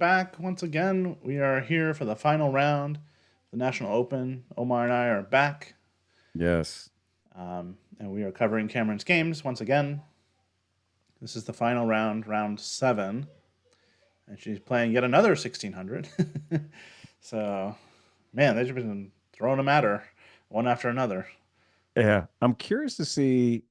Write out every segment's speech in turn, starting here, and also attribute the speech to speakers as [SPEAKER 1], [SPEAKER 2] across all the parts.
[SPEAKER 1] Back once again. We are here for the final round, the National Open. Omar and I are back,
[SPEAKER 2] Yes.
[SPEAKER 1] and we are covering Kamryn's games once again. This is the final round, round seven, and she's playing yet another 1600. So, man, they've just been throwing them at her one after another.
[SPEAKER 2] Yeah. I'm curious to see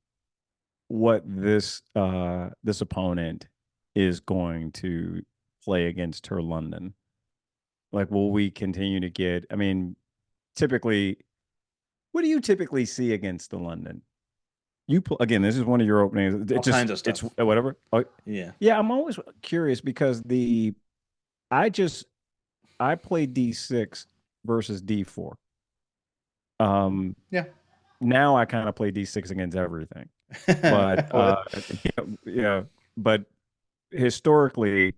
[SPEAKER 2] what this opponent is going to play against her London. Like, will we continue to get, I mean, typically, what do you typically see against the London? Again, this is one of your openings.
[SPEAKER 1] All kinds of
[SPEAKER 2] It's
[SPEAKER 1] stuff.
[SPEAKER 2] whatever. Oh,
[SPEAKER 1] Yeah.
[SPEAKER 2] yeah, I'm always curious because I just, I play D6 versus D4. Um,
[SPEAKER 1] Yeah.
[SPEAKER 2] Now I kind of play D6 against everything. But
[SPEAKER 1] What?
[SPEAKER 2] yeah, but historically,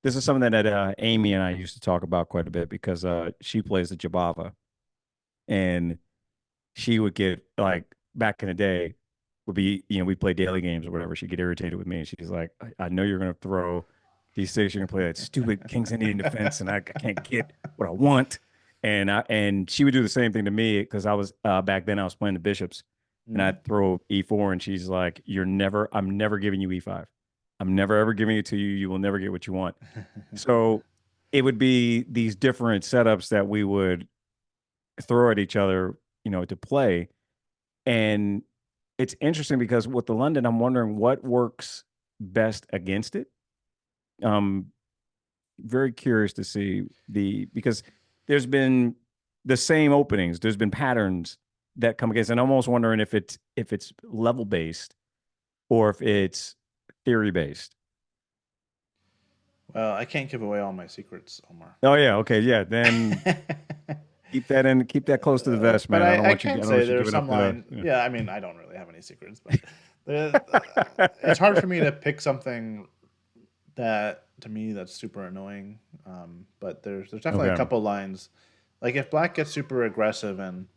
[SPEAKER 2] this is something that Amy and I used to talk about quite a bit because she plays the Jabava, and she would get like back in the day would be we play daily games or whatever. She'd get irritated with me, and she's like, I know you're gonna throw D6, you're gonna play that stupid King's Indian defense, and I can't get what I want." And she would do the same thing to me because I was back then I was playing the bishops, and
[SPEAKER 1] Mm.
[SPEAKER 2] I'd throw E4, and she's like, I'm never giving you E5. I'm never ever giving it to you. You will never get what you want. So it would be these different setups that we would throw at each other, to play. And it's interesting because with the London, I'm wondering what works best against it. Um, Very curious to see because there's been the same openings, there's been patterns that come against, and I'm almost wondering if it's level based or if it's theory based.
[SPEAKER 1] Well, I can't give away all my secrets, Omar.
[SPEAKER 2] Oh yeah, okay, yeah. Then keep that close to the vest,
[SPEAKER 1] But
[SPEAKER 2] man.
[SPEAKER 1] I
[SPEAKER 2] I
[SPEAKER 1] can
[SPEAKER 2] don't
[SPEAKER 1] say
[SPEAKER 2] want you
[SPEAKER 1] there's
[SPEAKER 2] giving
[SPEAKER 1] some
[SPEAKER 2] up the.
[SPEAKER 1] lines. Yeah, I mean, I don't really have any secrets, but it's hard for me to pick something that to me that's super annoying. But there's definitely a
[SPEAKER 2] Okay.
[SPEAKER 1] couple lines, like if black gets super aggressive and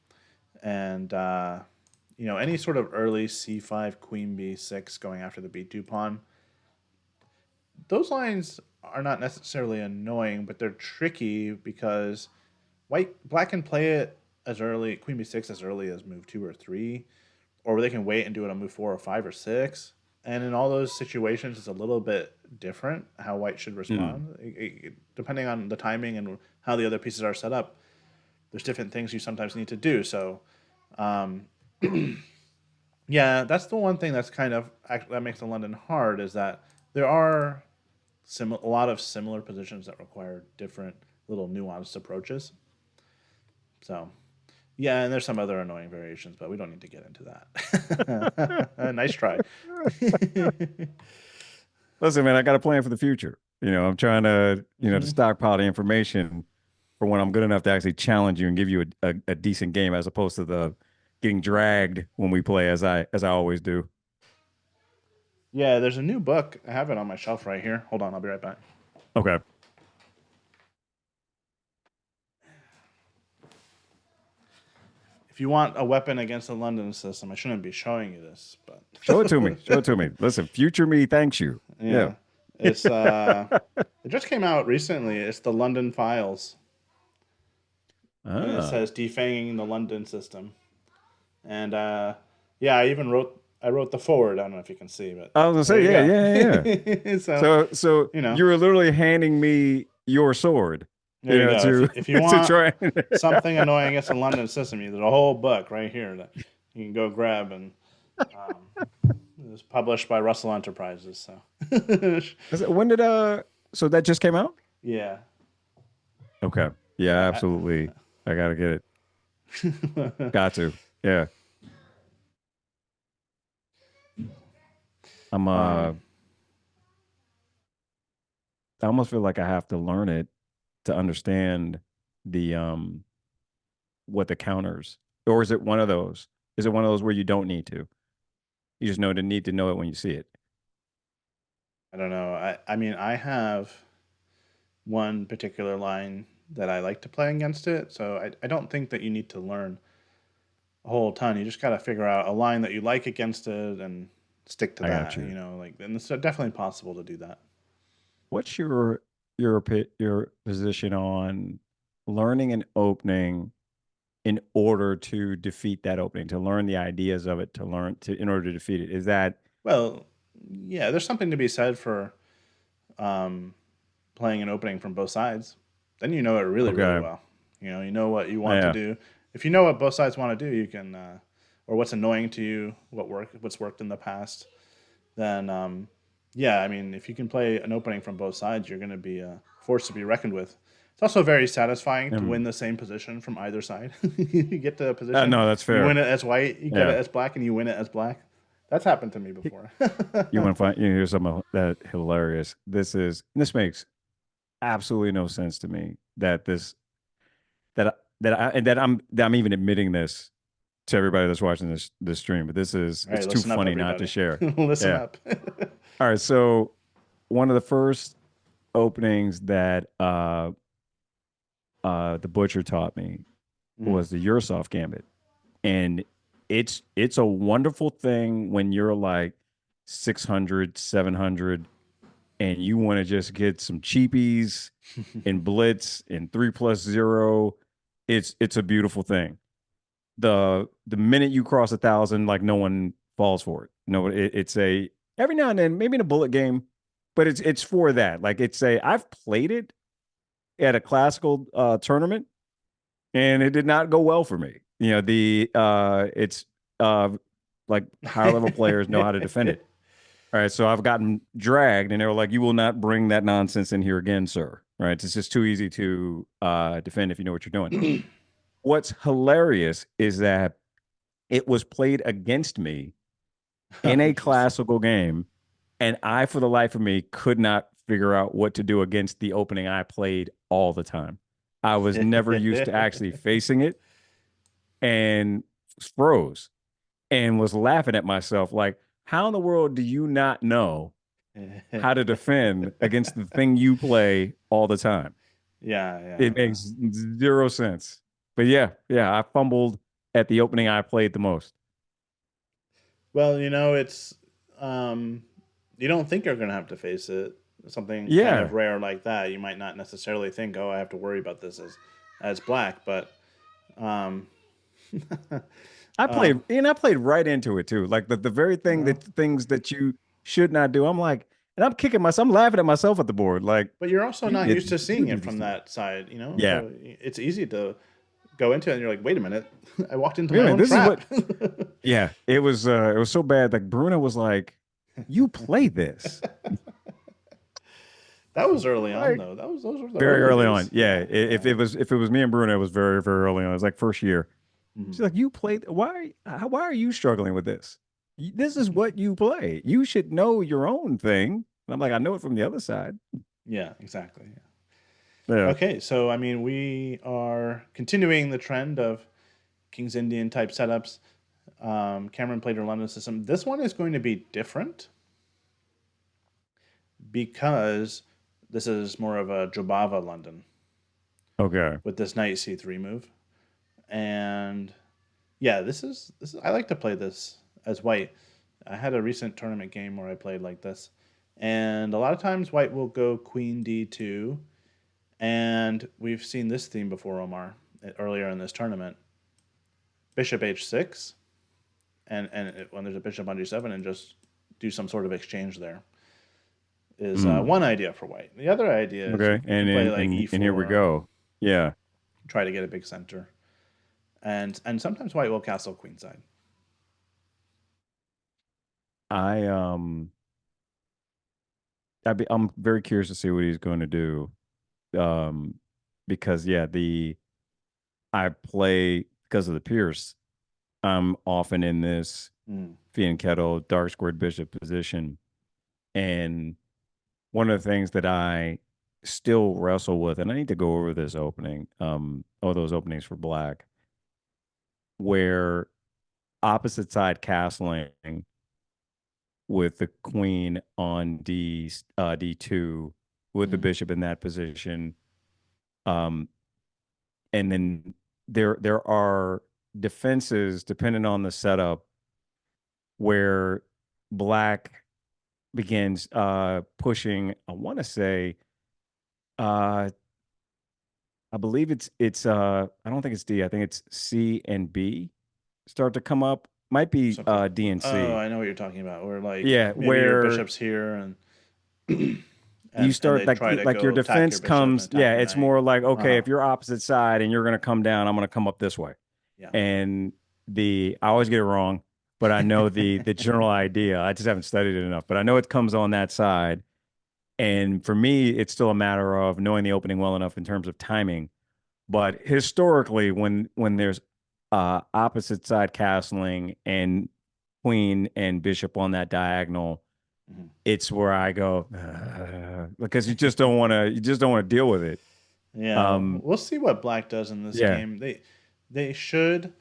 [SPEAKER 1] any sort of early c5 queen b6 going after the b2 pawn, those lines are not necessarily annoying, but they're tricky because black can play it as early queen b6 as early as move 2 or 3, or they can wait and do it on move 4 or 5 or 6. And in all those situations it's a little bit different how white should
[SPEAKER 2] Mm.
[SPEAKER 1] respond. Depending on the timing and how the other pieces are set up, there's different things you sometimes need to do. So yeah, that's the one thing that's kind of that makes the London hard, is that there are a lot of similar positions that require different little nuanced approaches. So yeah, and there's some other annoying variations, but we don't need to get into that. Nice try.
[SPEAKER 2] Listen, man, I got a plan for the future. I'm trying to
[SPEAKER 1] Hmm.
[SPEAKER 2] stockpile the information for when I'm good enough to actually challenge you and give you a decent game as opposed to the getting dragged when we play as I always do.
[SPEAKER 1] Yeah, there's a new book. I have it on my shelf right here. Hold on, I'll be right back.
[SPEAKER 2] Okay.
[SPEAKER 1] If you want a weapon against the London system, I shouldn't be showing you this,
[SPEAKER 2] Show it to me. Show it
[SPEAKER 1] but
[SPEAKER 2] to me. Listen, future me thanks you. Yeah.
[SPEAKER 1] yeah, it's it just came out recently. It's the London Files, and it
[SPEAKER 2] Ah.
[SPEAKER 1] says defanging the London system. And yeah, I wrote the forward. I don't know if you can see, but
[SPEAKER 2] I was gonna
[SPEAKER 1] there
[SPEAKER 2] say,
[SPEAKER 1] you
[SPEAKER 2] yeah, yeah, yeah.
[SPEAKER 1] go. So
[SPEAKER 2] So
[SPEAKER 1] you know,
[SPEAKER 2] you were literally handing me your sword,
[SPEAKER 1] there you go. If
[SPEAKER 2] to
[SPEAKER 1] if you
[SPEAKER 2] to
[SPEAKER 1] want
[SPEAKER 2] try.
[SPEAKER 1] something annoying against the London system, there's a whole book right here that you can go grab, and um, it was published by Russell Enterprises. So
[SPEAKER 2] When did so that just came out?
[SPEAKER 1] yeah,
[SPEAKER 2] Okay. Yeah,
[SPEAKER 1] yeah.
[SPEAKER 2] absolutely. I gotta get it. Got to. Yeah. I'm
[SPEAKER 1] um,
[SPEAKER 2] I almost feel like I have to learn it to understand the what the counters. Or is it one of those? Is it one of those where you don't need to? You just know to need to know it when you see it.
[SPEAKER 1] I don't know. I mean, I have one particular line that I like to play against it, so I don't think that you need to learn a whole ton. You just got to figure out a line that you like against it and stick to
[SPEAKER 2] I got
[SPEAKER 1] that.
[SPEAKER 2] you.
[SPEAKER 1] Like, and it's definitely possible to do that.
[SPEAKER 2] What's your your position on learning an opening in order to defeat that opening, to learn the ideas of it, to learn to in order to defeat it? Is that
[SPEAKER 1] Well, yeah, there's something to be said for um, playing an opening from both sides. Then you know it really, really
[SPEAKER 2] okay?
[SPEAKER 1] well. You know what you want to
[SPEAKER 2] Yeah.
[SPEAKER 1] do. If you know what both sides want to do, you can, or what's annoying to you, what's worked in the past, then yeah, I mean, if you can play an opening from both sides, you're going to be a force to be reckoned with. It's also very satisfying to win the same position from either side. You get to a position,
[SPEAKER 2] No, that's
[SPEAKER 1] you win
[SPEAKER 2] fair.
[SPEAKER 1] it as white, you get it
[SPEAKER 2] Yeah.
[SPEAKER 1] as black, and you win it as black. That's happened to me
[SPEAKER 2] H-
[SPEAKER 1] before.
[SPEAKER 2] You want to find, here's something that hilarious. This makes absolutely no sense to me that that I'm even admitting this to everybody that's watching this stream, but
[SPEAKER 1] All right,
[SPEAKER 2] it's too
[SPEAKER 1] listen up,
[SPEAKER 2] funny not to
[SPEAKER 1] everybody.
[SPEAKER 2] share.
[SPEAKER 1] Listen
[SPEAKER 2] Yeah.
[SPEAKER 1] up.
[SPEAKER 2] All right. So one of the first openings that the butcher taught me
[SPEAKER 1] Mm.
[SPEAKER 2] was the Yursoft Gambit, and it's a wonderful thing when you're like 600, 700, and you want to just get some cheapies and blitz and 3+0. It's a beautiful thing. The minute you cross 1,000, like no one falls for it. No, it's a every now and then, maybe in a bullet game, but it's for that. Like it's a I've played it at a classical tournament, and it did not go well for me. The it's uh like higher level players know how to defend it. All right, so I've gotten dragged, and they were like, "You will not bring that nonsense in here again, sir." Right? It's just too easy to defend if you know what you're doing. What's hilarious is that it was played against me
[SPEAKER 1] Oh,
[SPEAKER 2] in a
[SPEAKER 1] interesting.
[SPEAKER 2] classical game, and I, for the life of me, could not figure out what to do against the opening I played all the time. I was never used to actually facing it and froze and was laughing at myself like, how in the world do you not know how to defend against the thing you play all the time?
[SPEAKER 1] Yeah, yeah,
[SPEAKER 2] It
[SPEAKER 1] yeah.
[SPEAKER 2] makes zero sense. But yeah, I fumbled at the opening I played the most.
[SPEAKER 1] Well, it's um, you don't think you're gonna have to face it. Something kind of
[SPEAKER 2] Yeah,
[SPEAKER 1] rare like that, you might not necessarily think, "Oh, I have to worry about this as black," but um, um,
[SPEAKER 2] I played right into it too. Like the very thing
[SPEAKER 1] well,
[SPEAKER 2] that things that you should not do. I'm like, and I'm kicking myself. I'm laughing at myself at the board. Like
[SPEAKER 1] but you're also
[SPEAKER 2] you
[SPEAKER 1] not
[SPEAKER 2] did,
[SPEAKER 1] used to
[SPEAKER 2] you
[SPEAKER 1] seeing
[SPEAKER 2] do
[SPEAKER 1] it
[SPEAKER 2] these
[SPEAKER 1] from
[SPEAKER 2] things.
[SPEAKER 1] that side,
[SPEAKER 2] Yeah.
[SPEAKER 1] so it's easy to go into it and you're like, "Wait a minute, I walked into
[SPEAKER 2] Wait a
[SPEAKER 1] my
[SPEAKER 2] minute.
[SPEAKER 1] own
[SPEAKER 2] This is what.
[SPEAKER 1] trap."
[SPEAKER 2] Yeah. It was so bad. Like Bruno was like, "You play this."
[SPEAKER 1] That was early on,
[SPEAKER 2] Like
[SPEAKER 1] though. Those were the
[SPEAKER 2] very
[SPEAKER 1] early
[SPEAKER 2] early on.
[SPEAKER 1] days.
[SPEAKER 2] Yeah.
[SPEAKER 1] Yeah, yeah.
[SPEAKER 2] If it was me and Bruno, it was very very early on. It was like first year. She's
[SPEAKER 1] Mhm.
[SPEAKER 2] like, "You played. Why are you struggling with this? This is what you play. You should know your own thing." And I'm like, "I know it from the other side."
[SPEAKER 1] Yeah, exactly.
[SPEAKER 2] Yeah.
[SPEAKER 1] Okay, so I mean, we are continuing the trend of King's Indian type setups. Kamryn played her London system. This one is going to be different because this is more of a Jobava London
[SPEAKER 2] Okay.
[SPEAKER 1] with this knight c3 move. And yeah, this is I like to play this as white. I had a recent tournament game where I played like this. And a lot of times white will go queen d2, and we've seen this theme before, Omar, earlier in this tournament. Bishop h6, and when there's a bishop on g7, and just do some sort of exchange there is
[SPEAKER 2] Mm.
[SPEAKER 1] one idea for white. The other idea is you,
[SPEAKER 2] Okay.
[SPEAKER 1] you can play like
[SPEAKER 2] And here we
[SPEAKER 1] e4,
[SPEAKER 2] go. Yeah.
[SPEAKER 1] try to get a big center, and sometimes white will castle queenside.
[SPEAKER 2] I I'm very curious to see what he's going to do. Um because yeah, the I play because of the Pierce. I'm often in this
[SPEAKER 1] Mm.
[SPEAKER 2] Fianchetto dark squared bishop position. And one of the things that I still wrestle with, and I need to go over this opening, all those openings for black, where opposite side castling with the queen on D2 with the
[SPEAKER 1] Mm.
[SPEAKER 2] bishop in that position. Um, and then there are defenses depending on the setup where black begins pushing, I want to say Uh, I believe it's I don't think it's D. I think it's C and B start to come up. Might be
[SPEAKER 1] Something.
[SPEAKER 2] D and
[SPEAKER 1] Oh,
[SPEAKER 2] C.
[SPEAKER 1] I know what you're talking about. Where like
[SPEAKER 2] Yeah,
[SPEAKER 1] maybe your
[SPEAKER 2] where
[SPEAKER 1] bishop's here and
[SPEAKER 2] you
[SPEAKER 1] and
[SPEAKER 2] start
[SPEAKER 1] they try to
[SPEAKER 2] like your
[SPEAKER 1] go attack your
[SPEAKER 2] defense
[SPEAKER 1] bishop and
[SPEAKER 2] comes.
[SPEAKER 1] attack
[SPEAKER 2] Yeah,
[SPEAKER 1] your
[SPEAKER 2] it's
[SPEAKER 1] knight.
[SPEAKER 2] more like,
[SPEAKER 1] Uh
[SPEAKER 2] okay,
[SPEAKER 1] huh.
[SPEAKER 2] if you're opposite side and you're going to come down, I'm going to come up this way.
[SPEAKER 1] Yeah.
[SPEAKER 2] And the I always get it wrong, but I know the general idea. I just haven't studied it enough, but I know it comes on that side. And for me, it's still a matter of knowing the opening well enough in terms of timing. But historically, when there's opposite side castling and queen and bishop on that diagonal,
[SPEAKER 1] Mhm.
[SPEAKER 2] it's where I go because you just don't want to deal with it.
[SPEAKER 1] Yeah,
[SPEAKER 2] Um,
[SPEAKER 1] we'll see what black does in this
[SPEAKER 2] yeah,
[SPEAKER 1] game. They should.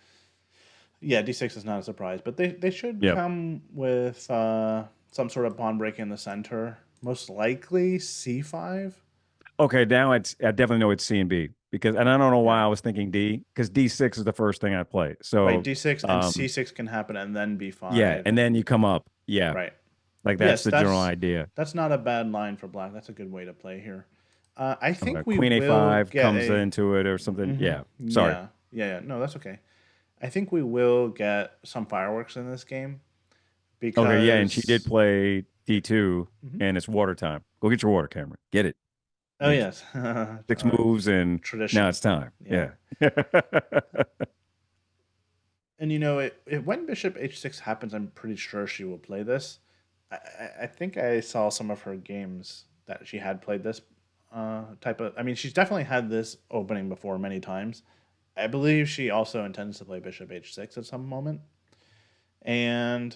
[SPEAKER 1] Yeah, d6 is not a surprise, but they should
[SPEAKER 2] yep.
[SPEAKER 1] come with some sort of pawn break in the center. Most likely c5.
[SPEAKER 2] Okay, now it's I definitely know it's C and B because and I don't know why
[SPEAKER 1] Yeah.
[SPEAKER 2] I was thinking D because D6 is the first thing I play.
[SPEAKER 1] Right,
[SPEAKER 2] So
[SPEAKER 1] d6 and
[SPEAKER 2] um,
[SPEAKER 1] c6 can happen and then
[SPEAKER 2] yeah,
[SPEAKER 1] b5
[SPEAKER 2] and then
[SPEAKER 1] and
[SPEAKER 2] you come up. Yeah,
[SPEAKER 1] right.
[SPEAKER 2] like that's
[SPEAKER 1] Yes,
[SPEAKER 2] the general idea.
[SPEAKER 1] that's not a bad line for black. That's a good way to play here. I
[SPEAKER 2] Okay,
[SPEAKER 1] think we
[SPEAKER 2] Queen
[SPEAKER 1] will
[SPEAKER 2] A5
[SPEAKER 1] get
[SPEAKER 2] comes
[SPEAKER 1] a.
[SPEAKER 2] into it or something.
[SPEAKER 1] Hmm.
[SPEAKER 2] Yeah, sorry.
[SPEAKER 1] Yeah, yeah. No, that's okay. I think we will get some fireworks in this game
[SPEAKER 2] Okay, yeah, and she did
[SPEAKER 1] because.
[SPEAKER 2] play D2
[SPEAKER 1] Mhm.
[SPEAKER 2] and it's water time. Go get your water, Cameron. Get it.
[SPEAKER 1] Oh
[SPEAKER 2] You
[SPEAKER 1] yes,
[SPEAKER 2] six moves and now
[SPEAKER 1] tradition.
[SPEAKER 2] it's time.
[SPEAKER 1] Yeah,
[SPEAKER 2] Yeah.
[SPEAKER 1] and when Bishop H6 happens, I'm pretty sure she will play this. I think I saw some of her games that she had played this type of. I mean, she's definitely had this opening before many times. I believe she also intends to play Bishop H6 at some moment, and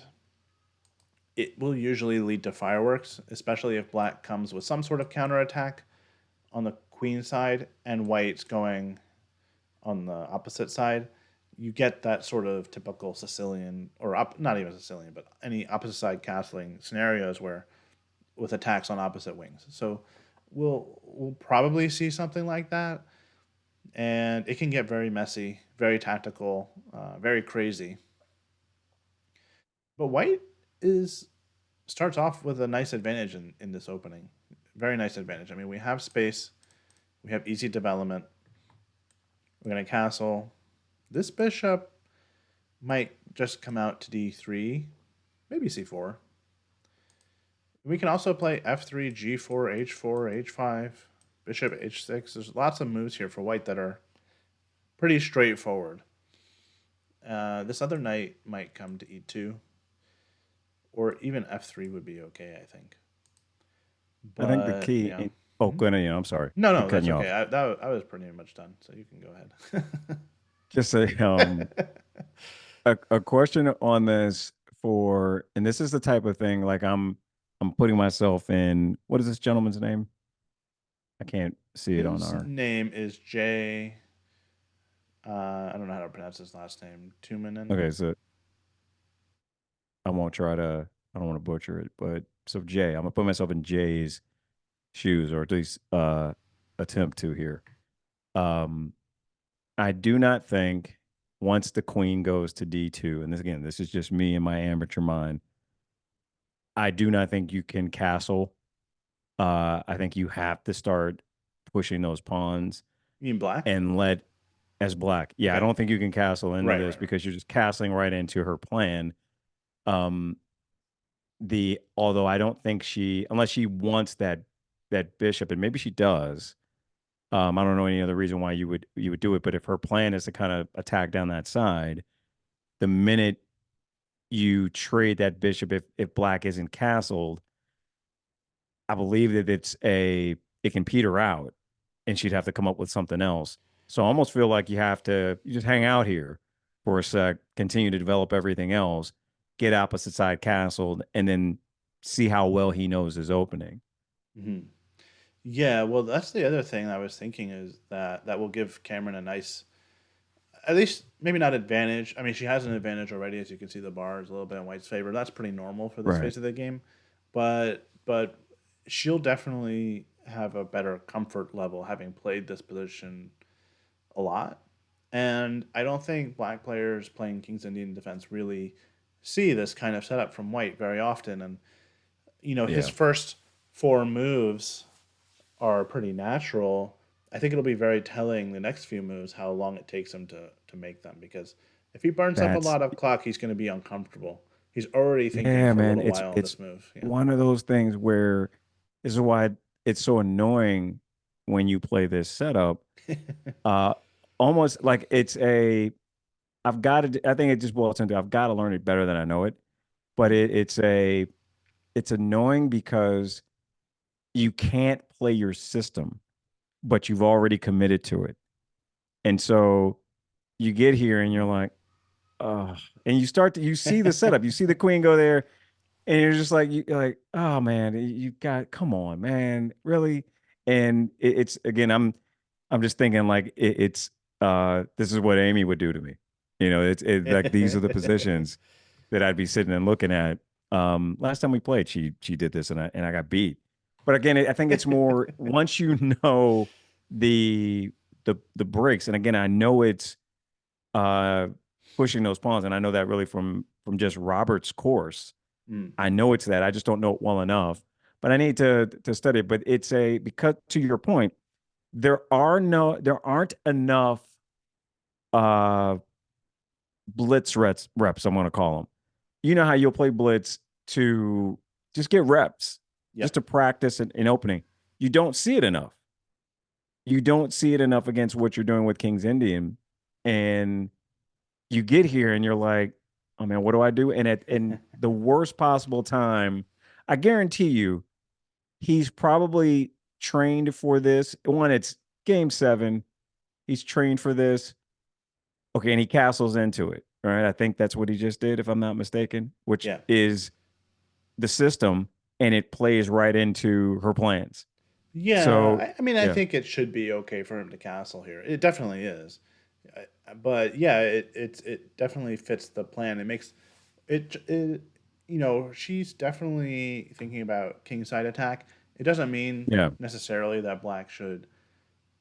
[SPEAKER 1] it will usually lead to fireworks, especially if Black comes with some sort of counterattack on the queen side and White's going on the opposite side. You get that sort of typical Sicilian, or not even Sicilian, but any opposite side castling scenarios where with attacks on opposite wings. So we'll probably see something like that, and it can get very messy, very tactical, very crazy. But White is starts off with a nice advantage in this opening. Very nice advantage. I mean, we have space, we have easy development. We're going to castle. This bishop might just come out to d3, maybe c4. We can also play f3, g4, h4, h5, bishop h6. There's lots of moves here for white that are pretty straightforward. This other knight might come to e2, or even f3 would be okay, I think.
[SPEAKER 2] I think the
[SPEAKER 1] But
[SPEAKER 2] key
[SPEAKER 1] yeah.
[SPEAKER 2] in, oh,
[SPEAKER 1] Mhm.
[SPEAKER 2] go ahead, I'm sorry.
[SPEAKER 1] No,
[SPEAKER 2] Keep
[SPEAKER 1] no,
[SPEAKER 2] cutting
[SPEAKER 1] that's
[SPEAKER 2] you
[SPEAKER 1] okay.
[SPEAKER 2] off.
[SPEAKER 1] I was pretty much done, so you can go ahead.
[SPEAKER 2] Just a question on this for and this is the type of thing like I'm putting myself in what is this gentleman's name? I can't see it on
[SPEAKER 1] His
[SPEAKER 2] our
[SPEAKER 1] name is Jay. I don't know how to pronounce his last name. Tumanen.
[SPEAKER 2] okay, so I won't try to I don't want to butcher it, but so Jay, I'm gonna put myself in Jay's shoes or at least attempt to here. Um I do not think once the queen goes to D2, and this again, this is just me and my amateur mind. I do not think you can castle. I think you have to start pushing those pawns
[SPEAKER 1] You mean black?
[SPEAKER 2] and let as black. Yeah, I
[SPEAKER 1] Okay.
[SPEAKER 2] don't think you can castle into
[SPEAKER 1] Right,
[SPEAKER 2] this
[SPEAKER 1] right, right.
[SPEAKER 2] because you're just castling right into her plan. Um, the although I don't think she unless she wants that bishop, and maybe she does. I don't know any other reason why you would do it, but if her plan is to kind of attack down that side, the minute you trade that bishop if black isn't castled, I believe that it can peter out and she'd have to come up with something else. So I almost feel like you just hang out here for a sec, continue to develop everything else, get opposite side castled, and then see how well he knows his opening.
[SPEAKER 1] Hmm. Yeah, well, that's the other thing I was thinking is that will give Cameron a nice, at least maybe not advantage. I mean, she has an advantage already, as you can see. The bar is a little bit in White's favor. That's pretty normal for this
[SPEAKER 2] Right.
[SPEAKER 1] phase of the game, but she'll definitely have a better comfort level having played this position a lot. And I don't think black players playing King's Indian defense really see this kind of setup from White very often. And his
[SPEAKER 2] Yeah.
[SPEAKER 1] first four moves are pretty natural, I think it'll be very telling the next few moves how long it takes him to make them. Because if he burns up a
[SPEAKER 2] That's
[SPEAKER 1] lot of clock, he's going to be uncomfortable. He's already thinking
[SPEAKER 2] yeah,
[SPEAKER 1] for a
[SPEAKER 2] man.
[SPEAKER 1] little
[SPEAKER 2] It's
[SPEAKER 1] while on
[SPEAKER 2] it's
[SPEAKER 1] this move. Yeah.
[SPEAKER 2] one of those things where this is why it's so annoying when you play this setup. Uh, almost like it's a I've got to. I think it just boils into I've got to learn it better than I know it. But
[SPEAKER 1] Mm.
[SPEAKER 2] it's annoying because you can't play your system, but you've already committed to it, and so you get here and you're like, oh, and you see the setup, you see the queen go there, and you're just like you're like, oh man, you got come on, man, really, and it's again, I'm just thinking like this is what Amy would do to me, it's like these are the positions that I'd be sitting and looking at. Last time we played, she did this, and I got beat. But again, I think it's more once you know the the breaks, and again, I know it's uh, pushing those pawns, and I know that really from just Robert's course.
[SPEAKER 1] Mm.
[SPEAKER 2] I know it's that. I just don't know it well enough, but I need to study it. But it's a because to your point, there aren't enough uh reps, I'm going to call them. You know how you'll play blitz to just get reps, just
[SPEAKER 1] Yep.
[SPEAKER 2] to practice in opening. You don't see it enough. You don't see it enough against what you're doing with King's Indian. And you get here and you're like, oh man, what do I do? And at in the worst possible time, I guarantee you, he's probably trained for this. One, it's game 7. He's trained for this. Okay, and he castles into it. Right. I think that's what he just did, if I'm not mistaken, which
[SPEAKER 1] Yeah.
[SPEAKER 2] is the system, and it plays right into her plans.
[SPEAKER 1] Yeah.
[SPEAKER 2] So
[SPEAKER 1] I mean, I
[SPEAKER 2] yeah,
[SPEAKER 1] think it should be okay for him to castle here. It definitely is. But yeah, it definitely fits the plan. It she's definitely thinking about kingside attack. It doesn't mean
[SPEAKER 2] yeah,
[SPEAKER 1] necessarily that black should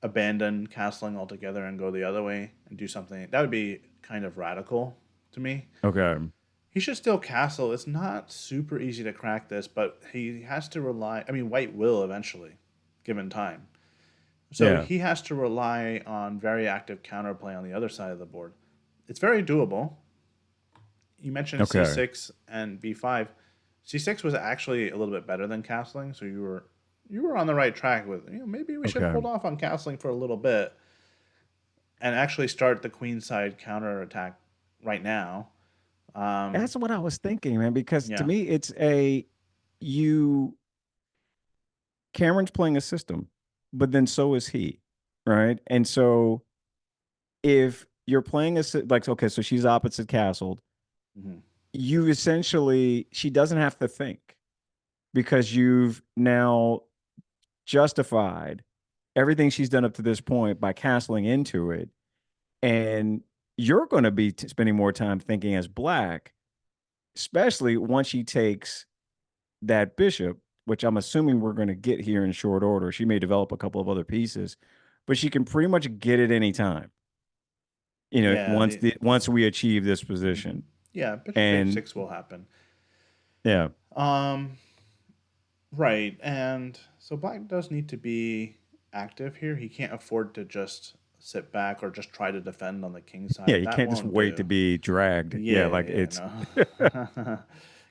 [SPEAKER 1] abandon castling altogether and go the other way and do something. That would be kind of radical to me.
[SPEAKER 2] okay,
[SPEAKER 1] He should still castle. It's not super easy to crack this, but he has to rely. I mean, white will eventually, given time. So
[SPEAKER 2] yeah,
[SPEAKER 1] he has to rely on very active counterplay on the other side of the board. It's very doable. You mentioned
[SPEAKER 2] okay,
[SPEAKER 1] c6 and b5. C6 was actually a little bit better than castling, so you were on the right track with, maybe we should
[SPEAKER 2] okay.
[SPEAKER 1] hold off on castling for a little bit and actually start the queenside counter attack right now. Um,
[SPEAKER 2] That's what I was thinking, man. Because to
[SPEAKER 1] yeah.
[SPEAKER 2] me, it's a you. Cameron's playing a system, but then so is he, right? And so if you're playing like okay, so she's opposite castled,
[SPEAKER 1] Mhm.
[SPEAKER 2] you essentially she doesn't have to think because you've now justified everything she's done up to this point by castling into it, and you're going to be spending more time thinking as black, especially once she takes that bishop, which I'm assuming we're going to get here in short order. She may develop a couple of other pieces, but she can pretty much get it any time.
[SPEAKER 1] Yeah.
[SPEAKER 2] Once we achieve this
[SPEAKER 1] Mhm.
[SPEAKER 2] position,
[SPEAKER 1] Yeah. Bishop
[SPEAKER 2] and
[SPEAKER 1] h6 will happen.
[SPEAKER 2] yeah,
[SPEAKER 1] Um, right. And so black does need to be active here. He can't afford to just sit back or just try to defend on the king
[SPEAKER 2] yeah,
[SPEAKER 1] side.
[SPEAKER 2] you
[SPEAKER 1] That
[SPEAKER 2] can't just
[SPEAKER 1] won't
[SPEAKER 2] wait to
[SPEAKER 1] do.
[SPEAKER 2] be dragged. Yeah,
[SPEAKER 1] Yeah.
[SPEAKER 2] like
[SPEAKER 1] Yeah.
[SPEAKER 2] it's
[SPEAKER 1] No.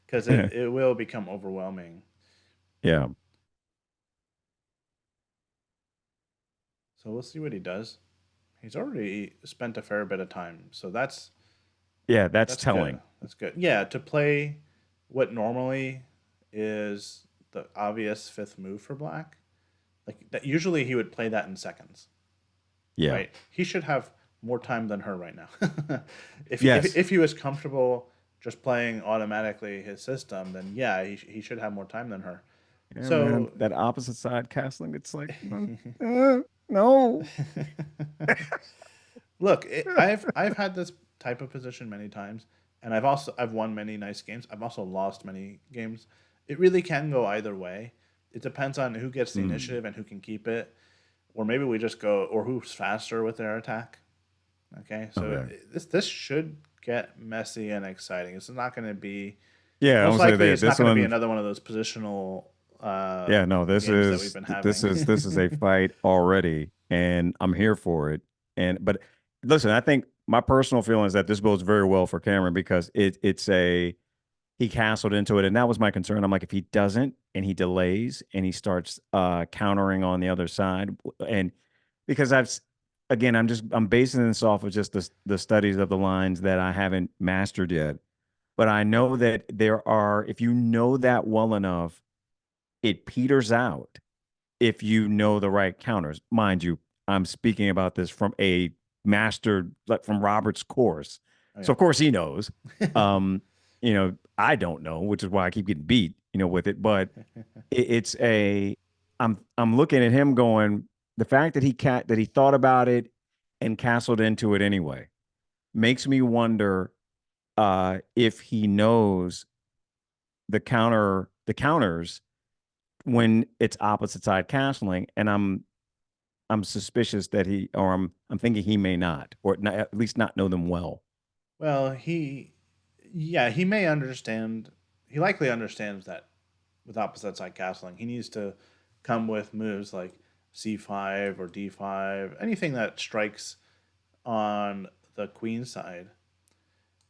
[SPEAKER 1] Because it will become overwhelming.
[SPEAKER 2] yeah,
[SPEAKER 1] So we'll see what he does. He's already spent a fair bit of time, so
[SPEAKER 2] yeah, that's
[SPEAKER 1] that's good.
[SPEAKER 2] telling.
[SPEAKER 1] That's good. Yeah, to play what normally is the obvious fifth move for black, like that. Usually he would play that in seconds,
[SPEAKER 2] Yeah.
[SPEAKER 1] right? He should have more time than her right now. if, if
[SPEAKER 2] Yes.
[SPEAKER 1] if he was comfortable just playing automatically his system, then yeah, he should have more time than her.
[SPEAKER 2] Yeah, man.
[SPEAKER 1] So
[SPEAKER 2] That opposite side castling, it's like, no.
[SPEAKER 1] look, I've had this type of position many times, and I've won many nice games. I've also lost many games. It really can go either way. It depends on who gets the
[SPEAKER 2] Mm,
[SPEAKER 1] initiative and who can keep it, or maybe we just go, or who's faster with their attack. Okay, so
[SPEAKER 2] okay.
[SPEAKER 1] this should get messy and exciting. It's not going to be
[SPEAKER 2] Yeah, I'm
[SPEAKER 1] most
[SPEAKER 2] gonna say
[SPEAKER 1] likely.
[SPEAKER 2] that
[SPEAKER 1] It's not
[SPEAKER 2] this
[SPEAKER 1] going to be
[SPEAKER 2] one,
[SPEAKER 1] another one of those positional
[SPEAKER 2] Yeah, no,
[SPEAKER 1] games that we've been having.
[SPEAKER 2] this is a fight already, and I'm here for it. And but listen, I think my personal feeling is that this bodes very well for Cameron because it's a he castled into it, and that was my concern. I'm like, if he doesn't and he delays and he starts countering on the other side, and because again, I'm basing this off of just the studies of the lines that I haven't mastered yet. But I know that there are, if you know that well enough, it peters out if you know the right counters. Mind you, I'm speaking about this from a master, like from Robert's course.
[SPEAKER 1] Oh
[SPEAKER 2] So
[SPEAKER 1] yeah.
[SPEAKER 2] of course he knows. Um, I don't know, which is why I keep getting beat, with it. But it's a I'm looking at him going, the fact that that he thought about it and castled into it anyway makes me wonder if he knows the counters when it's opposite side castling, and I'm suspicious that I'm thinking he may not, or not, at least not know them well.
[SPEAKER 1] Well, yeah, he may understand. He likely understands that with opposite side castling, he needs to come with moves like c5 or d5, anything that strikes on the queen side.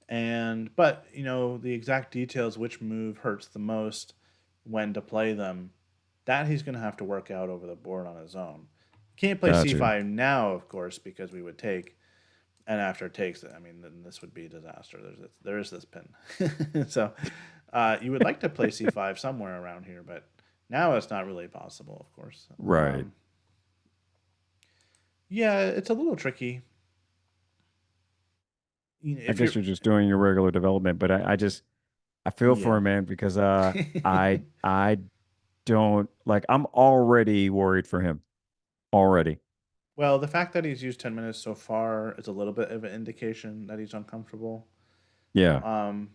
[SPEAKER 1] And but the exact details, which move hurts the most, when to play them, that he's going to have to work out over the board on his own. Can't play
[SPEAKER 2] Got you.
[SPEAKER 1] c5 now, of course, because we would take, and after it takes, I mean, then this would be a disaster. There is this pin, so you would like to play c5 somewhere around here, but now it's not really possible, of course.
[SPEAKER 2] Right.
[SPEAKER 1] Yeah, it's a little tricky.
[SPEAKER 2] I
[SPEAKER 1] If you're,
[SPEAKER 2] guess you're just doing your regular development, but I feel for
[SPEAKER 1] yeah.
[SPEAKER 2] him, man, because I don't like I'm already worried for him already.
[SPEAKER 1] Well, the fact that he's used 10 minutes so far is a little bit of an indication that he's uncomfortable.
[SPEAKER 2] Yeah.
[SPEAKER 1] Um,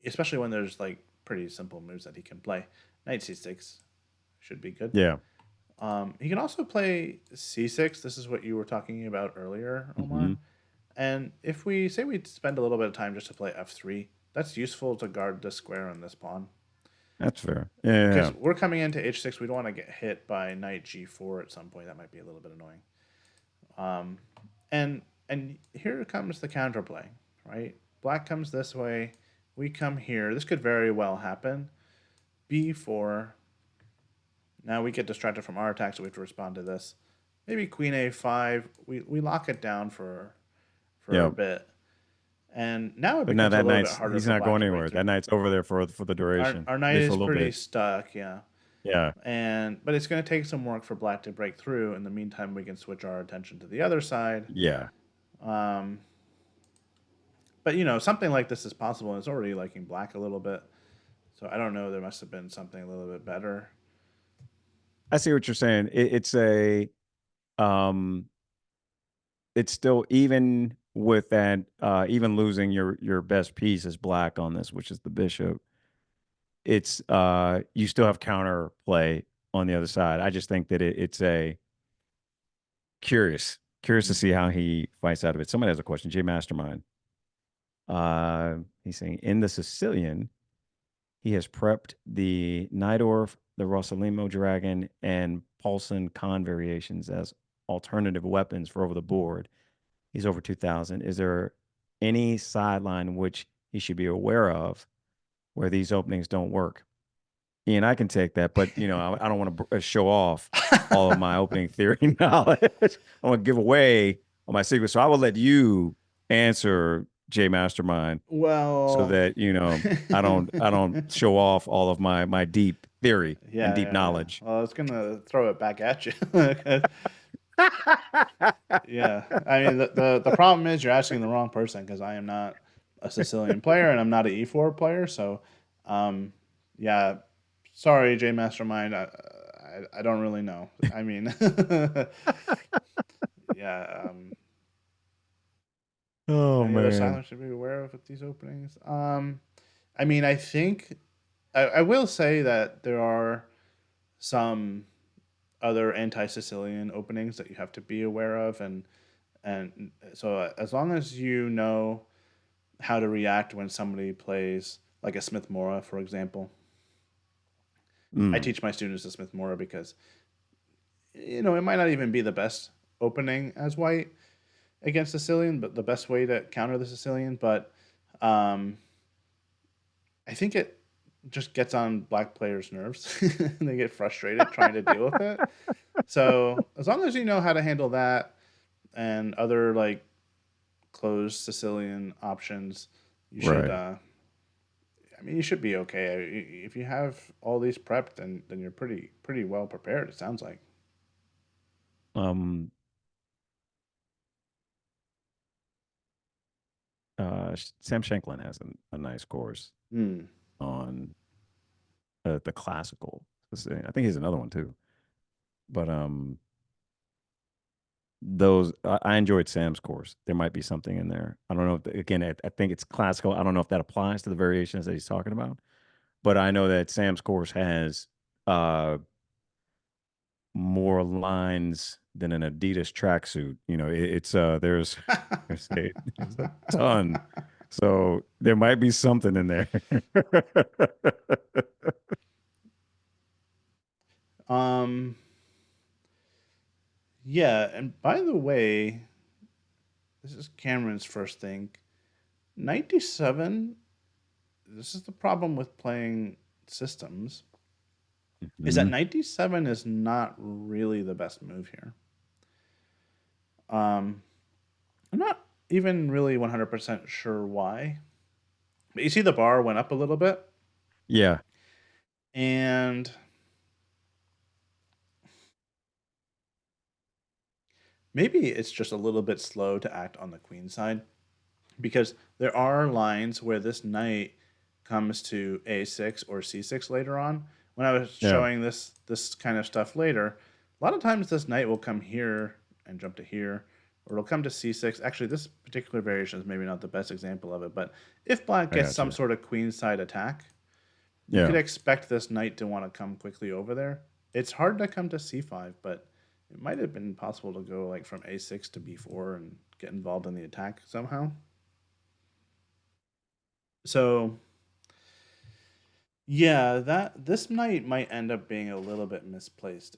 [SPEAKER 1] Especially when there's like pretty simple moves that he can play. Knight c6 should be good.
[SPEAKER 2] Yeah.
[SPEAKER 1] He can also play c6. This is what you were talking about earlier, Omar.
[SPEAKER 2] Hmm.
[SPEAKER 1] And if we say we spend a little bit of time just to play f3, that's useful to guard this square on this pawn.
[SPEAKER 2] That's fair. Yeah.
[SPEAKER 1] Because we're coming into h6, we don't want to get hit by knight g4 at some point. That might be a little bit annoying. Um, and here comes the counterplay, right? Black comes this way, we come here. This could very well happen. b4. Now we get distracted from our attack, so we have to respond to this. Maybe queen a5. We lock it down for a
[SPEAKER 2] Yeah.
[SPEAKER 1] bit, and now it
[SPEAKER 2] But now
[SPEAKER 1] becomes a
[SPEAKER 2] that
[SPEAKER 1] little bit
[SPEAKER 2] night's
[SPEAKER 1] harder
[SPEAKER 2] he's
[SPEAKER 1] for
[SPEAKER 2] not
[SPEAKER 1] black
[SPEAKER 2] going
[SPEAKER 1] to break
[SPEAKER 2] anywhere.
[SPEAKER 1] through.
[SPEAKER 2] That night's over there for the
[SPEAKER 1] Our,
[SPEAKER 2] duration,
[SPEAKER 1] our
[SPEAKER 2] at
[SPEAKER 1] knight
[SPEAKER 2] least for
[SPEAKER 1] is
[SPEAKER 2] a little
[SPEAKER 1] pretty
[SPEAKER 2] bit.
[SPEAKER 1] stuck, yeah.
[SPEAKER 2] Yeah.
[SPEAKER 1] But it's going to take some work for black to break through. In the meantime, we can switch our attention to the other side.
[SPEAKER 2] Yeah.
[SPEAKER 1] Um, but something like this is possible, and it's already liking black a little bit. So I don't know. There must have been something a little bit better.
[SPEAKER 2] I see what you're saying. Um it's still even with that even losing your best piece as black on this, which is the bishop. It's you still have counter play on the other side. I just think that it's a curious to
[SPEAKER 1] Mm.
[SPEAKER 2] see how he fights out of it. Somebody has a question. J Mastermind. He's saying in the Sicilian, he has prepped the Nidorf, the Rosalimo Dragon, and Paulson Khan variations as alternative weapons for over the board. He's over 2,000. Is there any sideline which he should be aware of where these openings don't work? Ian, I can take that, but I don't want to show off all of my opening theory knowledge. I want to give away all my secrets. So I will let you answer J Mastermind so
[SPEAKER 1] Well,
[SPEAKER 2] that I don't show off all of my deep theory and
[SPEAKER 1] yeah,
[SPEAKER 2] deep
[SPEAKER 1] yeah, yeah.
[SPEAKER 2] knowledge.
[SPEAKER 1] Well, I was gonna throw it back at you. Yeah, I mean the problem is you're asking the wrong person because I am not a Sicilian player and I'm not an E4 player. So, um, yeah, sorry, J Mastermind. I don't really know. I mean, yeah.
[SPEAKER 2] Oh
[SPEAKER 1] Any other
[SPEAKER 2] man.
[SPEAKER 1] silence should be aware of with these openings? I mean, I think I will say that there are some other anti-Sicilian openings that you have to be aware of, and so as long as you know how to react when somebody plays like a Smith Mora, for example. I
[SPEAKER 2] Mm,
[SPEAKER 1] teach my students to Smith Mora because it might not even be the best opening as white against Sicilian, but the best way to counter the Sicilian. But um, I think it just gets on black players' nerves. And they get frustrated trying to deal with it. So as long as you know how to handle that and other like closed Sicilian options, you should.
[SPEAKER 2] right.
[SPEAKER 1] I mean, you should be okay. If you have all these prepped, then you're pretty well prepared. It sounds like.
[SPEAKER 2] Um, Sam Shanklin has a nice course
[SPEAKER 1] Hmm.
[SPEAKER 2] on the classical. I think he's another one too. But those I enjoyed Sam's course. There might be something in there. I don't know. If, again, I think it's classical. I don't know if that applies to the variations that he's talking about. But I know that Sam's course has uh more lines than an Adidas tracksuit. It's there's a ton. So there might be something in there.
[SPEAKER 1] um. Yeah, and by the way, this is Cameron's first thing. 97. This is the problem with playing systems. Is that
[SPEAKER 2] Mhm.
[SPEAKER 1] 97 is not really the best move here. Um, I'm not even really 100% sure why. But you see the bar went up a little bit,
[SPEAKER 2] Yeah.
[SPEAKER 1] and maybe it's just a little bit slow to act on the queen side because there are lines where this knight comes to a6 or c6 later on. When I was
[SPEAKER 2] Yeah.
[SPEAKER 1] showing this kind of stuff later, a lot of times this knight will come here and jump to here, or it'll come to c6. Actually, this particular variation is maybe not the best example of it, but if black
[SPEAKER 2] I
[SPEAKER 1] gets
[SPEAKER 2] got
[SPEAKER 1] some
[SPEAKER 2] you.
[SPEAKER 1] sort of queen side attack, you could
[SPEAKER 2] Yeah.
[SPEAKER 1] expect this knight to want to come quickly over there. It's hard to come to c5, but it might have been possible to go like from a6 to b4 and get involved in the attack somehow. So yeah, that this knight might end up being a little bit misplaced.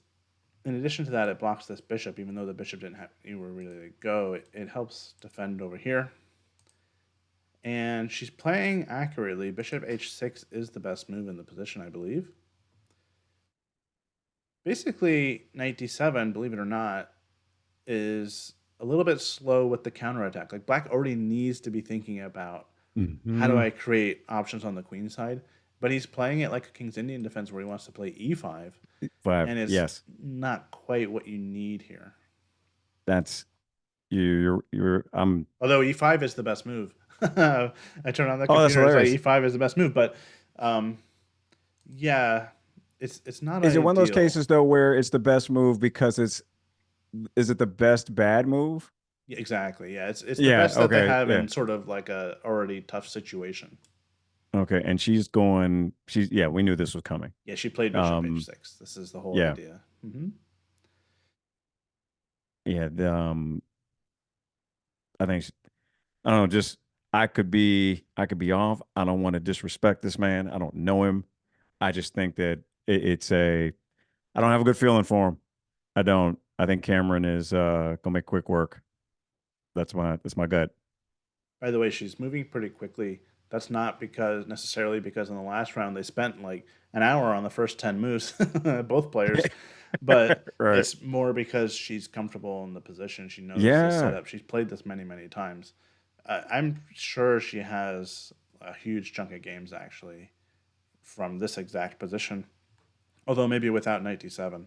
[SPEAKER 1] In addition to that, it blocks this bishop, even though the bishop didn't have anywhere really to go. It helps defend over here. And she's playing accurately. Bishop h6 is the best move in the position, I believe. Basically, knight d7, believe it or not, is a little bit slow with the counterattack. Like black already needs to be thinking about how do
[SPEAKER 2] Hmm.
[SPEAKER 1] I create options on the queen side, but he's playing it like a King's Indian defense where he wants to play e5,
[SPEAKER 2] Five.
[SPEAKER 1] and it's
[SPEAKER 2] Yes.
[SPEAKER 1] not quite what you need here.
[SPEAKER 2] That's you. You're. I'm.
[SPEAKER 1] Although e5 is the best move. I turn on the
[SPEAKER 2] Oh, that's
[SPEAKER 1] computer and it's like
[SPEAKER 2] hilarious.
[SPEAKER 1] e5 is the best move, but um, yeah, it's not
[SPEAKER 2] Is it one of those
[SPEAKER 1] ideal.
[SPEAKER 2] cases though where it's the best move because it's is it the best bad move?
[SPEAKER 1] Yeah, exactly. Yeah, it's the
[SPEAKER 2] Yeah.
[SPEAKER 1] best that they
[SPEAKER 2] Okay.
[SPEAKER 1] have
[SPEAKER 2] Yeah.
[SPEAKER 1] in sort of like a already tough situation.
[SPEAKER 2] Okay. And she's going. She's. Yeah. We knew this was coming.
[SPEAKER 1] Yeah, she played bishop
[SPEAKER 2] Um.
[SPEAKER 1] h6. This is the whole
[SPEAKER 2] Yeah.
[SPEAKER 1] idea. Hmm.
[SPEAKER 2] Yeah. I think. I don't know. Just I could be off. I don't want to disrespect this man. I don't know him. I just think that it's a. I don't have a good feeling for him. I don't. I think Cameron is gonna make quick work. That's my gut.
[SPEAKER 1] By the way, she's moving pretty quickly. That's not because necessarily because in the last round they spent like an hour on the first 10 moves, both players, but
[SPEAKER 2] Right.
[SPEAKER 1] it's more because she's comfortable in the position. She knows the
[SPEAKER 2] Yeah.
[SPEAKER 1] setup. She's played this many times. I'm sure she has a huge chunk of games actually from this exact position, although maybe without knight d7.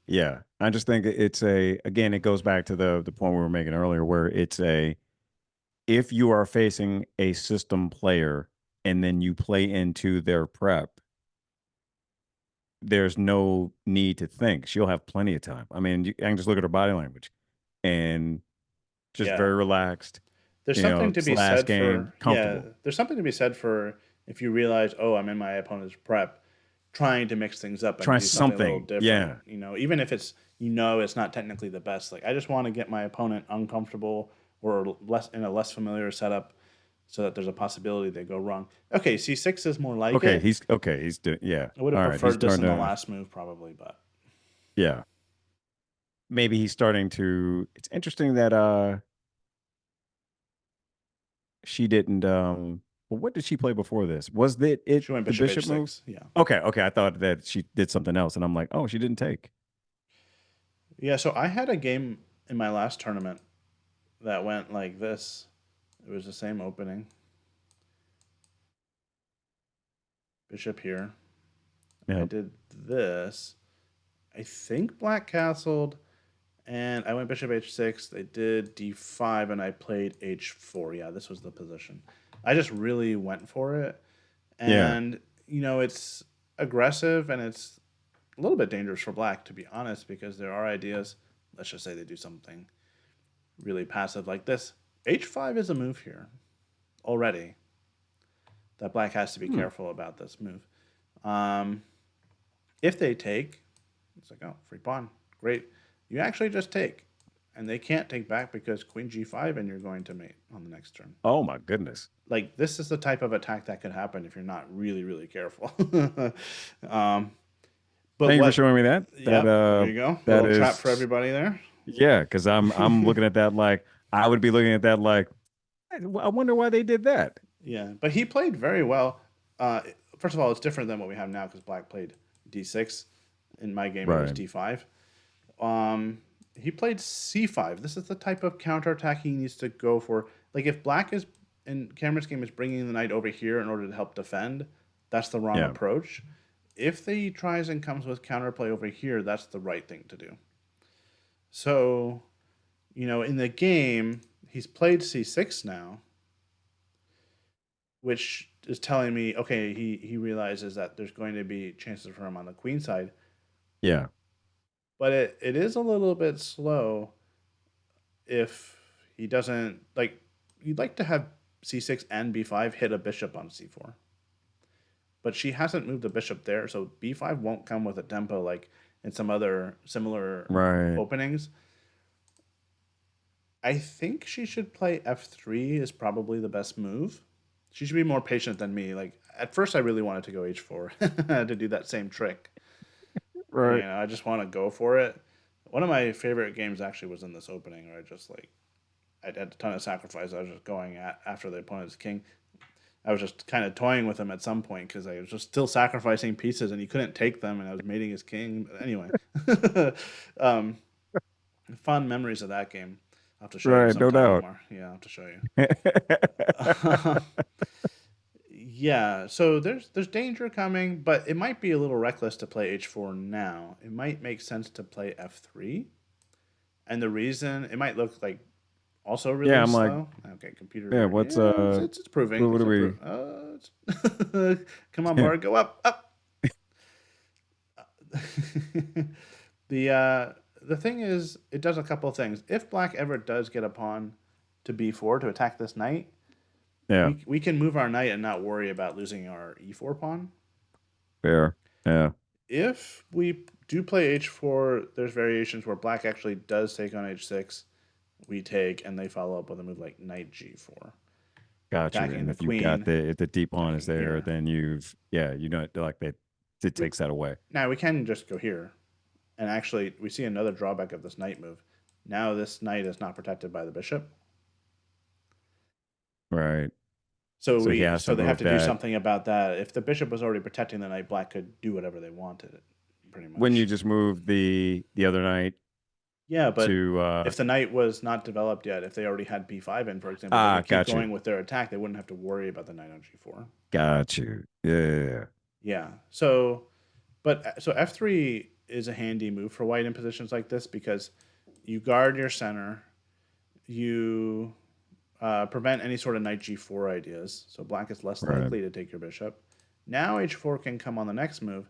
[SPEAKER 2] Yeah. I just think it's a again, it goes back to the point we were making earlier where it's a if you are facing a system player and then you play into their prep, there's no need to think. She'll have plenty of time. I mean, I can just look at her body language and just
[SPEAKER 1] Yeah.
[SPEAKER 2] very relaxed,
[SPEAKER 1] There's something to
[SPEAKER 2] this
[SPEAKER 1] be
[SPEAKER 2] last
[SPEAKER 1] said
[SPEAKER 2] game,
[SPEAKER 1] for yeah.
[SPEAKER 2] comfortable.
[SPEAKER 1] There's something to be said for if you realize, oh, I'm in my opponent's prep, trying to mix things up and
[SPEAKER 2] Try
[SPEAKER 1] do something a little
[SPEAKER 2] something.
[SPEAKER 1] different.
[SPEAKER 2] Yeah.
[SPEAKER 1] Even if it's it's not technically the best. Like I just want to get my opponent uncomfortable or less in a less familiar setup, so that there's a possibility they go wrong. Okay, c6 is more like
[SPEAKER 2] Okay,
[SPEAKER 1] it.
[SPEAKER 2] he's doing, yeah.
[SPEAKER 1] I would have
[SPEAKER 2] All right, he's
[SPEAKER 1] preferred this
[SPEAKER 2] starting
[SPEAKER 1] in the
[SPEAKER 2] to,
[SPEAKER 1] last move probably, but
[SPEAKER 2] yeah. Maybe he's starting to. It's interesting that she didn't. Well, what did she play before this? Was that it
[SPEAKER 1] she went
[SPEAKER 2] the
[SPEAKER 1] bishop
[SPEAKER 2] bishop move?
[SPEAKER 1] h6. Yeah.
[SPEAKER 2] Okay, okay. I thought that she did something else, and I'm like, oh, she didn't take.
[SPEAKER 1] Yeah, so I had a game in my last tournament that went like this. It was the same opening. Bishop here. I
[SPEAKER 2] Yeah,
[SPEAKER 1] did this. I think black castled, and I went bishop h6. They did d5, and I played h4. Yeah, this was the position. I just really went for it.
[SPEAKER 2] yeah,
[SPEAKER 1] And, it's aggressive and it's a little bit dangerous for black, to be honest, because there are ideas. Let's just say they do something really passive like this. H5 is a move here already that black has to be
[SPEAKER 2] hmm.
[SPEAKER 1] careful about this move. Um, if they take, it's like, oh, free pawn. Great. You actually just take. And they can't take back because queen g5 and you're going to mate on the next turn.
[SPEAKER 2] Oh my goodness.
[SPEAKER 1] Like, this is the type of attack that could happen if you're not really, really careful. um, but
[SPEAKER 2] Thank you for
[SPEAKER 1] what,
[SPEAKER 2] showing me that.
[SPEAKER 1] yep, there you go.
[SPEAKER 2] That
[SPEAKER 1] Little trap for
[SPEAKER 2] is,
[SPEAKER 1] everybody there.
[SPEAKER 2] yeah, because I'm looking at that like I would be looking at that like I wonder why they did that.
[SPEAKER 1] Yeah, but he played very well. Uh, First of all, it's different than what we have now because black played d6. In my game, it was
[SPEAKER 2] Right.
[SPEAKER 1] d5. Um, he played c5. This is the type of counterattack he needs to go for. Like if black is in Kamryn's game is bringing the knight over here in order to help defend, that's the wrong
[SPEAKER 2] Yeah.
[SPEAKER 1] approach. If he tries and comes with counterplay over here, that's the right thing to do. So, in the game, he's played c6 now, which is telling me, okay, he realizes that there's going to be chances for him on the queen side,
[SPEAKER 2] Yeah.
[SPEAKER 1] but it is a little bit slow if he doesn't like. You'd like to have c6 and b5 hit a bishop on c4, but she hasn't moved the bishop there, so b5 won't come with a tempo like in some other similar
[SPEAKER 2] Right.
[SPEAKER 1] openings. I think she should play f3 is probably the best move. She should be more patient than me. Like at first, I really wanted to go h4 to do that same trick.
[SPEAKER 2] Right.
[SPEAKER 1] I just want to go for it. One of my favorite games actually was in this opening, where I just like I had a ton of sacrifice. I was just going at after the opponent's king. I was just kind of toying with him at some point because I was just still sacrificing pieces, and he couldn't take them, and I was mating his king. But anyway, um, fun memories of that game. I'll have to show you
[SPEAKER 2] Right. No
[SPEAKER 1] sometime,
[SPEAKER 2] doubt.
[SPEAKER 1] Omar. Yeah, I'll have to show you. Yeah, so there's danger coming, but it might be a little reckless to play h4 now. It might make sense to play f3. And the reason it might look like also
[SPEAKER 2] Yeah.
[SPEAKER 1] really
[SPEAKER 2] I'm like,
[SPEAKER 1] slow. Okay,
[SPEAKER 2] yeah.
[SPEAKER 1] computer.
[SPEAKER 2] What's
[SPEAKER 1] Yeah, it's proving.
[SPEAKER 2] what
[SPEAKER 1] It's
[SPEAKER 2] are we?
[SPEAKER 1] Come on, board, go up, up. The thing is, it does a couple of things. If black ever does get a pawn to b4 to attack this knight,
[SPEAKER 2] Yeah.
[SPEAKER 1] we can move our knight and not worry about losing our e4 pawn.
[SPEAKER 2] Fair. Yeah.
[SPEAKER 1] If we do play h4, there's variations where black actually does take on h6. We take, and they follow up with a move like knight g4,
[SPEAKER 2] Got you.
[SPEAKER 1] attacking
[SPEAKER 2] And
[SPEAKER 1] the
[SPEAKER 2] if you've got
[SPEAKER 1] queen,
[SPEAKER 2] the if the deep pawn is
[SPEAKER 1] attacking
[SPEAKER 2] there,
[SPEAKER 1] here.
[SPEAKER 2] then you've yeah, you know like that it
[SPEAKER 1] We,
[SPEAKER 2] takes that away.
[SPEAKER 1] Now we can just go here, and actually we see another drawback of this knight move. Now this knight is not protected by the bishop,
[SPEAKER 2] Right.
[SPEAKER 1] so
[SPEAKER 2] So he
[SPEAKER 1] we
[SPEAKER 2] has to
[SPEAKER 1] so they have
[SPEAKER 2] move
[SPEAKER 1] to do
[SPEAKER 2] that.
[SPEAKER 1] something about that. If the bishop was already protecting the knight, black could do whatever they wanted, pretty
[SPEAKER 2] When you
[SPEAKER 1] much.
[SPEAKER 2] just move the other night
[SPEAKER 1] Yeah, but
[SPEAKER 2] to
[SPEAKER 1] if the knight was not developed yet, if they already had b5 in, for example, they could keep
[SPEAKER 2] got you.
[SPEAKER 1] going with their attack. They wouldn't have to worry about the knight on g4.
[SPEAKER 2] Got you. Yeah.
[SPEAKER 1] Yeah. So f3 is a handy move for white in positions like this because you guard your center, you prevent any sort of knight g4 ideas, so black is less
[SPEAKER 2] Right.
[SPEAKER 1] likely to take your bishop. Now h4 can come on the next move,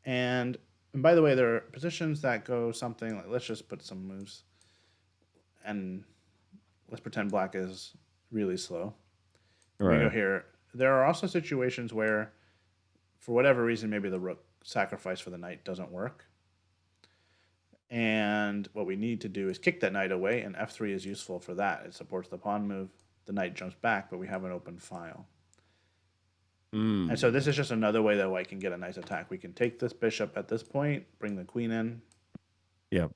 [SPEAKER 1] and by the way, there are positions that go something like, let's just put some moves, and let's pretend black is really slow. We go
[SPEAKER 2] Right.
[SPEAKER 1] here. There are also situations where, for whatever reason, maybe the rook sacrifice for the knight doesn't work. And what we need to do is kick that knight away, and f3 is useful for that. It supports the pawn move. the knight jumps back, but we have an open file. And so this
[SPEAKER 2] Mm.
[SPEAKER 1] is just another way that white can get a nice attack. We can take this bishop at this point, bring the queen in,
[SPEAKER 2] Yeah.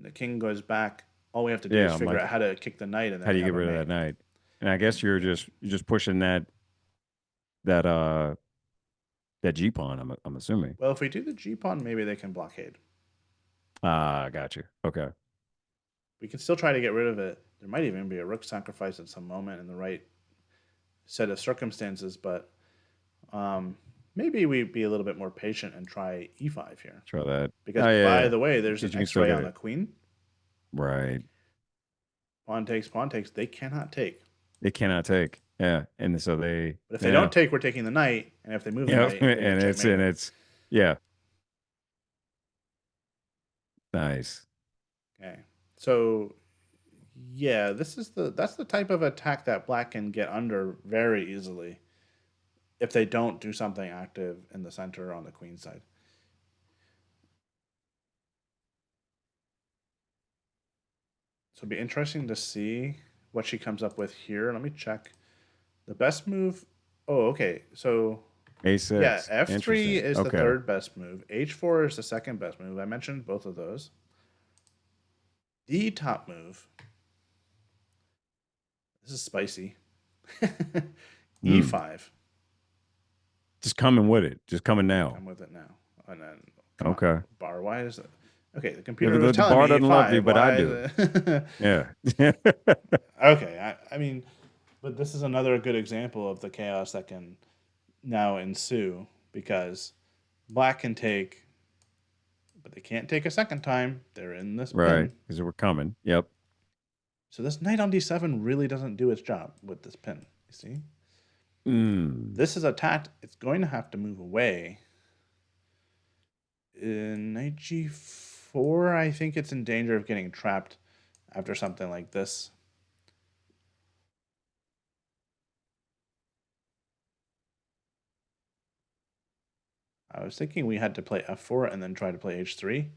[SPEAKER 1] the king goes back. All we have to do is
[SPEAKER 2] Yeah. I'm
[SPEAKER 1] figure
[SPEAKER 2] like,
[SPEAKER 1] out how to kick the knight, and then
[SPEAKER 2] how do
[SPEAKER 1] we
[SPEAKER 2] you get
[SPEAKER 1] have a
[SPEAKER 2] rid of that
[SPEAKER 1] mate.
[SPEAKER 2] knight? And I guess
[SPEAKER 1] Yeah.
[SPEAKER 2] you're just pushing that that G pawn. I'm assuming.
[SPEAKER 1] Well, if we do the g pawn, maybe they can blockade.
[SPEAKER 2] Ah, got you. Okay.
[SPEAKER 1] We can still try to get rid of it. There might even be a rook sacrifice at some moment in the right set of circumstances, but maybe we'd be a little bit more patient and try e5 here.
[SPEAKER 2] Try that.
[SPEAKER 1] Because,
[SPEAKER 2] Oh
[SPEAKER 1] by
[SPEAKER 2] yeah,
[SPEAKER 1] the way, there's
[SPEAKER 2] because
[SPEAKER 1] an
[SPEAKER 2] you can still
[SPEAKER 1] X-ray
[SPEAKER 2] get
[SPEAKER 1] on
[SPEAKER 2] it.
[SPEAKER 1] the queen.
[SPEAKER 2] Right.
[SPEAKER 1] Pawn takes, pawn takes. They cannot take.
[SPEAKER 2] They cannot take. Yeah, and so
[SPEAKER 1] But if they
[SPEAKER 2] yeah,
[SPEAKER 1] don't take, we're taking the knight. And if they move the
[SPEAKER 2] yeah,
[SPEAKER 1] knight, we get
[SPEAKER 2] and
[SPEAKER 1] checkmated.
[SPEAKER 2] it's yeah, nice.
[SPEAKER 1] Okay. So yeah, that's the type of attack that black can get under very easily if they don't do something active in the center on the queen side. So it'll be interesting to see what she comes up with here. Let me check. The best move. Oh, okay. So yeah,
[SPEAKER 2] A6.
[SPEAKER 1] f3
[SPEAKER 2] Interesting.
[SPEAKER 1] is the
[SPEAKER 2] Okay.
[SPEAKER 1] third best move. h4 is the second best move. I mentioned both of those. The top move. This is spicy.
[SPEAKER 2] Hmm.
[SPEAKER 1] e5.
[SPEAKER 2] Just coming with it. Just coming now.
[SPEAKER 1] Come with it now. And then, come on,
[SPEAKER 2] Okay.
[SPEAKER 1] bar. Why is it? Okay, the
[SPEAKER 2] Yeah,
[SPEAKER 1] computer was
[SPEAKER 2] the
[SPEAKER 1] telling
[SPEAKER 2] bar
[SPEAKER 1] me
[SPEAKER 2] doesn't love you,
[SPEAKER 1] e5.
[SPEAKER 2] but I
[SPEAKER 1] Why is
[SPEAKER 2] do.
[SPEAKER 1] it?
[SPEAKER 2] Yeah.
[SPEAKER 1] Okay, I mean, but this is another good example of the chaos that can now ensue because black can take, but they can't take a second time. They're in this
[SPEAKER 2] Right.
[SPEAKER 1] pin.
[SPEAKER 2] Because we're coming. Yep.
[SPEAKER 1] So this knight on d7 really doesn't do its job with this pin. You see?
[SPEAKER 2] Mm.
[SPEAKER 1] This is attacked. It's going to have to move away. In knight g4, I think it's in danger of getting trapped after something like this. I was thinking we had to play f4 and then try to play h3,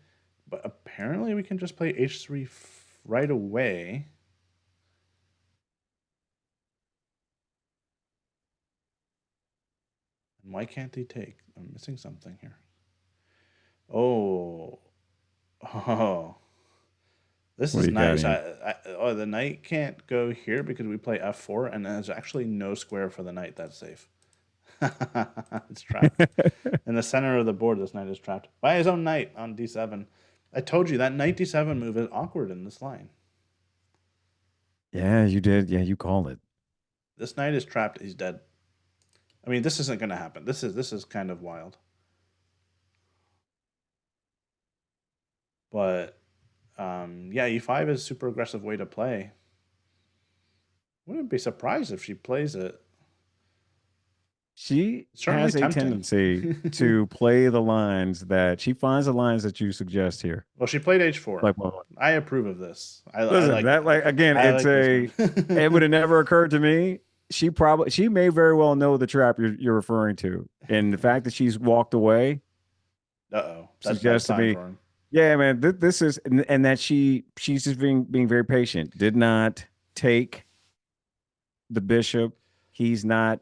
[SPEAKER 1] but apparently we can just play h3 right away. And why can't they take? I'm missing something here. Oh, oh, this
[SPEAKER 2] What do
[SPEAKER 1] is
[SPEAKER 2] you got
[SPEAKER 1] nice.
[SPEAKER 2] in?
[SPEAKER 1] Oh, the knight can't go here because we play f4, and there's actually no square for the knight that's safe. It's trapped. In the center of the board, this knight is trapped by his own knight on d7. I told you that knight d7 move is awkward in this line.
[SPEAKER 2] Yeah, you did. Yeah, you called it.
[SPEAKER 1] This knight is trapped. He's dead. I mean, this isn't going to happen. This is kind of wild. But yeah, e5 is a super aggressive way to play. Wouldn't be surprised if she plays it.
[SPEAKER 2] She
[SPEAKER 1] It's certainly
[SPEAKER 2] has a
[SPEAKER 1] tempting.
[SPEAKER 2] tendency to play the lines that she finds the lines that you suggest here.
[SPEAKER 1] Well, she played h4.
[SPEAKER 2] Like, well,
[SPEAKER 1] I approve of this. I
[SPEAKER 2] listen,
[SPEAKER 1] like
[SPEAKER 2] that like again,
[SPEAKER 1] I
[SPEAKER 2] it's
[SPEAKER 1] like this
[SPEAKER 2] a. It would
[SPEAKER 1] one.
[SPEAKER 2] have never occurred to me. She may very well know the trap you're referring to, and the fact that she's walked away
[SPEAKER 1] Uh-oh. That's bad
[SPEAKER 2] suggests to
[SPEAKER 1] sign
[SPEAKER 2] me,
[SPEAKER 1] for him.
[SPEAKER 2] yeah, man, this is and that she's just being very patient. Did not take the bishop. He's not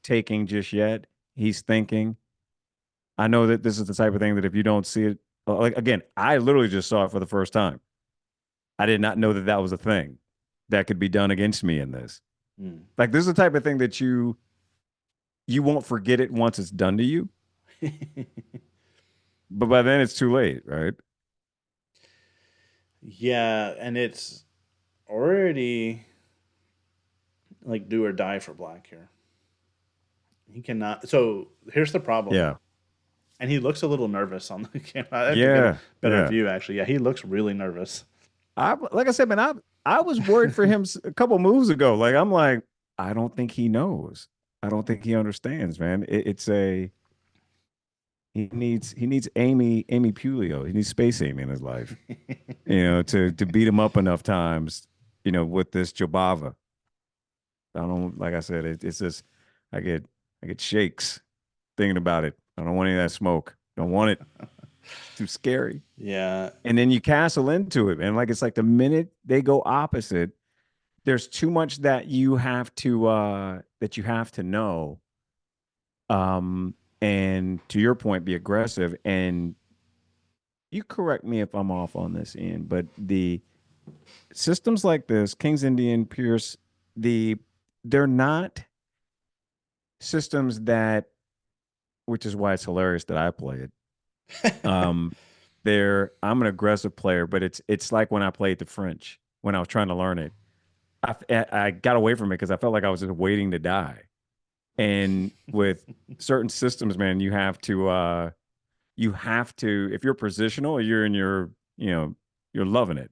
[SPEAKER 2] taking just yet. He's thinking. I know that this is the type of thing that if you don't see it, like again, I literally just saw it for the first time. I did not know that that was a thing that could be done against me in this.
[SPEAKER 1] Hmm.
[SPEAKER 2] Like this is the type of thing that you won't forget it once it's done to you, but by then it's too late, right?
[SPEAKER 1] Yeah, and it's already like do or die for black here. He cannot. So here's the problem.
[SPEAKER 2] Yeah,
[SPEAKER 1] And he looks a little nervous on the camera. I have to get a
[SPEAKER 2] yeah,
[SPEAKER 1] better
[SPEAKER 2] yeah.
[SPEAKER 1] view, actually. Yeah, he looks really nervous.
[SPEAKER 2] I like I said, man, I was worried for him a couple moves ago. Like I'm like, I don't think he knows. I don't think he understands, man. It's a he needs Amy Pulio. He needs Space Amy in his life, to beat him up enough times, with this Jabava. I don't like I said, it's just I get I get shakes thinking about it. I don't want any of that smoke. Don't want it. Too scary.
[SPEAKER 1] Yeah.
[SPEAKER 2] And then you castle into it, man. Like it's like the minute they go opposite, there's too much that you have to know. And to your point, be aggressive. And you correct me if I'm off on this, Ian, but the systems like this, King's Indian, Pierce, the they're not systems that, which is why it's hilarious that I play it. Um, I'm an aggressive player, but it's like when I played the French when I was trying to learn it. I got away from it because I felt like I was just waiting to die. And with certain systems, man, you have to, if you're positional, you're in your, you're loving it.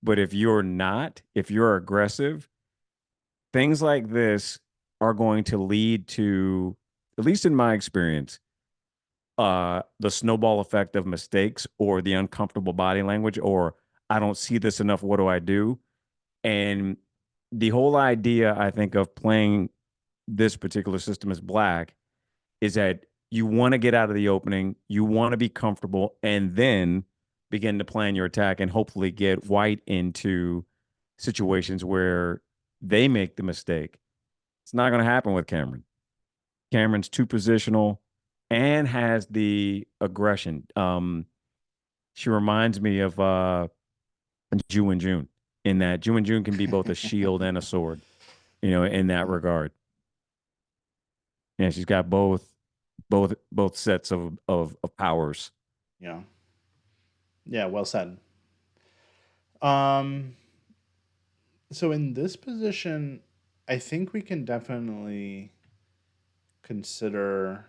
[SPEAKER 2] But if you're not, if you're aggressive, things like this are going to lead to, at least in my experience, the snowball effect of mistakes or the uncomfortable body language, or I don't see this enough. What do I do? And the whole idea, I think, of playing this particular system as black is that you want to get out of the opening, you want to be comfortable, and then begin to plan your attack and hopefully get white into situations where they make the mistake. It's not going to happen with Kamryn. Kamryn's too positional and has the aggression. She reminds me of Ju and June in that Ju and June can be both a shield and a sword, in that regard. Yeah, she's got both sets of powers.
[SPEAKER 1] Yeah. Yeah, well said. Um, so in this position, I think we can definitely consider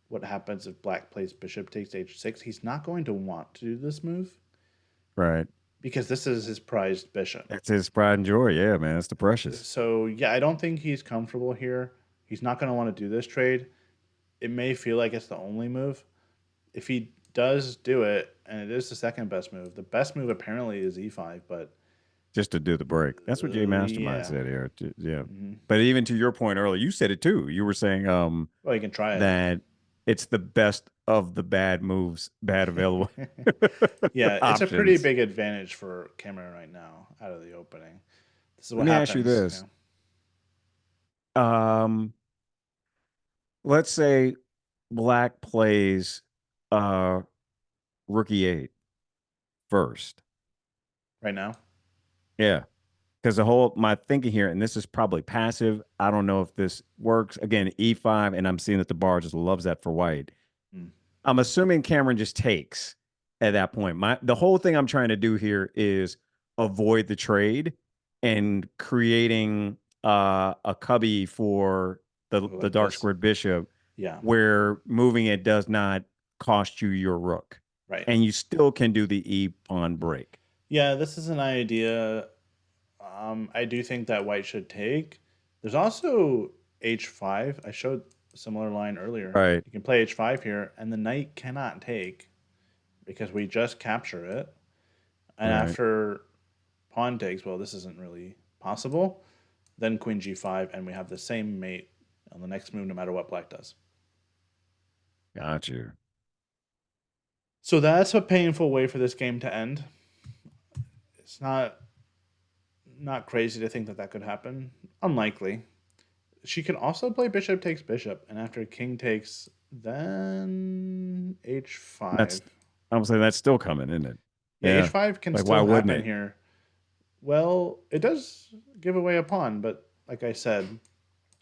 [SPEAKER 1] what happens if black plays bishop takes h6. He's not going to want to do this move
[SPEAKER 2] Right.
[SPEAKER 1] because this is his prized bishop.
[SPEAKER 2] That's his pride and joy. Yeah, man. It's the precious.
[SPEAKER 1] So yeah, I don't think he's comfortable here. He's not going to want to do this trade. It may feel like it's the only move. If he does do it, and it is the second best move, the best move apparently is e5. But
[SPEAKER 2] Just to do the break. That's what Jay Mastermind
[SPEAKER 1] yeah,
[SPEAKER 2] said here. Yeah.
[SPEAKER 1] hmm
[SPEAKER 2] But even to your point earlier, you said it too. You were saying
[SPEAKER 1] well, you can try
[SPEAKER 2] that it's the best of the bad moves, bad available
[SPEAKER 1] it. Yeah, it's a pretty
[SPEAKER 2] options.
[SPEAKER 1] big advantage for Cameron right now out of the opening. This is
[SPEAKER 2] Let
[SPEAKER 1] what
[SPEAKER 2] me ask you
[SPEAKER 1] happens.
[SPEAKER 2] this. Um, let's say black plays uh rookie 8 first.
[SPEAKER 1] Right now.
[SPEAKER 2] Yeah. Because the whole my thinking here, and this is probably passive. I don't know if this works. Again, E5, and I'm seeing that the bar just loves that for white.
[SPEAKER 1] Mm.
[SPEAKER 2] I'm assuming Kamryn just takes at that point. The whole thing I'm trying to do here is avoid the trade and creating a cubby for the
[SPEAKER 1] Like
[SPEAKER 2] dark
[SPEAKER 1] this.
[SPEAKER 2] squared bishop
[SPEAKER 1] Yeah.
[SPEAKER 2] where moving it does not cost you your rook.
[SPEAKER 1] Right.
[SPEAKER 2] And you still can do the E pawn break.
[SPEAKER 1] Yeah, this is an idea. I do think that white should take. There's also h5. I showed a similar line earlier.
[SPEAKER 2] Right.
[SPEAKER 1] You can play h5 here, and the knight cannot take because we just capture it. And
[SPEAKER 2] Right.
[SPEAKER 1] after pawn takes, well, this isn't really possible. Then queen g5, and we have the same mate on the next move, no matter what black does.
[SPEAKER 2] Got you.
[SPEAKER 1] So that's a painful way for this game to end. It's not crazy to think that that could happen. Unlikely. She could also play bishop takes bishop, and after king takes, then
[SPEAKER 2] That's
[SPEAKER 1] h5.
[SPEAKER 2] I'm saying that's still coming, isn't it?
[SPEAKER 1] Yeah,
[SPEAKER 2] Yeah.
[SPEAKER 1] h5 can
[SPEAKER 2] Like why
[SPEAKER 1] still
[SPEAKER 2] wouldn't
[SPEAKER 1] happen
[SPEAKER 2] it?
[SPEAKER 1] here. Well, it does give away a pawn, but like I said,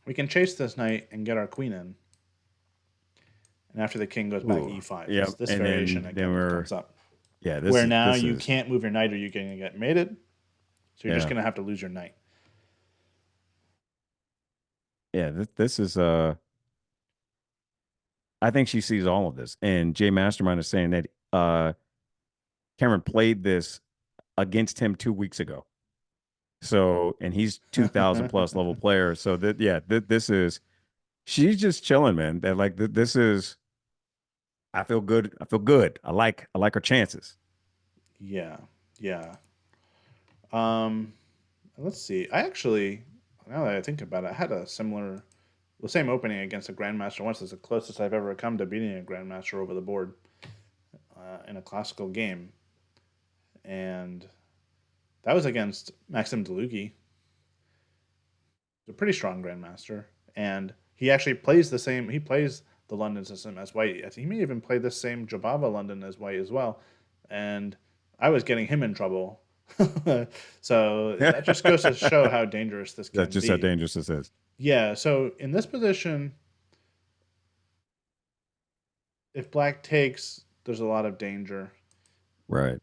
[SPEAKER 1] we can chase this knight and get our queen in. And after the king goes back
[SPEAKER 2] Ooh.
[SPEAKER 1] e5,
[SPEAKER 2] Yeah.
[SPEAKER 1] this
[SPEAKER 2] And
[SPEAKER 1] variation
[SPEAKER 2] then
[SPEAKER 1] again
[SPEAKER 2] we're
[SPEAKER 1] comes up.
[SPEAKER 2] yeah,
[SPEAKER 1] Where now
[SPEAKER 2] this
[SPEAKER 1] you
[SPEAKER 2] is
[SPEAKER 1] can't move your knight or you're going to get mated. So you're just
[SPEAKER 2] yeah.
[SPEAKER 1] going to have to lose your knight.
[SPEAKER 2] Yeah, this is I think she sees all of this. And Jay Mastermind is saying that Kamryn played this against him 2 weeks ago. So, and he's 2000 plus level player. So that, yeah, this is, she's just chilling, man. That like, this is, I feel good. I feel good. I like her chances.
[SPEAKER 1] Yeah. Yeah. Um, let's see. I actually, now that I think about it, I had a similar, the same opening against a grandmaster once. It's the closest I've ever come to beating a grandmaster over the board in a classical game, and that was against Maxim Delugi. a pretty strong grandmaster, and he actually plays the same. He plays the London system as White. I think he may even play the same Jabava London as White as well. And I was getting him in trouble. So that just goes to show how dangerous this
[SPEAKER 2] That's
[SPEAKER 1] can
[SPEAKER 2] just how
[SPEAKER 1] be.
[SPEAKER 2] dangerous this is.
[SPEAKER 1] Yeah. So in this position, if Black takes, there's a lot of danger.
[SPEAKER 2] Right.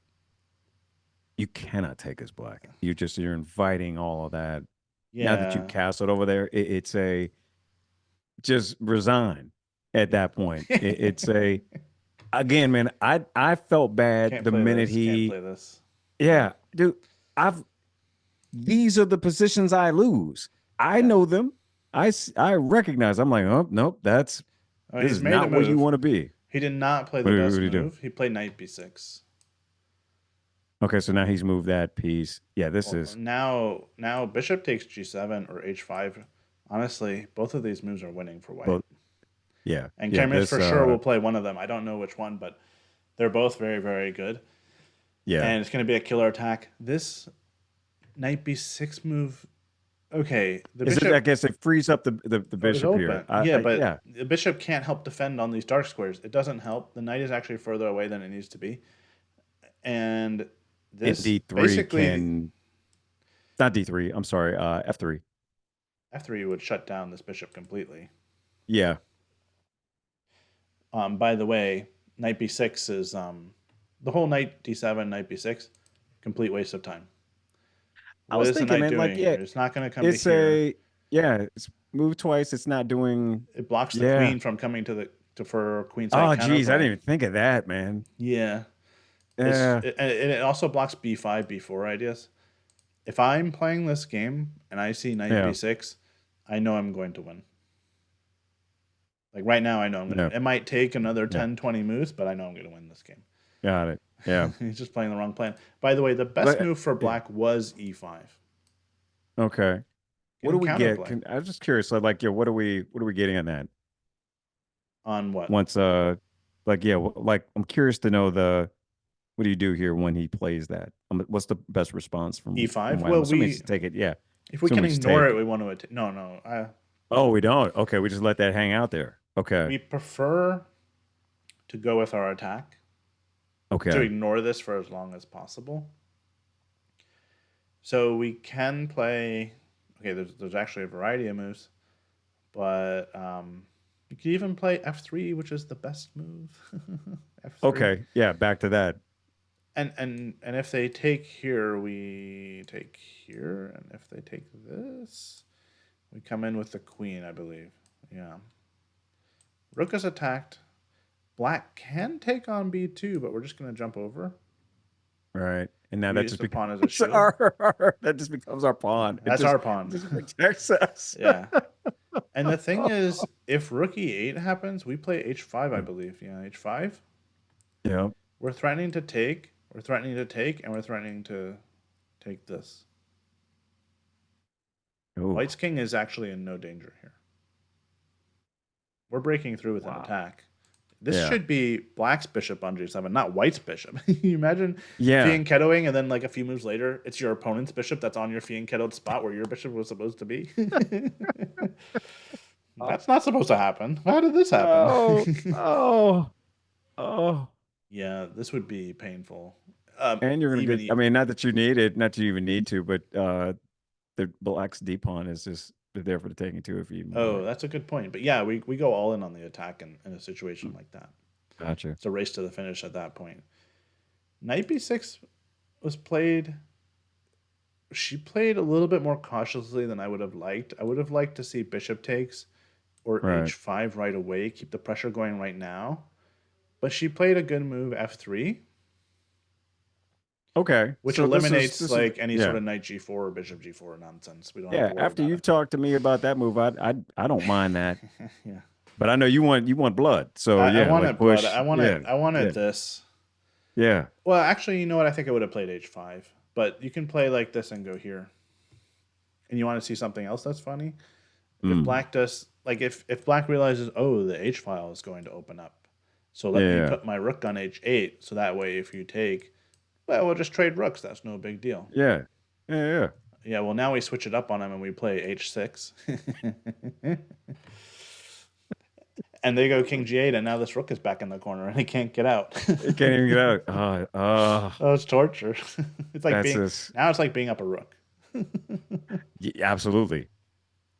[SPEAKER 2] You cannot take as black. You're inviting all of that. Now that you
[SPEAKER 1] Yeah.
[SPEAKER 2] castled over there, it's a just resign at
[SPEAKER 1] Yeah.
[SPEAKER 2] that point. It's a again, man. I felt bad
[SPEAKER 1] Can't
[SPEAKER 2] the
[SPEAKER 1] play
[SPEAKER 2] minute
[SPEAKER 1] this. Can't
[SPEAKER 2] he
[SPEAKER 1] play this. Yeah.
[SPEAKER 2] yeah, dude. I've these are the positions I lose. I
[SPEAKER 1] Yeah.
[SPEAKER 2] know them. I recognize. I'm like, oh nope,
[SPEAKER 1] Oh,
[SPEAKER 2] this
[SPEAKER 1] he's
[SPEAKER 2] is
[SPEAKER 1] made a
[SPEAKER 2] not where you
[SPEAKER 1] move.
[SPEAKER 2] want to be.
[SPEAKER 1] He did not play
[SPEAKER 2] What
[SPEAKER 1] the
[SPEAKER 2] do
[SPEAKER 1] best
[SPEAKER 2] you do?
[SPEAKER 1] move. He played knight b6.
[SPEAKER 2] Okay, so now he's moved that piece. Yeah, this
[SPEAKER 1] Well,
[SPEAKER 2] is
[SPEAKER 1] now bishop takes g7 or h5. Honestly, both of these moves are winning for white.
[SPEAKER 2] both. Yeah,
[SPEAKER 1] And
[SPEAKER 2] yeah.
[SPEAKER 1] Kamryn
[SPEAKER 2] This
[SPEAKER 1] for sure will play one of them. I don't know which one, but they're both very, very good.
[SPEAKER 2] yeah.
[SPEAKER 1] And it's going to be a killer attack. This knight b6 move, okay, the
[SPEAKER 2] Is it? I
[SPEAKER 1] bishop
[SPEAKER 2] guess it frees up the
[SPEAKER 1] is
[SPEAKER 2] bishop here.
[SPEAKER 1] open. Yeah, but
[SPEAKER 2] Yeah.
[SPEAKER 1] the bishop can't help defend on these dark squares. It doesn't help. The knight is actually further away than it needs to be. And
[SPEAKER 2] In
[SPEAKER 1] this
[SPEAKER 2] D3
[SPEAKER 1] basically
[SPEAKER 2] can not D3. I'm sorry. F3.
[SPEAKER 1] f3 would shut down this bishop completely.
[SPEAKER 2] Yeah.
[SPEAKER 1] By the way, knight b6 is the whole knight d7, knight b6, complete waste of time.
[SPEAKER 2] I
[SPEAKER 1] What
[SPEAKER 2] was
[SPEAKER 1] is the
[SPEAKER 2] thinking,
[SPEAKER 1] knight
[SPEAKER 2] man. Like,
[SPEAKER 1] doing
[SPEAKER 2] yeah,
[SPEAKER 1] here? It's not going to come to
[SPEAKER 2] it's
[SPEAKER 1] here.
[SPEAKER 2] a yeah. It's moved twice. It's not doing.
[SPEAKER 1] It blocks the
[SPEAKER 2] Yeah.
[SPEAKER 1] queen from coming for queenside
[SPEAKER 2] Oh, geez, I didn't
[SPEAKER 1] counterplay.
[SPEAKER 2] even think of that, man.
[SPEAKER 1] Yeah,
[SPEAKER 2] Yeah.
[SPEAKER 1] it also blocks b5, b4 ideas. If I'm playing this game and I see knight
[SPEAKER 2] Yeah.
[SPEAKER 1] b6, I know I'm going to win. Like right now, I know I'm going to
[SPEAKER 2] Yeah.
[SPEAKER 1] win. It might take another
[SPEAKER 2] Yeah.
[SPEAKER 1] 10, 20 moves, but I know I'm going to win this game.
[SPEAKER 2] Got it. Yeah.
[SPEAKER 1] He's just playing the wrong plan. By the way, the best
[SPEAKER 2] But
[SPEAKER 1] move for
[SPEAKER 2] yeah.
[SPEAKER 1] black was e5.
[SPEAKER 2] Okay.
[SPEAKER 1] Get
[SPEAKER 2] What do
[SPEAKER 1] him
[SPEAKER 2] we get?
[SPEAKER 1] counterplay.
[SPEAKER 2] I was just curious. Like, yeah, what are we getting on that?
[SPEAKER 1] On what?
[SPEAKER 2] Once like yeah, like I'm curious to know what do you do here when he plays that? What's the best response from
[SPEAKER 1] E5?
[SPEAKER 2] White? I'm
[SPEAKER 1] Well,
[SPEAKER 2] assuming it's to take it. Yeah.
[SPEAKER 1] if we can
[SPEAKER 2] Assuming it's
[SPEAKER 1] ignore it,
[SPEAKER 2] take.
[SPEAKER 1] we want to no, no.
[SPEAKER 2] Oh, we don't. Okay, we just let that hang out there. Okay.
[SPEAKER 1] We prefer to go with our attack, to
[SPEAKER 2] Okay.
[SPEAKER 1] ignore this for as long as possible. So we can play. Okay, there's actually a variety of moves, but you can even play f3, which is the best move. f3.
[SPEAKER 2] Okay. Yeah, back to that.
[SPEAKER 1] And if they take here, we take here, and if they take this, we come in with the queen, I believe. Yeah. Rook is attacked. Black can take on b2, but we're just going to jump over.
[SPEAKER 2] Right. And now
[SPEAKER 1] We
[SPEAKER 2] that
[SPEAKER 1] use
[SPEAKER 2] just
[SPEAKER 1] the pawn as a
[SPEAKER 2] becomes
[SPEAKER 1] shield.
[SPEAKER 2] that just becomes our pawn.
[SPEAKER 1] That's our pawn.
[SPEAKER 2] It just protects us.
[SPEAKER 1] Yeah. And the thing is, if rook e8 happens, we play h5, I believe. Yeah, h5.
[SPEAKER 2] Yeah.
[SPEAKER 1] We're threatening to take. We're threatening to take, and we're threatening to take this.
[SPEAKER 2] Oh.
[SPEAKER 1] White's king is actually in no danger here. We're breaking through with an
[SPEAKER 2] Wow.
[SPEAKER 1] attack. This
[SPEAKER 2] Yeah.
[SPEAKER 1] should be black's bishop on g7, not white's bishop. You imagine
[SPEAKER 2] Yeah.
[SPEAKER 1] fianchettoing, and then like a few moves later, it's your opponent's bishop that's on your fianchettoed spot where your bishop was supposed to be. That's not supposed to happen. How did this happen?
[SPEAKER 2] Oh. Oh. Oh.
[SPEAKER 1] Yeah, this would be painful.
[SPEAKER 2] And you're gonna
[SPEAKER 1] Even
[SPEAKER 2] get. I mean, not that you need it, not that you even need to, but the black's D pawn is just there for the taking too if you even want
[SPEAKER 1] oh,
[SPEAKER 2] it.
[SPEAKER 1] that's a good point. But yeah, we go all in on the attack in a situation
[SPEAKER 2] Mm,
[SPEAKER 1] like that.
[SPEAKER 2] Gotcha.
[SPEAKER 1] It's a race to the finish at that point. Knight b6 was played. She played a little bit more cautiously than I would have liked. I would have liked to see bishop takes or
[SPEAKER 2] Right.
[SPEAKER 1] h5 right away, keep the pressure going right now. But she played a good move f3,
[SPEAKER 2] Okay.
[SPEAKER 1] which
[SPEAKER 2] So
[SPEAKER 1] eliminates
[SPEAKER 2] this is
[SPEAKER 1] like any sort
[SPEAKER 2] yeah.
[SPEAKER 1] of knight g4 or bishop g4 nonsense. We don't have
[SPEAKER 2] Yeah.
[SPEAKER 1] to worry
[SPEAKER 2] After
[SPEAKER 1] about
[SPEAKER 2] you've talked to me about that move, I don't mind that.
[SPEAKER 1] it. Yeah.
[SPEAKER 2] But I know you want blood. So
[SPEAKER 1] I
[SPEAKER 2] yeah, like
[SPEAKER 1] wanted blood.
[SPEAKER 2] push.
[SPEAKER 1] I wanted
[SPEAKER 2] Yeah.
[SPEAKER 1] I wanted
[SPEAKER 2] Yeah.
[SPEAKER 1] this.
[SPEAKER 2] Yeah.
[SPEAKER 1] Well, actually, you know what? I think I would have played h5. But you can play like this and go here. And you want to see something else that's funny? If
[SPEAKER 2] Mm.
[SPEAKER 1] black does like if black realizes, oh, the h file is going to open up. So let me
[SPEAKER 2] Yeah.
[SPEAKER 1] put my rook on h8 so that way if you take, well, we'll just trade rooks. That's no big deal.
[SPEAKER 2] Yeah. Yeah. Yeah.
[SPEAKER 1] Yeah, well, now we switch it up on him and we play h6. And they go king g8, and now this rook is back in the corner and he can't get out.
[SPEAKER 2] It can't even get out.
[SPEAKER 1] Oh, it's torture. It's like
[SPEAKER 2] That's
[SPEAKER 1] being
[SPEAKER 2] this.
[SPEAKER 1] now it's like being up a rook.
[SPEAKER 2] Absolutely.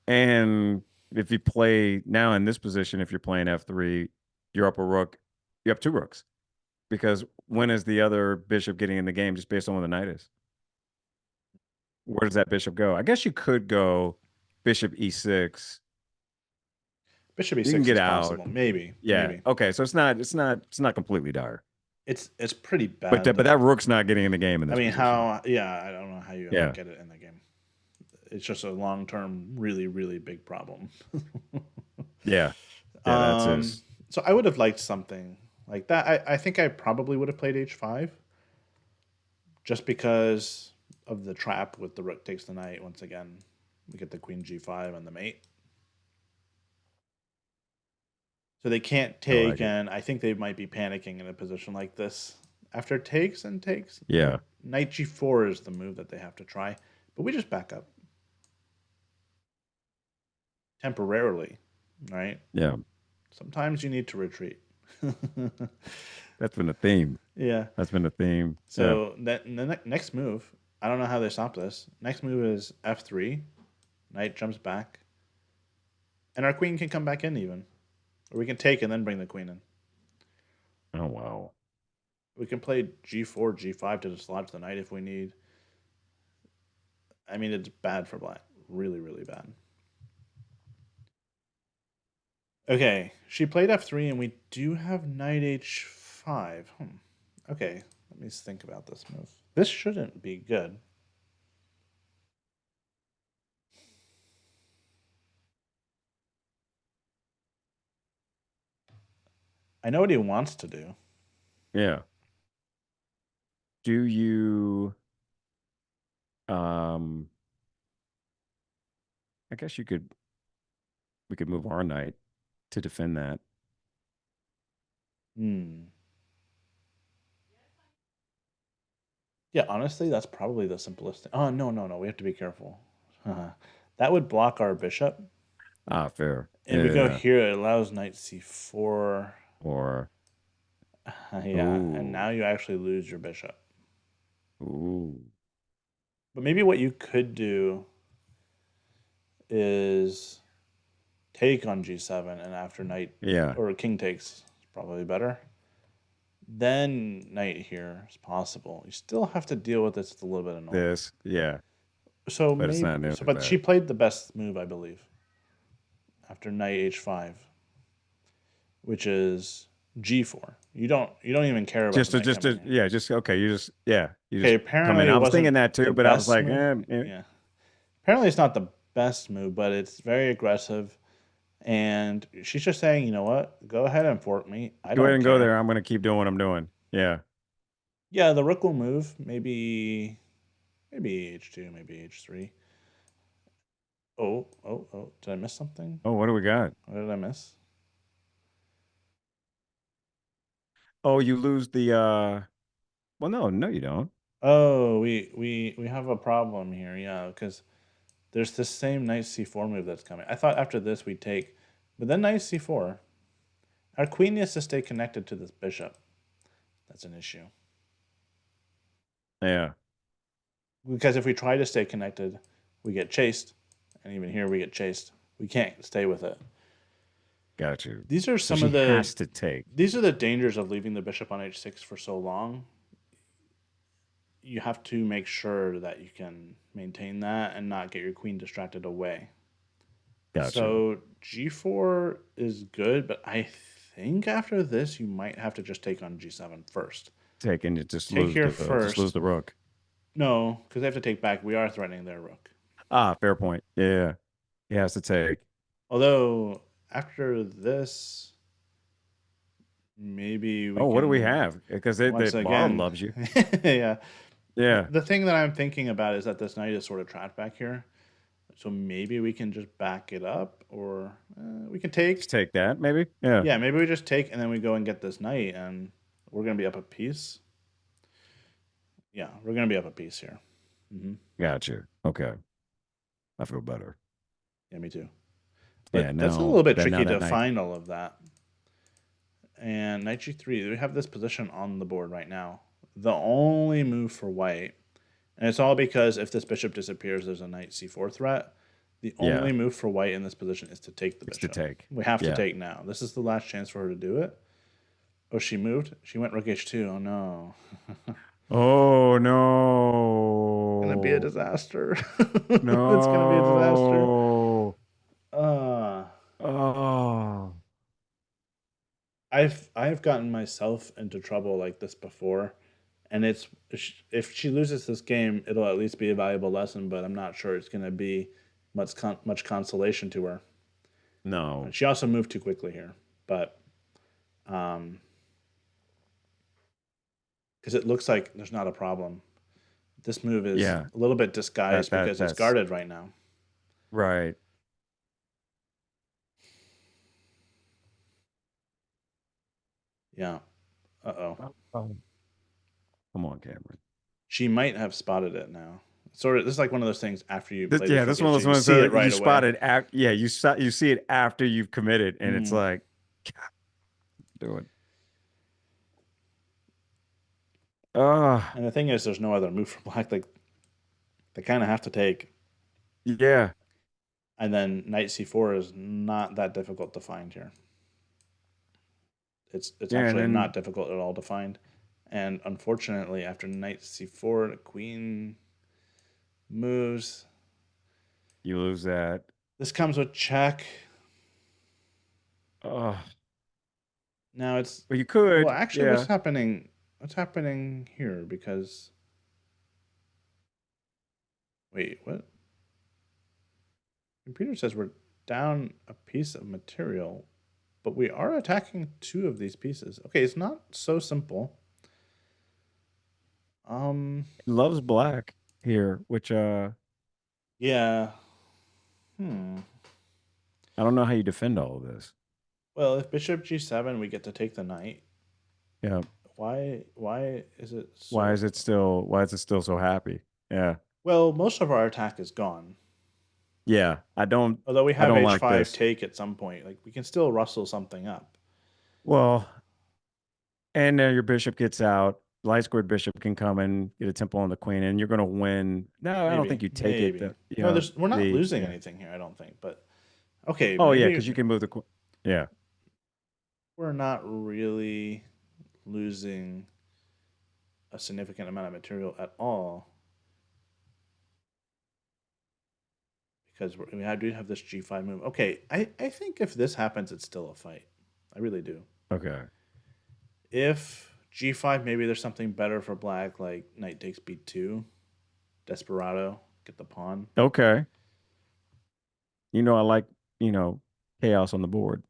[SPEAKER 2] And if you play now in this position, if you're playing f3, you're up a rook. You have two rooks because when is the other bishop getting in the game just based on where the knight is? Where does that bishop go? I guess you could go bishop e6.
[SPEAKER 1] Bishop
[SPEAKER 2] You can
[SPEAKER 1] e6
[SPEAKER 2] get
[SPEAKER 1] is
[SPEAKER 2] out.
[SPEAKER 1] possible. Maybe,
[SPEAKER 2] Yeah.
[SPEAKER 1] maybe.
[SPEAKER 2] Okay. So it's not completely dire.
[SPEAKER 1] It's pretty
[SPEAKER 2] But
[SPEAKER 1] bad
[SPEAKER 2] but that
[SPEAKER 1] though.
[SPEAKER 2] rook's not getting in the game in
[SPEAKER 1] I
[SPEAKER 2] this
[SPEAKER 1] mean,
[SPEAKER 2] position.
[SPEAKER 1] how? Yeah, I don't know how you ever
[SPEAKER 2] Yeah.
[SPEAKER 1] get it in the game. It's just a long term, really, really big problem.
[SPEAKER 2] Yeah. Yeah. That's
[SPEAKER 1] um,
[SPEAKER 2] his.
[SPEAKER 1] so I would have liked something like that. I think I probably would have played h5 just because of the trap with the rook takes the knight. Once again, we get the queen g5 and the mate. So they can't
[SPEAKER 2] I like
[SPEAKER 1] take,
[SPEAKER 2] it.
[SPEAKER 1] and I think they might be panicking in a position like this. After takes and takes,
[SPEAKER 2] Yeah.
[SPEAKER 1] knight g4 is the move that they have to try. But we just back up temporarily, right?
[SPEAKER 2] Yeah.
[SPEAKER 1] Sometimes you need to retreat.
[SPEAKER 2] That's been a theme.
[SPEAKER 1] Yeah.
[SPEAKER 2] That's been a theme. Yeah.
[SPEAKER 1] So the next move, I don't know how they stop this. Next move is f3. Knight jumps back, and our queen can come back in even, or we can take and then bring the queen in.
[SPEAKER 2] Oh wow.
[SPEAKER 1] We can play g4, g5 to dislodge the knight if we need. I mean, it's bad for black. Really, really bad. Okay, she played f3, and we do have knight h5. Okay, let me think about this move. This shouldn't be good. I know what he wants to do.
[SPEAKER 2] Yeah. Do you um I guess we could move our knight to defend that.
[SPEAKER 1] Hmm. Yeah, honestly, that's probably the simplest thing. Oh, no, no, no. We have to be careful. That would block our bishop.
[SPEAKER 2] Ah, fair.
[SPEAKER 1] And we go
[SPEAKER 2] Yeah.
[SPEAKER 1] here, it allows knight c4.
[SPEAKER 2] Or
[SPEAKER 1] Yeah, and
[SPEAKER 2] ooh.
[SPEAKER 1] now you actually lose your bishop.
[SPEAKER 2] Ooh.
[SPEAKER 1] But maybe what you could do is take on g7, and after knight
[SPEAKER 2] Yeah.
[SPEAKER 1] or king takes, it's probably better. Then knight here is possible. You still have to deal with this. It's a little bit annoying.
[SPEAKER 2] This. Yeah.
[SPEAKER 1] So
[SPEAKER 2] But it's
[SPEAKER 1] maybe
[SPEAKER 2] not nearly
[SPEAKER 1] but
[SPEAKER 2] that.
[SPEAKER 1] she played the best move, I believe, after knight h5, which is g4. You don't even care about the knight
[SPEAKER 2] Just
[SPEAKER 1] coming
[SPEAKER 2] to
[SPEAKER 1] here.
[SPEAKER 2] yeah, just okay, you
[SPEAKER 1] Okay,
[SPEAKER 2] just come in.
[SPEAKER 1] apparently it
[SPEAKER 2] I was thinking
[SPEAKER 1] wasn't
[SPEAKER 2] that
[SPEAKER 1] the
[SPEAKER 2] too, but I was
[SPEAKER 1] best
[SPEAKER 2] like,
[SPEAKER 1] move.
[SPEAKER 2] eh.
[SPEAKER 1] Yeah. Apparently it's not the best move, but it's very aggressive. And she's just saying, you know what? Go ahead and fork me. I
[SPEAKER 2] Go ahead
[SPEAKER 1] don't
[SPEAKER 2] and go
[SPEAKER 1] care.
[SPEAKER 2] there. I'm gonna keep doing what I'm doing. Yeah.
[SPEAKER 1] Yeah, the rook will move. Maybe h2, maybe h3. Oh. Did I miss something?
[SPEAKER 2] Oh, what do we got?
[SPEAKER 1] What did I miss?
[SPEAKER 2] Oh, you lose the well no, you don't.
[SPEAKER 1] Oh, we have a problem here. Yeah, because there's this same knight c4 move that's coming. I thought after this we'd take, but then knight c4. Our queen needs to stay connected to this bishop. That's an issue.
[SPEAKER 2] Yeah.
[SPEAKER 1] Because if we try to stay connected, we get chased. And even here we get chased. We can't stay with it.
[SPEAKER 2] Got you.
[SPEAKER 1] These are
[SPEAKER 2] So
[SPEAKER 1] some
[SPEAKER 2] she
[SPEAKER 1] of the
[SPEAKER 2] has to take.
[SPEAKER 1] these are the dangers of leaving the bishop on h6 for so long. You have to make sure that you can maintain that and not get your queen distracted away.
[SPEAKER 2] Got you.
[SPEAKER 1] So g4 is good, but I think after this you might have to just take on g7 first.
[SPEAKER 2] Take and you
[SPEAKER 1] Take here
[SPEAKER 2] just lose
[SPEAKER 1] first.
[SPEAKER 2] the rook.
[SPEAKER 1] No, because they have to take back. We are threatening their rook.
[SPEAKER 2] Ah, fair point. Yeah. He has to take.
[SPEAKER 1] Although after this, maybe we
[SPEAKER 2] Oh, what do we
[SPEAKER 1] can
[SPEAKER 2] have? Because
[SPEAKER 1] once
[SPEAKER 2] the bar
[SPEAKER 1] again.
[SPEAKER 2] loves you.
[SPEAKER 1] Yeah.
[SPEAKER 2] Yeah.
[SPEAKER 1] The thing that I'm thinking about is that this knight is sort of trapped back here. So maybe we can just back it up, or we can
[SPEAKER 2] Just
[SPEAKER 1] take.
[SPEAKER 2] take that, maybe. Yeah.
[SPEAKER 1] Yeah, maybe we just take and then we go and get this knight, and we're gonna be up a piece. Yeah, we're gonna be up a piece here. Hmm.
[SPEAKER 2] Gotcha. Okay. I feel better.
[SPEAKER 1] Yeah, me too.
[SPEAKER 2] Yeah,
[SPEAKER 1] But that's a little bit
[SPEAKER 2] now
[SPEAKER 1] tricky
[SPEAKER 2] that
[SPEAKER 1] to
[SPEAKER 2] night.
[SPEAKER 1] find all of that. And knight g3, we have this position on the board right now. The only move for white, and it's all because if this bishop disappears, there's a knight c4 threat. The only
[SPEAKER 2] Yeah,
[SPEAKER 1] move for white in this position is to take the
[SPEAKER 2] it's to
[SPEAKER 1] bishop.
[SPEAKER 2] take.
[SPEAKER 1] We have to
[SPEAKER 2] Yeah.
[SPEAKER 1] take now. This is the last chance for her to do it. Oh, she moved? She went rook h2. Oh no.
[SPEAKER 2] Oh
[SPEAKER 1] Gonna be a
[SPEAKER 2] no.
[SPEAKER 1] disaster. It's gonna be a disaster.
[SPEAKER 2] No.
[SPEAKER 1] Uh
[SPEAKER 2] Oh.
[SPEAKER 1] I've gotten myself into trouble like this before, and it's if she loses this game, it'll at least be a valuable lesson. But I'm not sure it's going to be much consolation to her.
[SPEAKER 2] No.
[SPEAKER 1] She also moved too quickly here, but um, because it looks like there's not a problem. This move is
[SPEAKER 2] Yeah.
[SPEAKER 1] a little bit disguised because it's
[SPEAKER 2] That's
[SPEAKER 1] guarded right now.
[SPEAKER 2] right.
[SPEAKER 1] Yeah. Uh oh.
[SPEAKER 2] Oh. Come on, Kamryn.
[SPEAKER 1] She might have spotted it now. Sort of. This is like one of those things after you play
[SPEAKER 2] Yeah,
[SPEAKER 1] this
[SPEAKER 2] this
[SPEAKER 1] rook
[SPEAKER 2] one of
[SPEAKER 1] h2,
[SPEAKER 2] those
[SPEAKER 1] you
[SPEAKER 2] ones
[SPEAKER 1] see it
[SPEAKER 2] that you
[SPEAKER 1] right away.
[SPEAKER 2] spotted yeah, you see it after you've committed, and it's
[SPEAKER 1] Mm.
[SPEAKER 2] like, God, do it. Ah,
[SPEAKER 1] And the thing is, there's no other move for black. Like they kind of have to take.
[SPEAKER 2] yeah.
[SPEAKER 1] And then knight c4 is not that difficult to find here. It's
[SPEAKER 2] Yeah, and
[SPEAKER 1] actually not
[SPEAKER 2] then
[SPEAKER 1] difficult at all to find. And unfortunately, after knight c4, the queen moves.
[SPEAKER 2] you lose that.
[SPEAKER 1] This comes with check.
[SPEAKER 2] Oh,
[SPEAKER 1] Now it's
[SPEAKER 2] but you
[SPEAKER 1] well,
[SPEAKER 2] could,
[SPEAKER 1] actually, what's
[SPEAKER 2] yeah.
[SPEAKER 1] happening? What's happening here? Because wait, what? Computer says we're down a piece of material, but we are attacking two of these pieces. Okay, it's not so simple. Um,
[SPEAKER 2] He loves black here, which
[SPEAKER 1] yeah. Hmm.
[SPEAKER 2] I don't know how you defend all of this.
[SPEAKER 1] Well, if bishop g7, we get to take the knight.
[SPEAKER 2] Yeah.
[SPEAKER 1] Why is it
[SPEAKER 2] Why
[SPEAKER 1] so?
[SPEAKER 2] is it still so happy? Yeah.
[SPEAKER 1] Well, most of our attack is gone.
[SPEAKER 2] Yeah.
[SPEAKER 1] Although we
[SPEAKER 2] I
[SPEAKER 1] have
[SPEAKER 2] don't like
[SPEAKER 1] h5
[SPEAKER 2] this.
[SPEAKER 1] take at some point, like we can still rustle something up.
[SPEAKER 2] Well, and your bishop gets out. Light squared bishop can come and get a tempo on the queen, and you're going to win. No, I don't think you take it.
[SPEAKER 1] Maybe.
[SPEAKER 2] You
[SPEAKER 1] No,
[SPEAKER 2] know,
[SPEAKER 1] there's we're not losing
[SPEAKER 2] yeah.
[SPEAKER 1] anything here. I don't think. But okay,
[SPEAKER 2] Oh yeah,
[SPEAKER 1] maybe
[SPEAKER 2] because you can move the queen. Yeah.
[SPEAKER 1] we're not really losing a significant amount of material at all because do have this g5 move. Okay, I think if this happens, it's still a fight. I really do.
[SPEAKER 2] Okay.
[SPEAKER 1] If g5, maybe there's something better for black, like knight takes b2, desperado, get the pawn.
[SPEAKER 2] Okay. I like chaos on the board.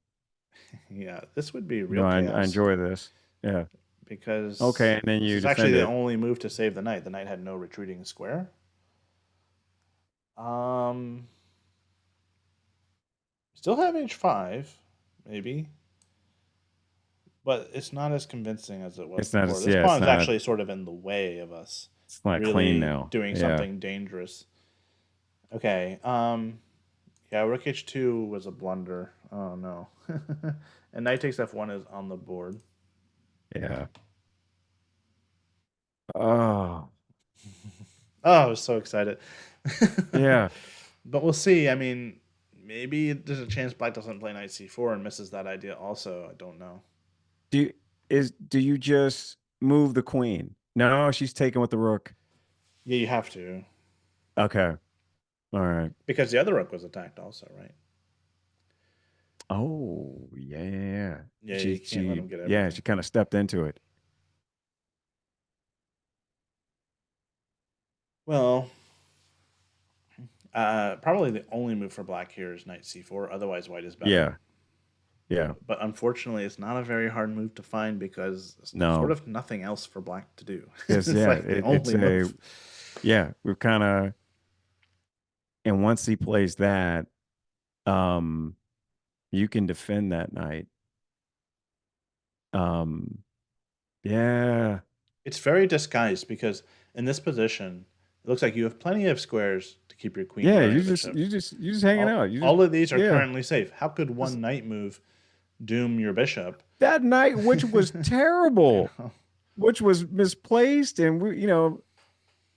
[SPEAKER 1] Yeah, this would be
[SPEAKER 2] You know,
[SPEAKER 1] real
[SPEAKER 2] I
[SPEAKER 1] chaos
[SPEAKER 2] enjoy this. Yeah. Okay,
[SPEAKER 1] because
[SPEAKER 2] and then
[SPEAKER 1] this
[SPEAKER 2] you
[SPEAKER 1] is actually
[SPEAKER 2] defend
[SPEAKER 1] the
[SPEAKER 2] it.
[SPEAKER 1] only move to save the knight. The knight had no retreating square. Um, Still have h5, maybe, but it's not as convincing as it was
[SPEAKER 2] It's not
[SPEAKER 1] before.
[SPEAKER 2] as
[SPEAKER 1] This
[SPEAKER 2] yeah,
[SPEAKER 1] pawn is actually sort of in the way of us
[SPEAKER 2] it's not clean
[SPEAKER 1] really
[SPEAKER 2] now.
[SPEAKER 1] doing
[SPEAKER 2] Yeah.
[SPEAKER 1] something dangerous. Okay. Yeah, rook h2 was a blunder. Oh no. And knight takes f1 is on the board.
[SPEAKER 2] Yeah. Oh.
[SPEAKER 1] Oh, I was so excited.
[SPEAKER 2] Yeah.
[SPEAKER 1] But we'll see. I mean, maybe there's a chance black doesn't play knight c4 and misses that idea also. I don't know.
[SPEAKER 2] Do do you just move the queen? No, she's taken with the rook.
[SPEAKER 1] Yeah, you have to.
[SPEAKER 2] Okay. All right.
[SPEAKER 1] Because the other rook was attacked also, right?
[SPEAKER 2] Oh, yeah, yeah, yeah.
[SPEAKER 1] Yeah, you can't let him get
[SPEAKER 2] Yeah,
[SPEAKER 1] everything.
[SPEAKER 2] she kind of stepped into it.
[SPEAKER 1] Well, probably the only move for black here is knight c4. Otherwise, white is better.
[SPEAKER 2] Yeah. Yeah.
[SPEAKER 1] But unfortunately, it's not a very hard move to find because there's sort
[SPEAKER 2] No.
[SPEAKER 1] of nothing else for black to do.
[SPEAKER 2] Yes,
[SPEAKER 1] It's
[SPEAKER 2] yeah.
[SPEAKER 1] like the
[SPEAKER 2] It's
[SPEAKER 1] only move.
[SPEAKER 2] we've kind of and once he plays that, um, you can defend that knight. Um, yeah.
[SPEAKER 1] It's very disguised because in this position, It looks like you have plenty of squares to keep your queen
[SPEAKER 2] Yeah,
[SPEAKER 1] guarding the bishop.
[SPEAKER 2] you just hanging out. You just
[SPEAKER 1] All of these are
[SPEAKER 2] yeah.
[SPEAKER 1] currently safe. How could
[SPEAKER 2] Just
[SPEAKER 1] one knight move doom your bishop?
[SPEAKER 2] that night, which was
[SPEAKER 1] You
[SPEAKER 2] terrible,
[SPEAKER 1] know,
[SPEAKER 2] which was misplaced, and we,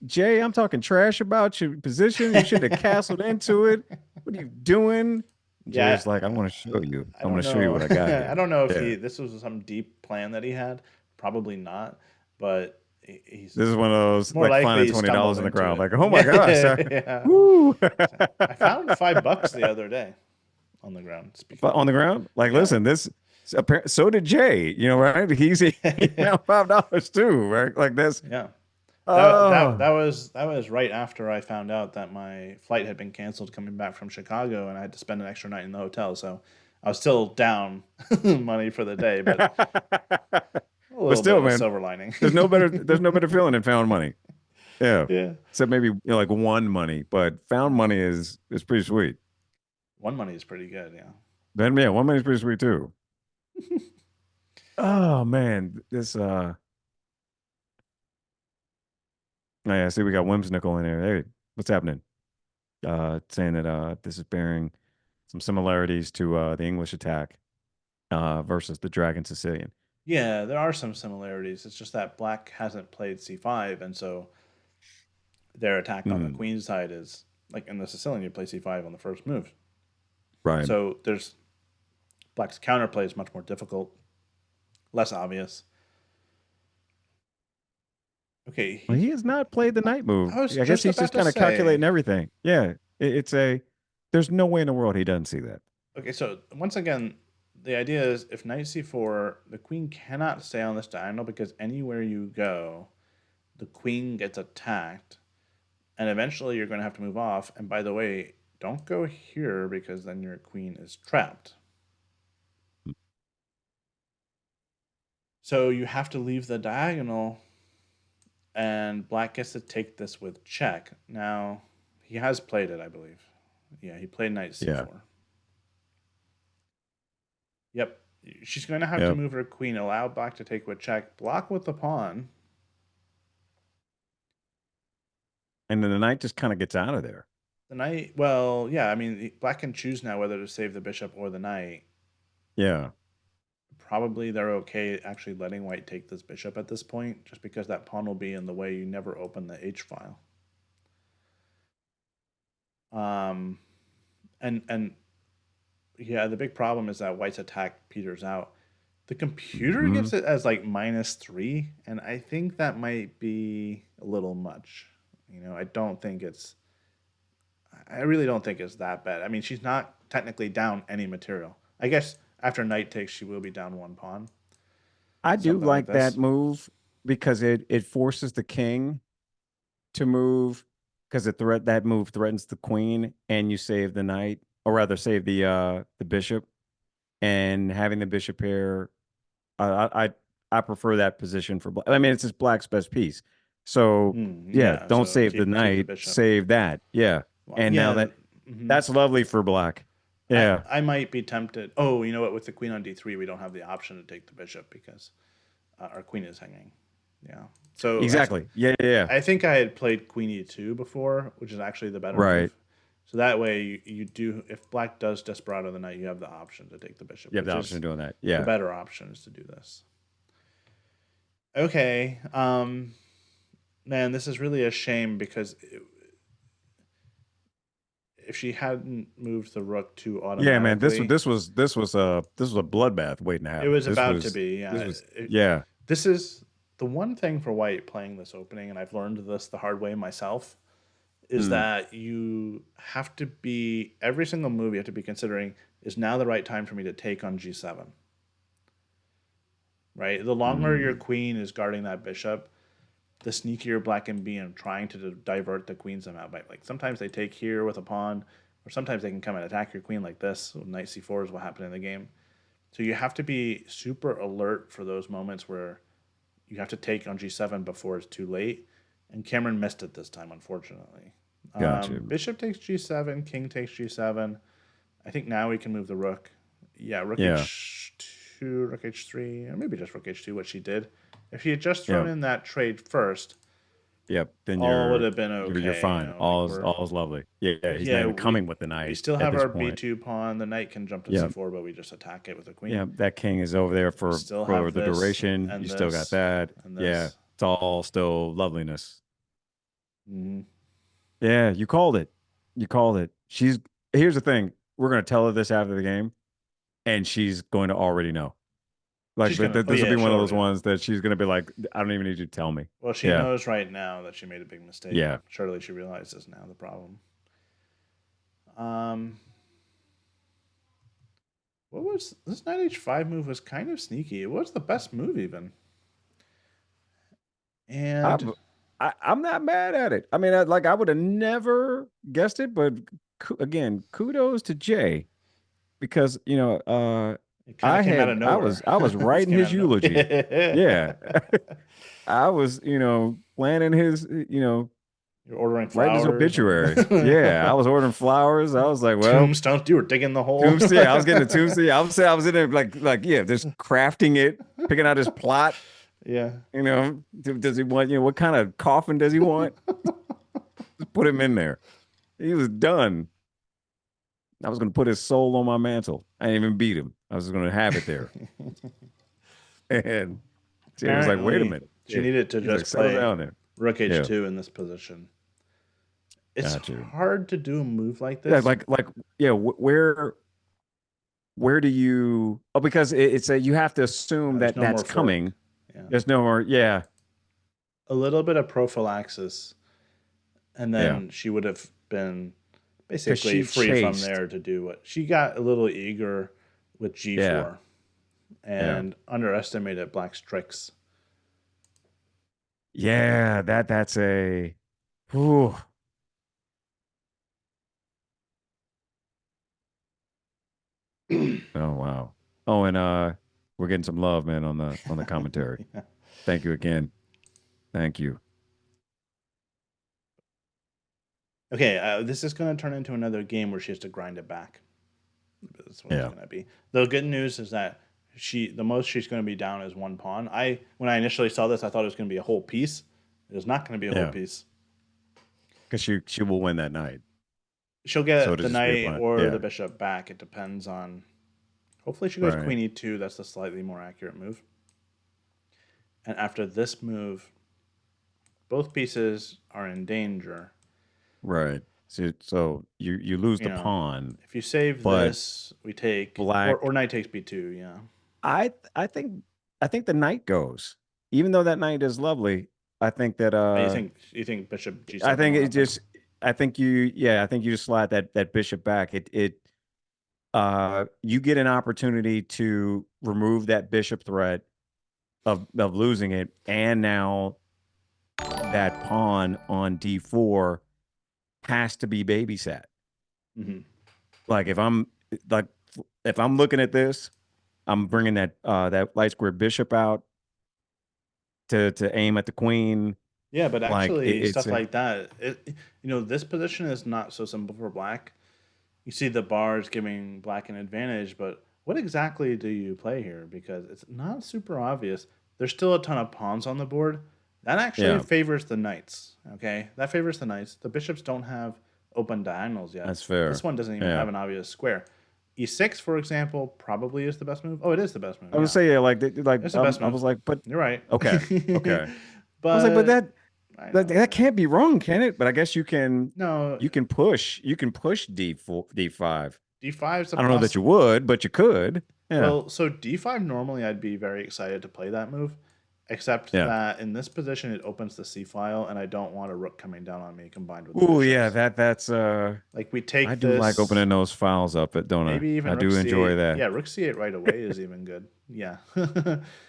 [SPEAKER 2] Jay, I'm talking trash about your position. You should have castled into it. What are you doing? Jay
[SPEAKER 1] yeah,
[SPEAKER 2] was like, I want to show you.
[SPEAKER 1] I
[SPEAKER 2] I'm going
[SPEAKER 1] don't
[SPEAKER 2] to show you
[SPEAKER 1] know.
[SPEAKER 2] what I got
[SPEAKER 1] I
[SPEAKER 2] here.
[SPEAKER 1] don't know if
[SPEAKER 2] Yeah.
[SPEAKER 1] this was some deep plan that he had. Probably not, but he's
[SPEAKER 2] This is one of those
[SPEAKER 1] more
[SPEAKER 2] like
[SPEAKER 1] likely
[SPEAKER 2] finding
[SPEAKER 1] he
[SPEAKER 2] $20
[SPEAKER 1] stumbled
[SPEAKER 2] in the
[SPEAKER 1] into
[SPEAKER 2] crowd.
[SPEAKER 1] it.
[SPEAKER 2] Like, oh my gosh.
[SPEAKER 1] Yeah.
[SPEAKER 2] Woo.
[SPEAKER 1] I found $5 the other day on the ground. Speaking
[SPEAKER 2] But
[SPEAKER 1] of,
[SPEAKER 2] on the ground, like,
[SPEAKER 1] yeah.
[SPEAKER 2] listen, so did Jay, right? He found $5 too, right? Like this.
[SPEAKER 1] Yeah.
[SPEAKER 2] Oh,
[SPEAKER 1] That was right after I found out that my flight had been canceled coming back from Chicago, and I had to spend an extra night in the hotel. So I was still down money for the day, but a
[SPEAKER 2] but
[SPEAKER 1] little bit
[SPEAKER 2] still,
[SPEAKER 1] of a
[SPEAKER 2] man,
[SPEAKER 1] silver lining.
[SPEAKER 2] there's no better feeling than found money. Yeah.
[SPEAKER 1] Yeah.
[SPEAKER 2] Except maybe like won money, but found
[SPEAKER 1] Yeah.
[SPEAKER 2] money is pretty sweet.
[SPEAKER 1] One money is pretty good. Yeah.
[SPEAKER 2] Then yeah, one money is pretty sweet too. Oh man, this oh, yeah, see we got Whimsical in there. Hey, what's happening? Saying that this is bearing some similarities to the English attack versus the Dragon Sicilian.
[SPEAKER 1] Yeah, there are some similarities. It's just that black hasn't played c5, and so their attack on the
[SPEAKER 2] Mm,
[SPEAKER 1] queen side is like in the Sicilian, you play c5 on the first move.
[SPEAKER 2] right.
[SPEAKER 1] So there's black's counterplay is much more difficult, less obvious. Okay,
[SPEAKER 2] Well,
[SPEAKER 1] he.
[SPEAKER 2] he has not played the night move.
[SPEAKER 1] I was
[SPEAKER 2] I guess
[SPEAKER 1] just
[SPEAKER 2] he's
[SPEAKER 1] about
[SPEAKER 2] just
[SPEAKER 1] to
[SPEAKER 2] kind of
[SPEAKER 1] say.
[SPEAKER 2] calculating everything. Yeah, it's a. There's no way in the world he doesn't see that.
[SPEAKER 1] Okay, so once again, the idea is if knight c4, the queen cannot stay on this diagonal because anywhere you go, the queen gets attacked, and eventually you're going to have to move off. And by the way, don't go here because then your queen is trapped. So you have to leave the diagonal, and black gets to take this with check. Now, he has played it, I believe. Yeah, he played knight
[SPEAKER 2] Yeah.
[SPEAKER 1] c4. Yep. She's going to have to
[SPEAKER 2] Yep.
[SPEAKER 1] move her queen, allow black to take with check, block with the pawn.
[SPEAKER 2] And then the knight just kind of gets out of there.
[SPEAKER 1] The knight, well, yeah, I mean, black can choose now whether to save the bishop or the knight.
[SPEAKER 2] Yeah.
[SPEAKER 1] Probably they're okay actually letting white take this bishop at this point, just because that pawn will be in the way. You never open the H file. Um, and yeah, the big problem is that white's attack peters out. The computer
[SPEAKER 2] Hmm.
[SPEAKER 1] gives it as like -3, and I think that might be a little much. I don't think it's. I really don't think it's that bad. I mean, she's not technically down any material. I guess after knight takes, she will be down one pawn,
[SPEAKER 2] I do
[SPEAKER 1] something like
[SPEAKER 2] like that
[SPEAKER 1] this.
[SPEAKER 2] move because it forces the king to move because that move threatens the queen and you save the knight or rather save the bishop and having the bishop here I prefer that position for black. I mean it's just black's best piece. So yeah,
[SPEAKER 1] Yeah,
[SPEAKER 2] don't
[SPEAKER 1] so
[SPEAKER 2] save the
[SPEAKER 1] keep the
[SPEAKER 2] knight,
[SPEAKER 1] bishop.
[SPEAKER 2] save that. Yeah.
[SPEAKER 1] Well,
[SPEAKER 2] And now
[SPEAKER 1] yeah.
[SPEAKER 2] that that's lovely for black. Yeah.
[SPEAKER 1] I might be tempted. Oh, you know what? With the queen on d3, we don't have the option to take the bishop because our queen is hanging. Yeah. So
[SPEAKER 2] Exactly. Yeah, yeah, yeah.
[SPEAKER 1] I think I had played queen e2 before, which is actually the better
[SPEAKER 2] Right.
[SPEAKER 1] move. So that way you do, if black does desperado the knight, you have the option to take the bishop,
[SPEAKER 2] You have the
[SPEAKER 1] which
[SPEAKER 2] option
[SPEAKER 1] is
[SPEAKER 2] of doing that.
[SPEAKER 1] the
[SPEAKER 2] Yeah.
[SPEAKER 1] better option is to do this. Okay. Man, this is really a shame because if she hadn't moved the rook too
[SPEAKER 2] Yeah, man.
[SPEAKER 1] automatically,
[SPEAKER 2] This was a bloodbath waiting to
[SPEAKER 1] it
[SPEAKER 2] happen.
[SPEAKER 1] was about to be.
[SPEAKER 2] This
[SPEAKER 1] Yeah.
[SPEAKER 2] was yeah.
[SPEAKER 1] This is the one thing for white playing this opening, and I've learned this the hard way myself, is
[SPEAKER 2] Mm,
[SPEAKER 1] that you have to be, every single move you have to be considering, is now the right time for me to take on g7, right? The longer your
[SPEAKER 2] mm.
[SPEAKER 1] queen is guarding that bishop, the sneakier black can be in trying to divert the queen somehow. But like sometimes they take here with a pawn, or sometimes they can come and attack your queen like this. So knight c4 is what happened in the game. So you have to be super alert for those moments where you have to take on g7 before it's too late. And Kamryn missed it this time, unfortunately.
[SPEAKER 2] Gotcha.
[SPEAKER 1] Bishop takes g7, king takes g7. I think now we can move the rook. Yeah, rook
[SPEAKER 2] Yeah.
[SPEAKER 1] h2, rook h3, or maybe just rook h2, what she did. If she had just thrown
[SPEAKER 2] Yeah.
[SPEAKER 1] in that trade first,
[SPEAKER 2] Yep. Then
[SPEAKER 1] all would have been
[SPEAKER 2] you're
[SPEAKER 1] okay.
[SPEAKER 2] fine. All's lovely. Yeah, yeah. He's not
[SPEAKER 1] Yeah,
[SPEAKER 2] even coming
[SPEAKER 1] we
[SPEAKER 2] with the
[SPEAKER 1] we
[SPEAKER 2] knight
[SPEAKER 1] still
[SPEAKER 2] at
[SPEAKER 1] have
[SPEAKER 2] this
[SPEAKER 1] our
[SPEAKER 2] point.
[SPEAKER 1] B2 pawn. The knight can jump to
[SPEAKER 2] Yeah.
[SPEAKER 1] C4, but we just attack it with a queen.
[SPEAKER 2] Yeah. That king is over there
[SPEAKER 1] We still
[SPEAKER 2] for
[SPEAKER 1] have
[SPEAKER 2] the
[SPEAKER 1] this
[SPEAKER 2] duration. You
[SPEAKER 1] and
[SPEAKER 2] still got
[SPEAKER 1] this
[SPEAKER 2] that.
[SPEAKER 1] and
[SPEAKER 2] Yeah.
[SPEAKER 1] this.
[SPEAKER 2] It's all still loveliness.
[SPEAKER 1] Hmm.
[SPEAKER 2] Yeah, you called it. You called it. Here's the thing. We're gonna tell her this after the game, and she's going to already know. Like
[SPEAKER 1] She's gonna. Oh
[SPEAKER 2] this will
[SPEAKER 1] yeah,
[SPEAKER 2] be one
[SPEAKER 1] she'll
[SPEAKER 2] of those
[SPEAKER 1] already know.
[SPEAKER 2] ones that she's gonna be like, I don't even need you to tell me.
[SPEAKER 1] Well, she
[SPEAKER 2] Yeah.
[SPEAKER 1] knows right now that she made a big mistake.
[SPEAKER 2] Yeah.
[SPEAKER 1] Surely she realizes now the problem. Um, what was this knight h5 move? Was kind of sneaky. It was the best move even. And
[SPEAKER 2] I'm I'm not mad at it. I mean, I would have never guessed it, but again, kudos to Jay because
[SPEAKER 1] it kind of came out of nowhere.
[SPEAKER 2] I was
[SPEAKER 1] It
[SPEAKER 2] writing
[SPEAKER 1] came
[SPEAKER 2] his
[SPEAKER 1] out of
[SPEAKER 2] eulogy. Yeah.
[SPEAKER 1] nowhere.
[SPEAKER 2] I was, planning his,
[SPEAKER 1] You're ordering
[SPEAKER 2] writing his
[SPEAKER 1] flowers
[SPEAKER 2] obituary. Yeah, I
[SPEAKER 1] and
[SPEAKER 2] was ordering flowers. I was like, well,
[SPEAKER 1] tombstones. You were digging the hole.
[SPEAKER 2] tombstone. Yeah, I was getting the tombstone. I was in there yeah, just crafting it, picking out his plot.
[SPEAKER 1] Yeah.
[SPEAKER 2] Does he want, what kind of coffin does he want? Just put him in there. He was done. I was going to put his soul on my mantle. I didn't even beat him. I was just going to have it there. And Jay was like, wait a
[SPEAKER 1] Apparently,
[SPEAKER 2] minute.
[SPEAKER 1] she
[SPEAKER 2] Yeah.
[SPEAKER 1] needed to
[SPEAKER 2] He's like,
[SPEAKER 1] just
[SPEAKER 2] settle
[SPEAKER 1] play
[SPEAKER 2] down there.
[SPEAKER 1] rook
[SPEAKER 2] Yeah.
[SPEAKER 1] h2 in this position. It's
[SPEAKER 2] Got you.
[SPEAKER 1] hard to do a move like
[SPEAKER 2] Yeah,
[SPEAKER 1] this.
[SPEAKER 2] yeah, where do you, oh, because it's a, you have to assume
[SPEAKER 1] There's
[SPEAKER 2] that
[SPEAKER 1] no more
[SPEAKER 2] that's
[SPEAKER 1] fork.
[SPEAKER 2] coming.
[SPEAKER 1] Yeah.
[SPEAKER 2] There's no more, yeah,
[SPEAKER 1] A little bit of prophylaxis, and
[SPEAKER 2] yeah.
[SPEAKER 1] then she would have been
[SPEAKER 2] Because
[SPEAKER 1] basically
[SPEAKER 2] she
[SPEAKER 1] free from
[SPEAKER 2] chased.
[SPEAKER 1] there to do what she got a little eager with
[SPEAKER 2] Yeah,
[SPEAKER 1] g4
[SPEAKER 2] yeah.
[SPEAKER 1] and underestimated black's tricks.
[SPEAKER 2] Yeah, that's a, whew. Oh wow. Oh, and we're getting some love, man, on the commentary.
[SPEAKER 1] Yeah.
[SPEAKER 2] Thank you again. Thank you.
[SPEAKER 1] Okay, this is going to turn into another game where she has to grind it back. That's what it's
[SPEAKER 2] Yeah.
[SPEAKER 1] going to be. The good news is that the most she's going to be down is one pawn. When I initially saw this, I thought it was going to be a whole piece. It is not going to be a whole
[SPEAKER 2] Yeah.
[SPEAKER 1] piece.
[SPEAKER 2] Because she will win that night.
[SPEAKER 1] She'll
[SPEAKER 2] So
[SPEAKER 1] get
[SPEAKER 2] it'll
[SPEAKER 1] the
[SPEAKER 2] just be a
[SPEAKER 1] knight
[SPEAKER 2] punt.
[SPEAKER 1] or the
[SPEAKER 2] Yeah.
[SPEAKER 1] bishop back. It depends on. Hopefully, she goes
[SPEAKER 2] Right.
[SPEAKER 1] queen e2. That's the slightly more accurate move. And after this move, both pieces are in danger.
[SPEAKER 2] Right. So you lose
[SPEAKER 1] You
[SPEAKER 2] the
[SPEAKER 1] know,
[SPEAKER 2] pawn,
[SPEAKER 1] if you save
[SPEAKER 2] but
[SPEAKER 1] this, we take
[SPEAKER 2] black.
[SPEAKER 1] or knight takes b2. Yeah.
[SPEAKER 2] I think the knight goes. Even though that knight is lovely, I think that
[SPEAKER 1] You think bishop
[SPEAKER 2] I
[SPEAKER 1] g7
[SPEAKER 2] think
[SPEAKER 1] will
[SPEAKER 2] it
[SPEAKER 1] happen?
[SPEAKER 2] just I think you just slide that bishop back. You get an opportunity to remove that bishop threat of losing it, and now that pawn on d4 has to be babysat.
[SPEAKER 1] Hmm.
[SPEAKER 2] Like like if I'm looking at this, I'm bringing that light square bishop out to aim at the queen.
[SPEAKER 1] Yeah, but
[SPEAKER 2] Like
[SPEAKER 1] actually,
[SPEAKER 2] it's
[SPEAKER 1] stuff
[SPEAKER 2] a,
[SPEAKER 1] like that, this position is not so simple for black. You see the bars giving black an advantage, but what exactly do you play here? Because it's not super obvious. There's still a ton of pawns on the board. That actually
[SPEAKER 2] yeah,
[SPEAKER 1] favors the knights. Okay, that favors the knights. The bishops don't have open diagonals yet.
[SPEAKER 2] that's fair.
[SPEAKER 1] This one doesn't even
[SPEAKER 2] Yeah,
[SPEAKER 1] have an obvious square. E6, for example, probably is the best move. Oh, it is the best move.
[SPEAKER 2] I would
[SPEAKER 1] Yeah,
[SPEAKER 2] say yeah,
[SPEAKER 1] it's the best
[SPEAKER 2] I
[SPEAKER 1] move.
[SPEAKER 2] was like, but
[SPEAKER 1] You're right.
[SPEAKER 2] okay, okay. I was like, but
[SPEAKER 1] But I know,
[SPEAKER 2] that can't be wrong, can it? But I guess
[SPEAKER 1] no,
[SPEAKER 2] you can push d4 d5.
[SPEAKER 1] D5 is a
[SPEAKER 2] I don't know that you
[SPEAKER 1] possible.
[SPEAKER 2] would, but you could. Yeah,
[SPEAKER 1] Well, so D5 normally I'd be very excited to play that move, except
[SPEAKER 2] yeah.
[SPEAKER 1] that in this position it opens the C file, and I don't want a rook coming down on me combined with the
[SPEAKER 2] Oh yeah,
[SPEAKER 1] bishops.
[SPEAKER 2] that's
[SPEAKER 1] Like we
[SPEAKER 2] I
[SPEAKER 1] take
[SPEAKER 2] do like
[SPEAKER 1] this,
[SPEAKER 2] opening those files up, don't I?
[SPEAKER 1] maybe even
[SPEAKER 2] I
[SPEAKER 1] rook
[SPEAKER 2] do enjoy
[SPEAKER 1] C8.
[SPEAKER 2] that.
[SPEAKER 1] Yeah, rook C8 right away is even good. Yeah,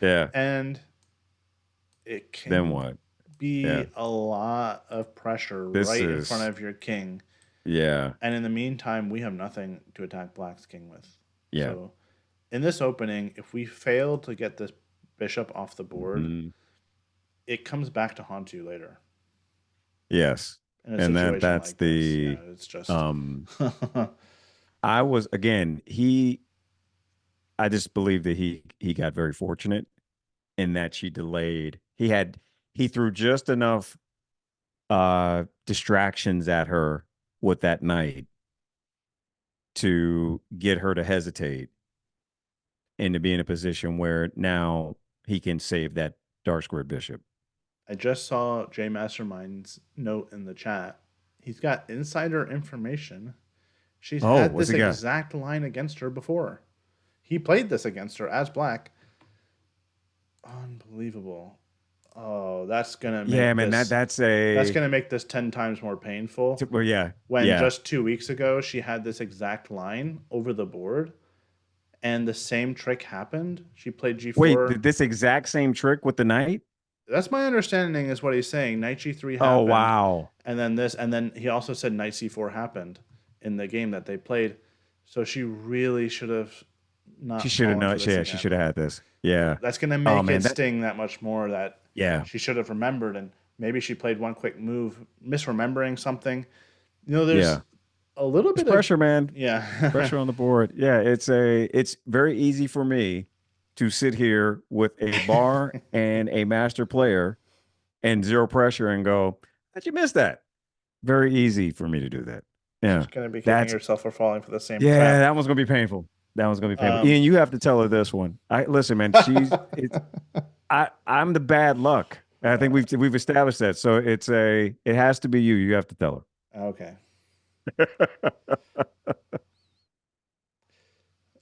[SPEAKER 2] Yeah.
[SPEAKER 1] and it
[SPEAKER 2] Then
[SPEAKER 1] can
[SPEAKER 2] what?
[SPEAKER 1] be
[SPEAKER 2] Yeah.
[SPEAKER 1] a lot of pressure
[SPEAKER 2] This
[SPEAKER 1] right in front
[SPEAKER 2] is
[SPEAKER 1] of your king.
[SPEAKER 2] yeah.
[SPEAKER 1] And in the meantime, we have nothing to attack Black's king with.
[SPEAKER 2] Yeah.
[SPEAKER 1] So in this opening, if we fail to get this bishop off the board,
[SPEAKER 2] Mhm.
[SPEAKER 1] it comes back to haunt you later
[SPEAKER 2] Yes.
[SPEAKER 1] in a
[SPEAKER 2] And
[SPEAKER 1] situation
[SPEAKER 2] that's
[SPEAKER 1] like this. Yeah,
[SPEAKER 2] the
[SPEAKER 1] it's just.
[SPEAKER 2] um I was again, I just believe that he got very fortunate in that she delayed. He threw just enough distractions at her with that knight to get her to hesitate and to be in a position where now he can save that dark squared bishop.
[SPEAKER 1] I just saw Jay Mastermind's note in the chat. He's got insider information. She's
[SPEAKER 2] Oh,
[SPEAKER 1] had
[SPEAKER 2] what's
[SPEAKER 1] this
[SPEAKER 2] he got?
[SPEAKER 1] exact line against her before. He played this against her as black. Unbelievable. Oh,
[SPEAKER 2] Yeah, man, that's
[SPEAKER 1] that's
[SPEAKER 2] a
[SPEAKER 1] gonna make this 10 times more painful.
[SPEAKER 2] well, yeah,
[SPEAKER 1] When
[SPEAKER 2] yeah.
[SPEAKER 1] just 2 weeks ago she had this exact line over the board and the same trick happened. She played
[SPEAKER 2] Wait,
[SPEAKER 1] G4.
[SPEAKER 2] this exact same trick with the knight?
[SPEAKER 1] That's my understanding is what he's saying. Knight G3
[SPEAKER 2] Oh,
[SPEAKER 1] happened,
[SPEAKER 2] wow.
[SPEAKER 1] and then he also said Knight C4 happened in the game that they played. So she really should have
[SPEAKER 2] She
[SPEAKER 1] not
[SPEAKER 2] should have
[SPEAKER 1] fallen for
[SPEAKER 2] known.
[SPEAKER 1] this
[SPEAKER 2] Yeah, she should
[SPEAKER 1] again.
[SPEAKER 2] have had this. Yeah.
[SPEAKER 1] That's gonna
[SPEAKER 2] Oh
[SPEAKER 1] make
[SPEAKER 2] man,
[SPEAKER 1] it
[SPEAKER 2] that
[SPEAKER 1] sting that much more that
[SPEAKER 2] yeah,
[SPEAKER 1] she should have remembered, and maybe she played one quick move, misremembering something. There's
[SPEAKER 2] yeah.
[SPEAKER 1] a little
[SPEAKER 2] It's
[SPEAKER 1] bit of
[SPEAKER 2] pressure, man.
[SPEAKER 1] yeah.
[SPEAKER 2] Pressure on the board. Yeah, it's very easy for me to sit here with a bar and a master player and zero pressure and go, how'd you miss that? Very easy for me to do that.
[SPEAKER 1] She's
[SPEAKER 2] Yeah.
[SPEAKER 1] gonna be kicking
[SPEAKER 2] That's
[SPEAKER 1] herself for falling for the same
[SPEAKER 2] yeah,
[SPEAKER 1] trap.
[SPEAKER 2] that one's gonna be painful. That one's gonna be painful.
[SPEAKER 1] Um,
[SPEAKER 2] Ian, you have to tell her this one. I listen, man, I'm the bad luck. I think we've established that. So it has to be you. You have to tell
[SPEAKER 1] okay.
[SPEAKER 2] her.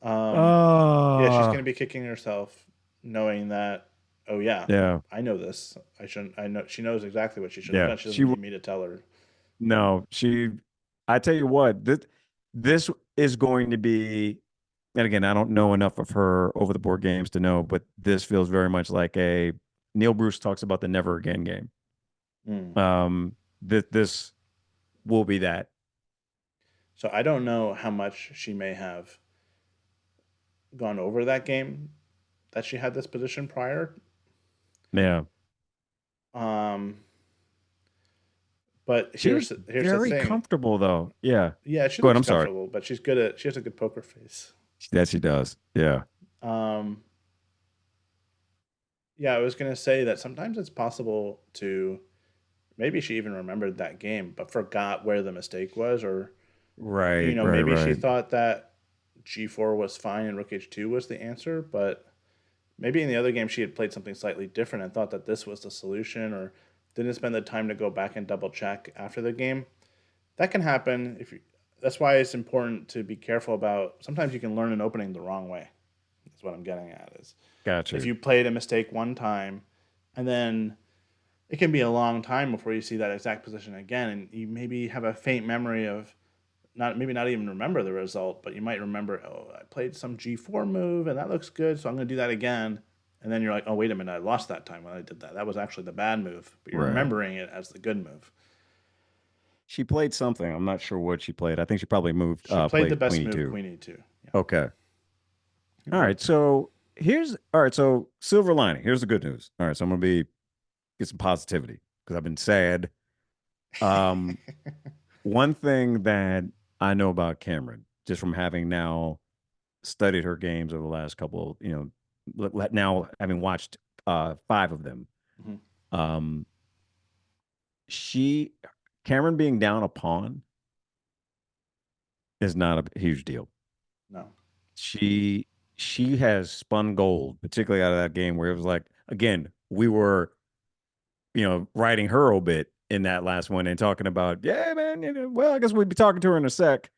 [SPEAKER 1] Um, yeah, she's
[SPEAKER 2] Oh,
[SPEAKER 1] gonna be kicking herself, knowing that. Oh yeah,
[SPEAKER 2] yeah.
[SPEAKER 1] I know this. I shouldn't. I know she knows exactly what she should have
[SPEAKER 2] Yeah.
[SPEAKER 1] done. She doesn't need me to tell her.
[SPEAKER 2] No, I tell you what, this is going to be, and again, I don't know enough of her over the board games to know, but this feels very much like a Neil Bruce talks about the never again game.
[SPEAKER 1] Mm.
[SPEAKER 2] This will be that.
[SPEAKER 1] So I don't know how much she may have gone over that game that she had this position prior.
[SPEAKER 2] Yeah.
[SPEAKER 1] Um, but
[SPEAKER 2] She was
[SPEAKER 1] here's the
[SPEAKER 2] very
[SPEAKER 1] thing.
[SPEAKER 2] comfortable though. Yeah.
[SPEAKER 1] Yeah, she
[SPEAKER 2] Go ahead.
[SPEAKER 1] looks
[SPEAKER 2] I'm sorry.
[SPEAKER 1] comfortable, but she has a good poker face.
[SPEAKER 2] That she does. Yeah.
[SPEAKER 1] Um, yeah, I was gonna say that sometimes it's possible to maybe she even remembered that game but forgot where the mistake was, or
[SPEAKER 2] Right. Right.
[SPEAKER 1] maybe she
[SPEAKER 2] Right.
[SPEAKER 1] thought that G4 was fine and Rook H2 was the answer, but maybe in the other game she had played something slightly different and thought that this was the solution, or didn't spend the time to go back and double check after the game. That can happen if you, that's why it's important to be careful about. Sometimes you can learn an opening the wrong way. That's what I'm getting at is if
[SPEAKER 2] Gotcha.
[SPEAKER 1] you played a mistake one time and then it can be a long time before you see that exact position again, and you maybe have a faint memory of not even remember the result, but you might remember, oh, I played some G4 move and that looks good, so I'm going to do that again. And then you're like, oh, wait a minute, I lost that time when I did that. That was actually the bad move, but you're
[SPEAKER 2] Right.
[SPEAKER 1] remembering it as the good move.
[SPEAKER 2] She played something. I'm not sure what she played. I think she probably
[SPEAKER 1] She played the
[SPEAKER 2] played
[SPEAKER 1] best
[SPEAKER 2] Queen
[SPEAKER 1] move,
[SPEAKER 2] E2.
[SPEAKER 1] Queen E2. Yeah,
[SPEAKER 2] Okay. All
[SPEAKER 1] but
[SPEAKER 2] right. So silver lining. Here's the good news. All right. So I'm gonna get some positivity because I've been sad. Um, one thing that I know about Kamryn, just from having now studied her games over the last couple, now having watched five of them,
[SPEAKER 1] Mhm.
[SPEAKER 2] um, she Cameron being down a pawn is not a huge deal.
[SPEAKER 1] No,
[SPEAKER 2] She she has spun gold, particularly out of that game where it was like, again, we were, writing her obit in that last one and talking about, yeah, man, well, I guess we'd be talking to her in a sec.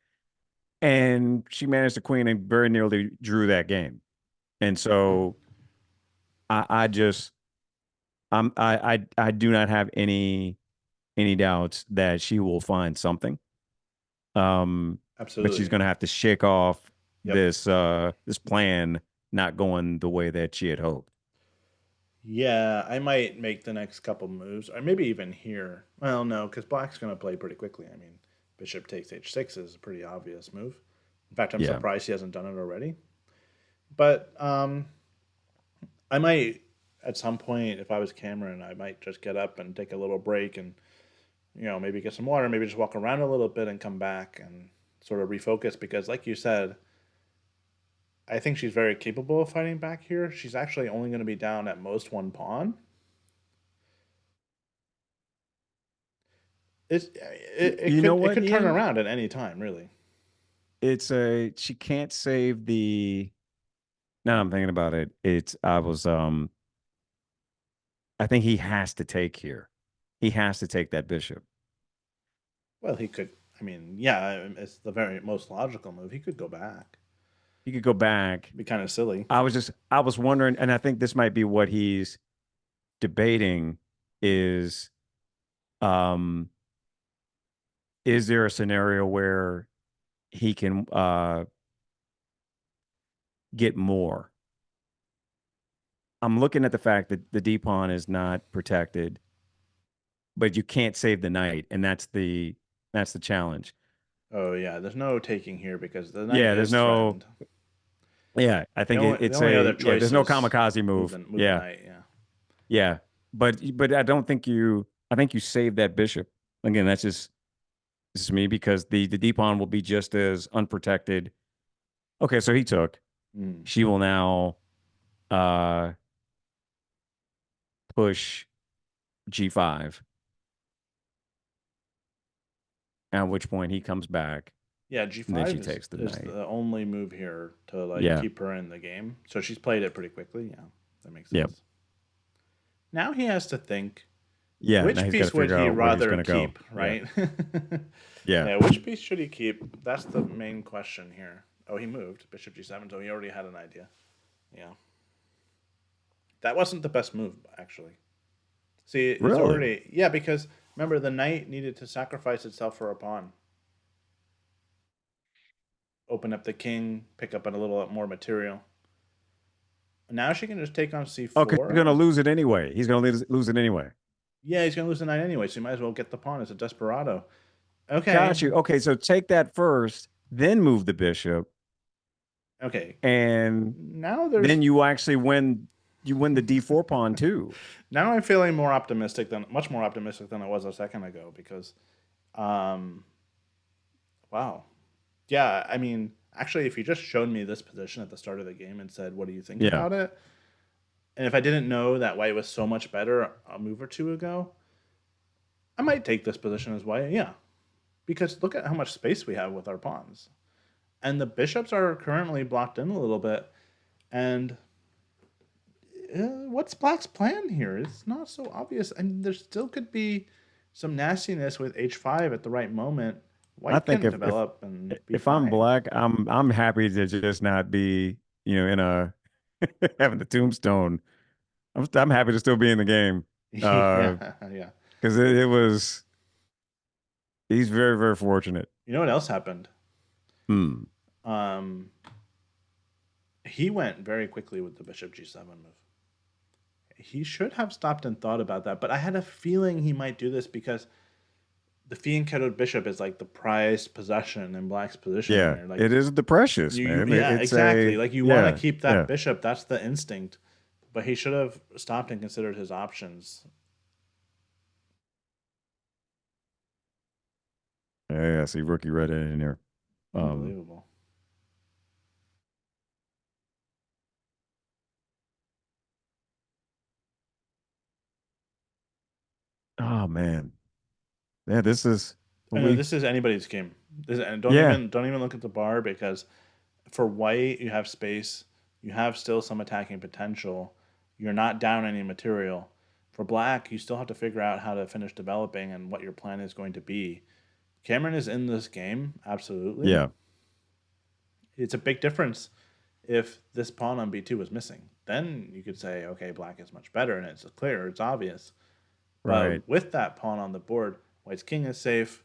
[SPEAKER 2] And she managed to queen and very nearly drew that game. And so I just I do not have any doubts that she will find something. Um, but she's
[SPEAKER 1] absolutely.
[SPEAKER 2] gonna have to shake off
[SPEAKER 1] Yep.
[SPEAKER 2] this plan not going the way that she had hoped.
[SPEAKER 1] Yeah, I might make the next couple moves, or maybe even here. Well, no, because black's going to play pretty quickly. I mean, bishop takes h6 is a pretty obvious move. In fact, I'm
[SPEAKER 2] Yeah.
[SPEAKER 1] surprised he hasn't done it already. But I might, at some point, if I was Cameron, I might just get up and take a little break and, maybe get some water, maybe just walk around a little bit and come back and sort of refocus. Because, like you said, I think she's very capable of fighting back here. She's actually only going to be down at most one pawn. It
[SPEAKER 2] You know
[SPEAKER 1] could
[SPEAKER 2] what,
[SPEAKER 1] turn
[SPEAKER 2] Ian?
[SPEAKER 1] around at any time, really.
[SPEAKER 2] She can't save the. Now I'm thinking about it. I think he has to take here. He has to take that bishop.
[SPEAKER 1] Well, he could. I mean, yeah, it's the very most logical move. He could go back.
[SPEAKER 2] He could go back.
[SPEAKER 1] It'd be kind of silly.
[SPEAKER 2] I was wondering, and I think this might be what he's debating is, um, is there a scenario where he can get more? I'm looking at the fact that the D pawn is not protected, but you can't save the knight, and that's the challenge.
[SPEAKER 1] Oh yeah, there's no taking here because the knight
[SPEAKER 2] Yeah, there's
[SPEAKER 1] is
[SPEAKER 2] no.
[SPEAKER 1] threatened.
[SPEAKER 2] Yeah, I think
[SPEAKER 1] The
[SPEAKER 2] it's
[SPEAKER 1] only
[SPEAKER 2] a
[SPEAKER 1] other
[SPEAKER 2] yeah.
[SPEAKER 1] choice
[SPEAKER 2] There's no
[SPEAKER 1] is
[SPEAKER 2] kamikaze move.
[SPEAKER 1] move the
[SPEAKER 2] Yeah,
[SPEAKER 1] knight. Yeah.
[SPEAKER 2] yeah, but I don't think you. I think you save that bishop. Again, this is me because the D pawn will be just as unprotected. Okay, so he took.
[SPEAKER 1] Mm.
[SPEAKER 2] She will now uh push G5, at which point he comes back,
[SPEAKER 1] Yeah,
[SPEAKER 2] and then
[SPEAKER 1] G5
[SPEAKER 2] she takes the
[SPEAKER 1] is
[SPEAKER 2] knight.
[SPEAKER 1] the only move here to like
[SPEAKER 2] Yeah,
[SPEAKER 1] keep her in the game. So she's played it pretty quickly. Yeah, that makes
[SPEAKER 2] yeah,
[SPEAKER 1] sense. Now he has to think
[SPEAKER 2] yeah. Now
[SPEAKER 1] which
[SPEAKER 2] he's got to
[SPEAKER 1] piece would
[SPEAKER 2] figure
[SPEAKER 1] he
[SPEAKER 2] out where he's
[SPEAKER 1] rather
[SPEAKER 2] going to go.
[SPEAKER 1] keep,
[SPEAKER 2] Yeah,
[SPEAKER 1] right?
[SPEAKER 2] yeah.
[SPEAKER 1] Yeah, which piece should he keep? That's the main question here. Oh, he moved Bishop G7, so he already had an idea. Yeah, that wasn't the best move actually. See, it's
[SPEAKER 2] Really?
[SPEAKER 1] already yeah because remember the knight needed to sacrifice itself for a pawn, open up the king, pick up a little more material. Now she can just take on
[SPEAKER 2] Oh, because he's going to
[SPEAKER 1] c4.
[SPEAKER 2] lose it anyway. He's going to lose it anyway.
[SPEAKER 1] Yeah, he's gonna lose the knight anyway, so you might as well get the pawn as a desperado. Okay,
[SPEAKER 2] Got you. Okay, so take that first, then move the bishop,
[SPEAKER 1] okay.
[SPEAKER 2] and
[SPEAKER 1] Now there's
[SPEAKER 2] then you actually win. You win the D4 pawn too.
[SPEAKER 1] now I'm feeling more optimistic than much more optimistic than I was a second ago because, um, wow, yeah. I mean, actually, if you just showed me this position at the start of the game and said, "What do you think
[SPEAKER 2] Yeah,
[SPEAKER 1] about it?" and if I didn't know that white was so much better a move or two ago, I might take this position as white. Yeah, because look at how much space we have with our pawns, and the bishops are currently blocked in a little bit. And what's Black's plan here? It's not so obvious. I mean, there still could be some nastiness with H5 at the right moment.
[SPEAKER 2] I
[SPEAKER 1] White
[SPEAKER 2] think
[SPEAKER 1] can develop and be
[SPEAKER 2] if I'm
[SPEAKER 1] fine.
[SPEAKER 2] black, I'm happy to just not be in a having the tombstone. I'm happy to still be in the game.
[SPEAKER 1] Yeah, yeah.
[SPEAKER 2] Because it was he's very very fortunate.
[SPEAKER 1] You know what else happened?
[SPEAKER 2] Hmm.
[SPEAKER 1] Um, he went very quickly with the Bishop G7 move. He should have stopped and thought about that, but I had a feeling he might do this because the fianchettoed bishop is like the prized possession in Black's position
[SPEAKER 2] Yeah,
[SPEAKER 1] here. Like
[SPEAKER 2] it is the precious
[SPEAKER 1] you
[SPEAKER 2] man.
[SPEAKER 1] yeah,
[SPEAKER 2] It's
[SPEAKER 1] exactly.
[SPEAKER 2] a
[SPEAKER 1] Like you want to
[SPEAKER 2] yeah
[SPEAKER 1] keep that
[SPEAKER 2] yeah
[SPEAKER 1] bishop. That's the instinct. But he should have stopped and considered his options.
[SPEAKER 2] yeah. Yeah, see, rookie read it in here. Um.
[SPEAKER 1] Unbelievable.
[SPEAKER 2] Oh man. Yeah. This is
[SPEAKER 1] I know
[SPEAKER 2] we.
[SPEAKER 1] this is anybody's game. And
[SPEAKER 2] Yeah.
[SPEAKER 1] don't even look at the bar because for white you have space, you have still some attacking potential. You're not down any material. For black, you still have to figure out how to finish developing and what your plan is going to be. Kamryn is in this game, absolutely.
[SPEAKER 2] Yeah.
[SPEAKER 1] It's a big difference if this pawn on b2 was missing. Then you could say, okay, black is much better and it's clear, it's obvious.
[SPEAKER 2] Right.
[SPEAKER 1] But with that pawn on the board, white's king is safe.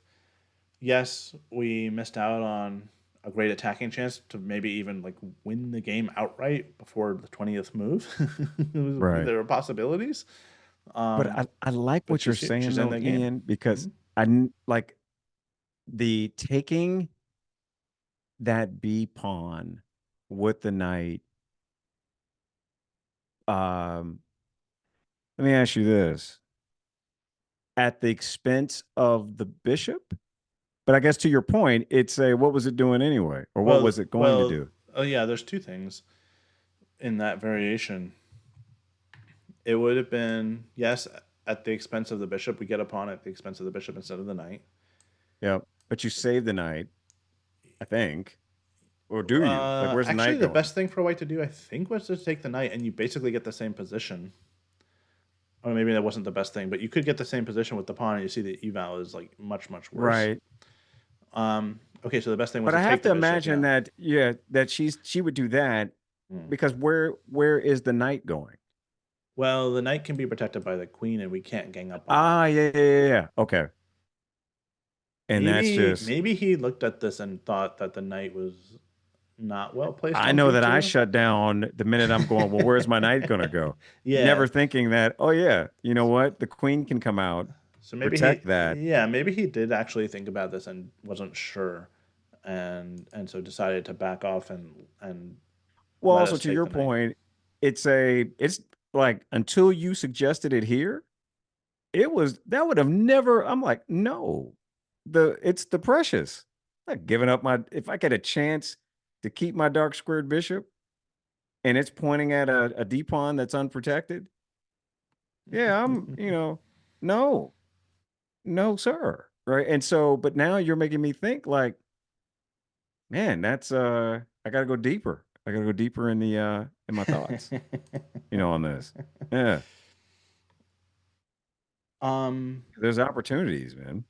[SPEAKER 1] Yes, we missed out on a great attacking chance to maybe even like win the game outright before the 20th move.
[SPEAKER 2] Right.
[SPEAKER 1] There are possibilities.
[SPEAKER 2] But
[SPEAKER 1] Um,
[SPEAKER 2] I like
[SPEAKER 1] but
[SPEAKER 2] what you're saying
[SPEAKER 1] she's in
[SPEAKER 2] though,
[SPEAKER 1] the game.
[SPEAKER 2] Ian,
[SPEAKER 1] Mm-hmm.
[SPEAKER 2] because like the taking that B pawn with the knight. Um, Let me ask you this: at the expense of the bishop? But I guess to your point, it's a what was it doing anyway, or what was it going to do?
[SPEAKER 1] Oh yeah. There's two things in that variation. It would have been yes. at the expense of the bishop. We get a pawn at the expense of the bishop instead of the knight.
[SPEAKER 2] Yep. But you save the knight, I think. Or do you? Like, where's the
[SPEAKER 1] Actually,
[SPEAKER 2] knight
[SPEAKER 1] the
[SPEAKER 2] going?
[SPEAKER 1] best thing for white to do, I think, was to take the knight, and you basically get the same position. Or maybe that wasn't the best thing, but you could get the same position with the pawn, and you see the eval is like much much worse.
[SPEAKER 2] Right.
[SPEAKER 1] Okay, so the best thing was
[SPEAKER 2] But
[SPEAKER 1] to
[SPEAKER 2] I have
[SPEAKER 1] take the
[SPEAKER 2] to
[SPEAKER 1] bishop.
[SPEAKER 2] imagine
[SPEAKER 1] Yeah.
[SPEAKER 2] that, yeah, that she would do that
[SPEAKER 1] Hmm.
[SPEAKER 2] because where is the knight going?
[SPEAKER 1] Well, the knight can be protected by the queen, and we can't gang up on it.
[SPEAKER 2] Ah, yeah, yeah, yeah, yeah. Okay. And that's just
[SPEAKER 1] Maybe he looked at this and thought that the knight was not well placed
[SPEAKER 2] I
[SPEAKER 1] on
[SPEAKER 2] know that I
[SPEAKER 1] b2.
[SPEAKER 2] shut down the minute I'm going, well, where's my knight gonna go?
[SPEAKER 1] Yeah.
[SPEAKER 2] Never thinking that, oh yeah, you know what? The queen can come out,
[SPEAKER 1] So maybe
[SPEAKER 2] protect that.
[SPEAKER 1] maybe he did actually think about this and wasn't sure, and so decided to back off and
[SPEAKER 2] Well,
[SPEAKER 1] let
[SPEAKER 2] also
[SPEAKER 1] us
[SPEAKER 2] to
[SPEAKER 1] take
[SPEAKER 2] your
[SPEAKER 1] the knight.
[SPEAKER 2] point, it's like until you suggested it here, it was that would have never. I'm like, no, it's the precious. I'm not giving up my if I get a chance to keep my dark squared bishop and it's pointing at a D pawn that's unprotected. Yeah, no, no, sir. Right. And so, but now you're making me think like, man, that's I gotta go deeper. I gotta go deeper in my thoughts, on this. Yeah.
[SPEAKER 1] um,
[SPEAKER 2] There's opportunities, man.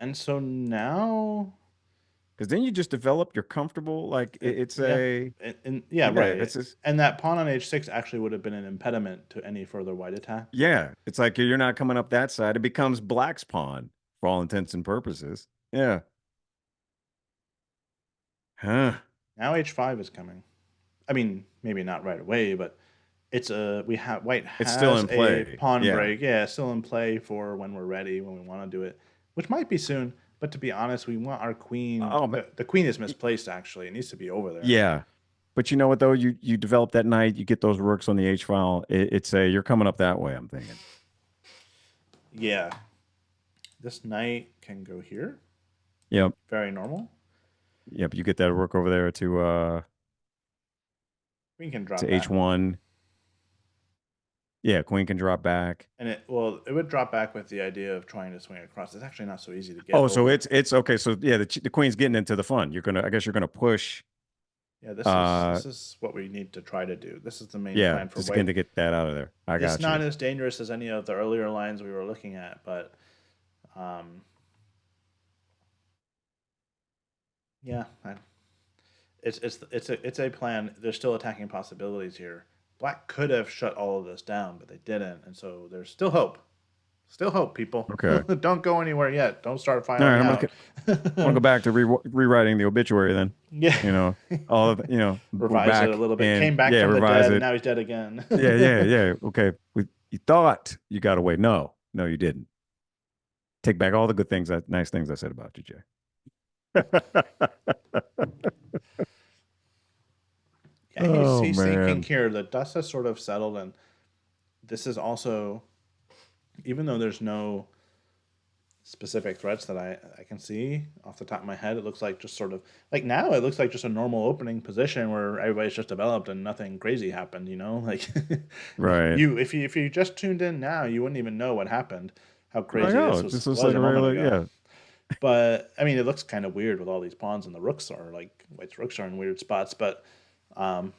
[SPEAKER 1] and so now,
[SPEAKER 2] Because then you just develop, you're comfortable. Like it's
[SPEAKER 1] yeah,
[SPEAKER 2] a
[SPEAKER 1] and yeah,
[SPEAKER 2] yeah,
[SPEAKER 1] right.
[SPEAKER 2] it's just
[SPEAKER 1] And that pawn on h6 actually would have been an impediment to any further white attack.
[SPEAKER 2] yeah, it's like you're not coming up that side. It becomes black's pawn for all intents and purposes. Yeah. Huh.
[SPEAKER 1] Now h5 is coming. I mean, maybe not right away, but it's a we have white
[SPEAKER 2] It's still
[SPEAKER 1] has
[SPEAKER 2] in
[SPEAKER 1] a
[SPEAKER 2] play.
[SPEAKER 1] pawn
[SPEAKER 2] Yeah.
[SPEAKER 1] break. Yeah, still in play for when we're ready, when we want to do it, which might be soon. But to be honest, we want our queen.
[SPEAKER 2] Oh, but
[SPEAKER 1] The queen is misplaced. Actually, it needs to be over there.
[SPEAKER 2] yeah. But you know what though? You develop that knight, you get those rooks on the H file. It's a you're coming up that way, I'm thinking.
[SPEAKER 1] Yeah, this knight can go here.
[SPEAKER 2] Yep.
[SPEAKER 1] Very normal.
[SPEAKER 2] Yep. You get that rook over there
[SPEAKER 1] Queen can drop
[SPEAKER 2] to
[SPEAKER 1] back,
[SPEAKER 2] H1. Yeah, queen can drop back.
[SPEAKER 1] and it would drop back with the idea of trying to swing across. It's actually not so easy to get
[SPEAKER 2] Oh, so
[SPEAKER 1] over.
[SPEAKER 2] it's okay. So yeah, the queen's getting into the fun. I guess you're gonna push.
[SPEAKER 1] Yeah,
[SPEAKER 2] Uh,
[SPEAKER 1] this is what we need to try to do. This is the main
[SPEAKER 2] yeah,
[SPEAKER 1] plan for
[SPEAKER 2] just again
[SPEAKER 1] white.
[SPEAKER 2] to get that out of there. I
[SPEAKER 1] It's
[SPEAKER 2] got
[SPEAKER 1] not
[SPEAKER 2] you.
[SPEAKER 1] as dangerous as any of the earlier lines we were looking at, but um, yeah, it's a plan. There's still attacking possibilities here. Black could have shut all of this down, but they didn't, and so there's still hope. Still hope, people.
[SPEAKER 2] Okay.
[SPEAKER 1] Don't go anywhere yet. Don't start
[SPEAKER 2] All right.
[SPEAKER 1] filing out.
[SPEAKER 2] I'm gonna go back to rewriting the obituary then.
[SPEAKER 1] Yeah.
[SPEAKER 2] You know, all of we're
[SPEAKER 1] Revise it a
[SPEAKER 2] back
[SPEAKER 1] little bit.
[SPEAKER 2] and
[SPEAKER 1] Came back
[SPEAKER 2] yeah,
[SPEAKER 1] from the
[SPEAKER 2] revise
[SPEAKER 1] dead, and
[SPEAKER 2] it.
[SPEAKER 1] now he's dead again.
[SPEAKER 2] Yeah, yeah, yeah. Okay. You thought you got away. No, no, you didn't. Take back all the good things, nice things I said about you, Jay.
[SPEAKER 1] Yeah,
[SPEAKER 2] Oh
[SPEAKER 1] he's thinking
[SPEAKER 2] man.
[SPEAKER 1] here. The dust has sort of settled, and this is also, even though there's no specific threats that I can see off the top of my head, it looks like just sort of like now it looks like just a normal opening position where everybody's just developed and nothing crazy happened. Like
[SPEAKER 2] Right.
[SPEAKER 1] if you just tuned in now, you wouldn't even know what happened, how
[SPEAKER 2] Like,
[SPEAKER 1] crazy
[SPEAKER 2] oh,
[SPEAKER 1] this
[SPEAKER 2] it just looks
[SPEAKER 1] was
[SPEAKER 2] like
[SPEAKER 1] a
[SPEAKER 2] a
[SPEAKER 1] moment
[SPEAKER 2] regular,
[SPEAKER 1] ago.
[SPEAKER 2] yeah.
[SPEAKER 1] But I mean, it looks kind of weird with all these pawns and the rooks are like white's rooks are in weird spots, but um,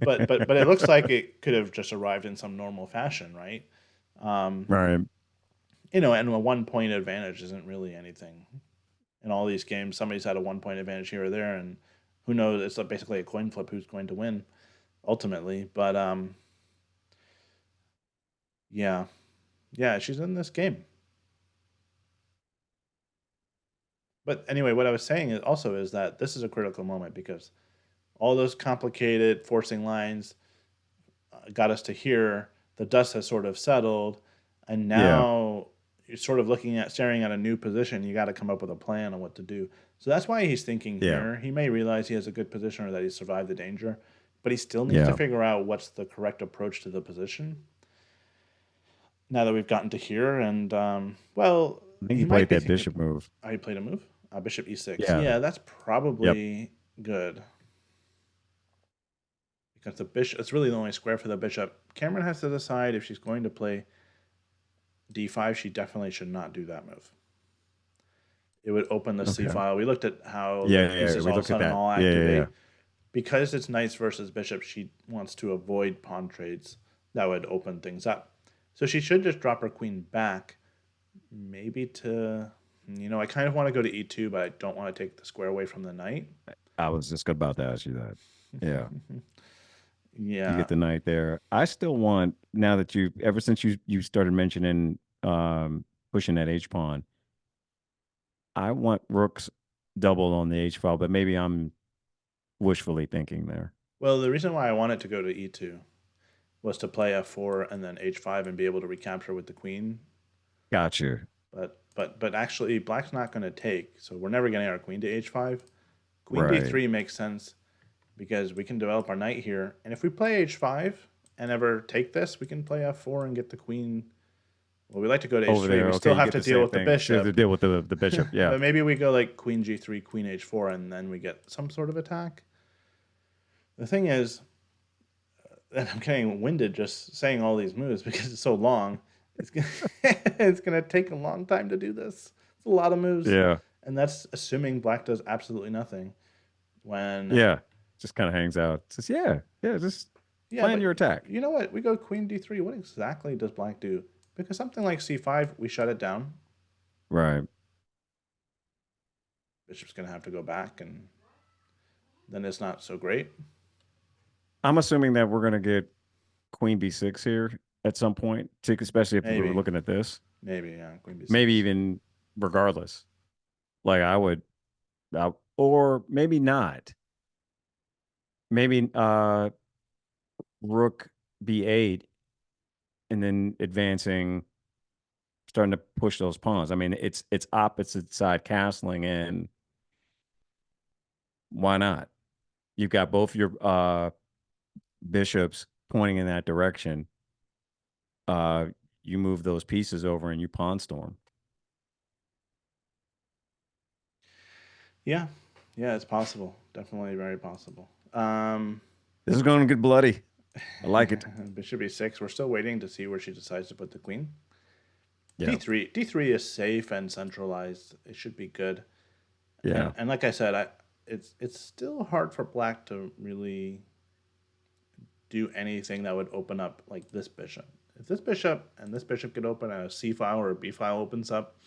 [SPEAKER 1] but it looks like it could have just arrived in some normal fashion, right? Um,
[SPEAKER 2] Right.
[SPEAKER 1] and a 1 point advantage isn't really anything in all these games. Somebody's had a 1 point advantage here or there, and who knows? It's basically a coin flip who's going to win ultimately. But yeah, yeah, she's in this game. But anyway, what I was saying is that this is a critical moment because all those complicated forcing lines got us to here. The dust has sort of settled, and
[SPEAKER 2] Yeah.
[SPEAKER 1] now you're sort of staring at a new position. You got to come up with a plan on what to do. So that's why he's thinking
[SPEAKER 2] Yeah.
[SPEAKER 1] here. He may realize he has a good position or that he survived the danger, but he still needs to
[SPEAKER 2] Yeah.
[SPEAKER 1] figure out what's the correct approach to the position. Now that we've gotten to here, and well,
[SPEAKER 2] I think
[SPEAKER 1] he
[SPEAKER 2] he
[SPEAKER 1] might
[SPEAKER 2] played
[SPEAKER 1] be
[SPEAKER 2] that
[SPEAKER 1] thinking.
[SPEAKER 2] bishop move.
[SPEAKER 1] Oh, he played a move. Bishop e6.
[SPEAKER 2] Yeah.
[SPEAKER 1] Yeah, that's
[SPEAKER 2] Yep.
[SPEAKER 1] probably good because the bishop, it's really the only square for the bishop. Kamryn has to decide if she's going to play d5. She definitely should not do that move. It would open the c
[SPEAKER 2] Okay.
[SPEAKER 1] file. We looked at how the
[SPEAKER 2] Yeah.
[SPEAKER 1] pieces
[SPEAKER 2] We
[SPEAKER 1] all of a
[SPEAKER 2] looked at
[SPEAKER 1] sudden
[SPEAKER 2] that.
[SPEAKER 1] all
[SPEAKER 2] Yeah.
[SPEAKER 1] activate. Because it's knights versus bishops, she wants to avoid pawn trades that would open things up. So she should just drop her queen back, maybe to, I kind of want to go to e2, but I don't want to take the square away from the knight.
[SPEAKER 2] I was just about to ask you that. Yeah. You
[SPEAKER 1] Yeah.
[SPEAKER 2] get the knight there. I still want, now that you, ever since you started mentioning pushing that H pawn, I want rooks double on the H file, but maybe I'm wishfully thinking there.
[SPEAKER 1] Well, the reason why I wanted to go to e2 was to play f4 and then h5 and be able to recapture with the queen.
[SPEAKER 2] Gotcha.
[SPEAKER 1] But actually, black's not going to take, so we're never getting our queen to h5. Queen
[SPEAKER 2] Right.
[SPEAKER 1] d3 makes sense because we can develop our knight here. And if we play h5 and ever take this, we can play f4 and get the queen. Well, we like to go to
[SPEAKER 2] Over
[SPEAKER 1] h3.
[SPEAKER 2] there.
[SPEAKER 1] We
[SPEAKER 2] Okay,
[SPEAKER 1] still
[SPEAKER 2] you
[SPEAKER 1] have
[SPEAKER 2] get
[SPEAKER 1] to
[SPEAKER 2] the
[SPEAKER 1] deal
[SPEAKER 2] same
[SPEAKER 1] with the
[SPEAKER 2] thing. Still have to
[SPEAKER 1] bishop.
[SPEAKER 2] deal with the bishop. Yeah.
[SPEAKER 1] But maybe we go like queen g3, queen h4, and then we get some sort of attack. The thing is, and I'm getting winded just saying all these moves because it's so long. It's gonna, it's gonna take a long time to do this. It's a lot of moves,
[SPEAKER 2] Yeah.
[SPEAKER 1] and that's assuming black does absolutely nothing. When
[SPEAKER 2] Yeah. Just kind of hangs out. Says, yeah, just
[SPEAKER 1] yeah,
[SPEAKER 2] plan
[SPEAKER 1] but
[SPEAKER 2] your attack.
[SPEAKER 1] you know what? We go queen d3. What exactly does black do? Because something like c5, we shut it down.
[SPEAKER 2] Right.
[SPEAKER 1] Bishop's gonna have to go back, and then it's not so great.
[SPEAKER 2] I'm assuming that we're gonna get Queen B6 here at some point, especially if we were
[SPEAKER 1] Maybe,
[SPEAKER 2] looking at this.
[SPEAKER 1] maybe, yeah, queen
[SPEAKER 2] Maybe
[SPEAKER 1] b6.
[SPEAKER 2] even regardless. Like or maybe not. Maybe Rook B8 and then advancing, starting to push those pawns. I mean, it's opposite side castling, and why not? You've got both your bishops pointing in that direction. Uh, you move those pieces over and you pawn storm.
[SPEAKER 1] Yeah, yeah, it's possible. Definitely very possible.
[SPEAKER 2] This is going to get bloody. I like it.
[SPEAKER 1] Bishop e6. We're still waiting to see where she decides to put the queen.
[SPEAKER 2] Yeah.
[SPEAKER 1] D3 is safe and centralized. It should be good.
[SPEAKER 2] Yeah.
[SPEAKER 1] And like I said, it's still hard for black to really do anything that would open up like this bishop. If this bishop and this bishop could open a c file or a b file opens up,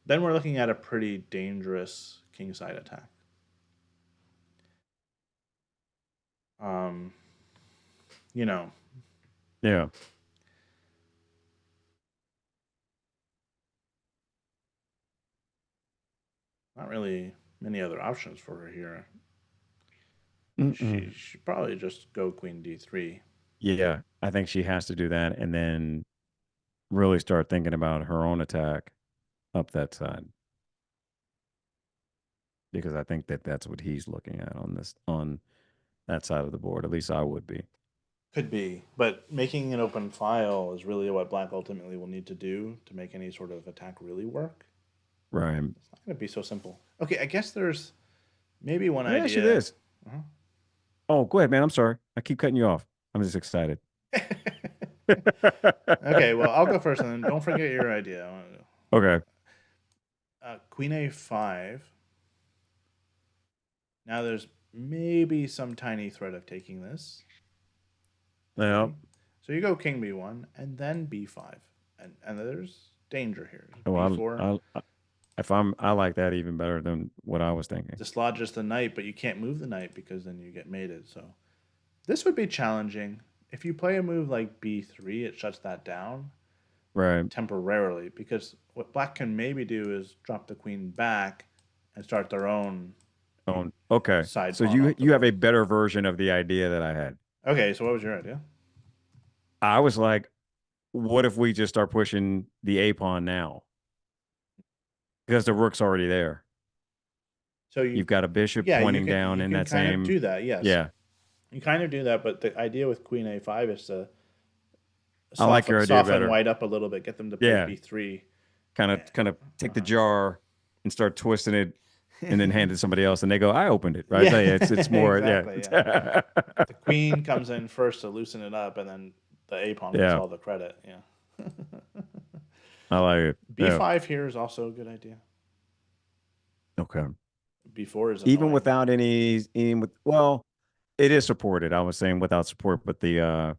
[SPEAKER 1] then we're looking at a pretty dangerous kingside attack. Um, you know,
[SPEAKER 2] Yeah.
[SPEAKER 1] not really many other options for her here. She
[SPEAKER 2] Mm-mm.
[SPEAKER 1] should probably just go queen d3.
[SPEAKER 2] Yeah. I think she has to do that and then really start thinking about her own attack up that side, because I think that that's what he's looking at on that side of the board. At least I would be.
[SPEAKER 1] Could be, but making an open file is really what black ultimately will need to do to make any sort of attack really work.
[SPEAKER 2] Right.
[SPEAKER 1] It's not going to be so simple. Okay, I guess there's maybe one
[SPEAKER 2] Let me ask you
[SPEAKER 1] idea.
[SPEAKER 2] this. Oh, go ahead, man. I'm sorry. I keep cutting you off. I'm just excited.
[SPEAKER 1] Okay, well, I'll go first, and then don't forget your idea.
[SPEAKER 2] Okay.
[SPEAKER 1] Queen a5. Now there's maybe some tiny threat of taking this.
[SPEAKER 2] Yeah.
[SPEAKER 1] Okay. So you go king b1 and then b5, and there's danger here.
[SPEAKER 2] Oh,
[SPEAKER 1] b4
[SPEAKER 2] I like that even better than what I was thinking.
[SPEAKER 1] dislodges the knight, but you can't move the knight because then you get mated. So this would be challenging. If you play a move like b3, it shuts that down
[SPEAKER 2] Right.
[SPEAKER 1] temporarily, because what black can maybe do is drop the queen back and start their own
[SPEAKER 2] Oh, okay.
[SPEAKER 1] side
[SPEAKER 2] So
[SPEAKER 1] pawn off the
[SPEAKER 2] you have a
[SPEAKER 1] board.
[SPEAKER 2] better version of the idea that I had.
[SPEAKER 1] Okay, so what was your idea?
[SPEAKER 2] I was like, what if we just start pushing the A pawn now? Because the rook's already there.
[SPEAKER 1] So
[SPEAKER 2] You've got a bishop
[SPEAKER 1] yeah,
[SPEAKER 2] pointing
[SPEAKER 1] you
[SPEAKER 2] down in
[SPEAKER 1] can
[SPEAKER 2] that
[SPEAKER 1] kind of
[SPEAKER 2] same.
[SPEAKER 1] do that. Yes,
[SPEAKER 2] Yeah.
[SPEAKER 1] you kind of do that, but the idea with queen a5 is to
[SPEAKER 2] I like your idea
[SPEAKER 1] soften
[SPEAKER 2] better.
[SPEAKER 1] white up a little bit, get them to play
[SPEAKER 2] Yeah.
[SPEAKER 1] b3.
[SPEAKER 2] Kind of take the jar and start twisting it and then hand it to somebody else, and they go, "I opened it." Right? So,
[SPEAKER 1] Yeah,
[SPEAKER 2] yeah, it's more, yeah,
[SPEAKER 1] exactly. Yeah, the queen comes in first to loosen it up, and then the a pawn gets
[SPEAKER 2] yeah.
[SPEAKER 1] all the credit. Yeah.
[SPEAKER 2] I like it. Yeah.
[SPEAKER 1] B5 here is also a good idea.
[SPEAKER 2] Okay.
[SPEAKER 1] B4 is
[SPEAKER 2] Even
[SPEAKER 1] annoying.
[SPEAKER 2] without even with, well, it is supported. I was saying without support, but the
[SPEAKER 1] Oh,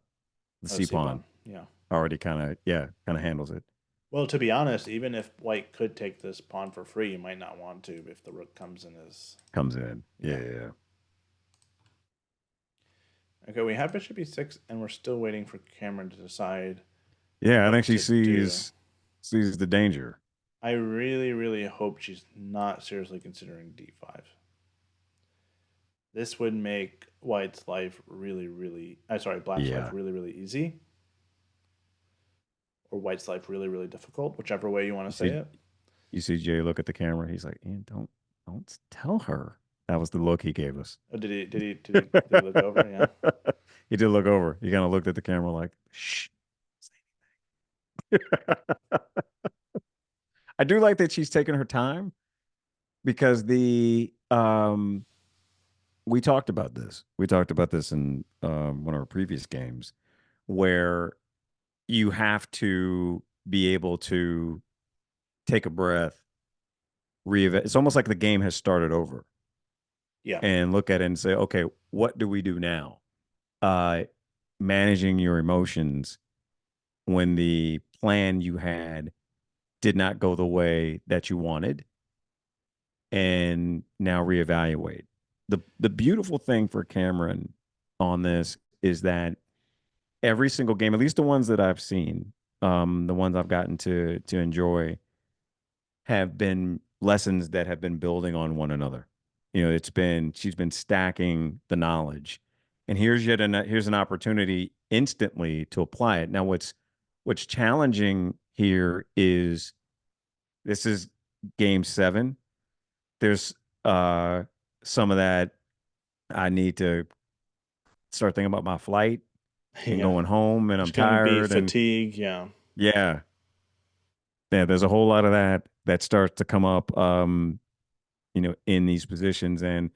[SPEAKER 2] C
[SPEAKER 1] C pawn.
[SPEAKER 2] pawn
[SPEAKER 1] Yeah.
[SPEAKER 2] already kind of handles it.
[SPEAKER 1] Well, to be honest, even if white could take this pawn for free, you might not want to if the rook comes in as
[SPEAKER 2] Comes in. Yeah,
[SPEAKER 1] yeah.
[SPEAKER 2] yeah, yeah.
[SPEAKER 1] Okay, we have bishop e6, and we're still waiting for Kamryn to decide
[SPEAKER 2] Yeah, I think
[SPEAKER 1] what
[SPEAKER 2] she
[SPEAKER 1] to do.
[SPEAKER 2] sees the danger.
[SPEAKER 1] I really, really hope she's not seriously considering d5. This would make white's life really, really. I sorry, black's life
[SPEAKER 2] Yeah.
[SPEAKER 1] really, really easy, or white's life really, really difficult, whichever way you want
[SPEAKER 2] You
[SPEAKER 1] to say
[SPEAKER 2] see
[SPEAKER 1] it.
[SPEAKER 2] you see Jay look at the camera. He's like, "Ian, don't tell her." That was the look he gave us.
[SPEAKER 1] Oh, did he look over? Yeah.
[SPEAKER 2] He did look over. He kind of looked at the camera like, "Shh." I do like that she's taking her time because the we talked about this. We talked about this in one of our previous games where you have to be able to take a breath, it's almost like the game has started over
[SPEAKER 1] Yeah.
[SPEAKER 2] and look at it and say, okay, what do we do now? Uh, Managing your emotions when the plan you had did not go the way that you wanted, and now reevaluate. The beautiful thing for Kamryn on this is that every single game, at least the ones that I've seen, the ones I've gotten to enjoy, have been lessons that have been building on one another. It's been she's been stacking the knowledge, and here's an opportunity instantly to apply it. Now, what's challenging here is this is game 7. There's some of that I need to start thinking about my flight and
[SPEAKER 1] Yeah.
[SPEAKER 2] going home, and
[SPEAKER 1] There's
[SPEAKER 2] I'm
[SPEAKER 1] going to be
[SPEAKER 2] tired, and
[SPEAKER 1] fatigue. Yeah.
[SPEAKER 2] yeah, yeah. There's a whole lot of that starts to come up, in these positions. And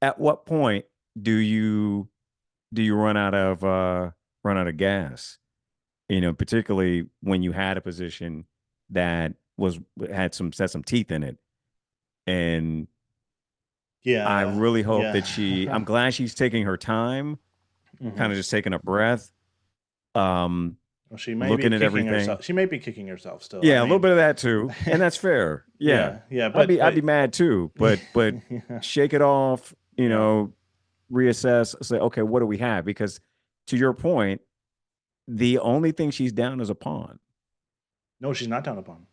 [SPEAKER 2] at what point do you run out of gas? Particularly when you had a position that was had some set some teeth in it. And I
[SPEAKER 1] Yeah.
[SPEAKER 2] really hope
[SPEAKER 1] Yeah.
[SPEAKER 2] that I'm glad she's taking her time,
[SPEAKER 1] Hmm.
[SPEAKER 2] kind of just taking a breath, um,
[SPEAKER 1] Well, she may be
[SPEAKER 2] looking at
[SPEAKER 1] kicking
[SPEAKER 2] everything.
[SPEAKER 1] herself. She may be kicking herself still. I
[SPEAKER 2] Yeah, a little
[SPEAKER 1] mean,
[SPEAKER 2] bit of that too, and that's fair. Yeah,
[SPEAKER 1] yeah, yeah,
[SPEAKER 2] I'd be mad too, but
[SPEAKER 1] yeah,
[SPEAKER 2] shake it off.
[SPEAKER 1] yeah.
[SPEAKER 2] Reassess. Say, okay, what do we have? Because to your point, the only thing she's down is a pawn.
[SPEAKER 1] No, she's not down a pawn.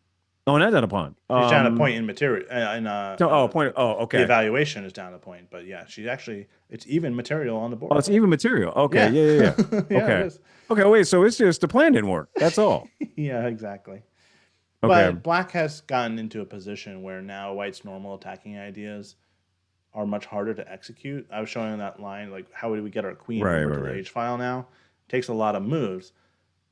[SPEAKER 2] Oh, not a pawn.
[SPEAKER 1] She's down a point in material.
[SPEAKER 2] No, oh, point. Oh,
[SPEAKER 1] The
[SPEAKER 2] okay.
[SPEAKER 1] evaluation is down a point, but yeah, she's actually it's even material on the
[SPEAKER 2] Oh,
[SPEAKER 1] board.
[SPEAKER 2] it's even material. Okay,
[SPEAKER 1] Yeah,
[SPEAKER 2] yeah, yeah, yeah.
[SPEAKER 1] yeah, it
[SPEAKER 2] Okay,
[SPEAKER 1] is.
[SPEAKER 2] okay. Wait, so it's just the plan didn't work. That's all.
[SPEAKER 1] Yeah, exactly.
[SPEAKER 2] Okay.
[SPEAKER 1] But black has gotten into a position where now white's normal attacking ideas are much harder to execute. I was showing that line, like how do we get our queen
[SPEAKER 2] Right,
[SPEAKER 1] over
[SPEAKER 2] right,
[SPEAKER 1] to the
[SPEAKER 2] right.
[SPEAKER 1] H file now? It takes a lot of moves.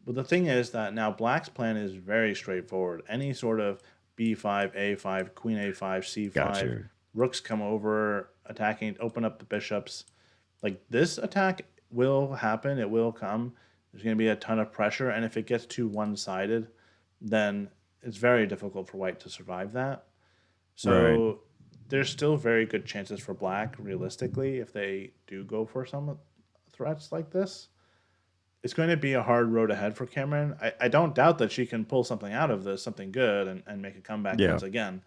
[SPEAKER 1] But the thing is that now black's plan is very straightforward. Any sort of b5, a5, queen a5,
[SPEAKER 2] Got
[SPEAKER 1] c5,
[SPEAKER 2] you.
[SPEAKER 1] rooks come over, attacking, open up the bishops. Like this attack will happen, it will come. There's going to be a ton of pressure, and if it gets too one sided, then it's very difficult for white to survive that.
[SPEAKER 2] Right.
[SPEAKER 1] So there's still very good chances for black, realistically, if they do go for some threats like this. It's going to be a hard road ahead for Kamryn. I don't doubt that she can pull something out of this, something good, and make a comeback
[SPEAKER 2] Yeah.
[SPEAKER 1] once again.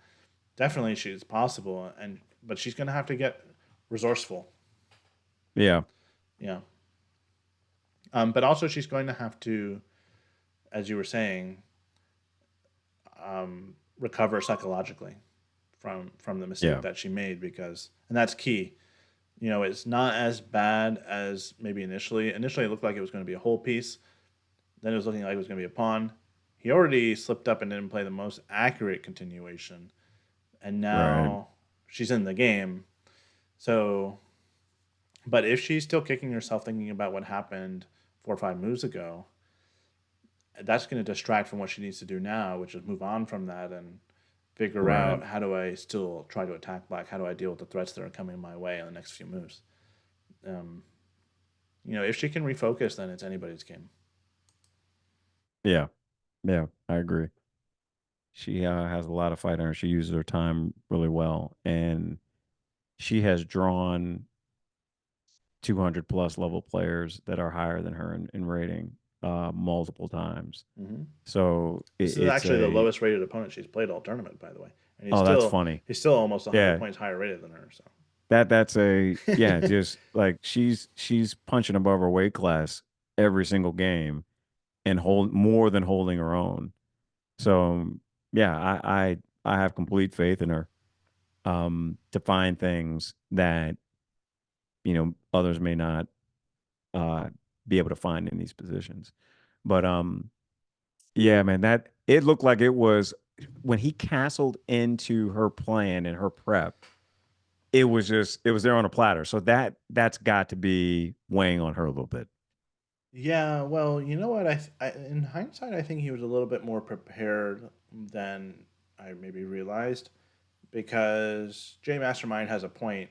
[SPEAKER 1] Definitely, she's possible, but she's going to have to get resourceful.
[SPEAKER 2] Yeah.
[SPEAKER 1] Yeah. But also, she's going to have to, as you were saying, recover psychologically from the mistake
[SPEAKER 2] Yeah.
[SPEAKER 1] that she made because, and that's key. It's not as bad as maybe initially. Initially, it looked like it was going to be a whole piece. Then it was looking like it was going to be a pawn. He already slipped up and didn't play the most accurate continuation, and
[SPEAKER 2] Right.
[SPEAKER 1] now she's in the game. So, but if she's still kicking herself thinking about what happened 4 or 5 moves ago, that's going to distract from what she needs to do now, which is move on from that and figure
[SPEAKER 2] Right.
[SPEAKER 1] out how do I still try to attack black? How do I deal with the threats that are coming my way in the next few moves? Um, if she can refocus, then it's anybody's game.
[SPEAKER 2] Yeah. Yeah. I agree. She has a lot of fight in her. She uses her time really well, and she has drawn 200 plus level players that are higher than her in rating multiple times.
[SPEAKER 1] Hmm.
[SPEAKER 2] So
[SPEAKER 1] This is
[SPEAKER 2] it's
[SPEAKER 1] actually the
[SPEAKER 2] a
[SPEAKER 1] lowest rated opponent she's played all tournament, by the way, and he's
[SPEAKER 2] oh, that's
[SPEAKER 1] still
[SPEAKER 2] funny.
[SPEAKER 1] he's still almost 100
[SPEAKER 2] Yeah,
[SPEAKER 1] points higher rated than her.
[SPEAKER 2] that's a
[SPEAKER 1] So,
[SPEAKER 2] yeah, just like she's punching above her weight class every single game and hold more than holding her own. So yeah, I have complete faith in her to find things that others may not uh be able to find in these positions. But yeah, man, that it looked like it was when he castled into her plan and her prep. It was there on a platter. So that's got to be weighing on her a little bit.
[SPEAKER 1] yeah, well, you know what? In hindsight, I think he was a little bit more prepared than I maybe realized because J Mastermind has a point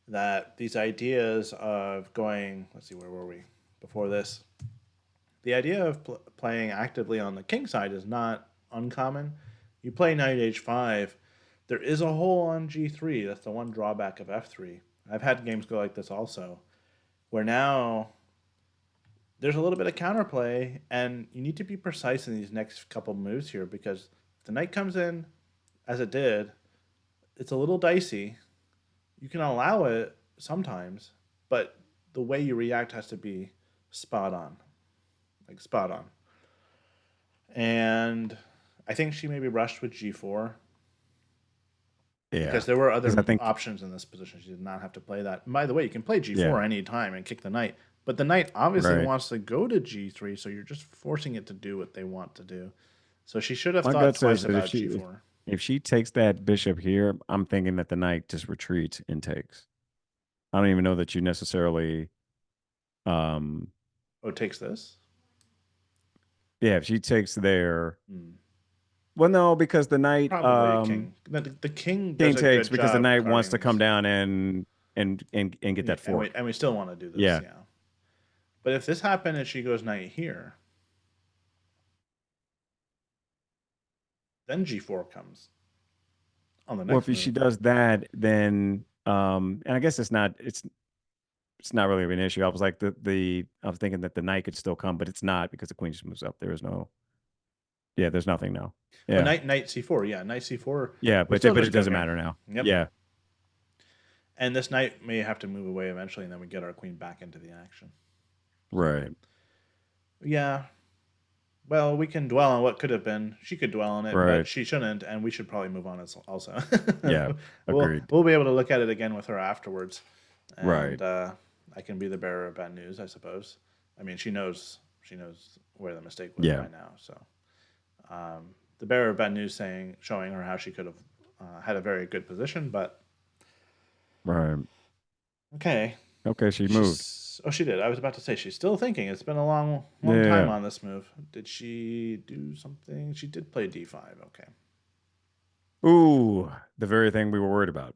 [SPEAKER 1] that these ideas of going, let's see, where were we before this? The idea of playing actively on the king side is not uncommon. You play knight h5, there is a hole on g3. That's the one drawback of f3. I've had games go like this also, where now there's a little bit of counterplay, and you need to be precise in these next couple moves here because if the knight comes in as it did, it's a little dicey. You can allow it sometimes, but the way you react has to be spot on, like spot on. And I think she maybe rushed with g4
[SPEAKER 2] Yeah.
[SPEAKER 1] because there were
[SPEAKER 2] Because I
[SPEAKER 1] other
[SPEAKER 2] think
[SPEAKER 1] options in this position. She did not have to play that. And by the way, you can play
[SPEAKER 2] yeah,
[SPEAKER 1] g4 anytime and kick the knight, but the knight obviously
[SPEAKER 2] right.
[SPEAKER 1] wants to go to g3, so you're just forcing it to do what they want to do. So she should have
[SPEAKER 2] My
[SPEAKER 1] thought
[SPEAKER 2] gut
[SPEAKER 1] twice
[SPEAKER 2] says that
[SPEAKER 1] about g4.
[SPEAKER 2] if she takes that bishop here, I'm thinking that the knight just retreats and takes. I don't even know that you necessarily um
[SPEAKER 1] Oh, takes this?
[SPEAKER 2] yeah, if she takes there.
[SPEAKER 1] Hmm.
[SPEAKER 2] Well, no, because the knight
[SPEAKER 1] Probably king. The king does
[SPEAKER 2] king
[SPEAKER 1] a
[SPEAKER 2] takes
[SPEAKER 1] good
[SPEAKER 2] because the
[SPEAKER 1] job
[SPEAKER 2] knight wants
[SPEAKER 1] guarding
[SPEAKER 2] to come
[SPEAKER 1] these.
[SPEAKER 2] down and get
[SPEAKER 1] Yeah,
[SPEAKER 2] that
[SPEAKER 1] and we
[SPEAKER 2] fork.
[SPEAKER 1] and we still want to do this,
[SPEAKER 2] Yeah.
[SPEAKER 1] yeah. But if this happened and she goes knight here, then g4 comes on the
[SPEAKER 2] Well,
[SPEAKER 1] next
[SPEAKER 2] if she
[SPEAKER 1] move.
[SPEAKER 2] does that, then and I guess it's not really an issue. I was like I was thinking that the knight could still come, but it's not because the queen just moves up. There is no yeah, there's nothing now.
[SPEAKER 1] Oh,
[SPEAKER 2] Yeah.
[SPEAKER 1] knight c4, yeah, knight c4
[SPEAKER 2] Yeah,
[SPEAKER 1] would
[SPEAKER 2] but
[SPEAKER 1] still
[SPEAKER 2] but
[SPEAKER 1] just
[SPEAKER 2] it
[SPEAKER 1] go
[SPEAKER 2] doesn't
[SPEAKER 1] here.
[SPEAKER 2] matter now.
[SPEAKER 1] Yep.
[SPEAKER 2] Yeah.
[SPEAKER 1] And this knight may have to move away eventually, and then we get our queen back into the action. So
[SPEAKER 2] Right.
[SPEAKER 1] yeah, well, we can dwell on what could have been. She could dwell on it, but
[SPEAKER 2] Right.
[SPEAKER 1] she shouldn't, and we should probably move on also.
[SPEAKER 2] Yeah.
[SPEAKER 1] we'll
[SPEAKER 2] Agreed.
[SPEAKER 1] we'll be able to look at it again with her afterwards,
[SPEAKER 2] Right.
[SPEAKER 1] and I can be the bearer of bad news, I suppose. I mean, she knows where the mistake was
[SPEAKER 2] Yeah.
[SPEAKER 1] by now. So the bearer of bad news showing her how she could have had a very good position, but
[SPEAKER 2] Right.
[SPEAKER 1] okay.
[SPEAKER 2] Okay, she moved.
[SPEAKER 1] She did. I was about to say she's still thinking. It's been a
[SPEAKER 2] Yeah.
[SPEAKER 1] long
[SPEAKER 2] Yeah,
[SPEAKER 1] time
[SPEAKER 2] yeah.
[SPEAKER 1] on this move. Did she do something? She did play d5. Okay.
[SPEAKER 2] Ooh, the very thing we were worried about.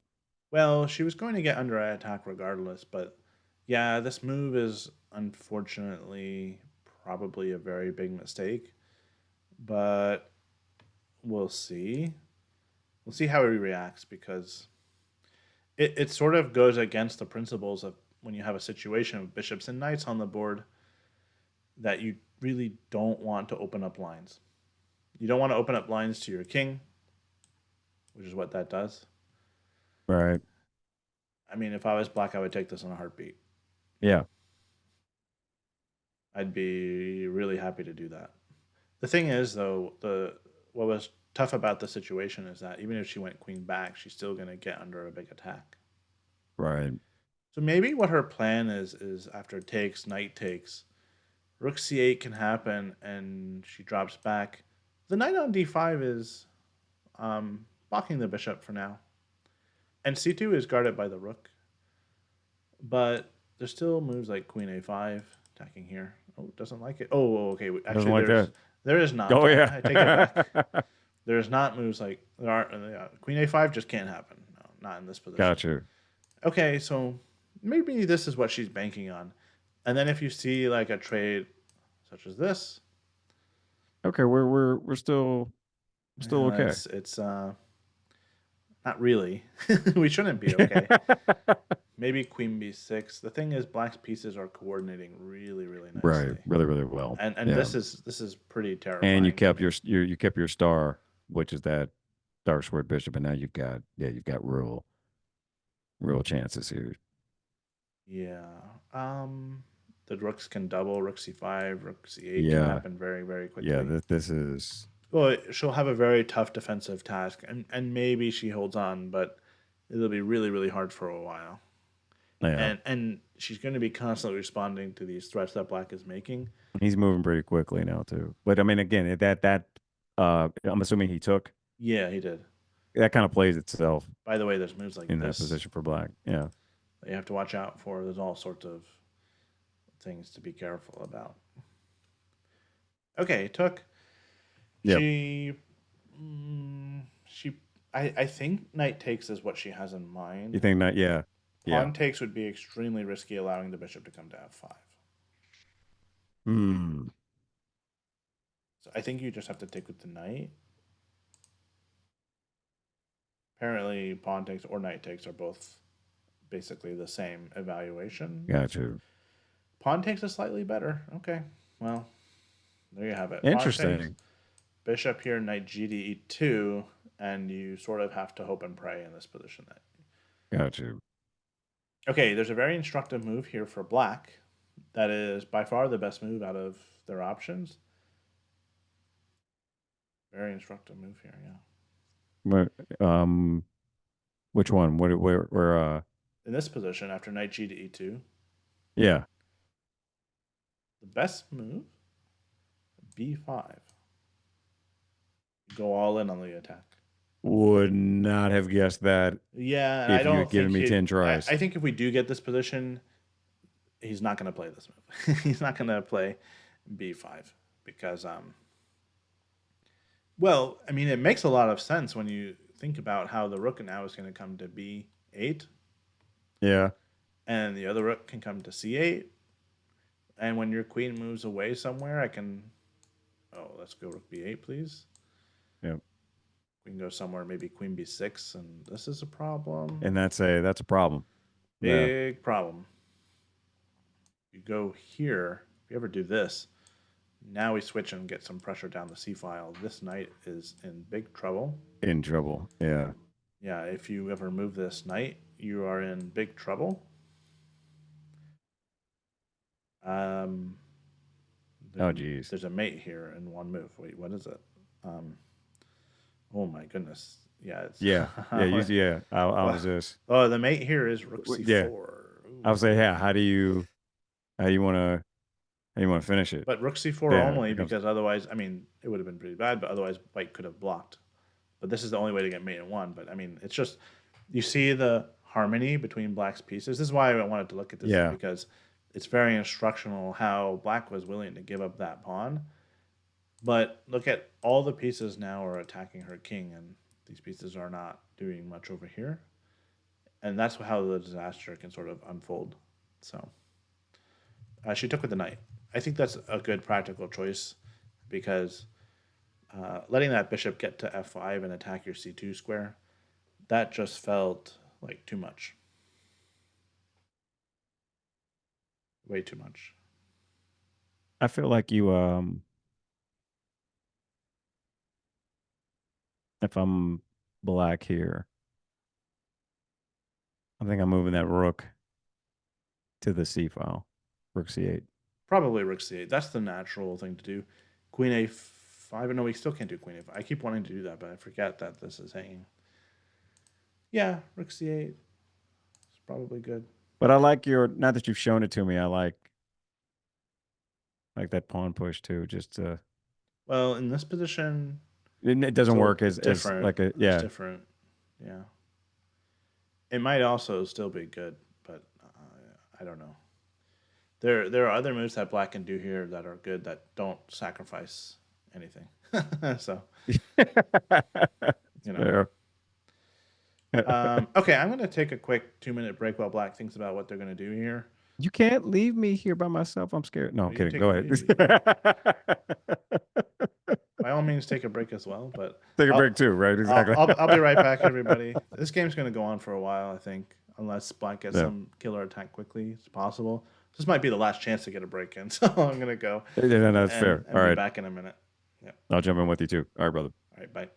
[SPEAKER 1] Well, she was going to get under attack regardless, but yeah, this move is unfortunately probably a very big mistake. But we'll see. We'll see how he reacts because it sort of goes against the principles of when you have a situation of bishops and knights on the board that you really don't want to open up lines. You don't want to open up lines to your king, which is what that does.
[SPEAKER 2] Right.
[SPEAKER 1] I mean, if I was black, I would take this in a heartbeat.
[SPEAKER 2] Yeah.
[SPEAKER 1] I'd be really happy to do that. The thing is, though, the what was tough about the situation is that even if she went queen back, she's still going to get under a big attack.
[SPEAKER 2] Right.
[SPEAKER 1] So maybe what her plan is after takes, knight takes, rook c8 can happen, and she drops back. The knight on d5 is blocking the bishop for now, and c2 is guarded by the rook. But there's still moves like queen a5 attacking here. Oh, doesn't like it. Oh, okay.
[SPEAKER 2] Doesn't
[SPEAKER 1] Actually,
[SPEAKER 2] like that.
[SPEAKER 1] there is not.
[SPEAKER 2] Oh
[SPEAKER 1] I take it back.
[SPEAKER 2] yeah.
[SPEAKER 1] There's not moves like there are. Queen a5 just can't happen. No, not in this position.
[SPEAKER 2] Gotcha.
[SPEAKER 1] Okay, so maybe this is what she's banking on. And then if you see like a trade such as this,
[SPEAKER 2] Okay, we're still
[SPEAKER 1] yeah,
[SPEAKER 2] okay.
[SPEAKER 1] it's not really. We shouldn't be okay. Maybe queen b6. The thing is, black's pieces are coordinating really, really
[SPEAKER 2] Right,
[SPEAKER 1] nicely,
[SPEAKER 2] really, really well.
[SPEAKER 1] and
[SPEAKER 2] Yeah,
[SPEAKER 1] this is pretty
[SPEAKER 2] and you
[SPEAKER 1] terrifying to
[SPEAKER 2] kept
[SPEAKER 1] me.
[SPEAKER 2] you kept your star, which is that dark squared bishop, and now you've got real chances here.
[SPEAKER 1] Yeah. Um, the rooks can double. Rook c5, rook c8 can
[SPEAKER 2] Yeah,
[SPEAKER 1] happen very, very
[SPEAKER 2] yeah.
[SPEAKER 1] quickly.
[SPEAKER 2] This is
[SPEAKER 1] Well, she'll have a very tough defensive task, and maybe she holds on, but it'll be really, really hard for a while.
[SPEAKER 2] yeah.
[SPEAKER 1] And she's going to be constantly responding to these threats that black is making.
[SPEAKER 2] He's moving pretty quickly now too. But I mean, again, I'm assuming he took
[SPEAKER 1] Yeah, he did.
[SPEAKER 2] that kind of plays itself
[SPEAKER 1] By the way, there's moves like
[SPEAKER 2] in that
[SPEAKER 1] this
[SPEAKER 2] position for black. Yeah.
[SPEAKER 1] that you have to watch out for. There's all sorts of things to be careful about. Okay, took.
[SPEAKER 2] Yep.
[SPEAKER 1] She, she. I think knight takes is what she has in
[SPEAKER 2] You
[SPEAKER 1] mind.
[SPEAKER 2] think that? Yeah. Yeah.
[SPEAKER 1] Pawn takes would be extremely risky, allowing the bishop to come to f5.
[SPEAKER 2] Hmm.
[SPEAKER 1] So I think you just have to take with the knight. Apparently, pawn takes or knight takes are both basically the same evaluation.
[SPEAKER 2] Gotcha.
[SPEAKER 1] Pawn takes is slightly better. Okay, well, there you have it. Pawn takes,
[SPEAKER 2] Interesting.
[SPEAKER 1] bishop here, knight g to e2, and you sort of have to hope and pray in this position. That
[SPEAKER 2] Gotcha.
[SPEAKER 1] okay, there's a very instructive move here for black. That is by far the best move out of their options. Very instructive move here, yeah.
[SPEAKER 2] But which one? Where
[SPEAKER 1] In this position, after knight g to e2,
[SPEAKER 2] yeah.
[SPEAKER 1] the best move, b5. Go all in on the attack.
[SPEAKER 2] Would not have guessed that
[SPEAKER 1] Yeah, and I
[SPEAKER 2] if you had
[SPEAKER 1] don't
[SPEAKER 2] given
[SPEAKER 1] think
[SPEAKER 2] me
[SPEAKER 1] he.
[SPEAKER 2] 10 tries.
[SPEAKER 1] I think if we do get this position, he's not going to play this move. He's not going to play b5 because, well, I mean, it makes a lot of sense when you think about how the rook now is going to come to b8,
[SPEAKER 2] Yeah.
[SPEAKER 1] and the other rook can come to c8, and when your queen moves away somewhere, I can. Oh, let's go rook b8, please.
[SPEAKER 2] Yep.
[SPEAKER 1] We can go somewhere, maybe queen b6, and this is a problem.
[SPEAKER 2] And that's a problem. Yeah.
[SPEAKER 1] Big problem. You go here. If you ever do this, now we switch and get some pressure down the c file. This knight is in big trouble.
[SPEAKER 2] In trouble. Yeah.
[SPEAKER 1] Yeah, if you ever move this knight, you are in big trouble. Um, there's
[SPEAKER 2] Oh
[SPEAKER 1] a
[SPEAKER 2] geez.
[SPEAKER 1] there's a mate here in one move. Wait, what is it? Um, oh my goodness. Yeah, it's
[SPEAKER 2] Yeah. Yeah. Yeah. I
[SPEAKER 1] well,
[SPEAKER 2] was just
[SPEAKER 1] oh, the mate here is rook
[SPEAKER 2] yeah.
[SPEAKER 1] c4.
[SPEAKER 2] I would say,
[SPEAKER 1] Ooh.
[SPEAKER 2] yeah. How do you want to finish it?
[SPEAKER 1] But rook c4
[SPEAKER 2] Yeah.
[SPEAKER 1] only
[SPEAKER 2] It comes.
[SPEAKER 1] because otherwise, I mean, it would have been pretty bad. But otherwise, white could have blocked. But this is the only way to get mate in one. But I mean, it's just you see the harmony between black's pieces. This is why I wanted to look at this, is
[SPEAKER 2] Yeah.
[SPEAKER 1] because it's very instructional how black was willing to give up that pawn. But look at all the pieces now are attacking her king, and these pieces are not doing much over here. And that's how the disaster can sort of unfold. So she took with the knight. I think that's a good practical choice because letting that bishop get to f5 and attack your c2 square, that just felt like too much. Way too much.
[SPEAKER 2] I feel like you if I'm black here, I think I'm moving that rook to the c file. Rook c8.
[SPEAKER 1] Probably rook c8. That's the natural thing to do. Queen a5. No, we still can't do queen a5. I keep wanting to do that, but I forget that this is hanging. Yeah, rook c8 is probably good.
[SPEAKER 2] But I like your now that you've shown it to me, I like that pawn push too. Just
[SPEAKER 1] Well, in this position,
[SPEAKER 2] it
[SPEAKER 1] it's
[SPEAKER 2] doesn't
[SPEAKER 1] a
[SPEAKER 2] work
[SPEAKER 1] little
[SPEAKER 2] as
[SPEAKER 1] different.
[SPEAKER 2] like a
[SPEAKER 1] It's
[SPEAKER 2] yeah.
[SPEAKER 1] different. Yeah. It might also still be good, but I don't know. There are other moves that black can do here that are good that don't sacrifice anything. So
[SPEAKER 2] It's
[SPEAKER 1] You know.
[SPEAKER 2] fair.
[SPEAKER 1] Okay, I'm gonna take a quick 2 minute break while Black thinks about what they're gonna do here.
[SPEAKER 2] You can't leave me here by myself. I'm scared. No, I'm
[SPEAKER 1] You
[SPEAKER 2] kidding.
[SPEAKER 1] take
[SPEAKER 2] Go ahead.
[SPEAKER 1] by all means take a break as well, but
[SPEAKER 2] Take a break
[SPEAKER 1] I'll
[SPEAKER 2] too, right?
[SPEAKER 1] I'll
[SPEAKER 2] Exactly.
[SPEAKER 1] I'll, I'll be right back, everybody. This game's gonna go on for a while, I think, unless Black gets
[SPEAKER 2] Yeah.
[SPEAKER 1] some killer attack quickly. It's possible. This might be the last chance to get a break in, so I'm gonna go
[SPEAKER 2] Yeah, no, that's
[SPEAKER 1] and
[SPEAKER 2] fair. All
[SPEAKER 1] and be
[SPEAKER 2] right.
[SPEAKER 1] back in a minute. Yeah.
[SPEAKER 2] I'll jump in with you too. All right, brother.
[SPEAKER 1] All right. Bye.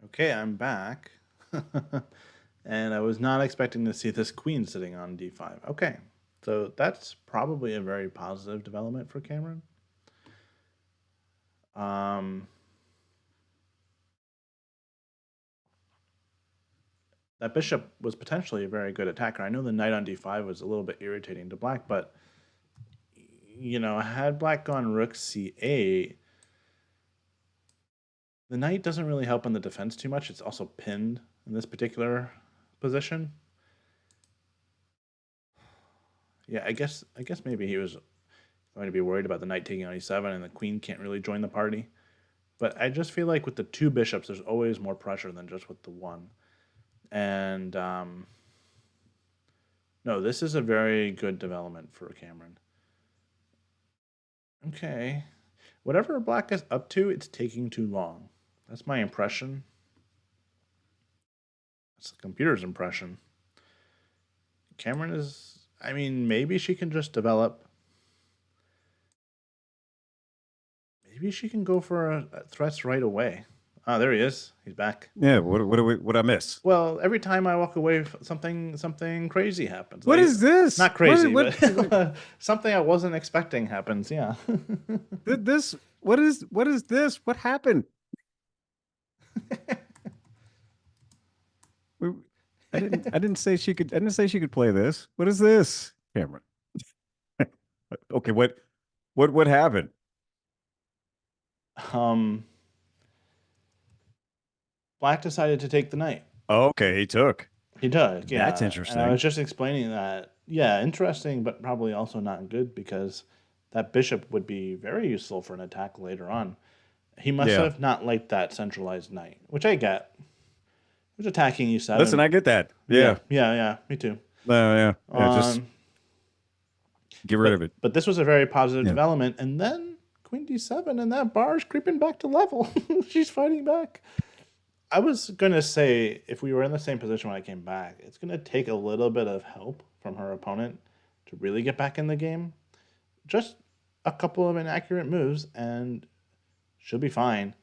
[SPEAKER 1] Okay, I'm back. And I was not expecting to see this queen sitting on d5. Okay, so that's probably a very positive development for Kamryn. Um, that bishop was potentially a very good attacker. I know the knight on d5 was a little bit irritating to Black, but had Black gone rook c8, the knight doesn't really help on the defense too much. It's also pinned in this particular position. Yeah, I guess maybe he was going to be worried about the knight taking on e7 and the queen can't really join the party. But I just feel like with the two bishops, there's always more pressure than just with the one. And no, this is a very good development for Kamryn. Okay. Whatever black is up to, it's taking too long. That's my impression. That's the computer's impression. Kamryn is. I mean, maybe she can just develop. Maybe she can go for threats right away. Ah, there he is. He's back.
[SPEAKER 2] Yeah. What I miss?
[SPEAKER 1] Well, every time I walk away, something crazy happens.
[SPEAKER 2] What
[SPEAKER 1] Like
[SPEAKER 2] is this?
[SPEAKER 1] not crazy,
[SPEAKER 2] What
[SPEAKER 1] but something I wasn't expecting happens. Yeah.
[SPEAKER 2] this? What is this? What happened? We, I didn't say she could. I didn't say she could play this. What is this, Kamryn? Okay. What happened?
[SPEAKER 1] um, Black decided to take the knight.
[SPEAKER 2] Okay, he took.
[SPEAKER 1] He does,
[SPEAKER 2] That's
[SPEAKER 1] yeah. And I
[SPEAKER 2] interesting.
[SPEAKER 1] was just explaining that, yeah, interesting, but probably also not good because that bishop would be very useful for an attack later on. He must
[SPEAKER 2] Yeah.
[SPEAKER 1] have not liked that centralized knight, which I get. He was attacking
[SPEAKER 2] Listen,
[SPEAKER 1] e7.
[SPEAKER 2] I get that.
[SPEAKER 1] Yeah,
[SPEAKER 2] Yeah.
[SPEAKER 1] yeah, yeah, me too.
[SPEAKER 2] Yeah. Yeah. Just
[SPEAKER 1] Um,
[SPEAKER 2] get rid of
[SPEAKER 1] but
[SPEAKER 2] it.
[SPEAKER 1] but this was a very positive
[SPEAKER 2] Yeah.
[SPEAKER 1] development, and then Queen d7, and that bar's creeping back to level. She's fighting back. I was gonna say if we were in the same position when I came back, it's gonna take a little bit of help from her opponent to really get back in the game. Just a couple of inaccurate moves, and she'll be fine.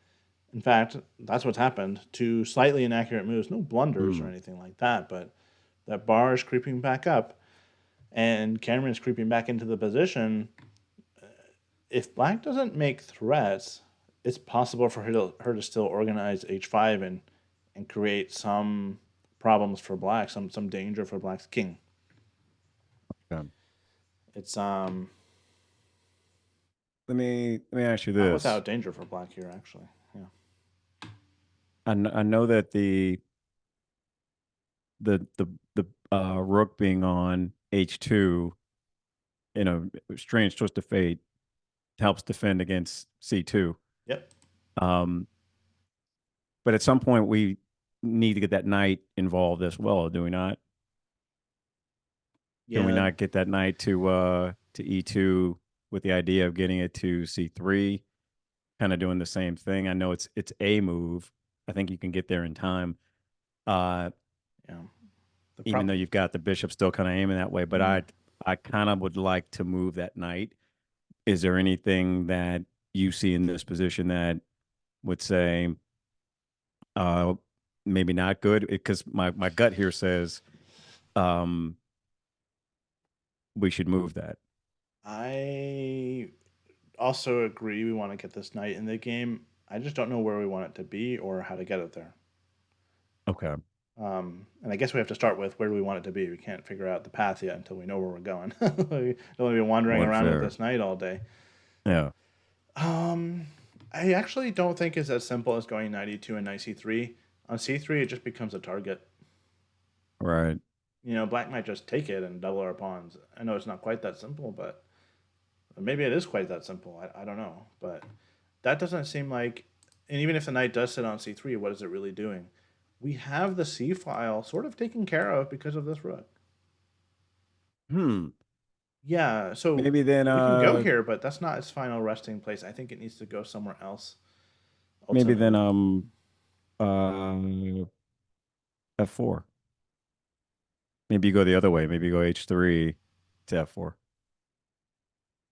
[SPEAKER 1] In fact, that's what's happened. Two slightly inaccurate moves, no blunders or
[SPEAKER 2] Hmm.
[SPEAKER 1] anything like that, but that bar is creeping back up, and Cameron's creeping back into the position. If Black doesn't make threats, it's possible for her to still organize h5 and create some problems for Black, some danger for Black's king.
[SPEAKER 2] Okay.
[SPEAKER 1] It's
[SPEAKER 2] Let me ask you
[SPEAKER 1] not
[SPEAKER 2] this.
[SPEAKER 1] without danger for Black here, actually. Yeah.
[SPEAKER 2] I know that the rook being on h2 in a strange twist of fate helps defend against c2.
[SPEAKER 1] Yep.
[SPEAKER 2] Um, but at some point we need to get that knight involved as well, do we not? Can we
[SPEAKER 1] Yeah.
[SPEAKER 2] not get that knight to e2 with the idea of getting it to c3, kind of doing the same thing? I know it's a move. I think you can get there in time. Uh,
[SPEAKER 1] Yeah. The
[SPEAKER 2] even though
[SPEAKER 1] problem.
[SPEAKER 2] you've got the bishop still kind of aiming that way, but
[SPEAKER 1] Mm.
[SPEAKER 2] I kind of would like to move that knight. Is there anything that you see in this position that would say uh maybe not good? Because my gut here says um we should move that.
[SPEAKER 1] I also agree we want to get this knight in the game. I just don't know where we want it to be or how to get it there.
[SPEAKER 2] Okay.
[SPEAKER 1] And I guess we have to start with where do we want it to be. We can't figure out the path yet until we know where we're going. We don't want to be wandering
[SPEAKER 2] One
[SPEAKER 1] around with
[SPEAKER 2] fair.
[SPEAKER 1] this knight all day.
[SPEAKER 2] Yeah.
[SPEAKER 1] Um, I actually don't think it's as simple as going knight e2 and knight c3. On c3, it just becomes a target.
[SPEAKER 2] Right.
[SPEAKER 1] Black might just take it and double our pawns. I know it's not quite that simple, but maybe it is quite that simple. I don't know. But that doesn't seem like. And even if the knight does sit on c3, what is it really doing? We have the c file sort of taken care of because of this rook.
[SPEAKER 2] Hmm.
[SPEAKER 1] Yeah, so
[SPEAKER 2] Maybe then
[SPEAKER 1] we can go here, but that's not its final resting place. I think it needs to go somewhere else
[SPEAKER 2] maybe then
[SPEAKER 1] ultimately.
[SPEAKER 2] uh f4. Maybe you go the other way. Maybe you go h3 to f4.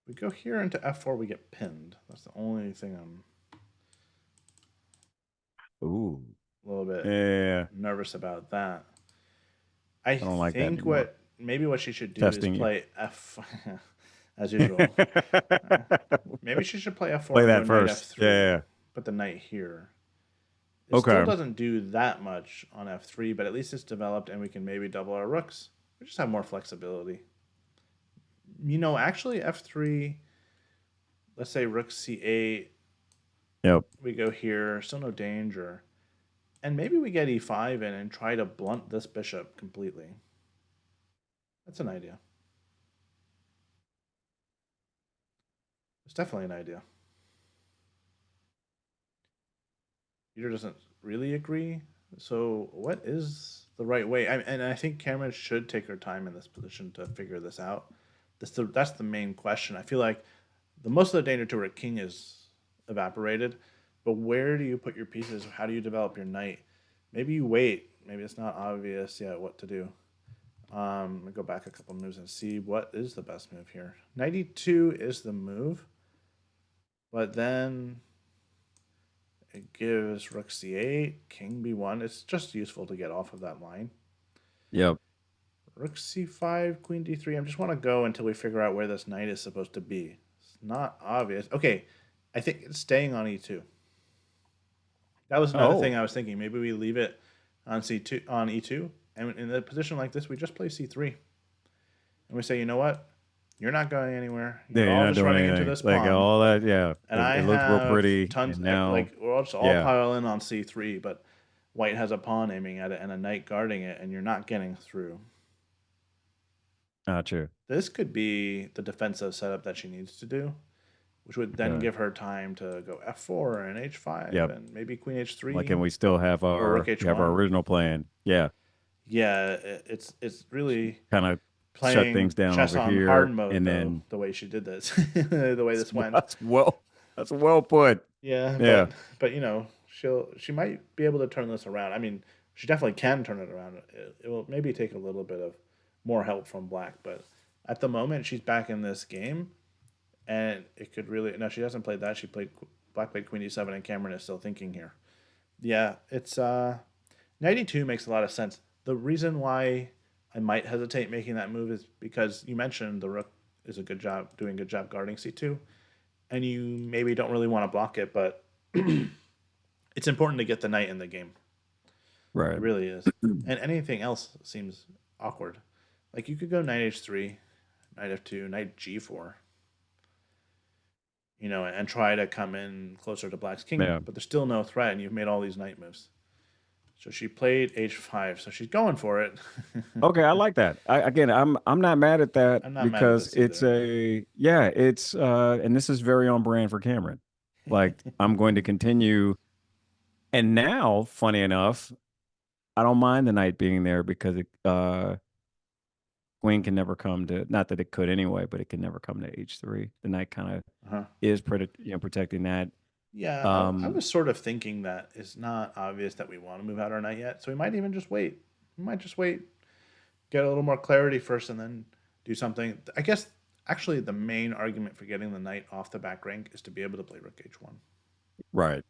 [SPEAKER 1] We go here into f4, we get pinned. That's the only thing I'm
[SPEAKER 2] Ooh.
[SPEAKER 1] a little bit
[SPEAKER 2] Yeah.
[SPEAKER 1] nervous about that. I
[SPEAKER 2] I don't like that
[SPEAKER 1] think
[SPEAKER 2] anymore.
[SPEAKER 1] what she should do is
[SPEAKER 2] Testing you.
[SPEAKER 1] play f as usual. Uh, Maybe she should play f4
[SPEAKER 2] Play
[SPEAKER 1] and go
[SPEAKER 2] that
[SPEAKER 1] knight
[SPEAKER 2] first.
[SPEAKER 1] f3.
[SPEAKER 2] Yeah.
[SPEAKER 1] Put the knight here. It still
[SPEAKER 2] Okay.
[SPEAKER 1] doesn't do that much on f3, but at least it's developed and we can maybe double our rooks. We just have more flexibility. Actually f3, let's say rook c8,
[SPEAKER 2] Yep.
[SPEAKER 1] we go here, still no danger. And maybe we get e5 in and try to blunt this bishop completely. That's an idea. It's definitely an idea. Peter doesn't really agree. So, what is the right way? And I think Cameron should take her time in this position to figure this out. That's the main question. I feel like the most of the danger to her king is evaporated, but where do you put your pieces? How do you develop your knight? Maybe you wait. Maybe it's not obvious yet what to do. Let me go back a couple moves and see what is the best move here. 92 is the move, but then it gives rook c8, king b1. It's just useful to get off of that line.
[SPEAKER 2] Yep.
[SPEAKER 1] Rook c5, queen d3. I just want to go until we figure out where this knight is supposed to be. It's not obvious. Okay, I think it's staying on e2. That was another thing
[SPEAKER 2] Oh,
[SPEAKER 1] I was thinking. Maybe we leave it on c2 on e2, and in a position like this, we just play c3, and we say, you know what, you're not going anywhere.
[SPEAKER 2] yeah,
[SPEAKER 1] You're
[SPEAKER 2] you're
[SPEAKER 1] all
[SPEAKER 2] not
[SPEAKER 1] just
[SPEAKER 2] doing
[SPEAKER 1] running into
[SPEAKER 2] anything.
[SPEAKER 1] this
[SPEAKER 2] Like
[SPEAKER 1] pawn,
[SPEAKER 2] all that, yeah.
[SPEAKER 1] and I
[SPEAKER 2] It looked real
[SPEAKER 1] have
[SPEAKER 2] pretty,
[SPEAKER 1] tons.
[SPEAKER 2] and now,
[SPEAKER 1] Like we're all just all
[SPEAKER 2] yeah,
[SPEAKER 1] pile in on c3, but white has a pawn aiming at it and a knight guarding it, and you're not getting through.
[SPEAKER 2] not true.
[SPEAKER 1] This could be the defensive setup that she needs to do, which would then
[SPEAKER 2] Okay.
[SPEAKER 1] give her time to go f4 and h5
[SPEAKER 2] Yep.
[SPEAKER 1] and maybe queen
[SPEAKER 2] Like,
[SPEAKER 1] h3
[SPEAKER 2] and we still have
[SPEAKER 1] or rook
[SPEAKER 2] our
[SPEAKER 1] h1.
[SPEAKER 2] original plan. Yeah.
[SPEAKER 1] Yeah, it's really
[SPEAKER 2] Kind of shut things
[SPEAKER 1] playing
[SPEAKER 2] down
[SPEAKER 1] chess
[SPEAKER 2] over
[SPEAKER 1] on hard
[SPEAKER 2] here,
[SPEAKER 1] mode
[SPEAKER 2] and
[SPEAKER 1] though,
[SPEAKER 2] then
[SPEAKER 1] the way she did this, the way this went.
[SPEAKER 2] that's well, that's well put.
[SPEAKER 1] Yeah,
[SPEAKER 2] Yeah.
[SPEAKER 1] but she might be able to turn this around. I mean, she definitely can turn it around. It will maybe take a little bit of more help from black, but at the moment she's back in this game, and it could really no. She hasn't played that. She played black played queen d7, and Kamryn is still thinking here. Yeah, it's 92 makes a lot of sense. The reason why I might hesitate making that move is because you mentioned the rook is a good job doing a good job guarding c2, and you maybe don't really want to block it, but it's important to get the knight in the game. It
[SPEAKER 2] Right.
[SPEAKER 1] really is. And anything else seems awkward. Like you could go knight h3, knight f2, knight g4, and try to come in closer to black's king,
[SPEAKER 2] Yeah.
[SPEAKER 1] but there's still no threat, and you've made all these knight moves. So she played h5, so she's going for it.
[SPEAKER 2] Okay, I like that. Again, I'm not mad at that
[SPEAKER 1] I'm not mad at
[SPEAKER 2] because
[SPEAKER 1] this
[SPEAKER 2] it's
[SPEAKER 1] either.
[SPEAKER 2] a yeah, it's and this is very on brand for Cameron. Like, I'm going to continue, and now, funny enough, I don't mind the knight being there because queen can never come to, not that it could anyway, but it can never come to h3. The knight kind of
[SPEAKER 1] Uh-huh.
[SPEAKER 2] is protecting that.
[SPEAKER 1] Yeah, I
[SPEAKER 2] Um,
[SPEAKER 1] was sort of thinking that it's not obvious that we want to move out our knight yet, so we might even just wait. We might just wait, get a little more clarity first, and then do something. I guess actually the main argument for getting the knight off the back rank is to be able to play rook h1
[SPEAKER 2] right.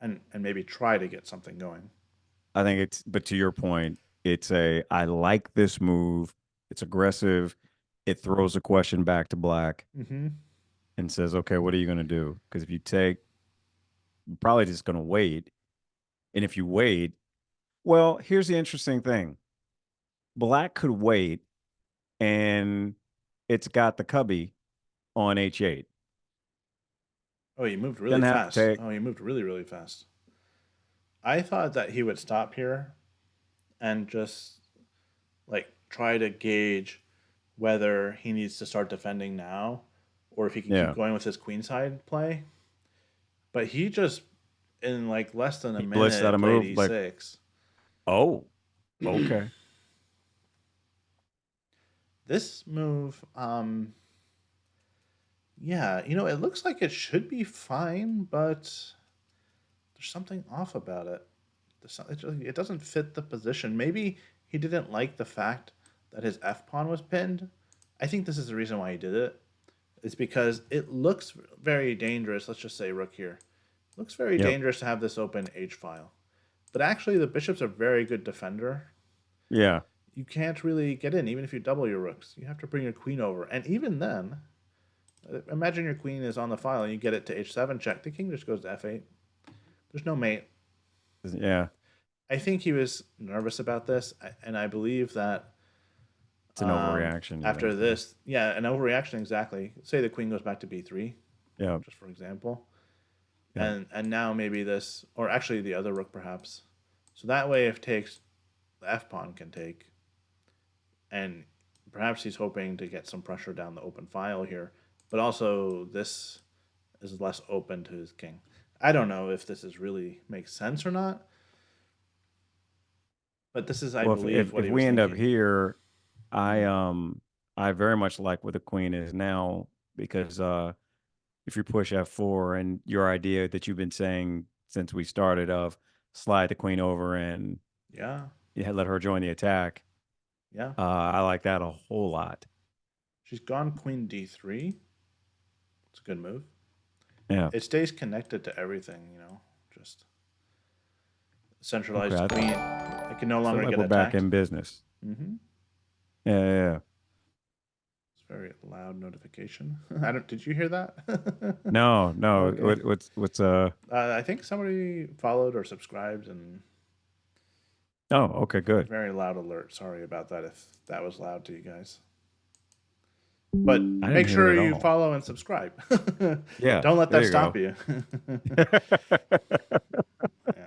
[SPEAKER 1] and maybe try to get something going.
[SPEAKER 2] I think it's, but to your point, I like this move. It's aggressive. It throws a question back to black
[SPEAKER 1] Mm-hmm.
[SPEAKER 2] and says, okay, what are you going to do? Because if you take, you're probably just going to wait. And if you wait, well, here's the interesting thing. Black could wait and it's got the cubby on h8.
[SPEAKER 1] Oh, he moved really
[SPEAKER 2] Doesn't have to
[SPEAKER 1] fast.
[SPEAKER 2] take.
[SPEAKER 1] Oh, he moved really, really fast. I thought that he would stop here and just like try to gauge whether he needs to start defending now or if he can keep
[SPEAKER 2] Yeah.
[SPEAKER 1] going with his queenside play. But he just in like less than a
[SPEAKER 2] He blitzed out
[SPEAKER 1] minute
[SPEAKER 2] a
[SPEAKER 1] played
[SPEAKER 2] move like,
[SPEAKER 1] e6.
[SPEAKER 2] oh, okay.
[SPEAKER 1] This move, yeah, it looks like it should be fine, but there's something off about it. It doesn't fit the position. Maybe he didn't like the fact that his f pawn was pinned. I think this is the reason why he did it. It's because it looks very dangerous. Let's just say rook here. It looks very
[SPEAKER 2] Yep.
[SPEAKER 1] dangerous to have this open h file. But actually, the bishop's a very good defender.
[SPEAKER 2] Yeah.
[SPEAKER 1] You can't really get in, even if you double your rooks. You have to bring your queen over. And even then, imagine your queen is on the file and you get it to h7 check. The king just goes to f8. There's no mate.
[SPEAKER 2] Yeah.
[SPEAKER 1] I think he was nervous about this, and I believe that
[SPEAKER 2] It's an overreaction, you
[SPEAKER 1] after
[SPEAKER 2] think? Yeah.
[SPEAKER 1] this, yeah, an overreaction exactly. Say the queen goes back to b3,
[SPEAKER 2] Yeah.
[SPEAKER 1] just for example,
[SPEAKER 2] Yeah.
[SPEAKER 1] and now maybe this, or actually the other rook perhaps. So that way, if takes, the f pawn can take, and perhaps he's hoping to get some pressure down the open file here, but also this is less open to his king. I don't know if this is really makes sense or not, but this is, I
[SPEAKER 2] Well,
[SPEAKER 1] believe, what
[SPEAKER 2] if
[SPEAKER 1] he
[SPEAKER 2] we
[SPEAKER 1] was
[SPEAKER 2] end up
[SPEAKER 1] thinking.
[SPEAKER 2] here, I
[SPEAKER 1] Hmm.
[SPEAKER 2] um I very much like what the queen is now because if you push F4 and your idea that you've been saying since we started of slide the queen over and
[SPEAKER 1] Yeah,
[SPEAKER 2] let her join the attack,
[SPEAKER 1] yeah.
[SPEAKER 2] I like that a whole lot.
[SPEAKER 1] She's gone queen d3. It's a good move.
[SPEAKER 2] Yeah.
[SPEAKER 1] It stays connected to everything, just
[SPEAKER 2] Okay.
[SPEAKER 1] centralized queen. It can no
[SPEAKER 2] I feel
[SPEAKER 1] longer
[SPEAKER 2] like
[SPEAKER 1] get
[SPEAKER 2] we're back
[SPEAKER 1] attacked.
[SPEAKER 2] in business.
[SPEAKER 1] Hmm.
[SPEAKER 2] Yeah, yeah, yeah.
[SPEAKER 1] It's a very loud notification. I don't. Did you hear that?
[SPEAKER 2] No, no.
[SPEAKER 1] Okay.
[SPEAKER 2] What's
[SPEAKER 1] I think somebody followed or subscribed, and
[SPEAKER 2] Oh, okay, good.
[SPEAKER 1] very loud alert. Sorry about that if that was loud to you guys. But
[SPEAKER 2] I didn't
[SPEAKER 1] make
[SPEAKER 2] hear it
[SPEAKER 1] sure
[SPEAKER 2] at
[SPEAKER 1] you
[SPEAKER 2] all.
[SPEAKER 1] follow and subscribe.
[SPEAKER 2] Yeah,
[SPEAKER 1] Don't let
[SPEAKER 2] there
[SPEAKER 1] that
[SPEAKER 2] you
[SPEAKER 1] stop
[SPEAKER 2] go.
[SPEAKER 1] you. Yeah.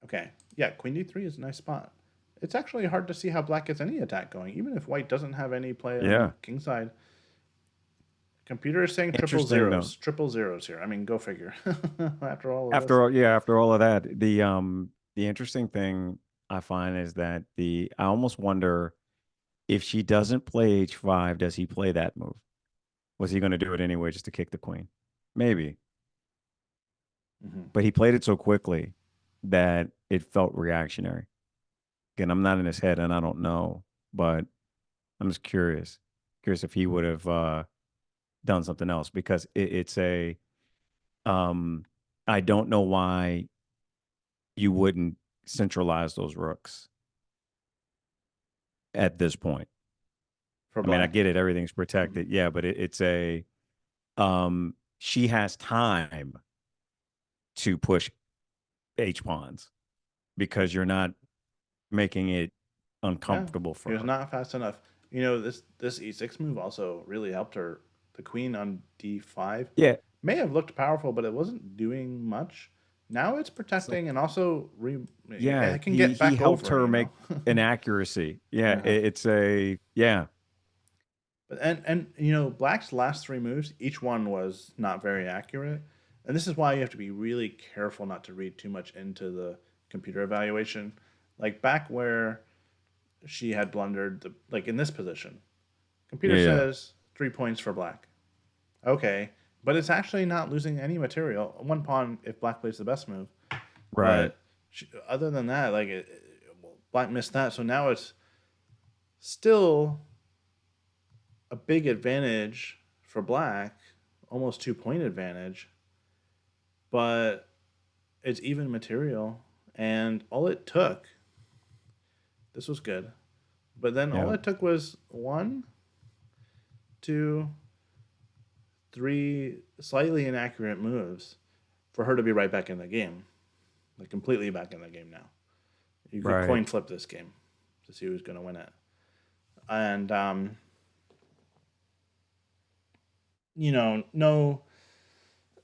[SPEAKER 1] Okay. Yeah, queen d3 is a nice spot. It's actually hard to see how black gets any attack going, even if white doesn't have any play on the
[SPEAKER 2] Yeah.
[SPEAKER 1] king side. Computer is saying
[SPEAKER 2] Interesting though.
[SPEAKER 1] triple zeros here. I mean, go figure. After all of this.
[SPEAKER 2] After all, yeah, after all of that, the interesting thing I find is that the I almost wonder if she doesn't play H5, does he play that move? Was he going to do it anyway just to kick the queen? Maybe.
[SPEAKER 1] Hmm.
[SPEAKER 2] But he played it so quickly that it felt reactionary. Again, I'm not in his head and I don't know, but I'm just curious. Curious if he would have done something else because it's a um I don't know why you wouldn't centralize those rooks at this point.
[SPEAKER 1] For
[SPEAKER 2] I mean, I
[SPEAKER 1] black.
[SPEAKER 2] get it, everything's
[SPEAKER 1] Hmm.
[SPEAKER 2] protected, yeah, but it's a she has time to push H pawns because you're not making it
[SPEAKER 1] Yeah,
[SPEAKER 2] uncomfortable
[SPEAKER 1] he
[SPEAKER 2] for
[SPEAKER 1] was
[SPEAKER 2] her.
[SPEAKER 1] not fast enough. This e6 move also really helped her. The queen on d5
[SPEAKER 2] Yeah,
[SPEAKER 1] may have looked powerful, but it wasn't doing much. Now it's
[SPEAKER 2] it's like
[SPEAKER 1] protecting and also
[SPEAKER 2] yeah,
[SPEAKER 1] it can get
[SPEAKER 2] he
[SPEAKER 1] back
[SPEAKER 2] helped
[SPEAKER 1] over.
[SPEAKER 2] her make an accuracy. Yeah,
[SPEAKER 1] Uh-huh.
[SPEAKER 2] it's a yeah,
[SPEAKER 1] But black's last three moves, each one was not very accurate, and this is why you have to be really careful not to read too much into the computer evaluation. Like back where she had blundered, like in this position, computer
[SPEAKER 2] yeah,
[SPEAKER 1] says 3 points for black. Okay, but it's actually not losing any material. One pawn if black plays the best move,
[SPEAKER 2] right.
[SPEAKER 1] but other than that, well, black missed that. So now it's still a big advantage for black, almost 2 point advantage, but it's even material. And all it took, this was good, but then all
[SPEAKER 2] Yeah,
[SPEAKER 1] it took was one, two, three slightly inaccurate moves for her to be right back in the game, like completely back in the game now. You could
[SPEAKER 2] right.
[SPEAKER 1] coin flip this game to see who's going to win it. And, no,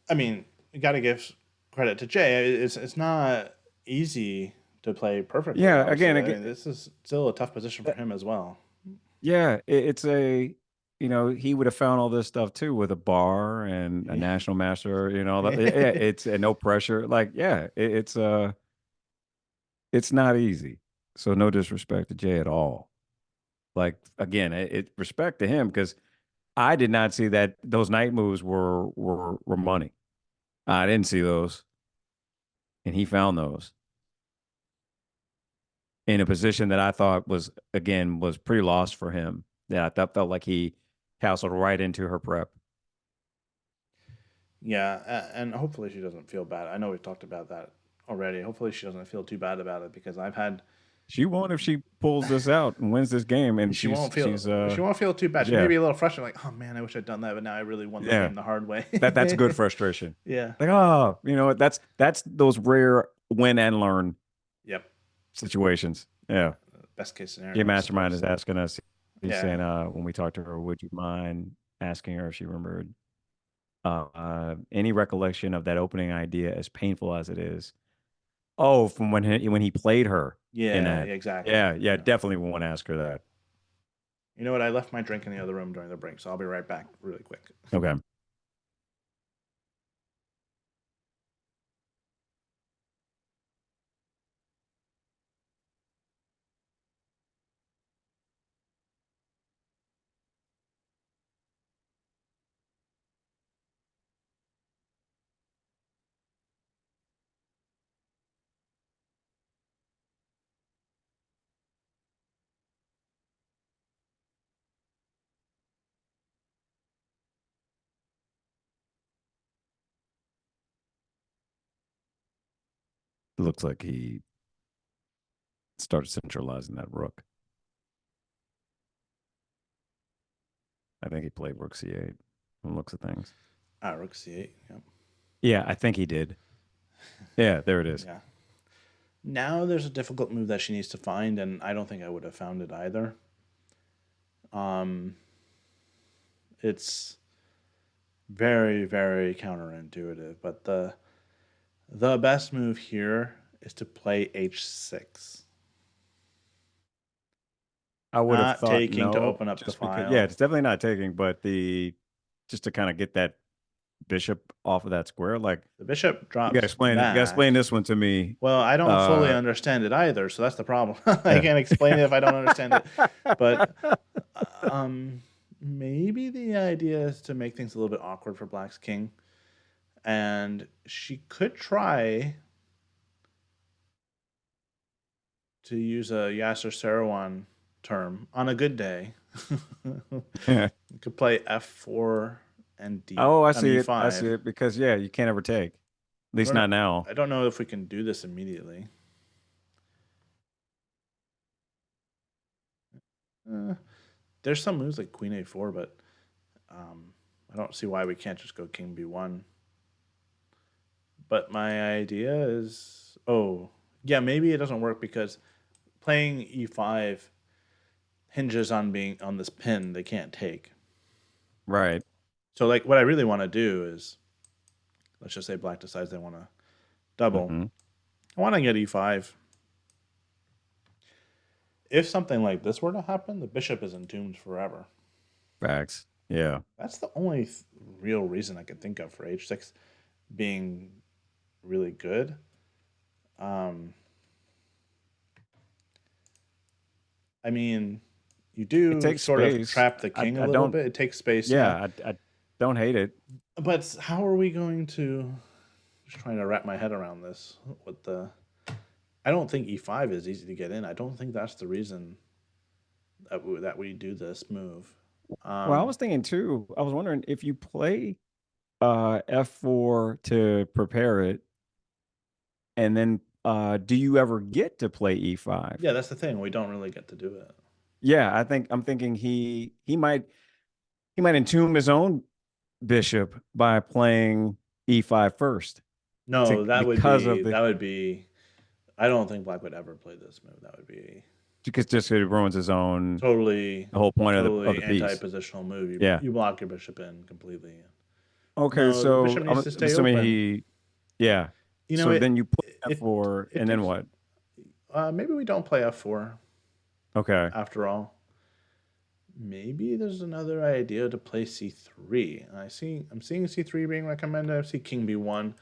[SPEAKER 1] I mean, you got to give credit to Jay. It's not easy to play perfectly,
[SPEAKER 2] Yeah,
[SPEAKER 1] obviously. I
[SPEAKER 2] again,
[SPEAKER 1] mean, this is still a tough position for him as well.
[SPEAKER 2] yeah, it's a, he would have found all this stuff too with a bar and a
[SPEAKER 1] Yeah.
[SPEAKER 2] national master, yeah, it's and no pressure. Like, yeah, it's not easy. So no disrespect to Jay at all. Like again, respect to him because I did not see that those night moves were money. I didn't see those, and he found those in a position that I thought was pretty lost for him. That I thought felt like he tasseled right into her prep.
[SPEAKER 1] Yeah, and hopefully she doesn't feel bad. I know we've talked about that already. Hopefully she doesn't feel too bad about it because I've had
[SPEAKER 2] She won't if she pulls this out and wins this game, and
[SPEAKER 1] she won't feel too bad. She may
[SPEAKER 2] yeah,
[SPEAKER 1] be a little frustrated, like, oh man, I wish I'd done that, but now I really won the
[SPEAKER 2] yeah,
[SPEAKER 1] game the hard way.
[SPEAKER 2] that's good frustration.
[SPEAKER 1] Yeah.
[SPEAKER 2] Like, oh, what? That's those rare win and learn
[SPEAKER 1] Yep.
[SPEAKER 2] situations. Yeah.
[SPEAKER 1] Best case
[SPEAKER 2] Jay
[SPEAKER 1] scenario, I
[SPEAKER 2] Mastermind is
[SPEAKER 1] suppose.
[SPEAKER 2] asking us. He's
[SPEAKER 1] Yeah.
[SPEAKER 2] saying, when we talked to her, would you mind asking her if she remembered any recollection of that opening idea, as painful as it is? Oh, from when he played her in
[SPEAKER 1] Yeah.
[SPEAKER 2] that.
[SPEAKER 1] Exactly.
[SPEAKER 2] Yeah, yeah,
[SPEAKER 1] Yeah.
[SPEAKER 2] definitely want to ask her that.
[SPEAKER 1] You know what? I left my drink in the other room during the break, so I'll be right back really quick.
[SPEAKER 2] Okay. It looks like he started centralizing that rook. I think he played rook c8 from looks of things.
[SPEAKER 1] Rook c8. Yep.
[SPEAKER 2] Yeah, I think he did. Yeah, there it is.
[SPEAKER 1] Yeah. Now there's a difficult move that she needs to find, and I don't think I would have found it either. Um, it's very, very counterintuitive, but the best move here is to play h6.
[SPEAKER 2] I would have
[SPEAKER 1] Not
[SPEAKER 2] thought
[SPEAKER 1] taking to
[SPEAKER 2] no,
[SPEAKER 1] open up the
[SPEAKER 2] just because. Yeah,
[SPEAKER 1] file.
[SPEAKER 2] it's definitely not taking, but the just to kind of get that bishop off of that square. Like
[SPEAKER 1] The bishop
[SPEAKER 2] you gotta
[SPEAKER 1] drops
[SPEAKER 2] explain it. You gotta explain
[SPEAKER 1] back.
[SPEAKER 2] this one to me.
[SPEAKER 1] Well, I don't fully
[SPEAKER 2] Uh,
[SPEAKER 1] understand it either, so that's the problem. I
[SPEAKER 2] yeah.
[SPEAKER 1] can't explain it if I don't understand it. But um, maybe the idea is to make things a little bit awkward for Black's king, and she could try to use a Yasser Serouan term on a good day.
[SPEAKER 2] Yeah.
[SPEAKER 1] You could play f4 and
[SPEAKER 2] Oh, I see it. I
[SPEAKER 1] e5.
[SPEAKER 2] see it because yeah, you can't ever take. At least not now.
[SPEAKER 1] I don't know if we can do this immediately. Uh, there's some moves like queen a4, but um, I don't see why we can't just go king b1. But my idea is, oh, yeah, maybe it doesn't work because playing e5 hinges on being on this pin they can't take.
[SPEAKER 2] Right.
[SPEAKER 1] So like what I really want to do is, let's just say black decides they want to double.
[SPEAKER 2] Mm-hmm.
[SPEAKER 1] I want to get e5. If something like this were to happen, the bishop is entombed forever.
[SPEAKER 2] Facts. Yeah.
[SPEAKER 1] That's the only real reason I could think of for h6 being really good. Um, I mean, you
[SPEAKER 2] It
[SPEAKER 1] do
[SPEAKER 2] takes
[SPEAKER 1] sort of
[SPEAKER 2] space.
[SPEAKER 1] trap the king a
[SPEAKER 2] I
[SPEAKER 1] little
[SPEAKER 2] don't.
[SPEAKER 1] bit. It takes space, yeah.
[SPEAKER 2] Yeah. I don't hate it.
[SPEAKER 1] But how are we going to? Just trying to wrap my head around this. With the, I don't think e5 is easy to get in. I don't think that's the reason that we do this move.
[SPEAKER 2] Well, I
[SPEAKER 1] Um,
[SPEAKER 2] was thinking too. I was wondering if you play f4 to prepare it, and then do you ever get to play e5?
[SPEAKER 1] yeah, that's the thing. We don't really get to do it.
[SPEAKER 2] Yeah, I'm thinking he might entomb his own bishop by playing e5 first to
[SPEAKER 1] No,
[SPEAKER 2] because of the
[SPEAKER 1] that would be. I don't think Black would ever play this move. That would be
[SPEAKER 2] because just it ruins his own
[SPEAKER 1] totally,
[SPEAKER 2] the whole point of
[SPEAKER 1] totally
[SPEAKER 2] the piece.
[SPEAKER 1] anti-positional move.
[SPEAKER 2] Yeah.
[SPEAKER 1] You block your bishop in completely.
[SPEAKER 2] Okay,
[SPEAKER 1] No, the
[SPEAKER 2] so
[SPEAKER 1] bishop needs
[SPEAKER 2] I'm
[SPEAKER 1] to stay
[SPEAKER 2] assuming
[SPEAKER 1] open.
[SPEAKER 2] he yeah.
[SPEAKER 1] You know,
[SPEAKER 2] So then you play
[SPEAKER 1] it
[SPEAKER 2] f4
[SPEAKER 1] it
[SPEAKER 2] and then
[SPEAKER 1] takes.
[SPEAKER 2] what?
[SPEAKER 1] Maybe we don't play f4
[SPEAKER 2] Okay.
[SPEAKER 1] after all. Maybe there's another idea to play c3. I'm seeing c3 being recommended. I see king b1.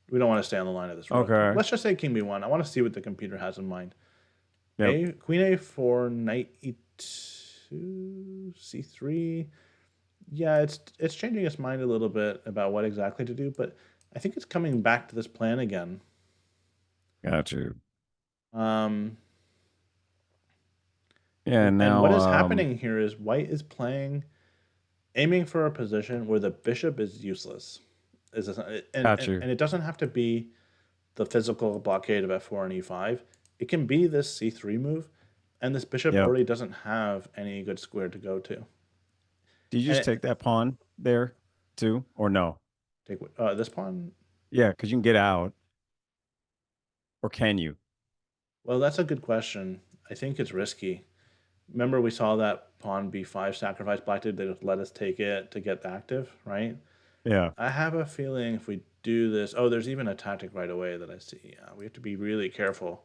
[SPEAKER 1] We don't want to stay on the line of this rook.
[SPEAKER 2] Okay.
[SPEAKER 1] Let's just say king b1. I want to see what the computer has in mind.
[SPEAKER 2] Yep.
[SPEAKER 1] Queen a4, knight e2, c3. Yeah, it's changing its mind a little bit about what exactly to do, but I think it's coming back to this plan again.
[SPEAKER 2] Got you.
[SPEAKER 1] Um,
[SPEAKER 2] Yeah,
[SPEAKER 1] and what
[SPEAKER 2] now
[SPEAKER 1] is happening here is white is playing, aiming for a position where the bishop is useless.
[SPEAKER 2] got you.
[SPEAKER 1] And it doesn't have to be the physical blockade of f4 and e5. It can be this c3 move, and this bishop
[SPEAKER 2] Yep.
[SPEAKER 1] already doesn't have any good square to go to.
[SPEAKER 2] Do you
[SPEAKER 1] And
[SPEAKER 2] just take that pawn there too, or no?
[SPEAKER 1] take this pawn.
[SPEAKER 2] Yeah, because you can get out, or can you?
[SPEAKER 1] Well, that's a good question. I think it's risky. Remember, we saw that pawn b5 sacrifice black did. They just let us take it to get active, right?
[SPEAKER 2] Yeah.
[SPEAKER 1] I have a feeling if we do this, oh, there's even a tactic right away that I see. Yeah, we have to be really careful.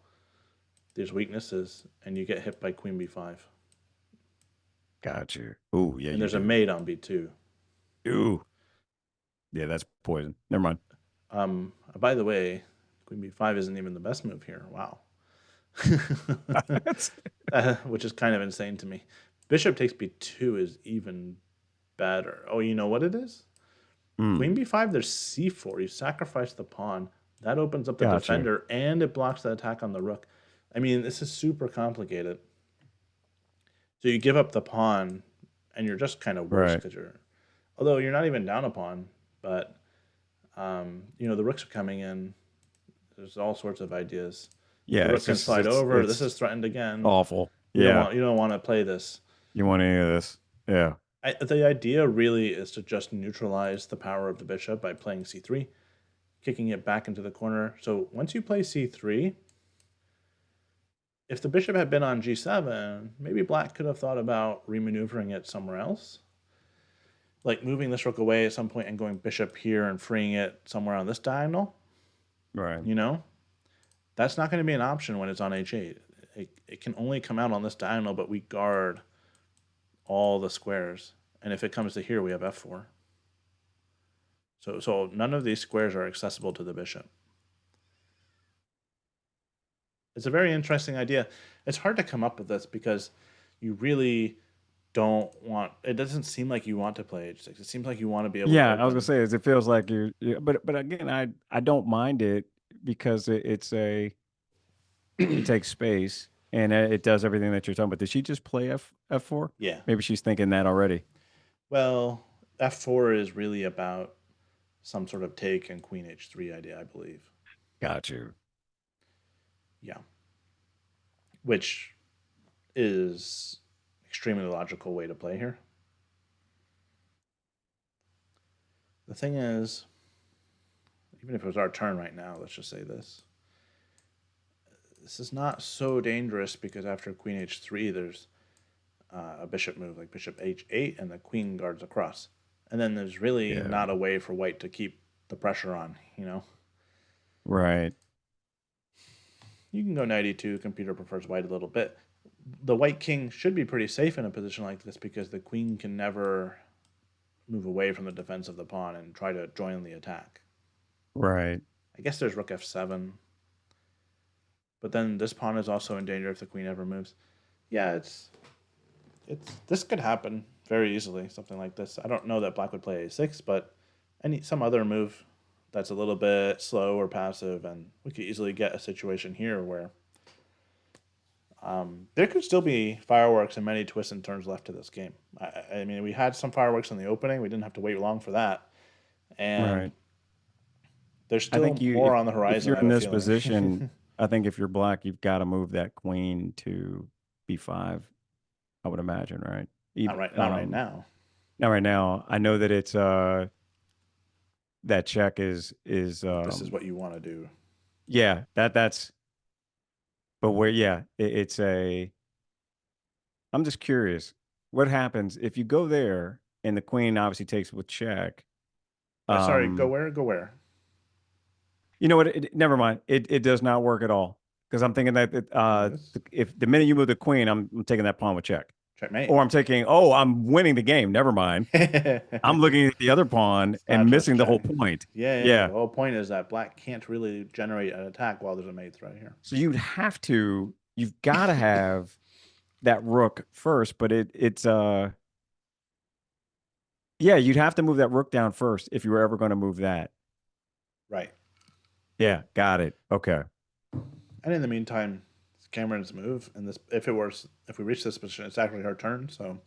[SPEAKER 1] There's weaknesses, and you get hit by queen b5.
[SPEAKER 2] Got you. Ooh, yeah,
[SPEAKER 1] And
[SPEAKER 2] you
[SPEAKER 1] there's a
[SPEAKER 2] do.
[SPEAKER 1] mate on B2.
[SPEAKER 2] Ooh, yeah, that's poison. Never mind.
[SPEAKER 1] By the way, Queen B5 isn't even the best move here. Wow.
[SPEAKER 2] That's
[SPEAKER 1] Which is kind of insane to me. Bishop takes B2 is even better. Oh, you know what it is? Queen
[SPEAKER 2] mm,
[SPEAKER 1] B5, there's C4. You sacrifice the pawn. That opens up the
[SPEAKER 2] got you.
[SPEAKER 1] defender and it blocks the attack on the rook. I mean, this is super complicated. So you give up the pawn and you're just kind of worse
[SPEAKER 2] Right.
[SPEAKER 1] because although you're not even down a pawn, but the rooks are coming in. There's all sorts of ideas.
[SPEAKER 2] Yeah,
[SPEAKER 1] The rook
[SPEAKER 2] it's
[SPEAKER 1] can
[SPEAKER 2] just
[SPEAKER 1] slide over. This
[SPEAKER 2] it's
[SPEAKER 1] is threatened again.
[SPEAKER 2] awful.
[SPEAKER 1] You don't
[SPEAKER 2] Yeah,
[SPEAKER 1] want to play this.
[SPEAKER 2] you want any of this? Yeah.
[SPEAKER 1] The idea really is to just neutralize the power of the bishop by playing c3, kicking it back into the corner. So once you play c3, if the bishop had been on g7, maybe black could have thought about remaneuvering it somewhere else, like moving this rook away at some point and going bishop here and freeing it somewhere on this diagonal.
[SPEAKER 2] Right.
[SPEAKER 1] You know, that's not going to be an option when it's on h8. It can only come out on this diagonal, but we guard all the squares. And if it comes to here, we have f4. So none of these squares are accessible to the bishop. It's a very interesting idea. It's hard to come up with this because you really don't want. It doesn't seem like you want to play h6. It seems like you want to be able to
[SPEAKER 2] Yeah, I was gonna
[SPEAKER 1] open.
[SPEAKER 2] say is it feels like but again, I don't mind it because it takes space and it does everything that you're talking about. Did she just play F4?
[SPEAKER 1] Yeah.
[SPEAKER 2] Maybe she's thinking that already.
[SPEAKER 1] Well, f4 is really about some sort of take and queen h3 idea, I believe.
[SPEAKER 2] Got you.
[SPEAKER 1] Yeah. Which is extremely logical way to play here. The thing is, even if it was our turn right now, let's just say this. This is not so dangerous because after queen h3, there's a bishop move like bishop h8 and the queen guards across. And then there's really
[SPEAKER 2] Yeah.
[SPEAKER 1] not a way for white to keep the pressure on,
[SPEAKER 2] Right.
[SPEAKER 1] You can go knight e2, computer prefers white a little bit. The white king should be pretty safe in a position like this because the queen can never move away from the defense of the pawn and try to join the attack.
[SPEAKER 2] Right.
[SPEAKER 1] I guess there's rook f7, but then this pawn is also in danger if the queen ever moves. Yeah, it's this could happen very easily, something like this. I don't know that black would play a6, but some other move that's a little bit slow or passive, and we could easily get a situation here where there could still be fireworks and many twists and turns left to this game. I mean, we had some fireworks in the opening. We didn't have to wait long for that, and
[SPEAKER 2] Right.
[SPEAKER 1] there's
[SPEAKER 2] I think
[SPEAKER 1] still more on the
[SPEAKER 2] if
[SPEAKER 1] horizon.
[SPEAKER 2] you're
[SPEAKER 1] I have
[SPEAKER 2] in
[SPEAKER 1] a
[SPEAKER 2] this
[SPEAKER 1] feeling.
[SPEAKER 2] position, I think if you're black, you've got to move that queen to B5, I would imagine, right?
[SPEAKER 1] Not
[SPEAKER 2] Even
[SPEAKER 1] right, not right now.
[SPEAKER 2] not right now. I know that it's that check is
[SPEAKER 1] This is what you want to do.
[SPEAKER 2] yeah, that's but where yeah, it's a I'm just curious. What happens if you go there and the queen obviously takes with check?
[SPEAKER 1] Sorry, go
[SPEAKER 2] Um
[SPEAKER 1] where? Go where?
[SPEAKER 2] you know what? Never mind. It does not work at all because I'm thinking that
[SPEAKER 1] Like this?
[SPEAKER 2] if the minute you move the queen, I'm taking that pawn with check.
[SPEAKER 1] Checkmate.
[SPEAKER 2] Or I'm taking, oh, I'm winning the game. Never mind. I'm looking at the other pawn
[SPEAKER 1] It's not
[SPEAKER 2] and
[SPEAKER 1] just
[SPEAKER 2] missing the whole
[SPEAKER 1] check.
[SPEAKER 2] point.
[SPEAKER 1] Yeah.
[SPEAKER 2] Yeah.
[SPEAKER 1] The whole point is that black can't really generate an attack while there's a mate threat here.
[SPEAKER 2] So you've got to have that rook first, but it's yeah, you'd have to move that rook down first if you were ever going to move that.
[SPEAKER 1] Right.
[SPEAKER 2] Yeah, got it. Okay.
[SPEAKER 1] And in the meantime, it's Kamryn's move, and this if we reach this position, it's actually her turn. So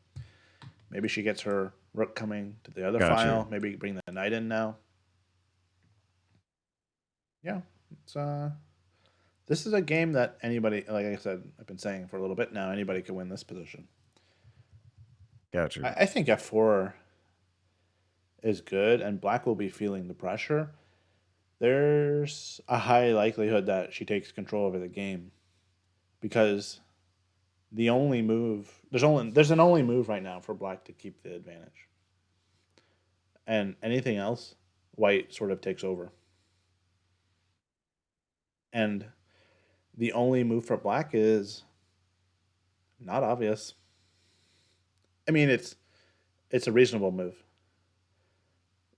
[SPEAKER 1] maybe she gets her rook coming to the other
[SPEAKER 2] Got you.
[SPEAKER 1] file. Maybe bring the knight in now. Yeah, it's this is a game that anybody, like I said, I've been saying for a little bit now, anybody can win this position.
[SPEAKER 2] Got you.
[SPEAKER 1] I think f4 is good, and black will be feeling the pressure. There's a high likelihood that she takes control over the game because there's an only move right now for black to keep the advantage, and anything else, white sort of takes over. And the only move for black is not obvious. I mean, it's a reasonable move.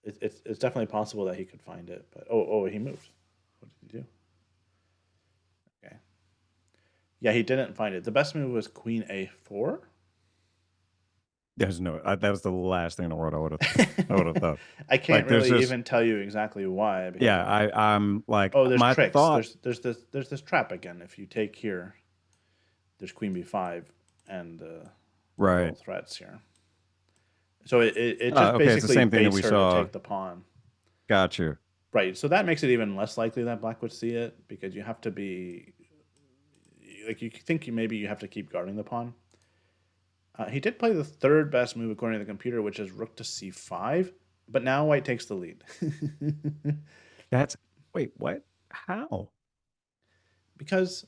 [SPEAKER 1] It's definitely possible that he could find it, but he moved. What did he do? Okay, yeah, he didn't find it. The best move was Queen A4.
[SPEAKER 2] There's no. That was the last thing in the world I would have thought.
[SPEAKER 1] I can't
[SPEAKER 2] Like there's
[SPEAKER 1] really
[SPEAKER 2] just
[SPEAKER 1] even tell you exactly why because
[SPEAKER 2] yeah. I'm like
[SPEAKER 1] oh, there's
[SPEAKER 2] my
[SPEAKER 1] tricks.
[SPEAKER 2] thought.
[SPEAKER 1] There's this trap again. If you take here, there's Queen B5 and the little
[SPEAKER 2] Right.
[SPEAKER 1] threats here. So it just
[SPEAKER 2] Okay, it's the
[SPEAKER 1] basically
[SPEAKER 2] same thing that
[SPEAKER 1] baits
[SPEAKER 2] we
[SPEAKER 1] her to
[SPEAKER 2] saw.
[SPEAKER 1] take the pawn.
[SPEAKER 2] Got you.
[SPEAKER 1] Right. So that makes it even less likely that black would see it because you have to be like you think maybe you have to keep guarding the pawn. He did play the third best move according to the computer, which is rook to c5, but now white takes the lead.
[SPEAKER 2] That's wait. What? How?
[SPEAKER 1] Because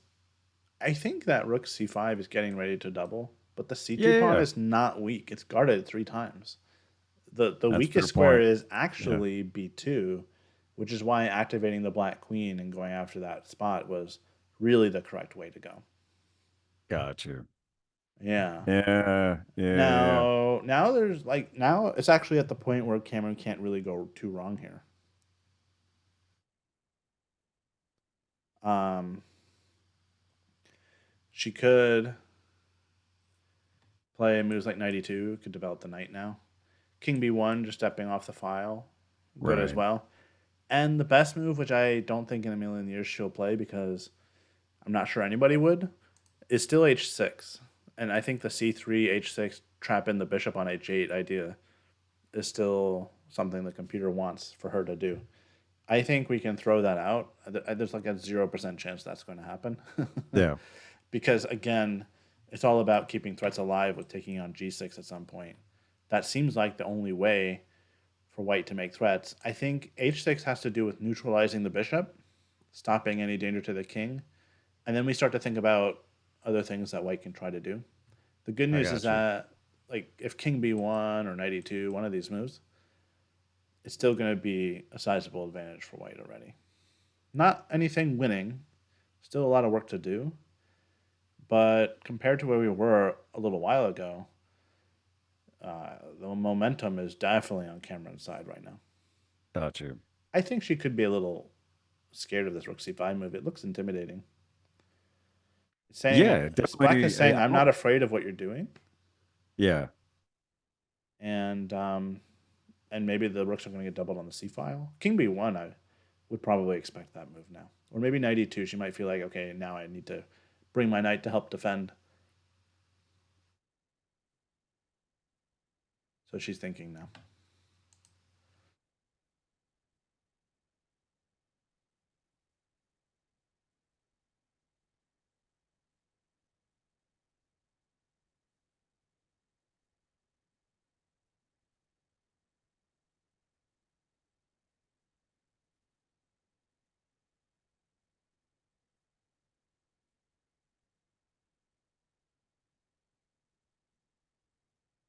[SPEAKER 1] I think that rook c5 is getting ready to double, but the
[SPEAKER 2] Yeah,
[SPEAKER 1] c2
[SPEAKER 2] yeah,
[SPEAKER 1] pawn
[SPEAKER 2] yeah.
[SPEAKER 1] is not weak. It's guarded 3 times. The
[SPEAKER 2] That's a fair
[SPEAKER 1] weakest square
[SPEAKER 2] point.
[SPEAKER 1] is
[SPEAKER 2] Yeah.
[SPEAKER 1] actually b2, which is why activating the black queen and going after that spot was really the correct way to go.
[SPEAKER 2] Got you.
[SPEAKER 1] Yeah.
[SPEAKER 2] Yeah. Yeah.
[SPEAKER 1] Now there's like now it's actually at the point where Kamryn can't really go too wrong here. Um, she could play moves like 92, could develop the knight now. King b1, just stepping off the file, good as
[SPEAKER 2] Right.
[SPEAKER 1] well. And the best move, which I don't think in a million years she'll play because I'm not sure anybody would, is still h6. And I think the c3, h6, trap in the bishop on h8 idea is still something the computer wants for her to do. I think we can throw that out. There's like a 0% chance that's going to happen.
[SPEAKER 2] Yeah.
[SPEAKER 1] Because again, it's all about keeping threats alive with taking on g6 at some point. That seems like the only way for white to make threats. I think h6 has to do with neutralizing the bishop, stopping any danger to the king, and then we start to think about other things that white can try to do. The good
[SPEAKER 2] I
[SPEAKER 1] news is
[SPEAKER 2] got you.
[SPEAKER 1] that like if king b1 or knight e2, one of these moves, it's still going to be a sizable advantage for white already. Not anything winning, still a lot of work to do, but compared to where we were a little while ago, the momentum is definitely on Kamryn's side right now.
[SPEAKER 2] Got you.
[SPEAKER 1] I think she could be a little scared of this rook c5 move. It looks intimidating. It's saying
[SPEAKER 2] Yeah.
[SPEAKER 1] it's black is
[SPEAKER 2] Definitely.
[SPEAKER 1] saying I'm not afraid of what you're doing,
[SPEAKER 2] Yeah.
[SPEAKER 1] and and maybe the rooks are going to get doubled on the c file. King b1, I would probably expect that move now, or maybe knight e2. She might feel like okay, now I need to bring my knight to help defend. So she's thinking now.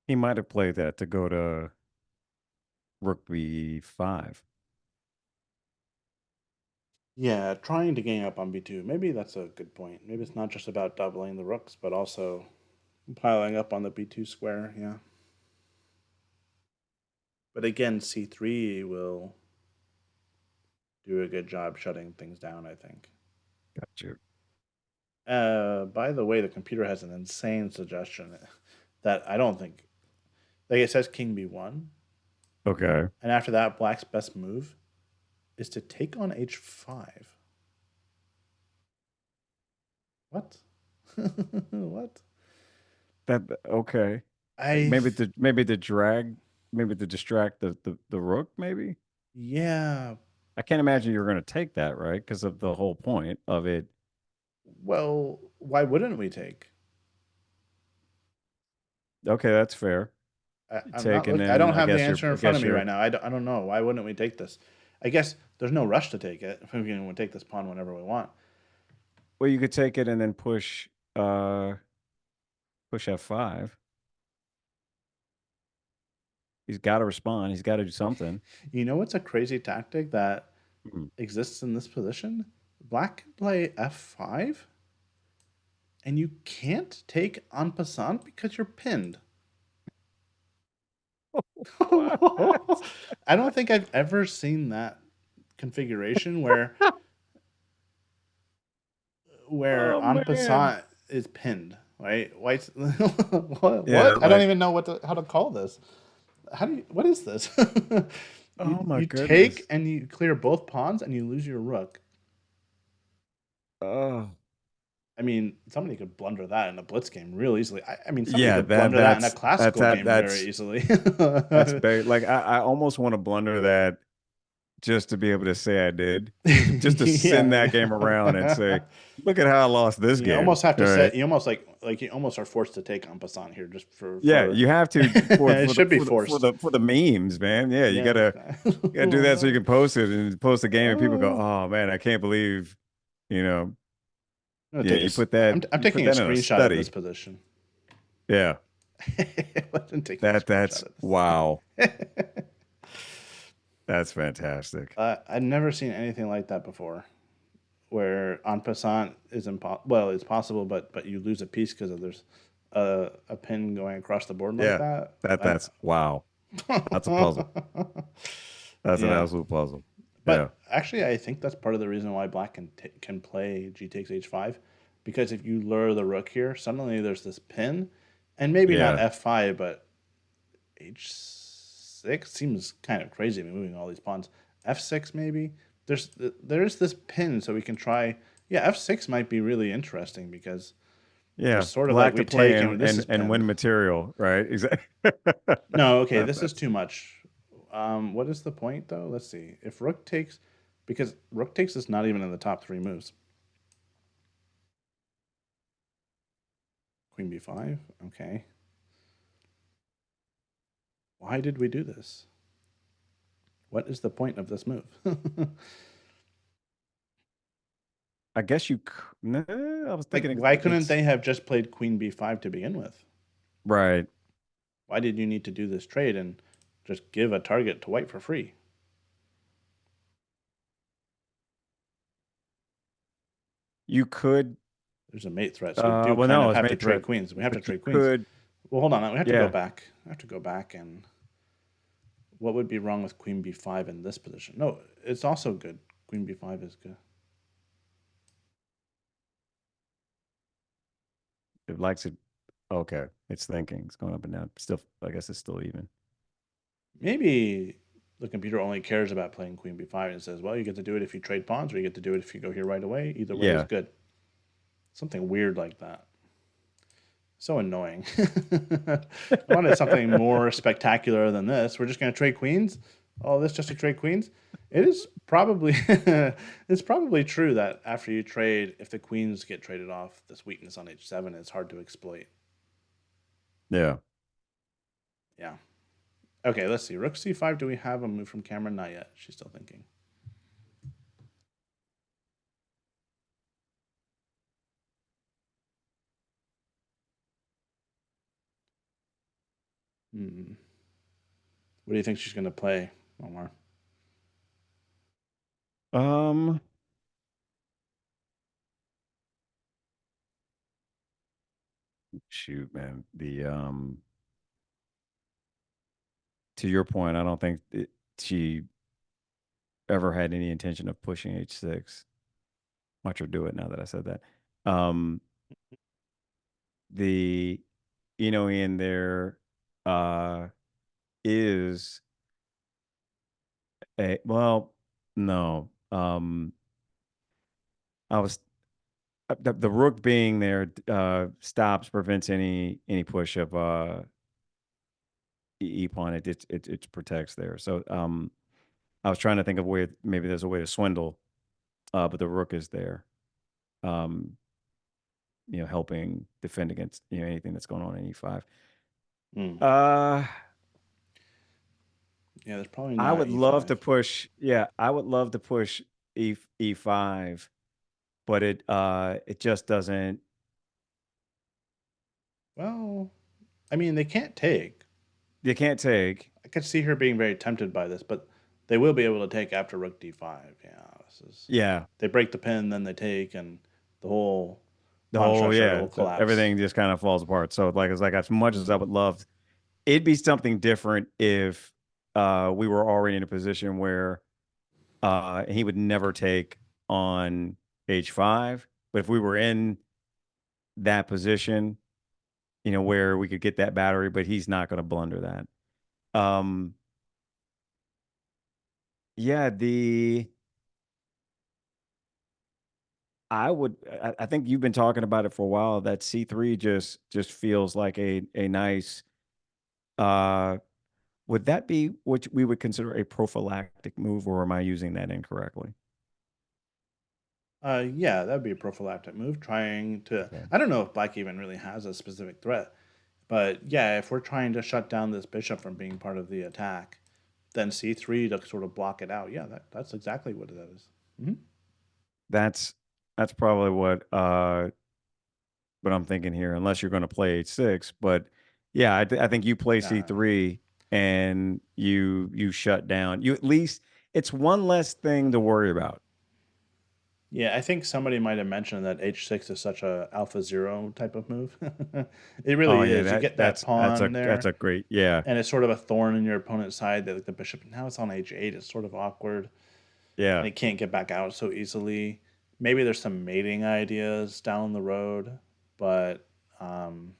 [SPEAKER 2] He might have played that to go to Rook B5.
[SPEAKER 1] Yeah, trying to gang up on b2. Maybe that's a good point. Maybe it's not just about doubling the rooks, but also piling up on the b2 square. Yeah. But again, c3 will do a good job shutting things down, I think.
[SPEAKER 2] Got you.
[SPEAKER 1] By the way, the computer has an insane suggestion that I don't think. Like it says king b1,
[SPEAKER 2] Okay.
[SPEAKER 1] and after that, black's best move is to take on h5. What? What?
[SPEAKER 2] That okay.
[SPEAKER 1] I
[SPEAKER 2] Maybe to distract the rook, maybe?
[SPEAKER 1] yeah.
[SPEAKER 2] I can't imagine you're gonna take that, right? Because of the whole point of it.
[SPEAKER 1] Well, why wouldn't we take?
[SPEAKER 2] Okay, that's fair.
[SPEAKER 1] I'm
[SPEAKER 2] Take
[SPEAKER 1] not
[SPEAKER 2] and
[SPEAKER 1] look. I
[SPEAKER 2] then
[SPEAKER 1] don't have the answer
[SPEAKER 2] I
[SPEAKER 1] in front of
[SPEAKER 2] guess
[SPEAKER 1] me right
[SPEAKER 2] you're
[SPEAKER 1] now. I don't know. Why wouldn't we take this? I guess there's no rush to take it. We can take this pawn whenever we want.
[SPEAKER 2] well, you could take it and then uh push F5. He's gotta respond. He's gotta do something.
[SPEAKER 1] You know what's a crazy tactic that
[SPEAKER 2] Hmm.
[SPEAKER 1] exists in this position? Black can play f5, and you can't take en passant because you're pinned.
[SPEAKER 2] What?
[SPEAKER 1] I don't think I've ever seen that configuration where
[SPEAKER 2] Oh
[SPEAKER 1] en
[SPEAKER 2] man.
[SPEAKER 1] passant is pinned, right? White's what?
[SPEAKER 2] Yeah,
[SPEAKER 1] I don't
[SPEAKER 2] like,
[SPEAKER 1] even know how to call this. What is this?
[SPEAKER 2] oh my
[SPEAKER 1] You take
[SPEAKER 2] goodness.
[SPEAKER 1] and you clear both pawns and you lose your rook.
[SPEAKER 2] Oh,
[SPEAKER 1] I mean, somebody could blunder that in a blitz game real easily. I mean, somebody
[SPEAKER 2] yeah,
[SPEAKER 1] could blunder that in a classical game very
[SPEAKER 2] that's
[SPEAKER 1] easily.
[SPEAKER 2] big. Like I almost want to blunder that just to be able to say I did, just to send that game around and say,
[SPEAKER 1] Yeah.
[SPEAKER 2] look at how I lost this
[SPEAKER 1] You
[SPEAKER 2] game.
[SPEAKER 1] almost have
[SPEAKER 2] All
[SPEAKER 1] to
[SPEAKER 2] right.
[SPEAKER 1] set. You almost like you almost are forced to take en passant here just
[SPEAKER 2] Yeah,
[SPEAKER 1] for.
[SPEAKER 2] you have to
[SPEAKER 1] It should be forced.
[SPEAKER 2] for the memes, man. Yeah,
[SPEAKER 1] Yeah.
[SPEAKER 2] you gotta do that so you can post it and post the game and people go,
[SPEAKER 1] Oh,
[SPEAKER 2] oh man, I can't believe, you know,
[SPEAKER 1] I'm gonna
[SPEAKER 2] yeah,
[SPEAKER 1] take a. I'm
[SPEAKER 2] you put
[SPEAKER 1] taking a
[SPEAKER 2] that in a
[SPEAKER 1] screenshot of this
[SPEAKER 2] study.
[SPEAKER 1] position.
[SPEAKER 2] Yeah,
[SPEAKER 1] I wasn't taking a
[SPEAKER 2] that's
[SPEAKER 1] screenshot of
[SPEAKER 2] wow.
[SPEAKER 1] this.
[SPEAKER 2] That's fantastic.
[SPEAKER 1] I've never seen anything like that before, where en passant is impossible. Well, it's possible, but you lose a piece because there's a pin going across the board like
[SPEAKER 2] Yeah,
[SPEAKER 1] that.
[SPEAKER 2] that's wow. That's a puzzle. That's an
[SPEAKER 1] Yeah,
[SPEAKER 2] absolute puzzle. Yeah.
[SPEAKER 1] but actually, I think that's part of the reason why Black can play G takes H5, because if you lure the rook here, suddenly there's this pin, and maybe not
[SPEAKER 2] Yeah.
[SPEAKER 1] F5, but H6 seems kind of crazy. Moving all these pawns. F6 maybe. There's this pin, so we can try. Yeah, F6 might be really interesting because there's
[SPEAKER 2] Yeah.
[SPEAKER 1] sort of like
[SPEAKER 2] Black to
[SPEAKER 1] we
[SPEAKER 2] play
[SPEAKER 1] take and this is
[SPEAKER 2] and
[SPEAKER 1] pinned.
[SPEAKER 2] win material, right? Exactly.
[SPEAKER 1] No, okay,
[SPEAKER 2] That,
[SPEAKER 1] this is
[SPEAKER 2] that's
[SPEAKER 1] too much. What is the point though? Let's see. If rook takes, because rook takes is not even in the top three moves. Queen b5. Okay. Why did we do this? What is the point of this move?
[SPEAKER 2] I guess no, I was
[SPEAKER 1] Like,
[SPEAKER 2] thinking
[SPEAKER 1] why couldn't
[SPEAKER 2] it's
[SPEAKER 1] they have just played queen b5 to begin with?
[SPEAKER 2] right.
[SPEAKER 1] Why did you need to do this trade and just give a target to white for free?
[SPEAKER 2] You could
[SPEAKER 1] There's a mate threat, so we do
[SPEAKER 2] well
[SPEAKER 1] kind
[SPEAKER 2] no,
[SPEAKER 1] of
[SPEAKER 2] it's
[SPEAKER 1] have to
[SPEAKER 2] mate
[SPEAKER 1] trade
[SPEAKER 2] threat.
[SPEAKER 1] queens. We have to
[SPEAKER 2] But you
[SPEAKER 1] trade queens.
[SPEAKER 2] could
[SPEAKER 1] Well, hold on. We have to go
[SPEAKER 2] yeah.
[SPEAKER 1] back. I have to go back and what would be wrong with queen b5 in this position? No, it's also good. Queen b5 is good.
[SPEAKER 2] It likes it. Okay. It's thinking. It's going up and down. Still I guess it's still even.
[SPEAKER 1] Maybe the computer only cares about playing queen b5 and says, well, you get to do it if you trade pawns, or you get to do it if you go here right away. Either way is
[SPEAKER 2] Yeah.
[SPEAKER 1] good. Something weird like that. So annoying. I wanted something more spectacular than this. We're just going to trade queens. Oh, this just to trade queens. It is probably it's probably true that after you trade, if the queens get traded off, this weakness on h7 is hard to exploit.
[SPEAKER 2] Yeah.
[SPEAKER 1] Yeah. Okay, let's see. Rook c5. Do we have a move from Kamryn? Not yet. She's still thinking. Hmm. What do you think she's going to play, Omar?
[SPEAKER 2] Um shoot, man. The to your point, I don't think she ever had any intention of pushing H6. Watch her do it now that I said that. Um, the in there uh, is a well, no. I was the rook being there stops prevents any push of e pawn. It protects there. So I was trying to think of a way maybe there's a way to swindle, but the rook is there. Um, helping defend against anything that's going on in e5.
[SPEAKER 1] Hmm.
[SPEAKER 2] Uh,
[SPEAKER 1] Yeah, there's probably
[SPEAKER 2] I
[SPEAKER 1] not
[SPEAKER 2] would love to
[SPEAKER 1] e5.
[SPEAKER 2] push. Yeah, I would love to push e5, but it just doesn't.
[SPEAKER 1] Well, I mean, they can't take.
[SPEAKER 2] You can't take.
[SPEAKER 1] I could see her being very tempted by this, but they will be able to take after rook d5. Yeah, this is.
[SPEAKER 2] Yeah,
[SPEAKER 1] They break the pin, then they take, and the whole
[SPEAKER 2] the
[SPEAKER 1] pawn
[SPEAKER 2] whole
[SPEAKER 1] structure will
[SPEAKER 2] yeah, so
[SPEAKER 1] collapse.
[SPEAKER 2] everything just kind of falls apart. So like it's like as much as I would love it'd be something different if we were already in a position where he would never take on H5. But if we were in that position, where we could get that battery, but he's not going to blunder that. Um, yeah, I think you've been talking about it for a while. That C3 just feels like a nice. Uh, would that be what we would consider a prophylactic move, or am I using that incorrectly?
[SPEAKER 1] Yeah, that'd be a prophylactic move. Trying to,
[SPEAKER 2] Okay.
[SPEAKER 1] I don't know if black even really has a specific threat, but yeah, if we're trying to shut down this bishop from being part of the attack, then c3 to sort of block it out. Yeah, that's exactly what that is. Mm-hmm.
[SPEAKER 2] That's that's probably what I'm thinking here, unless you're going to play H6. But yeah, I think you play
[SPEAKER 1] Nah.
[SPEAKER 2] C3 and you shut down. You at least it's one less thing to worry about.
[SPEAKER 1] Yeah, I think somebody might have mentioned that h6 is such a alpha zero type of move. It
[SPEAKER 2] Oh
[SPEAKER 1] really
[SPEAKER 2] yeah,
[SPEAKER 1] is. You
[SPEAKER 2] that
[SPEAKER 1] get that
[SPEAKER 2] that's that's a
[SPEAKER 1] pawn
[SPEAKER 2] that's
[SPEAKER 1] there,
[SPEAKER 2] a great yeah.
[SPEAKER 1] and it's sort of a thorn in your opponent's side that like, the bishop now it's on h8. It's sort of awkward, and
[SPEAKER 2] Yeah.
[SPEAKER 1] it can't get back out so easily. Maybe there's some mating ideas down the road, but um,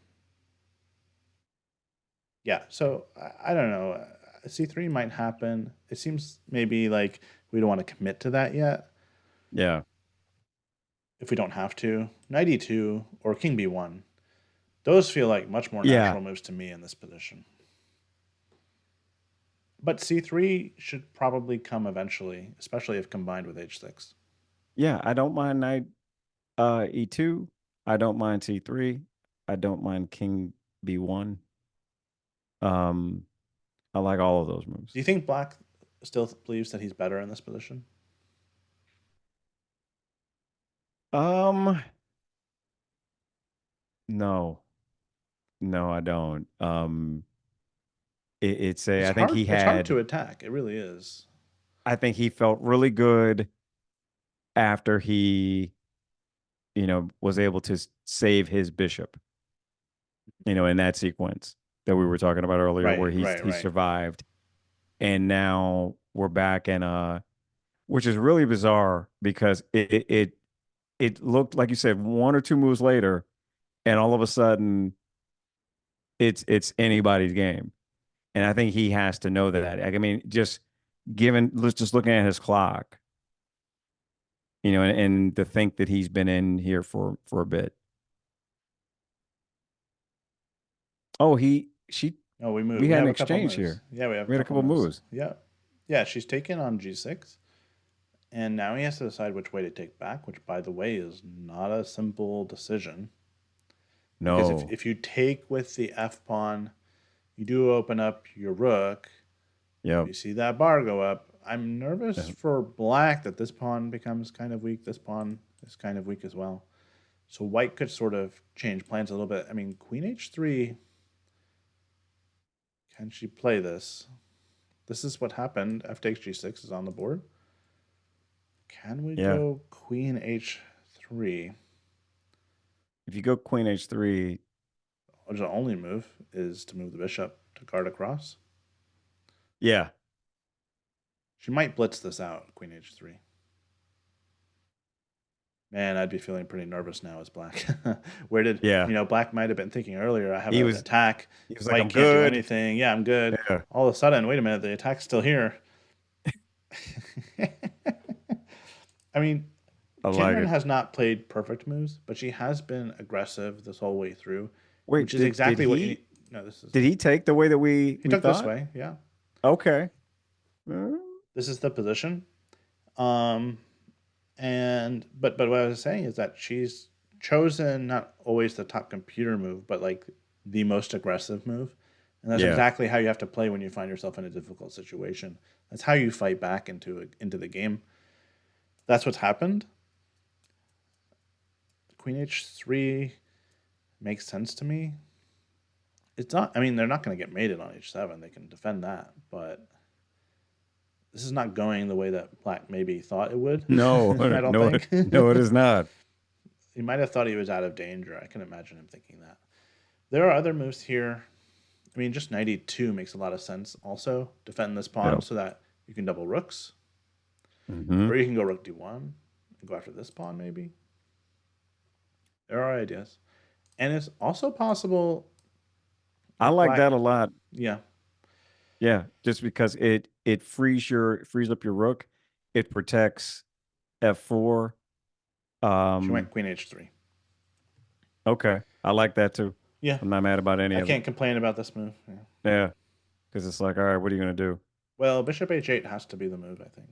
[SPEAKER 1] yeah. So I don't know. C3 might happen. It seems maybe like we don't want to commit to that yet.
[SPEAKER 2] Yeah.
[SPEAKER 1] If we don't have to, knight e2 or king b1. Those feel like much more
[SPEAKER 2] Yeah.
[SPEAKER 1] natural moves to me in this position. But c3 should probably come eventually, especially if combined with h6.
[SPEAKER 2] Yeah, I don't mind knight E2. I don't mind C3. I don't mind king B1. Um I like all of those moves.
[SPEAKER 1] Do you think black still believes that he's better in this position?
[SPEAKER 2] Um no. No, I don't. It's a
[SPEAKER 1] It's
[SPEAKER 2] I think
[SPEAKER 1] hard.
[SPEAKER 2] he
[SPEAKER 1] It's hard
[SPEAKER 2] had
[SPEAKER 1] to attack. It really is.
[SPEAKER 2] I think he felt really good after he, was able to save his bishop, in that sequence that we were talking about earlier, where
[SPEAKER 1] Right, right,
[SPEAKER 2] he
[SPEAKER 1] right.
[SPEAKER 2] survived, and now we're back in which is really bizarre because it looked like you said one or two moves later, and all of a sudden it's anybody's game, and I think he has to know that. I mean, let's just looking at his clock, and to think that he's been in here for a bit. Oh,
[SPEAKER 1] Oh, we move.
[SPEAKER 2] we
[SPEAKER 1] We
[SPEAKER 2] had an
[SPEAKER 1] have a couple
[SPEAKER 2] exchange
[SPEAKER 1] moves.
[SPEAKER 2] here.
[SPEAKER 1] Yeah, we have a
[SPEAKER 2] We had a
[SPEAKER 1] couple
[SPEAKER 2] couple
[SPEAKER 1] moves.
[SPEAKER 2] moves.
[SPEAKER 1] Yeah, yeah. She's taken on g6, and now he has to decide which way to take back. Which, by the way, is not a simple decision because
[SPEAKER 2] No.
[SPEAKER 1] if you take with the f pawn, you do open up your rook.
[SPEAKER 2] Yep.
[SPEAKER 1] You see that bar go up. I'm nervous
[SPEAKER 2] Uh,
[SPEAKER 1] for black that this pawn becomes kind of weak. This pawn is kind of weak as well. So white could sort of change plans a little bit. I mean, queen h3, can she play this? This is what happened. F takes g6 is on the board. Can we
[SPEAKER 2] Yeah.
[SPEAKER 1] go queen h3?
[SPEAKER 2] If you go queen h3,
[SPEAKER 1] The only move is to move the bishop to guard across.
[SPEAKER 2] yeah.
[SPEAKER 1] She might blitz this out, queen h3. Man, I'd be feeling pretty nervous now as black. Where did,
[SPEAKER 2] Yeah.
[SPEAKER 1] black might have been thinking earlier, I have
[SPEAKER 2] He
[SPEAKER 1] an
[SPEAKER 2] was
[SPEAKER 1] attack.
[SPEAKER 2] he was like,
[SPEAKER 1] White
[SPEAKER 2] I'm
[SPEAKER 1] can't do
[SPEAKER 2] good.
[SPEAKER 1] anything. Yeah, I'm good.
[SPEAKER 2] Yeah.
[SPEAKER 1] All of a sudden, wait a minute, the attack's still here. I mean,
[SPEAKER 2] I like
[SPEAKER 1] Kamryn
[SPEAKER 2] it.
[SPEAKER 1] has not played perfect moves, but she has been aggressive this whole way through, which
[SPEAKER 2] Wait,
[SPEAKER 1] is
[SPEAKER 2] did
[SPEAKER 1] exactly what you need. No, this is
[SPEAKER 2] did he take the way that we
[SPEAKER 1] he
[SPEAKER 2] we
[SPEAKER 1] took this
[SPEAKER 2] thought?
[SPEAKER 1] way. Yeah,
[SPEAKER 2] Okay. Uh,
[SPEAKER 1] this is the position. Um, and but what I was saying is that she's chosen not always the top computer move, but like the most aggressive move, and that's
[SPEAKER 2] Yeah.
[SPEAKER 1] exactly how you have to play when you find yourself in a difficult situation. That's how you fight back into the game. That's what's happened. Queen h3 makes sense to me. It's not. I mean, they're not going to get mated on h7. They can defend that, but this is not going the way that black maybe thought it would.
[SPEAKER 2] No,
[SPEAKER 1] I don't
[SPEAKER 2] no,
[SPEAKER 1] think.
[SPEAKER 2] no, it is not.
[SPEAKER 1] He might have thought he was out of danger. I can imagine him thinking that. There are other moves here. I mean, just 92 makes a lot of sense. Also, defend this pawn
[SPEAKER 2] Yeah.
[SPEAKER 1] so that you can double rooks,
[SPEAKER 2] Hmm.
[SPEAKER 1] or you can go rook d1 and go after this pawn. Maybe there are ideas, and it's also possible
[SPEAKER 2] I
[SPEAKER 1] if
[SPEAKER 2] like
[SPEAKER 1] black.
[SPEAKER 2] that a lot.
[SPEAKER 1] Yeah,
[SPEAKER 2] Yeah, just because it frees up your rook. It protects f4.
[SPEAKER 1] she went
[SPEAKER 2] Um,
[SPEAKER 1] queen h3.
[SPEAKER 2] okay. I like that too.
[SPEAKER 1] Yeah,
[SPEAKER 2] I'm not mad about any
[SPEAKER 1] I
[SPEAKER 2] of it.
[SPEAKER 1] can't complain about this move. Yeah.
[SPEAKER 2] Yeah, because it's like, all right, what are you gonna do?
[SPEAKER 1] Well, bishop h8 has to be the move, I think.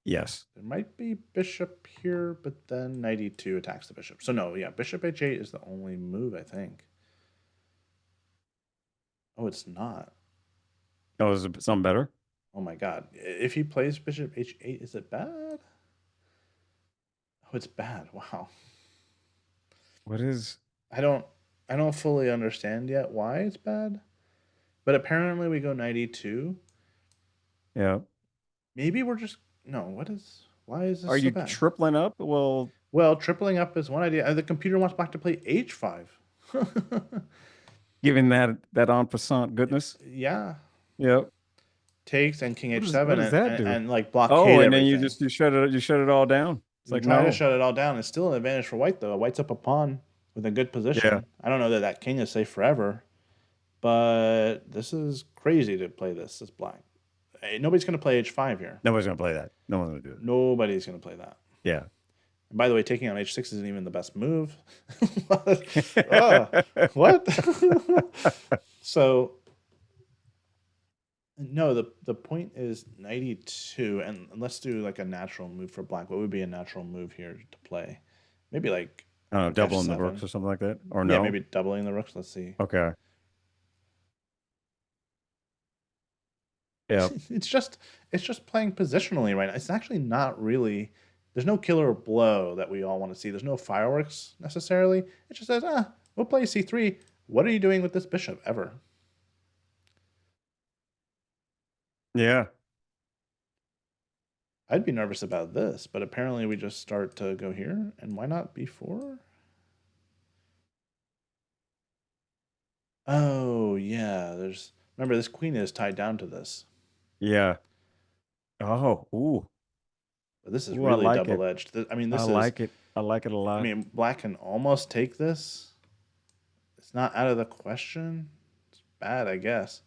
[SPEAKER 2] Yes.
[SPEAKER 1] There might be bishop here, but then 92 attacks the bishop. So no, yeah, bishop h8 is the only move, I think. Oh, it's not.
[SPEAKER 2] Oh, is it something better?
[SPEAKER 1] Oh my god. If he plays bishop h8, is it bad? Oh, it's bad. Wow.
[SPEAKER 2] What is?
[SPEAKER 1] I don't I don't fully understand yet why it's bad. But apparently we go 92.
[SPEAKER 2] Yeah.
[SPEAKER 1] Maybe we're just no, what is why is this
[SPEAKER 2] Are
[SPEAKER 1] so
[SPEAKER 2] you
[SPEAKER 1] bad?
[SPEAKER 2] tripling up? Well,
[SPEAKER 1] Well, tripling up is one idea. The computer wants black to play h5.
[SPEAKER 2] given that en passant goodness.
[SPEAKER 1] Yeah.
[SPEAKER 2] Yep.
[SPEAKER 1] Takes and king
[SPEAKER 2] What
[SPEAKER 1] h7
[SPEAKER 2] does
[SPEAKER 1] and,
[SPEAKER 2] that
[SPEAKER 1] and,
[SPEAKER 2] do?
[SPEAKER 1] and like
[SPEAKER 2] Oh,
[SPEAKER 1] blockade
[SPEAKER 2] and then
[SPEAKER 1] everything.
[SPEAKER 2] you shut it all down. It's
[SPEAKER 1] We
[SPEAKER 2] like
[SPEAKER 1] try to
[SPEAKER 2] no.
[SPEAKER 1] shut it all down. It's still an advantage for white, though. White's up a pawn with a good
[SPEAKER 2] Yeah.
[SPEAKER 1] position. I don't know that that king is safe forever, but this is crazy to play this as black. Hey, nobody's going to play h5 here.
[SPEAKER 2] Nobody's gonna play that. No one's gonna do it.
[SPEAKER 1] Nobody's going to play that.
[SPEAKER 2] Yeah.
[SPEAKER 1] And by the way, taking on h6 isn't even the best move. oh, what? So, no, the point is 92, and let's do like a natural move for black. What would be a natural move here to play? Maybe like
[SPEAKER 2] I don't know,
[SPEAKER 1] rook
[SPEAKER 2] doubling the
[SPEAKER 1] f7.
[SPEAKER 2] rooks or something like that, or
[SPEAKER 1] Yeah,
[SPEAKER 2] no?
[SPEAKER 1] maybe doubling the rooks. Let's see.
[SPEAKER 2] Okay. Yeah.
[SPEAKER 1] It's just playing positionally right now. It's actually not really. There's no killer blow that we all want to see. There's no fireworks necessarily. It just says, we'll play c3. What are you doing with this bishop ever?
[SPEAKER 2] Yeah.
[SPEAKER 1] I'd be nervous about this, but apparently we just start to go here, and why not b4? Oh yeah, there's. Remember, this queen is tied down to this,
[SPEAKER 2] Yeah. Oh. Ooh.
[SPEAKER 1] but this is
[SPEAKER 2] Ooh. I
[SPEAKER 1] really
[SPEAKER 2] like it.
[SPEAKER 1] double-edged. I mean,
[SPEAKER 2] I
[SPEAKER 1] this is.
[SPEAKER 2] like it. I like it a
[SPEAKER 1] I
[SPEAKER 2] lot.
[SPEAKER 1] mean, black can almost take this. It's not out of the question. It's bad, I guess.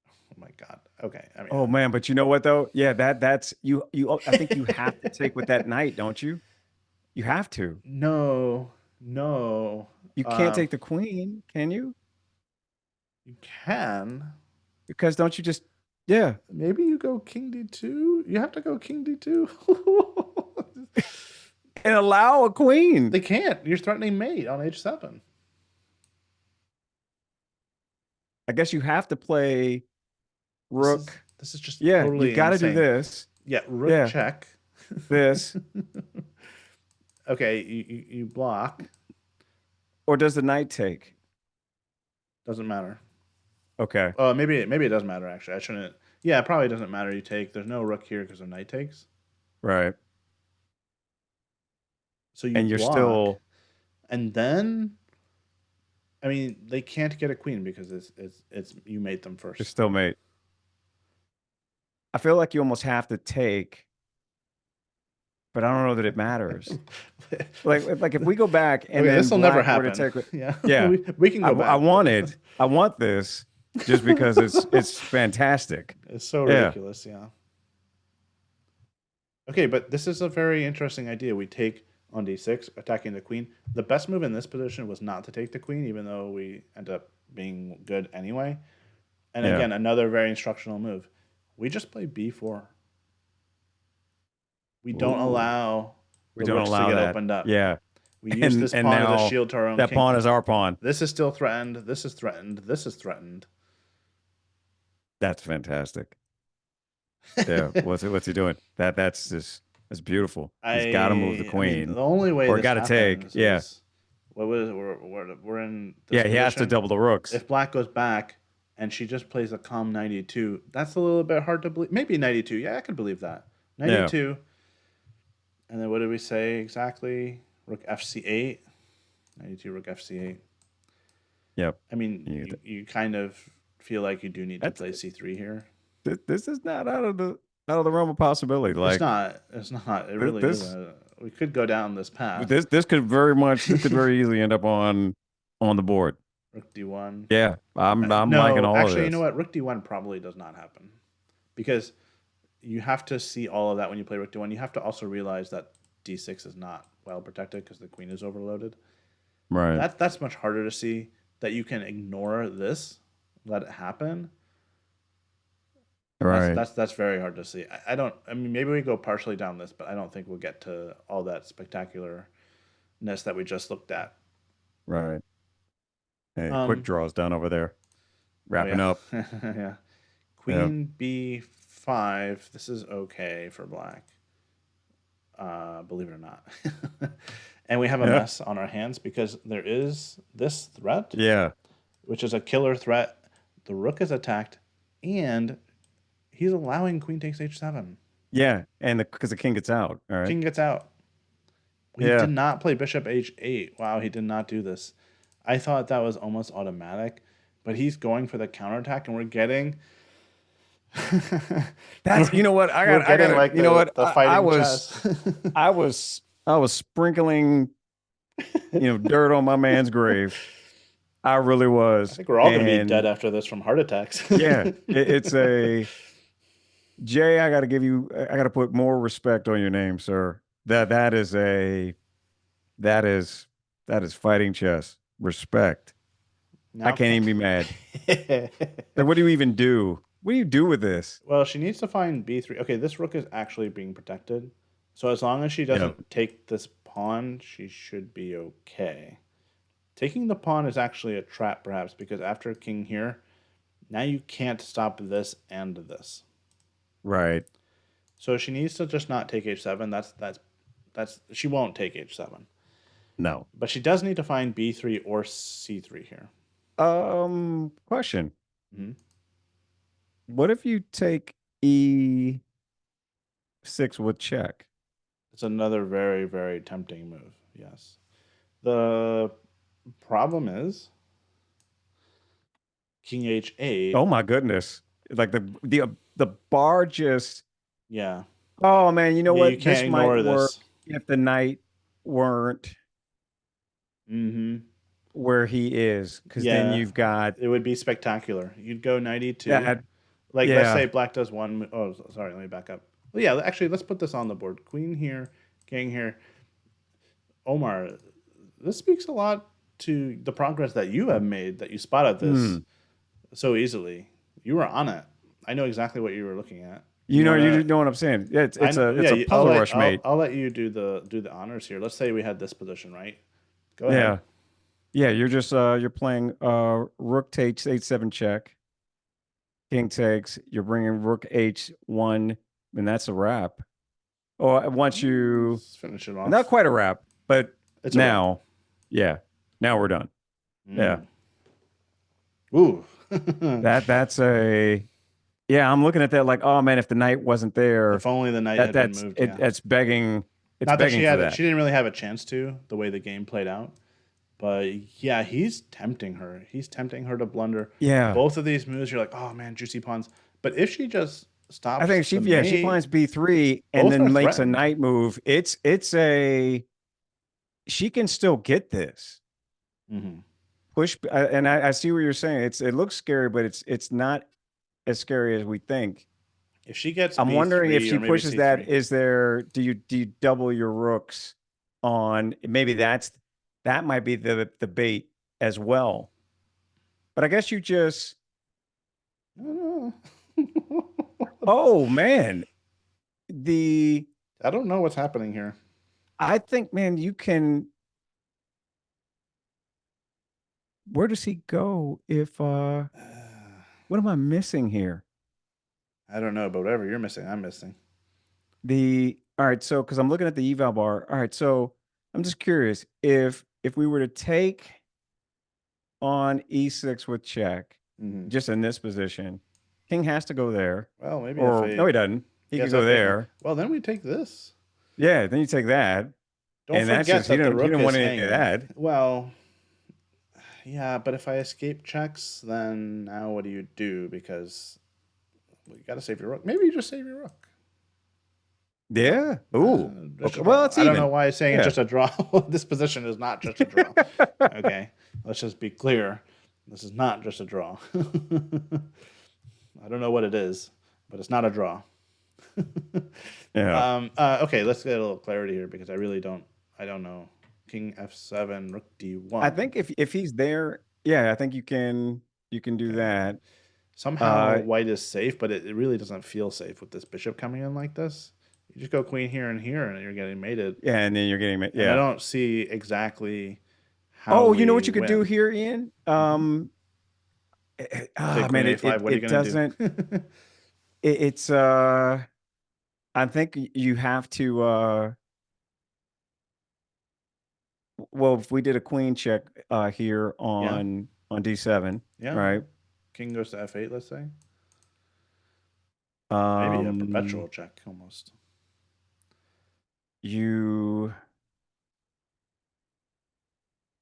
[SPEAKER 1] Oh my god. Okay. I mean,
[SPEAKER 2] Oh man, but you know what though? Yeah, that's you. I think you have to take with that knight, don't you? You have to.
[SPEAKER 1] no, no.
[SPEAKER 2] You can't take the queen, can you?
[SPEAKER 1] You can.
[SPEAKER 2] Because don't you just yeah.
[SPEAKER 1] Maybe you go king d2. You have to go king d2.
[SPEAKER 2] And allow a queen.
[SPEAKER 1] They can't. You're threatening mate on h7.
[SPEAKER 2] I guess you have to play
[SPEAKER 1] This is
[SPEAKER 2] rook.
[SPEAKER 1] this is just
[SPEAKER 2] Yeah, you've
[SPEAKER 1] totally
[SPEAKER 2] got to do
[SPEAKER 1] insane.
[SPEAKER 2] this.
[SPEAKER 1] Yeah, rook
[SPEAKER 2] Yeah,
[SPEAKER 1] check.
[SPEAKER 2] this.
[SPEAKER 1] Okay, you block.
[SPEAKER 2] Or does the knight take?
[SPEAKER 1] Doesn't matter.
[SPEAKER 2] Okay.
[SPEAKER 1] Maybe it does matter actually. I shouldn't. Yeah, it probably doesn't matter. You take. There's no rook here because of knight takes.
[SPEAKER 2] Right.
[SPEAKER 1] So you
[SPEAKER 2] And you're
[SPEAKER 1] block,
[SPEAKER 2] still
[SPEAKER 1] and then I mean they can't get a queen because it's you made them
[SPEAKER 2] you're
[SPEAKER 1] first.
[SPEAKER 2] still mate. I feel like you almost have to take, but I don't know that it matters. Like if we go back and
[SPEAKER 1] Okay,
[SPEAKER 2] then
[SPEAKER 1] this will never
[SPEAKER 2] black were to
[SPEAKER 1] happen.
[SPEAKER 2] take it,
[SPEAKER 1] Yeah,
[SPEAKER 2] yeah.
[SPEAKER 1] we can go back.
[SPEAKER 2] I want this just because it's fantastic.
[SPEAKER 1] It's so
[SPEAKER 2] Yeah.
[SPEAKER 1] ridiculous. Yeah. Okay, but this is a very interesting idea. We take on d6, attacking the queen. The best move in this position was not to take the queen, even though we end up being good anyway. And
[SPEAKER 2] Yeah.
[SPEAKER 1] again, another very instructional move. We just play b4. We don't
[SPEAKER 2] Ooh.
[SPEAKER 1] allow
[SPEAKER 2] We
[SPEAKER 1] the
[SPEAKER 2] don't
[SPEAKER 1] rooks to
[SPEAKER 2] allow
[SPEAKER 1] get
[SPEAKER 2] that.
[SPEAKER 1] opened up.
[SPEAKER 2] Yeah.
[SPEAKER 1] We use this
[SPEAKER 2] And
[SPEAKER 1] pawn as a
[SPEAKER 2] now
[SPEAKER 1] shield to our own
[SPEAKER 2] that
[SPEAKER 1] king.
[SPEAKER 2] pawn is our pawn.
[SPEAKER 1] This is still threatened. This is threatened. This is threatened.
[SPEAKER 2] That's fantastic. Yeah. What's he doing? That's beautiful. He's got to move the
[SPEAKER 1] I mean,
[SPEAKER 2] queen
[SPEAKER 1] the only way
[SPEAKER 2] or
[SPEAKER 1] this
[SPEAKER 2] got to take.
[SPEAKER 1] happens
[SPEAKER 2] Yeah.
[SPEAKER 1] is what was we're in this
[SPEAKER 2] Yeah. He has to
[SPEAKER 1] position.
[SPEAKER 2] double the rooks.
[SPEAKER 1] If black goes back and she just plays a calm 92, that's a little bit hard to believe. Maybe 92. Yeah, I could believe that.
[SPEAKER 2] Yeah.
[SPEAKER 1] 92. And then what did we say exactly? Rook fc8. 92 rook fc8.
[SPEAKER 2] Yep.
[SPEAKER 1] I mean,
[SPEAKER 2] You,
[SPEAKER 1] you kind of feel like you do need to
[SPEAKER 2] that's
[SPEAKER 1] play c3 here.
[SPEAKER 2] this is not out of the realm of possibility.
[SPEAKER 1] It's
[SPEAKER 2] Like
[SPEAKER 1] not. It's not. It
[SPEAKER 2] this
[SPEAKER 1] really
[SPEAKER 2] this
[SPEAKER 1] isn't. We could go down this path.
[SPEAKER 2] this could very easily end up on the board.
[SPEAKER 1] Rook d1.
[SPEAKER 2] Yeah, I'm liking
[SPEAKER 1] No,
[SPEAKER 2] all of
[SPEAKER 1] actually, you know
[SPEAKER 2] this.
[SPEAKER 1] what? Rook d1 probably does not happen because you have to see all of that when you play Rook d1. You have to also realize that d6 is not well protected because the queen is overloaded.
[SPEAKER 2] Right.
[SPEAKER 1] That's much harder to see. That you can ignore this, let it happen.
[SPEAKER 2] Right.
[SPEAKER 1] That's very hard to see. I don't. I mean, maybe we go partially down this, but I don't think we'll get to all that spectacularness that we just looked at.
[SPEAKER 2] Right. Hey, quick
[SPEAKER 1] Um.
[SPEAKER 2] draws down over there.
[SPEAKER 1] Oh
[SPEAKER 2] Wrapping
[SPEAKER 1] yeah.
[SPEAKER 2] up.
[SPEAKER 1] Yeah.
[SPEAKER 2] Yeah.
[SPEAKER 1] Queen b5. This is okay for black. Believe it or not. And we have a
[SPEAKER 2] Yeah.
[SPEAKER 1] mess on our hands because there is this threat,
[SPEAKER 2] Yeah.
[SPEAKER 1] which is a killer threat. The rook is attacked, and he's allowing queen takes h7.
[SPEAKER 2] Yeah. And because the king gets out. All right.
[SPEAKER 1] King gets out. He did
[SPEAKER 2] Yeah.
[SPEAKER 1] not play bishop h8. Wow, he did not do this. I thought that was almost automatic, but he's going for the counterattack, and we're getting
[SPEAKER 2] That's you know what
[SPEAKER 1] we're
[SPEAKER 2] I
[SPEAKER 1] getting
[SPEAKER 2] gotta
[SPEAKER 1] like
[SPEAKER 2] you know what
[SPEAKER 1] the fighting chess.
[SPEAKER 2] I was sprinkling dirt on my man's grave. I really
[SPEAKER 1] I
[SPEAKER 2] was.
[SPEAKER 1] think we're all going to be dead
[SPEAKER 2] And
[SPEAKER 1] after this from heart attacks.
[SPEAKER 2] yeah, it's a Jay. I got to put more respect on your name, sir. That is that is fighting chess. Respect. I
[SPEAKER 1] Now,
[SPEAKER 2] can't even be mad.
[SPEAKER 1] can
[SPEAKER 2] Like, what do you even do? What do you do with this?
[SPEAKER 1] well, she needs to find b3. Okay, this rook is actually being protected. So as long as she
[SPEAKER 2] Yeah.
[SPEAKER 1] doesn't take this pawn, she should be okay. Taking the pawn is actually a trap, perhaps, because after king here, now you can't stop this and this.
[SPEAKER 2] Right.
[SPEAKER 1] So she needs to just not take h7. That's she won't take h7.
[SPEAKER 2] No.
[SPEAKER 1] But she does need to find b3 or c3 here.
[SPEAKER 2] Question.
[SPEAKER 1] Hmm.
[SPEAKER 2] What if you take E6 with check?
[SPEAKER 1] It's another very, very tempting move. Yes. The problem is king h8.
[SPEAKER 2] Oh my goodness. Like the bar just
[SPEAKER 1] Yeah.
[SPEAKER 2] oh man, you know
[SPEAKER 1] Yeah, you
[SPEAKER 2] what?
[SPEAKER 1] can't
[SPEAKER 2] This might
[SPEAKER 1] ignore
[SPEAKER 2] work
[SPEAKER 1] this.
[SPEAKER 2] if the knight weren't
[SPEAKER 1] Mm-hmm.
[SPEAKER 2] where he is, because then
[SPEAKER 1] Yeah.
[SPEAKER 2] you've got
[SPEAKER 1] It would be spectacular. You'd go knight e2.
[SPEAKER 2] that.
[SPEAKER 1] Like, let's say
[SPEAKER 2] Yeah.
[SPEAKER 1] black does one. Oh, sorry. Let me back up. Well, yeah, actually, let's put this on the board. Queen here, king here. Omar, this speaks a lot to the progress that you have made, that you spotted
[SPEAKER 2] Hmm.
[SPEAKER 1] this so easily. You were on it. I know exactly what you were looking at.
[SPEAKER 2] You
[SPEAKER 1] You
[SPEAKER 2] know,
[SPEAKER 1] want
[SPEAKER 2] you
[SPEAKER 1] to?
[SPEAKER 2] know what I'm saying. Yeah,
[SPEAKER 1] I know. Yeah,
[SPEAKER 2] it's a puzzle rush, mate.
[SPEAKER 1] I'll let you do the honors here. Let's say we had this position, right? Go ahead.
[SPEAKER 2] Yeah. Yeah, you're just you're playing rook takes h7 check, king takes, you're bringing rook h1, and that's a wrap. Or once you
[SPEAKER 1] Let's finish it
[SPEAKER 2] not
[SPEAKER 1] off.
[SPEAKER 2] quite a wrap, but
[SPEAKER 1] It's a wrap.
[SPEAKER 2] now, yeah, now we're done. Yeah.
[SPEAKER 1] Mm. Ooh.
[SPEAKER 2] That's a yeah, I'm looking at that like, oh man, if the knight wasn't there,
[SPEAKER 1] If only the knight had been moved. Yeah.
[SPEAKER 2] that's begging it's
[SPEAKER 1] Not that
[SPEAKER 2] begging for
[SPEAKER 1] she
[SPEAKER 2] that.
[SPEAKER 1] didn't really have a chance to the way the game played out. But yeah, he's tempting her. He's tempting her to blunder.
[SPEAKER 2] Yeah.
[SPEAKER 1] Both of these moves, you're like, oh man, juicy pawns. But if she just
[SPEAKER 2] I
[SPEAKER 1] stops
[SPEAKER 2] think
[SPEAKER 1] the
[SPEAKER 2] she
[SPEAKER 1] mate,
[SPEAKER 2] finds B3 and
[SPEAKER 1] both are
[SPEAKER 2] then makes a
[SPEAKER 1] threatened.
[SPEAKER 2] knight move. It's a she can still get this.
[SPEAKER 1] Hmm.
[SPEAKER 2] Push and I see what you're saying. It looks scary, but it's not as scary as we think.
[SPEAKER 1] If she gets
[SPEAKER 2] I'm wondering if
[SPEAKER 1] b3
[SPEAKER 2] she
[SPEAKER 1] or maybe
[SPEAKER 2] pushes that,
[SPEAKER 1] c3,
[SPEAKER 2] is there do you double your rooks on maybe that might be the bait as well. But I guess you just
[SPEAKER 1] I don't know.
[SPEAKER 2] oh man. The
[SPEAKER 1] I don't know what's happening here.
[SPEAKER 2] I think man, you can where does he go if what am I missing here?
[SPEAKER 1] I don't know, but whatever you're missing, I'm missing.
[SPEAKER 2] The all right, so because I'm looking at the eval bar. All right, so I'm just curious if we were to take on e6 with check,
[SPEAKER 1] Hmm.
[SPEAKER 2] just in this position, king has to go there,
[SPEAKER 1] Well, maybe
[SPEAKER 2] or no,
[SPEAKER 1] f8.
[SPEAKER 2] he doesn't. He could
[SPEAKER 1] Yes,
[SPEAKER 2] go
[SPEAKER 1] f8.
[SPEAKER 2] there.
[SPEAKER 1] Well, then we take this.
[SPEAKER 2] Yeah, then you take that,
[SPEAKER 1] Don't
[SPEAKER 2] and that's
[SPEAKER 1] forget
[SPEAKER 2] just he
[SPEAKER 1] that the
[SPEAKER 2] didn't
[SPEAKER 1] rook
[SPEAKER 2] want
[SPEAKER 1] is
[SPEAKER 2] any of
[SPEAKER 1] hanging.
[SPEAKER 2] that.
[SPEAKER 1] Well, Yeah, but if I escape checks, then now what do you do? Because well, you got to save your rook. Maybe you just save your rook. No,
[SPEAKER 2] Yeah. Ooh.
[SPEAKER 1] just a
[SPEAKER 2] Okay. Well,
[SPEAKER 1] draw.
[SPEAKER 2] it's
[SPEAKER 1] I don't know
[SPEAKER 2] even.
[SPEAKER 1] why it's saying it's
[SPEAKER 2] Yeah.
[SPEAKER 1] just a draw. This position is not just a draw. Okay, let's just be clear. This is not just a draw. I don't know what it is, but it's not a draw.
[SPEAKER 2] Yeah.
[SPEAKER 1] Okay, let's get a little clarity here because I really don't. I don't know. King F7, Rook
[SPEAKER 2] I
[SPEAKER 1] D1.
[SPEAKER 2] think if he's there, yeah, I think you can do
[SPEAKER 1] Okay.
[SPEAKER 2] that.
[SPEAKER 1] Somehow
[SPEAKER 2] Uh,
[SPEAKER 1] white is safe, but it really doesn't feel safe with this bishop coming in like this. You just go queen here and here, and you're getting mated.
[SPEAKER 2] yeah, and then you're getting
[SPEAKER 1] And I
[SPEAKER 2] yeah.
[SPEAKER 1] don't see exactly how
[SPEAKER 2] Oh, you know
[SPEAKER 1] we
[SPEAKER 2] what you could do
[SPEAKER 1] win.
[SPEAKER 2] here, Ian?
[SPEAKER 1] Hmm. Play
[SPEAKER 2] Ah,
[SPEAKER 1] queen
[SPEAKER 2] man,
[SPEAKER 1] A5. What are you
[SPEAKER 2] it
[SPEAKER 1] gonna do?
[SPEAKER 2] doesn't. It's I think you have to. Well, if we did a queen check here
[SPEAKER 1] Yeah,
[SPEAKER 2] on D7,
[SPEAKER 1] yeah.
[SPEAKER 2] right?
[SPEAKER 1] King goes to F8. Let's say maybe a
[SPEAKER 2] Um,
[SPEAKER 1] perpetual check almost.
[SPEAKER 2] you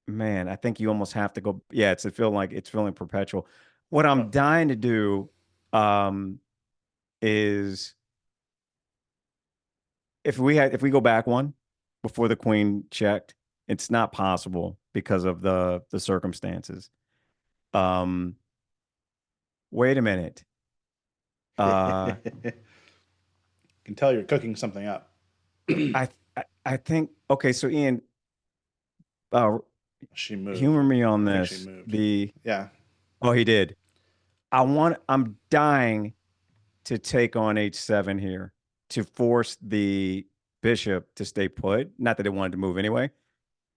[SPEAKER 2] Man, I think you almost have to go. Yeah, it's feeling perpetual. What
[SPEAKER 1] Oh,
[SPEAKER 2] I'm dying to do is if we go back one before the queen checked, it's not possible because of the circumstances. Um, wait a minute. Uh,
[SPEAKER 1] can tell you're cooking something up.
[SPEAKER 2] I think okay. So Ian, uh,
[SPEAKER 1] She moved.
[SPEAKER 2] humor me on
[SPEAKER 1] I think she
[SPEAKER 2] this.
[SPEAKER 1] moved.
[SPEAKER 2] The
[SPEAKER 1] Yeah.
[SPEAKER 2] Oh, he did. I'm dying to take on H7 here to force the bishop to stay put. Not that it wanted to move anyway.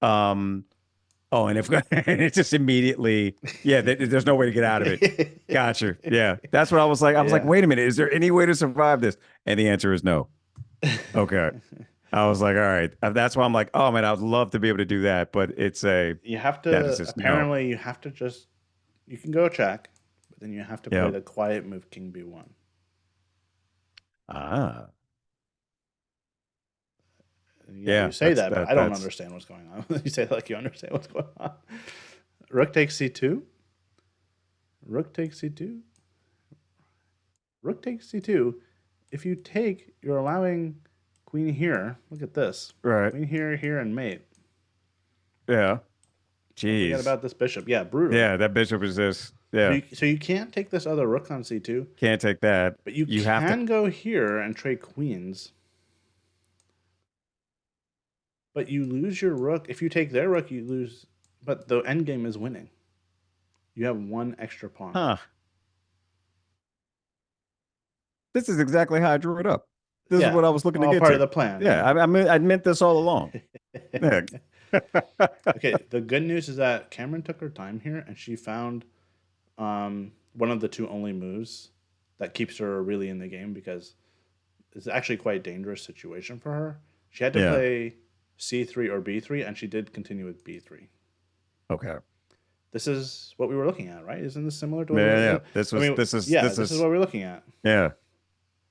[SPEAKER 2] Um, oh, and if and it's just immediately, yeah, there's no way to get out of it. Gotcha. Yeah, that's what I was like. I was like,
[SPEAKER 1] Yeah.
[SPEAKER 2] wait a minute, is there any way to survive this? And the answer is no. Okay. I was like, all right. That's why I'm like, oh man, I would love to be able to do that, but
[SPEAKER 1] You have
[SPEAKER 2] that is
[SPEAKER 1] to,
[SPEAKER 2] just no.
[SPEAKER 1] apparently, you have to just, you can go check, but then you have to play
[SPEAKER 2] Yeah.
[SPEAKER 1] the quiet move King B1.
[SPEAKER 2] Ah.
[SPEAKER 1] Yeah, you
[SPEAKER 2] Yeah.
[SPEAKER 1] say that, but I don't
[SPEAKER 2] That's
[SPEAKER 1] understand what's going on. You say it like you understand what's going on. Rook takes C2. Rook takes C2. Rook takes C2. If you take, you're allowing queen here. Look at this.
[SPEAKER 2] right.
[SPEAKER 1] Queen here, here, and mate.
[SPEAKER 2] Yeah.
[SPEAKER 1] Don't forget
[SPEAKER 2] Jeez.
[SPEAKER 1] about this bishop. Yeah, brutal.
[SPEAKER 2] Yeah, that bishop is this.
[SPEAKER 1] So
[SPEAKER 2] Yeah.
[SPEAKER 1] you can't take this other rook on C2,
[SPEAKER 2] Can't take that.
[SPEAKER 1] but you
[SPEAKER 2] You have to
[SPEAKER 1] can go here and trade queens. But you lose your rook. If you take their rook, you lose. But the endgame is winning. You have one extra pawn.
[SPEAKER 2] huh. This is exactly how I drew it up. This is
[SPEAKER 1] Yeah,
[SPEAKER 2] what I was looking to
[SPEAKER 1] all
[SPEAKER 2] get
[SPEAKER 1] part of
[SPEAKER 2] to.
[SPEAKER 1] the plan.
[SPEAKER 2] Yeah,
[SPEAKER 1] Yeah.
[SPEAKER 2] I meant this all along. Yeah.
[SPEAKER 1] Okay. The good news is that Kamryn took her time here, and she found one of the two only moves that keeps her really in the game because it's actually quite a dangerous situation for her. She had to
[SPEAKER 2] Yeah.
[SPEAKER 1] play C3 or B3, and she did continue with B3.
[SPEAKER 2] Okay.
[SPEAKER 1] This is what we were looking at, right? Isn't this similar to what we
[SPEAKER 2] Yeah,
[SPEAKER 1] were?
[SPEAKER 2] yeah.
[SPEAKER 1] I mean, yeah,
[SPEAKER 2] This
[SPEAKER 1] this is
[SPEAKER 2] is
[SPEAKER 1] what we're looking at.
[SPEAKER 2] yeah.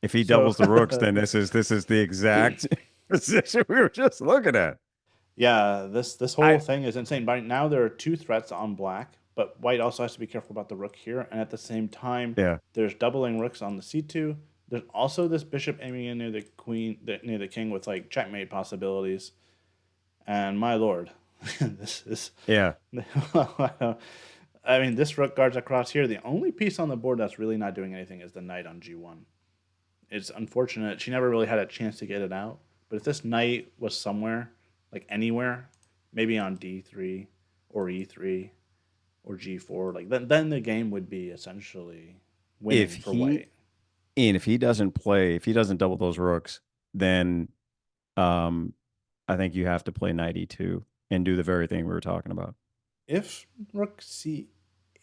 [SPEAKER 2] If he
[SPEAKER 1] So,
[SPEAKER 2] doubles the rooks, then this is the exact position we were just looking at.
[SPEAKER 1] yeah, this whole
[SPEAKER 2] I
[SPEAKER 1] thing is insane. By now, there are two threats on black, but white also has to be careful about the rook here. And at the same time,
[SPEAKER 2] yeah.
[SPEAKER 1] there's doubling rooks on the c2. There's also this bishop aiming in near the queen, near the king, with like checkmate possibilities. And my lord, this is.
[SPEAKER 2] Yeah.
[SPEAKER 1] I mean, this rook guards across here. The only piece on the board that's really not doing anything is the knight on g1. It's unfortunate. She never really had a chance to get it out. But if this knight was somewhere, like anywhere, maybe on d3 or e3 or g4, like then the game would be essentially
[SPEAKER 2] If
[SPEAKER 1] winning for
[SPEAKER 2] he
[SPEAKER 1] white.
[SPEAKER 2] and if he doesn't double those rooks, then um I think you have to play knight e2 and do the very thing we were talking about.
[SPEAKER 1] If rook c8,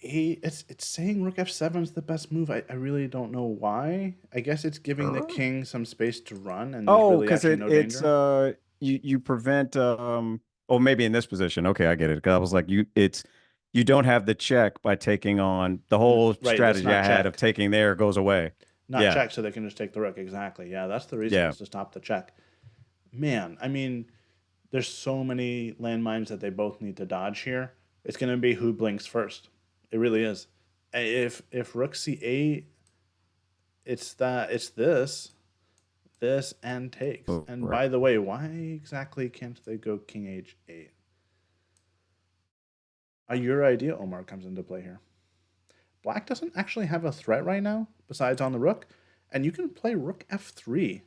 [SPEAKER 1] it's saying rook f7 is the best move. I really don't know why. I guess it's giving the
[SPEAKER 2] Sure.
[SPEAKER 1] king some space to run, and there's
[SPEAKER 2] Oh,
[SPEAKER 1] really
[SPEAKER 2] because
[SPEAKER 1] actually no
[SPEAKER 2] it's
[SPEAKER 1] danger.
[SPEAKER 2] you prevent oh maybe in this position. Okay, I get it. Because I was like you don't have the check by taking on the whole
[SPEAKER 1] Right, that's
[SPEAKER 2] strategy
[SPEAKER 1] not
[SPEAKER 2] I had of
[SPEAKER 1] check.
[SPEAKER 2] taking there goes away.
[SPEAKER 1] Not
[SPEAKER 2] Yeah,
[SPEAKER 1] check, so they can just take the rook. Exactly. Yeah, that's the reason,
[SPEAKER 2] yeah,
[SPEAKER 1] is to stop the check. Man, I mean, there's so many landmines that they both need to dodge here. It's going to be who blinks first. It really is. If rook c8, it's this and takes.
[SPEAKER 2] Oh,
[SPEAKER 1] And
[SPEAKER 2] right.
[SPEAKER 1] by the way, why exactly can't they go king h8? Your idea, Omar, comes into play here. Black doesn't actually have a threat right now, besides on the rook, and you can play rook f3.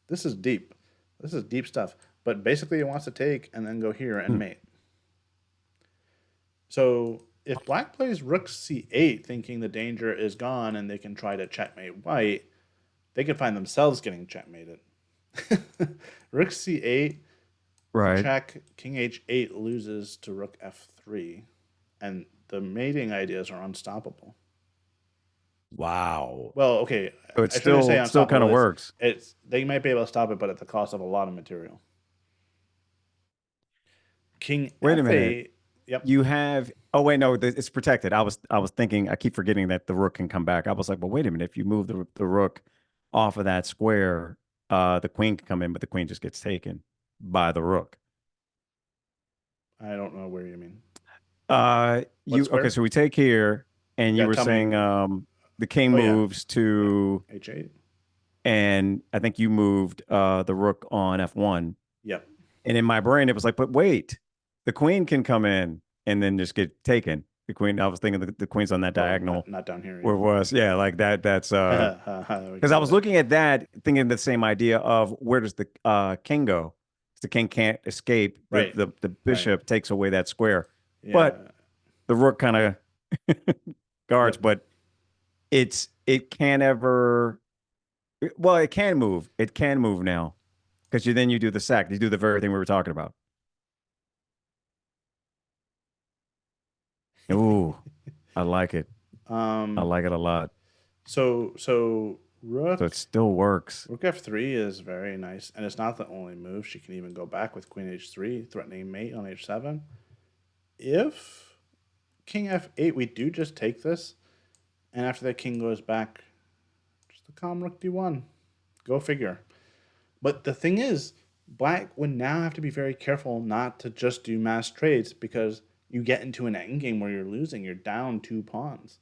[SPEAKER 1] This is deep. This is deep stuff. But basically, it wants to take and then go here and
[SPEAKER 2] Hmm.
[SPEAKER 1] mate. So if black plays rook c8, thinking the danger is gone and they can try to checkmate white, they could find themselves getting checkmated. Rook c8,
[SPEAKER 2] Right.
[SPEAKER 1] check, king h8 loses to rook f3, and the mating ideas are unstoppable.
[SPEAKER 2] Wow.
[SPEAKER 1] Well, okay,
[SPEAKER 2] So it
[SPEAKER 1] I shouldn't say
[SPEAKER 2] still kind
[SPEAKER 1] unstoppable.
[SPEAKER 2] of works.
[SPEAKER 1] It's they might be able to stop it, but at the cost of a lot of material. King
[SPEAKER 2] Wait a minute.
[SPEAKER 1] f8. Yep.
[SPEAKER 2] You have, oh wait, no, it's protected. I was thinking, I keep forgetting that the rook can come back. I was like, but wait a minute, if you move the rook off of that square, the queen can come in, but the queen just gets taken by the rook.
[SPEAKER 1] I don't know where you mean. What
[SPEAKER 2] You okay,
[SPEAKER 1] square?
[SPEAKER 2] so we take here, and you
[SPEAKER 1] Yeah,
[SPEAKER 2] were saying
[SPEAKER 1] coming.
[SPEAKER 2] the king
[SPEAKER 1] Oh yeah,
[SPEAKER 2] moves
[SPEAKER 1] yeah.
[SPEAKER 2] to,
[SPEAKER 1] H8.
[SPEAKER 2] and I think you moved the rook on f1.
[SPEAKER 1] Yep.
[SPEAKER 2] And in my brain, it was like, but wait, the queen can come in and then just get taken. The queen, I was thinking the queen's on that
[SPEAKER 1] Well,
[SPEAKER 2] diagonal
[SPEAKER 1] not down here.
[SPEAKER 2] where it was. Yeah, like that. That's
[SPEAKER 1] We
[SPEAKER 2] because
[SPEAKER 1] can
[SPEAKER 2] I
[SPEAKER 1] do
[SPEAKER 2] was
[SPEAKER 1] that.
[SPEAKER 2] looking at that, thinking the same idea of where does the king go? The king can't escape. The,
[SPEAKER 1] Right.
[SPEAKER 2] the the
[SPEAKER 1] Right.
[SPEAKER 2] bishop takes away that square, but
[SPEAKER 1] Yeah.
[SPEAKER 2] the rook kind of guards.
[SPEAKER 1] Yep.
[SPEAKER 2] But it can't ever. Well, it can move. It can move now because you do the sack. You do the very thing we were talking about. Ooh, I like it. I
[SPEAKER 1] um.
[SPEAKER 2] like it a lot.
[SPEAKER 1] So
[SPEAKER 2] So it still works.
[SPEAKER 1] rook f3 is very nice, and it's not the only move. She can even go back with queen h3, threatening mate on h7. If king f8, we do just take this, and after the king goes back, just a calm rook d1. Go figure. But the thing is, black would now have to be very careful not to just do mass trades because you get into an endgame where you're losing. You're down 2 pawns.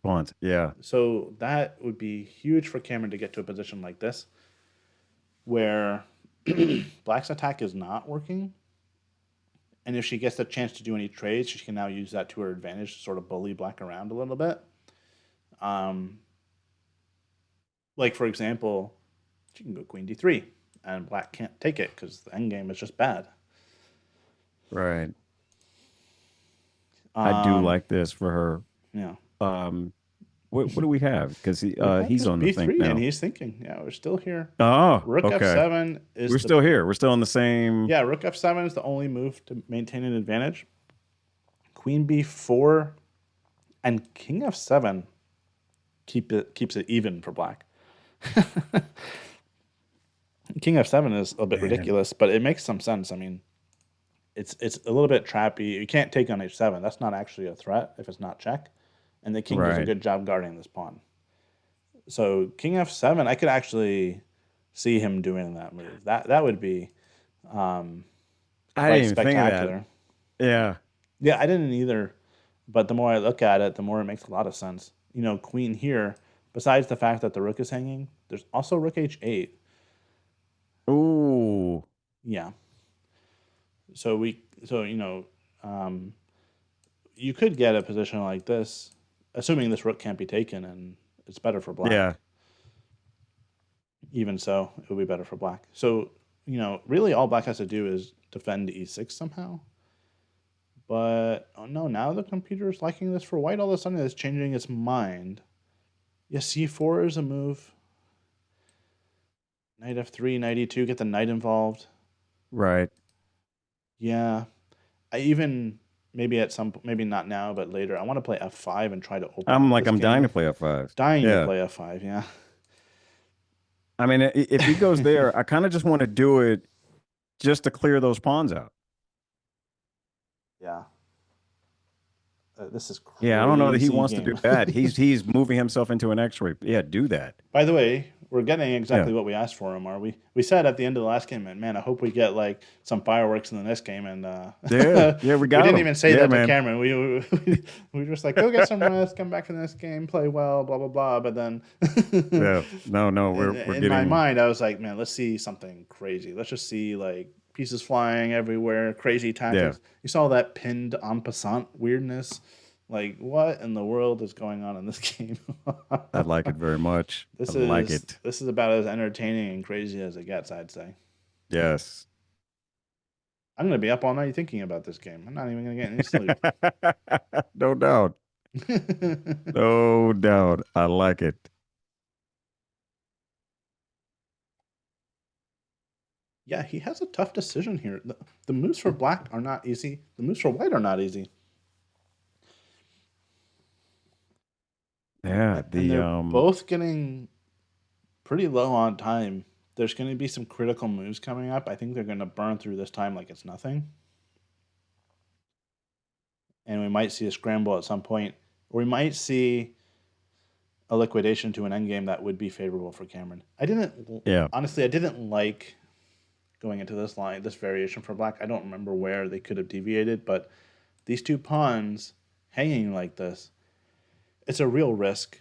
[SPEAKER 2] Pawns. Yeah.
[SPEAKER 1] So that would be huge for Kamryn to get to a position like this where black's attack is not working. And if she gets the chance to do any trades, she can now use that to her advantage to sort of bully black around a little bit. Um, like, for example, she can go queen d3, and black can't take it because the endgame is just bad.
[SPEAKER 2] Right. I do
[SPEAKER 1] Um,
[SPEAKER 2] like this for her.
[SPEAKER 1] yeah.
[SPEAKER 2] Um, what do we have? Because
[SPEAKER 1] We have
[SPEAKER 2] he's
[SPEAKER 1] just
[SPEAKER 2] on the thing
[SPEAKER 1] b3, and
[SPEAKER 2] now.
[SPEAKER 1] he's thinking, yeah, we're still here.
[SPEAKER 2] Oh,
[SPEAKER 1] Rook
[SPEAKER 2] okay.
[SPEAKER 1] f7 is
[SPEAKER 2] We're
[SPEAKER 1] the
[SPEAKER 2] still here. We're still on the same.
[SPEAKER 1] yeah. Rook f7 is the only move to maintain an advantage. Queen b4 and king f7 keeps it even for black. King f7 is a bit
[SPEAKER 2] Man.
[SPEAKER 1] ridiculous, but it makes some sense. I mean, it's a little bit trappy. You can't take on h7. That's not actually a threat if it's not check, and the king does a
[SPEAKER 2] Right.
[SPEAKER 1] good job guarding this pawn. So king f7, I could actually see him doing that move. That would be um,
[SPEAKER 2] I
[SPEAKER 1] quite
[SPEAKER 2] didn't even think of that.
[SPEAKER 1] spectacular.
[SPEAKER 2] Yeah.
[SPEAKER 1] Yeah, I didn't either, but the more I look at it, the more it makes a lot of sense. You know, queen here. Besides the fact that the rook is hanging, there's also rook h8.
[SPEAKER 2] Ooh.
[SPEAKER 1] Yeah. So um, you could get a position like this, assuming this rook can't be taken, and it's better for black.
[SPEAKER 2] Yeah.
[SPEAKER 1] Even so, it would be better for black. So, really all black has to do is defend e6 somehow. But, oh no, now the computer is liking this for white all of a sudden. It's changing its mind. Yeah, c4 is a move. Knight f3, knight e2, get the knight involved.
[SPEAKER 2] Right.
[SPEAKER 1] Yeah. I even, maybe not now, but later, I want to play f5 and try to open up this
[SPEAKER 2] I'm dying to
[SPEAKER 1] game.
[SPEAKER 2] play F5.
[SPEAKER 1] Dying to
[SPEAKER 2] Yeah.
[SPEAKER 1] play f5, yeah.
[SPEAKER 2] I mean, if he goes there, I kind of just want to do it just to clear those pawns out.
[SPEAKER 1] Yeah. This is
[SPEAKER 2] Yeah, I don't know that he
[SPEAKER 1] crazy
[SPEAKER 2] wants to do
[SPEAKER 1] game.
[SPEAKER 2] that. He's moving himself into an X-ray. Yeah, do that.
[SPEAKER 1] By the way, we're getting
[SPEAKER 2] Yeah.
[SPEAKER 1] exactly what we asked for, Omar. We said at the end of the last game, man, I hope we get like some fireworks in the next game, and
[SPEAKER 2] Yeah. Yeah. We
[SPEAKER 1] we
[SPEAKER 2] got
[SPEAKER 1] didn't
[SPEAKER 2] them.
[SPEAKER 1] even say
[SPEAKER 2] Yeah,
[SPEAKER 1] that to
[SPEAKER 2] man.
[SPEAKER 1] Kamryn. We were just like, go get some rest, come back for the next game, play well, blah blah blah. But then,
[SPEAKER 2] Yeah. No, no, we're
[SPEAKER 1] in my
[SPEAKER 2] getting,
[SPEAKER 1] mind, I was like, man, let's see something crazy. Let's just see like pieces flying everywhere, crazy
[SPEAKER 2] yeah,
[SPEAKER 1] tactics. You saw that pinned en passant weirdness. Like, what in the world is going on in this game?
[SPEAKER 2] I like it very much. I
[SPEAKER 1] This
[SPEAKER 2] like
[SPEAKER 1] is
[SPEAKER 2] it.
[SPEAKER 1] this is about as entertaining and crazy as it gets, I'd say.
[SPEAKER 2] Yes.
[SPEAKER 1] I'm gonna be up all night thinking about this game. I'm not even gonna get any sleep.
[SPEAKER 2] No doubt. No doubt. I like it.
[SPEAKER 1] Yeah, he has a tough decision here. The moves for black are not easy. The moves for white are not easy,
[SPEAKER 2] Yeah.
[SPEAKER 1] and
[SPEAKER 2] The
[SPEAKER 1] they're both getting pretty low on time. There's going to be some critical moves coming up. I think they're going to burn through this time like it's nothing, and we might see a scramble at some point, or we might see a liquidation to an endgame that would be favorable for Kamryn.
[SPEAKER 2] yeah.
[SPEAKER 1] I didn't like going into this line, this variation for black. I don't remember where they could have deviated, but these two pawns hanging like this, it's a real risk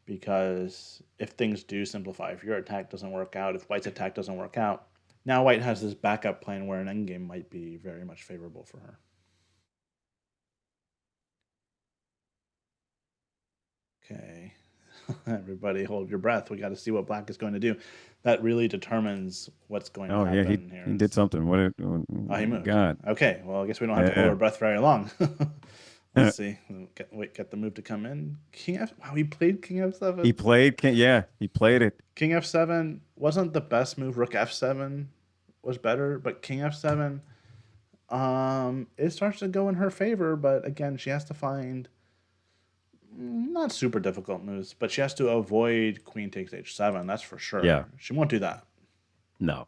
[SPEAKER 1] because if things do simplify, if your attack doesn't work out, if white's attack doesn't work out, now white has this backup plan where an endgame might be very much favorable for her. Okay. Everybody hold your breath. We got to see what black is going to do. That really determines what's going to
[SPEAKER 2] Oh yeah,
[SPEAKER 1] happen here.
[SPEAKER 2] he did something.
[SPEAKER 1] Oh, he moved.
[SPEAKER 2] God.
[SPEAKER 1] Okay, well, I guess we don't have to hold
[SPEAKER 2] Yeah.
[SPEAKER 1] our breath very long. Let's see. Get the move to come in. King F. Wow, he played King
[SPEAKER 2] He
[SPEAKER 1] F7.
[SPEAKER 2] played yeah, he played it.
[SPEAKER 1] King F7 wasn't the best move. Rook F7 was better, but King F7, it starts to go in her favor. But again, she has to find not super difficult moves, but she has to avoid Queen takes H7. That's for
[SPEAKER 2] Yeah.
[SPEAKER 1] sure. She won't do that.
[SPEAKER 2] No.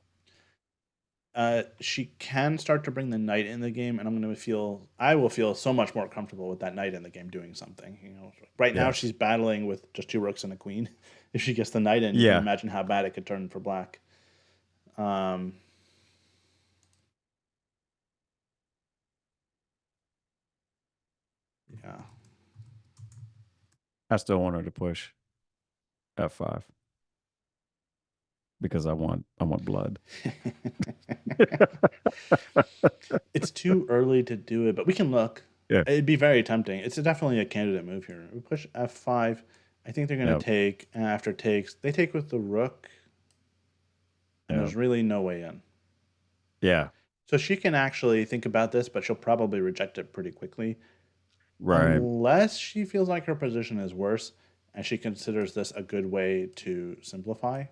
[SPEAKER 1] She can start to bring the knight in the game, and I will feel so much more comfortable with that knight in the game doing something. You know, right now
[SPEAKER 2] Yes.
[SPEAKER 1] she's battling with just two rooks and a queen. If she gets the knight in, you can
[SPEAKER 2] Yeah.
[SPEAKER 1] imagine how bad it could turn for black. Um, yeah.
[SPEAKER 2] I still want her to push F5 because I want blood.
[SPEAKER 1] It's too early to do it, but we can look.
[SPEAKER 2] Yeah.
[SPEAKER 1] It'd be very tempting. It's definitely a candidate move here. We push F5. I think they're going to
[SPEAKER 2] Yeah.
[SPEAKER 1] take, and after takes, they take with the rook, and
[SPEAKER 2] Yeah.
[SPEAKER 1] there's really no way in.
[SPEAKER 2] Yeah.
[SPEAKER 1] So she can actually think about this, but she'll probably reject it pretty quickly,
[SPEAKER 2] Right.
[SPEAKER 1] unless she feels like her position is worse and she considers this a good way to simplify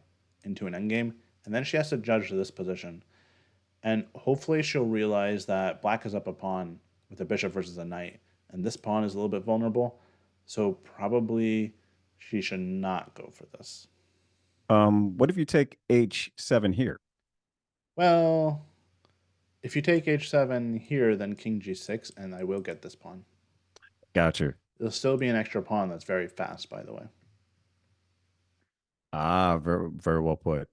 [SPEAKER 1] into an endgame. And then she has to judge this position. And hopefully she'll realize that black is up a pawn with a bishop versus a knight. And this pawn is a little bit vulnerable. So probably she should not go for this.
[SPEAKER 2] What if you take H7 here?
[SPEAKER 1] Well, if you take h7 here, then king g6, and I will get this pawn.
[SPEAKER 2] Gotcha.
[SPEAKER 1] It'll still be an extra pawn that's very fast, by the way.
[SPEAKER 2] Ah, very, very well put.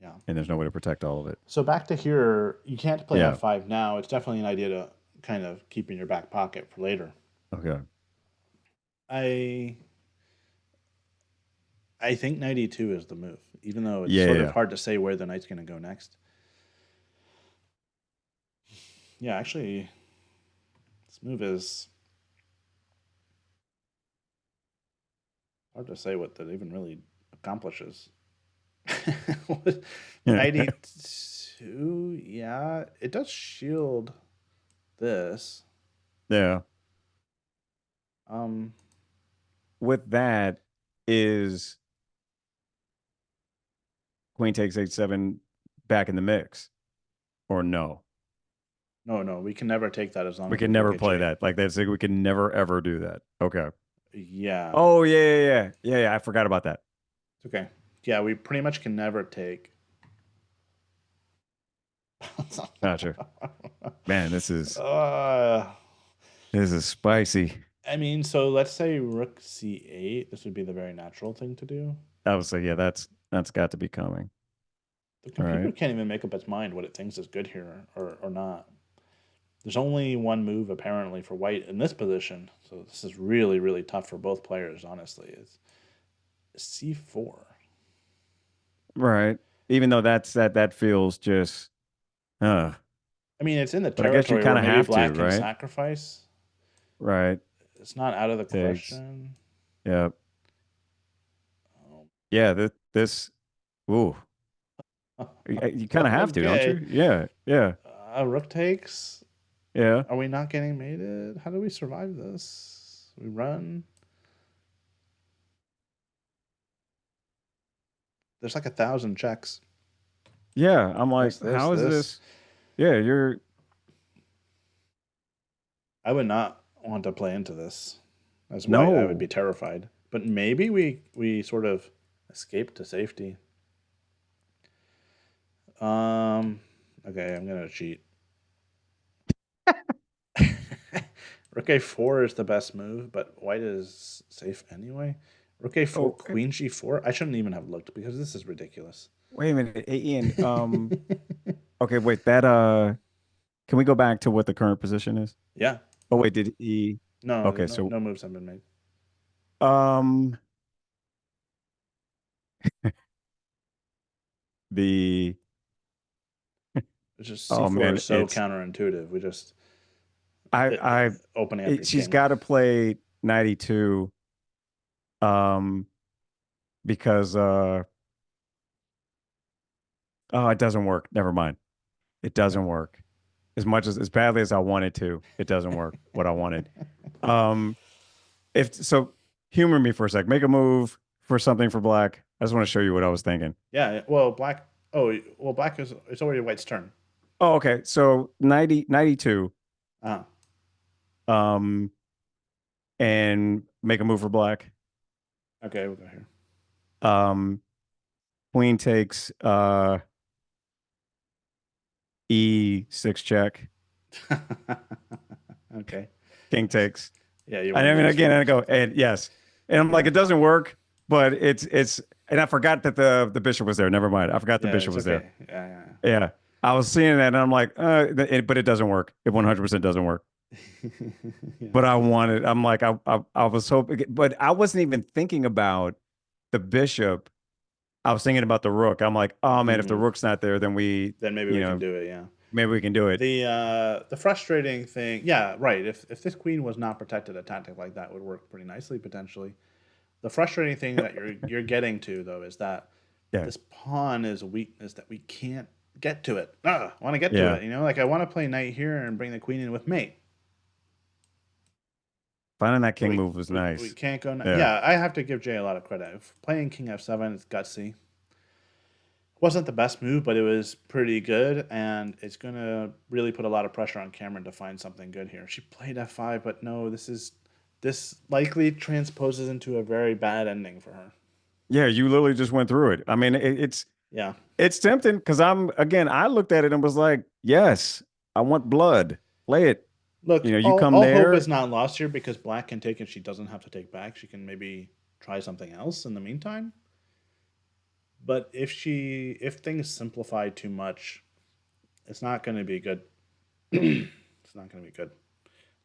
[SPEAKER 1] Yeah.
[SPEAKER 2] And there's no way to protect all of it.
[SPEAKER 1] So back to here, you can't play
[SPEAKER 2] Yeah.
[SPEAKER 1] f5 now. It's definitely an idea to kind of keep in your back pocket for later.
[SPEAKER 2] Okay.
[SPEAKER 1] I I think knight e2 is the move, even though it's
[SPEAKER 2] Yeah.
[SPEAKER 1] sort of
[SPEAKER 2] Yeah.
[SPEAKER 1] hard to say where the knight's going to go next. Yeah, actually, this move is hard to say what that even really accomplishes.
[SPEAKER 2] Yeah.
[SPEAKER 1] Knight e2, yeah, it does shield this.
[SPEAKER 2] Yeah.
[SPEAKER 1] Um,
[SPEAKER 2] With that, is queen takes H7 back in the mix, or no?
[SPEAKER 1] no, we can never take that as long
[SPEAKER 2] We
[SPEAKER 1] as we
[SPEAKER 2] can
[SPEAKER 1] rook
[SPEAKER 2] never play
[SPEAKER 1] h8.
[SPEAKER 2] that. Like that's like we can never ever do that. Okay.
[SPEAKER 1] Yeah,
[SPEAKER 2] Oh yeah. I forgot about that.
[SPEAKER 1] it's okay. Yeah, we pretty much can never take.
[SPEAKER 2] Gotcha. Man, this is
[SPEAKER 1] uh,
[SPEAKER 2] this is spicy.
[SPEAKER 1] I mean, so let's say rook c8. This would be the very natural thing to do.
[SPEAKER 2] I would say, yeah, That's got to be coming.
[SPEAKER 1] The
[SPEAKER 2] All
[SPEAKER 1] computer
[SPEAKER 2] right.
[SPEAKER 1] can't even make up its mind what it thinks is good here or not. There's only one move apparently for white in this position, so this is really really tough for both players. Honestly, it's c4.
[SPEAKER 2] Right. Even though that feels just uh
[SPEAKER 1] I mean, it's in the
[SPEAKER 2] but I guess you
[SPEAKER 1] territory where
[SPEAKER 2] kind of
[SPEAKER 1] maybe
[SPEAKER 2] have to,
[SPEAKER 1] black can
[SPEAKER 2] right?
[SPEAKER 1] sacrifice.
[SPEAKER 2] Right.
[SPEAKER 1] It's not out of the
[SPEAKER 2] Takes.
[SPEAKER 1] question.
[SPEAKER 2] Yeah.
[SPEAKER 1] Um,
[SPEAKER 2] Yeah, this ooh. You kind of have to, don't
[SPEAKER 1] okay,
[SPEAKER 2] you? Yeah. Yeah.
[SPEAKER 1] rook takes.
[SPEAKER 2] Yeah.
[SPEAKER 1] Are we not getting mated? How do we survive this? We run. There's like 1,000 checks.
[SPEAKER 2] Yeah. I'm like,
[SPEAKER 1] What's this?
[SPEAKER 2] how is
[SPEAKER 1] This?
[SPEAKER 2] this? Yeah, you're
[SPEAKER 1] I would not want to play into this. As white, I would be
[SPEAKER 2] no.
[SPEAKER 1] terrified. But maybe we sort of escape to safety. Um. Okay, I'm gonna cheat. Rook a4 is the best move, but white is safe anyway. Rook a4,
[SPEAKER 2] Oh,
[SPEAKER 1] queen g4. I shouldn't even have looked because this is ridiculous.
[SPEAKER 2] wait a minute. Ian, okay, wait, that can we go back to what the current position is?
[SPEAKER 1] Yeah.
[SPEAKER 2] Oh wait, did he
[SPEAKER 1] No,
[SPEAKER 2] okay,
[SPEAKER 1] no,
[SPEAKER 2] so
[SPEAKER 1] no moves have been made.
[SPEAKER 2] um the
[SPEAKER 1] It's just
[SPEAKER 2] oh
[SPEAKER 1] c4 is
[SPEAKER 2] man,
[SPEAKER 1] so counterintuitive. We just
[SPEAKER 2] I
[SPEAKER 1] it,
[SPEAKER 2] I
[SPEAKER 1] opening up your
[SPEAKER 2] she's
[SPEAKER 1] king.
[SPEAKER 2] got to play 92 um because oh it doesn't work. Never mind. It doesn't work. As badly as I wanted to, it doesn't work what I wanted. Um if so humor me for a sec. Make a move for something for black. I just want to show you what I was thinking.
[SPEAKER 1] Yeah. Well, black. Oh, well, black is. It's already white's turn.
[SPEAKER 2] Oh, okay. So 92
[SPEAKER 1] Ah.
[SPEAKER 2] um and make a move for black.
[SPEAKER 1] Okay, we'll go here.
[SPEAKER 2] Um queen takes E6 check.
[SPEAKER 1] Okay.
[SPEAKER 2] King takes.
[SPEAKER 1] Yeah, you
[SPEAKER 2] And
[SPEAKER 1] want to
[SPEAKER 2] I
[SPEAKER 1] do
[SPEAKER 2] mean,
[SPEAKER 1] this
[SPEAKER 2] again,
[SPEAKER 1] one?
[SPEAKER 2] and I go, and yes. And I'm like,
[SPEAKER 1] Yeah.
[SPEAKER 2] it doesn't work, but and I forgot that the bishop was there. Never mind. I forgot the
[SPEAKER 1] Yeah,
[SPEAKER 2] bishop
[SPEAKER 1] it's
[SPEAKER 2] was there.
[SPEAKER 1] okay. Yeah,
[SPEAKER 2] Yeah. I was seeing that and I'm like, but it doesn't work. It 100% doesn't work.
[SPEAKER 1] yeah. Yeah.
[SPEAKER 2] But I'm like, I was hoping, but I wasn't even thinking about the bishop. I was thinking about the rook. I'm like, oh man, if the
[SPEAKER 1] Hmm.
[SPEAKER 2] rook's not there, then
[SPEAKER 1] Then maybe
[SPEAKER 2] you
[SPEAKER 1] we can
[SPEAKER 2] know,
[SPEAKER 1] do it. Yeah.
[SPEAKER 2] maybe we can do it.
[SPEAKER 1] The frustrating thing, yeah, right. If this queen was not protected, a tactic like that would work pretty nicely potentially. The frustrating thing that you're getting to though is that
[SPEAKER 2] Yeah.
[SPEAKER 1] this pawn is a weakness that we can't get to it. I want to get to
[SPEAKER 2] Yeah.
[SPEAKER 1] it. Like I want to play knight here and bring the queen in with mate.
[SPEAKER 2] Finding that
[SPEAKER 1] But
[SPEAKER 2] king move was
[SPEAKER 1] we
[SPEAKER 2] nice.
[SPEAKER 1] can't go.
[SPEAKER 2] Yeah.
[SPEAKER 1] Yeah, I have to give Jay a lot of credit. If playing king f7 is gutsy. Wasn't the best move, but it was pretty good, and it's gonna really put a lot of pressure on Kamryn to find something good here. She played f5, but no, this likely transposes into a very bad ending for her.
[SPEAKER 2] Yeah, you literally just went through it. I mean,
[SPEAKER 1] Yeah.
[SPEAKER 2] it's tempting because I looked at it and was like, yes, I want blood. Play it.
[SPEAKER 1] Look,
[SPEAKER 2] You
[SPEAKER 1] all
[SPEAKER 2] come
[SPEAKER 1] all hope is
[SPEAKER 2] there.
[SPEAKER 1] not lost here because Black can take and she doesn't have to take back. She can maybe try something else in the meantime. But if things simplify too much, it's not going to be good. It's not going to be good.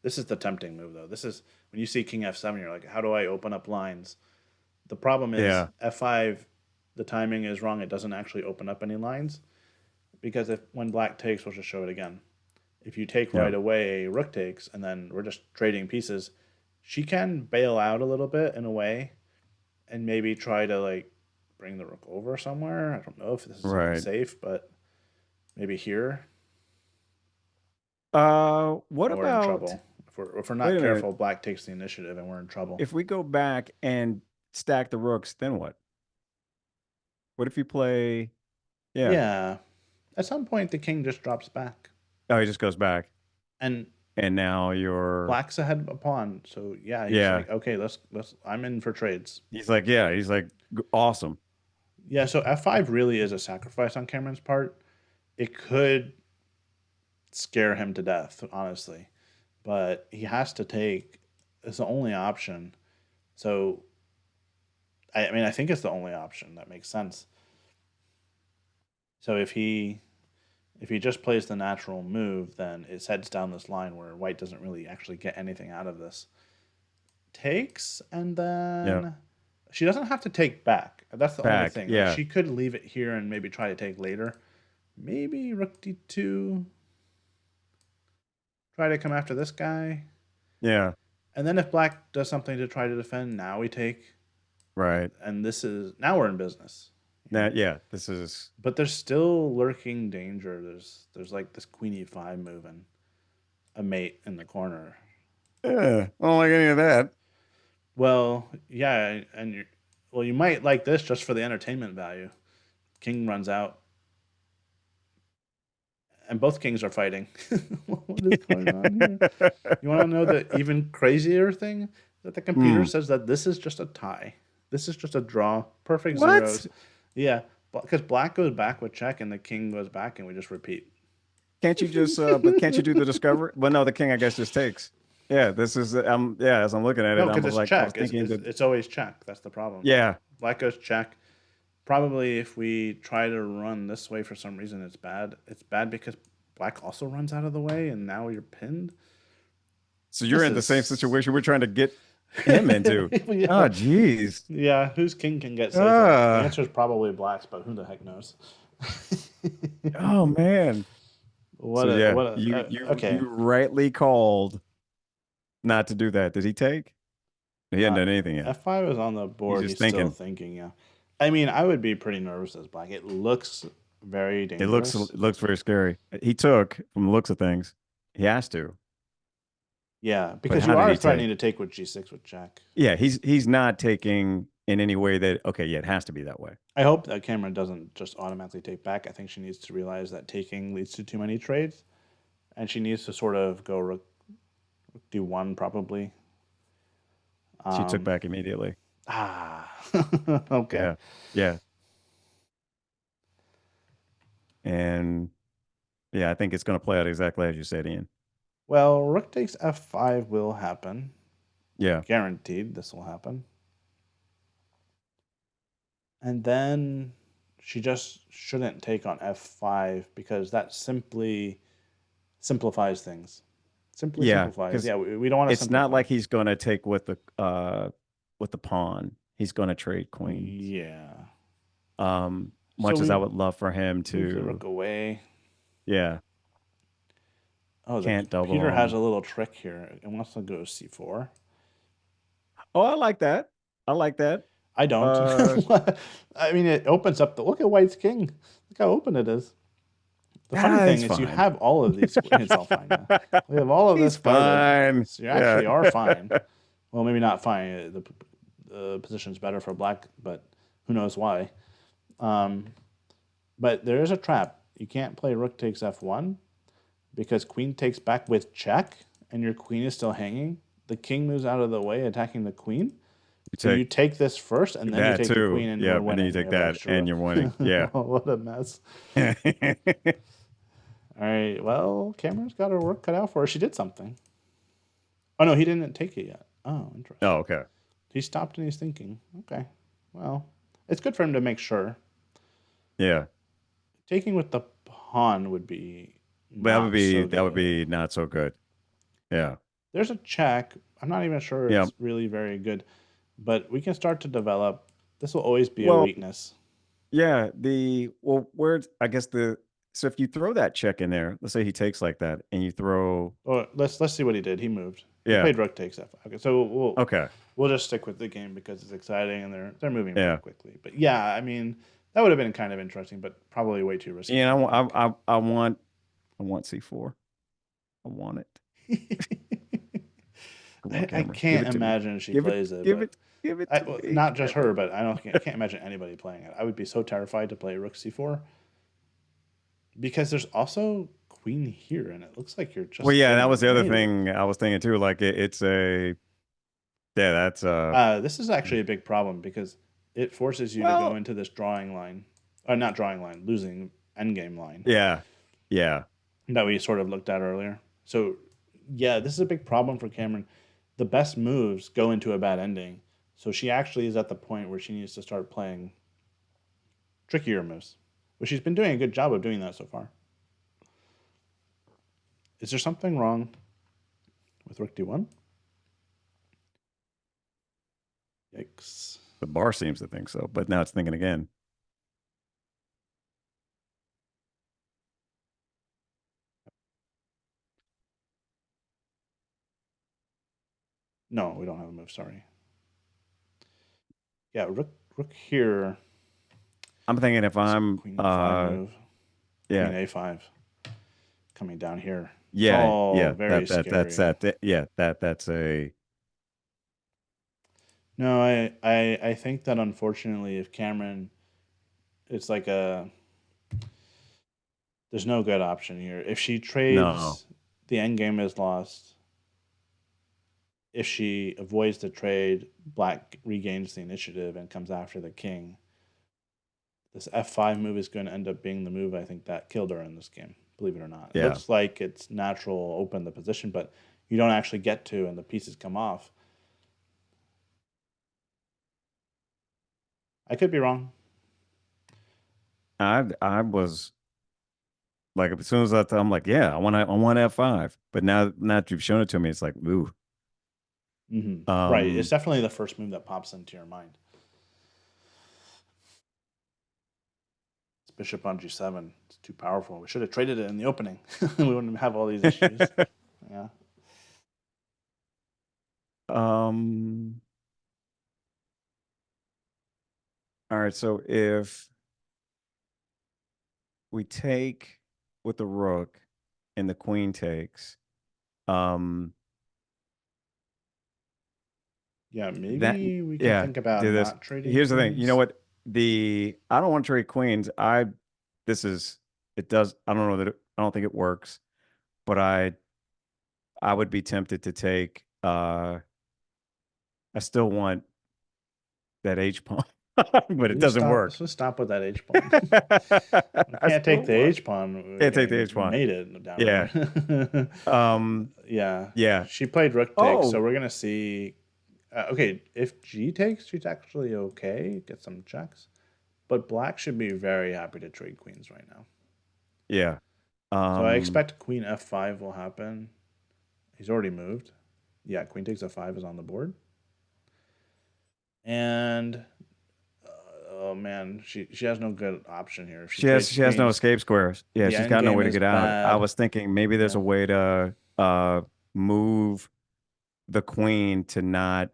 [SPEAKER 1] This is the tempting move though. This is when you see King f7, you're like, how do I open up lines? The problem is
[SPEAKER 2] Yeah,
[SPEAKER 1] f5, the timing is wrong. It doesn't actually open up any lines because if when Black takes, we'll just show it again. If you take
[SPEAKER 2] yeah,
[SPEAKER 1] right away, Rook takes, and then we're just trading pieces. She can bail out a little bit in a way, and maybe try to like bring the Rook over somewhere. I don't know if this is even
[SPEAKER 2] right.
[SPEAKER 1] safe, but maybe here.
[SPEAKER 2] What
[SPEAKER 1] And we're in
[SPEAKER 2] about,
[SPEAKER 1] trouble. If we're
[SPEAKER 2] wait
[SPEAKER 1] not
[SPEAKER 2] a minute.
[SPEAKER 1] careful, Black takes the initiative, and we're in trouble.
[SPEAKER 2] If we go back and stack the rooks, then what? What if you play, yeah.
[SPEAKER 1] Yeah. At some point, the king just drops back,
[SPEAKER 2] Oh, he just goes back.
[SPEAKER 1] and
[SPEAKER 2] And now you're,
[SPEAKER 1] Black's ahead of a pawn. So yeah, he's
[SPEAKER 2] yeah.
[SPEAKER 1] like, okay, let's. I'm in for trades.
[SPEAKER 2] He's like, awesome.
[SPEAKER 1] Yeah. So f5 really is a sacrifice on Cameron's part. It could scare him to death, honestly, but he has to take. It's the only option. So I mean, I think it's the only option that makes sense. So if he just plays the natural move, then it heads down this line where white doesn't really actually get anything out of this. Takes, and
[SPEAKER 2] Yeah.
[SPEAKER 1] then she doesn't have to take back. That's the only
[SPEAKER 2] Back.
[SPEAKER 1] thing. Like
[SPEAKER 2] Yeah.
[SPEAKER 1] she could leave it here and maybe try to take later. Maybe rook d2, try to come after this guy.
[SPEAKER 2] Yeah.
[SPEAKER 1] And then if black does something to try to defend, now we take.
[SPEAKER 2] Right.
[SPEAKER 1] And this is now we're in business.
[SPEAKER 2] Now, yeah, this is.
[SPEAKER 1] But there's still lurking danger. There's like this queen e5 move and a mate in the corner.
[SPEAKER 2] Yeah, I don't like any of that.
[SPEAKER 1] Well, yeah, and you might like this just for the entertainment value. King runs out, and both kings are fighting. What is going on here? You want to know the even crazier thing? That the computer
[SPEAKER 2] Hmm.
[SPEAKER 1] says that this is just a tie. This is just a draw. Perfect
[SPEAKER 2] What?
[SPEAKER 1] zeros. Yeah, because black goes back with check and the king goes back and we just repeat.
[SPEAKER 2] Can't you just? But can't you do the discovery? Well, no, the king, I guess, just takes. Yeah, this is. Yeah, as I'm looking at it,
[SPEAKER 1] No,
[SPEAKER 2] I'm
[SPEAKER 1] because it's
[SPEAKER 2] like, I was
[SPEAKER 1] check. It's,
[SPEAKER 2] thinking
[SPEAKER 1] it's,
[SPEAKER 2] that.
[SPEAKER 1] it's always check. That's the problem.
[SPEAKER 2] Yeah.
[SPEAKER 1] Black goes check. Probably if we try to run this way for some reason, it's bad. It's bad because black also runs out of the way and now you're pinned.
[SPEAKER 2] So you're
[SPEAKER 1] This
[SPEAKER 2] in the same
[SPEAKER 1] is
[SPEAKER 2] situation we're trying to get him into.
[SPEAKER 1] yeah.
[SPEAKER 2] Oh, geez.
[SPEAKER 1] Yeah, whose king can get safer? The
[SPEAKER 2] Ah.
[SPEAKER 1] answer is probably black's, but who the heck knows?
[SPEAKER 2] Oh man. So
[SPEAKER 1] what a
[SPEAKER 2] yeah,
[SPEAKER 1] what
[SPEAKER 2] you
[SPEAKER 1] a
[SPEAKER 2] you
[SPEAKER 1] okay.
[SPEAKER 2] you rightly called not to do that. Did he take? He hadn't
[SPEAKER 1] Uh,
[SPEAKER 2] done anything yet.
[SPEAKER 1] F5 is on the
[SPEAKER 2] He's
[SPEAKER 1] board.
[SPEAKER 2] just
[SPEAKER 1] He's still
[SPEAKER 2] thinking.
[SPEAKER 1] thinking. Yeah, I mean, I would be pretty nervous as black. It looks very dangerous.
[SPEAKER 2] It looks very scary. He took from the looks of things. He has to.
[SPEAKER 1] Yeah,
[SPEAKER 2] But
[SPEAKER 1] because
[SPEAKER 2] how
[SPEAKER 1] you
[SPEAKER 2] did
[SPEAKER 1] are
[SPEAKER 2] he
[SPEAKER 1] threatening
[SPEAKER 2] take?
[SPEAKER 1] to take with g6 with jack.
[SPEAKER 2] Yeah, he's not taking in any way that okay, yeah, it has to be that way.
[SPEAKER 1] I hope that Kamryn doesn't just automatically take back. I think she needs to realize that taking leads to too many trades, and she needs to sort of go rook d1 probably.
[SPEAKER 2] She took
[SPEAKER 1] Um,
[SPEAKER 2] back immediately.
[SPEAKER 1] ah, okay.
[SPEAKER 2] Yeah. Yeah. And yeah, I think it's gonna play out exactly as you said, Ian.
[SPEAKER 1] Well, rook takes f5 will happen.
[SPEAKER 2] Yeah.
[SPEAKER 1] Guaranteed this will happen. And then she just shouldn't take on f5 because that simply simplifies things. Simply
[SPEAKER 2] Yeah,
[SPEAKER 1] simplifies.
[SPEAKER 2] because
[SPEAKER 1] Yeah, we don't want to
[SPEAKER 2] it's not
[SPEAKER 1] simplify.
[SPEAKER 2] like he's gonna take with the pawn. He's gonna trade queens.
[SPEAKER 1] Yeah. So
[SPEAKER 2] Much as I
[SPEAKER 1] we
[SPEAKER 2] would love for him
[SPEAKER 1] move the
[SPEAKER 2] to,
[SPEAKER 1] rook away.
[SPEAKER 2] yeah,
[SPEAKER 1] Oh, the
[SPEAKER 2] can't double
[SPEAKER 1] computer has
[SPEAKER 2] him.
[SPEAKER 1] a little trick here. It wants to go c4.
[SPEAKER 2] Oh, I like that. I like that.
[SPEAKER 1] I don't.
[SPEAKER 2] Uh,
[SPEAKER 1] I mean, it opens up the look at White's king. Look how open it is. The funny thing
[SPEAKER 2] it's
[SPEAKER 1] is, you
[SPEAKER 2] fine.
[SPEAKER 1] have all of these. It's all fine now. We have all of
[SPEAKER 2] He's
[SPEAKER 1] this guarded,
[SPEAKER 2] fine.
[SPEAKER 1] so you
[SPEAKER 2] Yeah.
[SPEAKER 1] actually are fine. Well, maybe not fine. The position's better for black, but who knows why? Um, but there is a trap. You can't play rook takes f1 because queen takes back with check, and your queen is still hanging. The king moves out of the way, attacking the queen.
[SPEAKER 2] You
[SPEAKER 1] So you take this first, and then you
[SPEAKER 2] that
[SPEAKER 1] take the
[SPEAKER 2] too.
[SPEAKER 1] queen, and we're
[SPEAKER 2] Yep. And then you
[SPEAKER 1] winning. We
[SPEAKER 2] take
[SPEAKER 1] have
[SPEAKER 2] that
[SPEAKER 1] extra
[SPEAKER 2] and you're winning. Yeah.
[SPEAKER 1] rook. What a mess. All right. Well, Cameron's got her work cut out for her. She did something. Oh no, he didn't take it yet. Oh,
[SPEAKER 2] Oh,
[SPEAKER 1] interesting.
[SPEAKER 2] okay.
[SPEAKER 1] He stopped and he's thinking. Okay. Well, it's good for him to make sure.
[SPEAKER 2] Yeah.
[SPEAKER 1] Taking with the pawn would be not so
[SPEAKER 2] That would
[SPEAKER 1] good.
[SPEAKER 2] be not so good. Yeah.
[SPEAKER 1] There's a check. I'm not even sure
[SPEAKER 2] Yeah.
[SPEAKER 1] it's really very good, but we can start to develop. This will always be a
[SPEAKER 2] Well,
[SPEAKER 1] weakness.
[SPEAKER 2] yeah. Where I guess so if you throw that check in there, let's say he takes like that, and you throw,
[SPEAKER 1] Oh, let's see what he did. He moved. He
[SPEAKER 2] yeah.
[SPEAKER 1] played rook takes f5. Okay, so
[SPEAKER 2] Okay.
[SPEAKER 1] we'll just stick with the game because it's exciting and they're moving pretty
[SPEAKER 2] Yeah.
[SPEAKER 1] quickly. But yeah, I mean that would have been kind of interesting, but probably way too risky
[SPEAKER 2] And
[SPEAKER 1] for black.
[SPEAKER 2] I want C4. I want it. Come on,
[SPEAKER 1] I
[SPEAKER 2] Cameron. Give
[SPEAKER 1] can't
[SPEAKER 2] it to me.
[SPEAKER 1] imagine she plays it,
[SPEAKER 2] Give
[SPEAKER 1] but
[SPEAKER 2] it, give it to
[SPEAKER 1] well,
[SPEAKER 2] me,
[SPEAKER 1] not just her,
[SPEAKER 2] Cameron.
[SPEAKER 1] but I can't imagine anybody playing it. I would be so terrified to play rook c4 because there's also queen here, and it looks like you're
[SPEAKER 2] Well,
[SPEAKER 1] just
[SPEAKER 2] yeah, that
[SPEAKER 1] getting
[SPEAKER 2] was the other
[SPEAKER 1] mated.
[SPEAKER 2] thing I was thinking too. Like it's a, yeah, that's
[SPEAKER 1] This is actually a big problem because it forces you to go
[SPEAKER 2] well,
[SPEAKER 1] into this drawing line, or not drawing line, losing endgame line
[SPEAKER 2] yeah, yeah,
[SPEAKER 1] that we sort of looked at earlier. So, yeah, this is a big problem for Kamryn. The best moves go into a bad ending. So she actually is at the point where she needs to start playing trickier moves. But she's been doing a good job of doing that so far. Is there something wrong with rook d1? Yikes.
[SPEAKER 2] The bar seems to think so, but now it's thinking again.
[SPEAKER 1] No, we don't have a move. Sorry. Yeah, rook here.
[SPEAKER 2] I'm thinking if
[SPEAKER 1] It's a
[SPEAKER 2] I'm
[SPEAKER 1] queen e5 move. Queen
[SPEAKER 2] yeah,
[SPEAKER 1] a5 coming down here. It's
[SPEAKER 2] yeah,
[SPEAKER 1] all
[SPEAKER 2] yeah,
[SPEAKER 1] very
[SPEAKER 2] that's
[SPEAKER 1] scary.
[SPEAKER 2] that, yeah, that's a
[SPEAKER 1] No, I think that unfortunately, if Kamryn, it's like a there's no good option here. If she
[SPEAKER 2] no.
[SPEAKER 1] trades, the end game is lost. If she avoids the trade, Black regains the initiative and comes after the king. This f5 move is going to end up being the move I think that killed her in this game. Believe it or not, it
[SPEAKER 2] Yeah.
[SPEAKER 1] looks like it's natural open the position, but you don't actually get to, and the pieces come off. I could be wrong.
[SPEAKER 2] I was like as soon as I'm like, yeah, I want F5. But now that you've shown it to me, it's like, ooh.
[SPEAKER 1] Right, it's
[SPEAKER 2] Um
[SPEAKER 1] definitely the first move that pops into your mind. It's bishop on g7. It's too powerful. We should have traded it in the opening. We wouldn't have all these issues. Yeah.
[SPEAKER 2] um all right, so if we take with the rook and the queen takes, um
[SPEAKER 1] Yeah,
[SPEAKER 2] that
[SPEAKER 1] maybe we can
[SPEAKER 2] yeah,
[SPEAKER 1] think about
[SPEAKER 2] do this.
[SPEAKER 1] not trading
[SPEAKER 2] Here's the thing. You know
[SPEAKER 1] queens.
[SPEAKER 2] what? I don't want to trade queens. This is it does I don't know that I don't think it works, but I would be tempted to take I still want that H pawn, but it
[SPEAKER 1] Please
[SPEAKER 2] doesn't
[SPEAKER 1] stop.
[SPEAKER 2] work.
[SPEAKER 1] Let's stop with that H pawn. We
[SPEAKER 2] I
[SPEAKER 1] can't take
[SPEAKER 2] still
[SPEAKER 1] the
[SPEAKER 2] want
[SPEAKER 1] H pawn.
[SPEAKER 2] can't take the H
[SPEAKER 1] We
[SPEAKER 2] pawn.
[SPEAKER 1] made it down
[SPEAKER 2] Yeah.
[SPEAKER 1] here.
[SPEAKER 2] Um
[SPEAKER 1] Yeah,
[SPEAKER 2] yeah.
[SPEAKER 1] she played rook takes, so
[SPEAKER 2] Oh,
[SPEAKER 1] we're gonna see. Okay, if G takes, she's actually okay. Get some checks, but Black should be very happy to trade queens right now.
[SPEAKER 2] yeah.
[SPEAKER 1] So I
[SPEAKER 2] Um
[SPEAKER 1] expect Queen F5 will happen. He's already moved. Yeah, Queen takes F5 is on the board, and oh man, she has no good option here. If she trades
[SPEAKER 2] she has no
[SPEAKER 1] queens,
[SPEAKER 2] escape squares. Yeah,
[SPEAKER 1] the
[SPEAKER 2] she's
[SPEAKER 1] end
[SPEAKER 2] got no
[SPEAKER 1] game
[SPEAKER 2] way to
[SPEAKER 1] is
[SPEAKER 2] get out. I
[SPEAKER 1] bad.
[SPEAKER 2] was thinking maybe there's
[SPEAKER 1] Yeah.
[SPEAKER 2] a way to move the queen to not,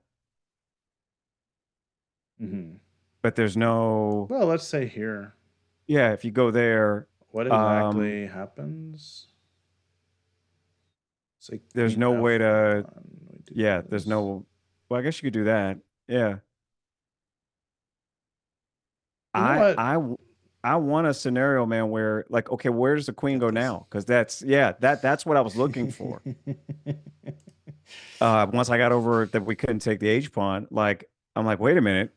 [SPEAKER 1] hmm
[SPEAKER 2] but there's no,
[SPEAKER 1] Well, let's say here,
[SPEAKER 2] yeah, if you go there,
[SPEAKER 1] what
[SPEAKER 2] um,
[SPEAKER 1] exactly happens? Say
[SPEAKER 2] there's
[SPEAKER 1] Queen
[SPEAKER 2] no way to,
[SPEAKER 1] F1. We do
[SPEAKER 2] yeah, there's
[SPEAKER 1] this.
[SPEAKER 2] no, well, I guess you could do that. Yeah.
[SPEAKER 1] You know
[SPEAKER 2] I,
[SPEAKER 1] what?
[SPEAKER 2] I, w- I want a scenario, man, where like, okay, where does the queen
[SPEAKER 1] Get
[SPEAKER 2] go
[SPEAKER 1] this.
[SPEAKER 2] now? Because that's what I was looking for. Once I got over that we couldn't take the H pawn, like, I'm like, wait a minute,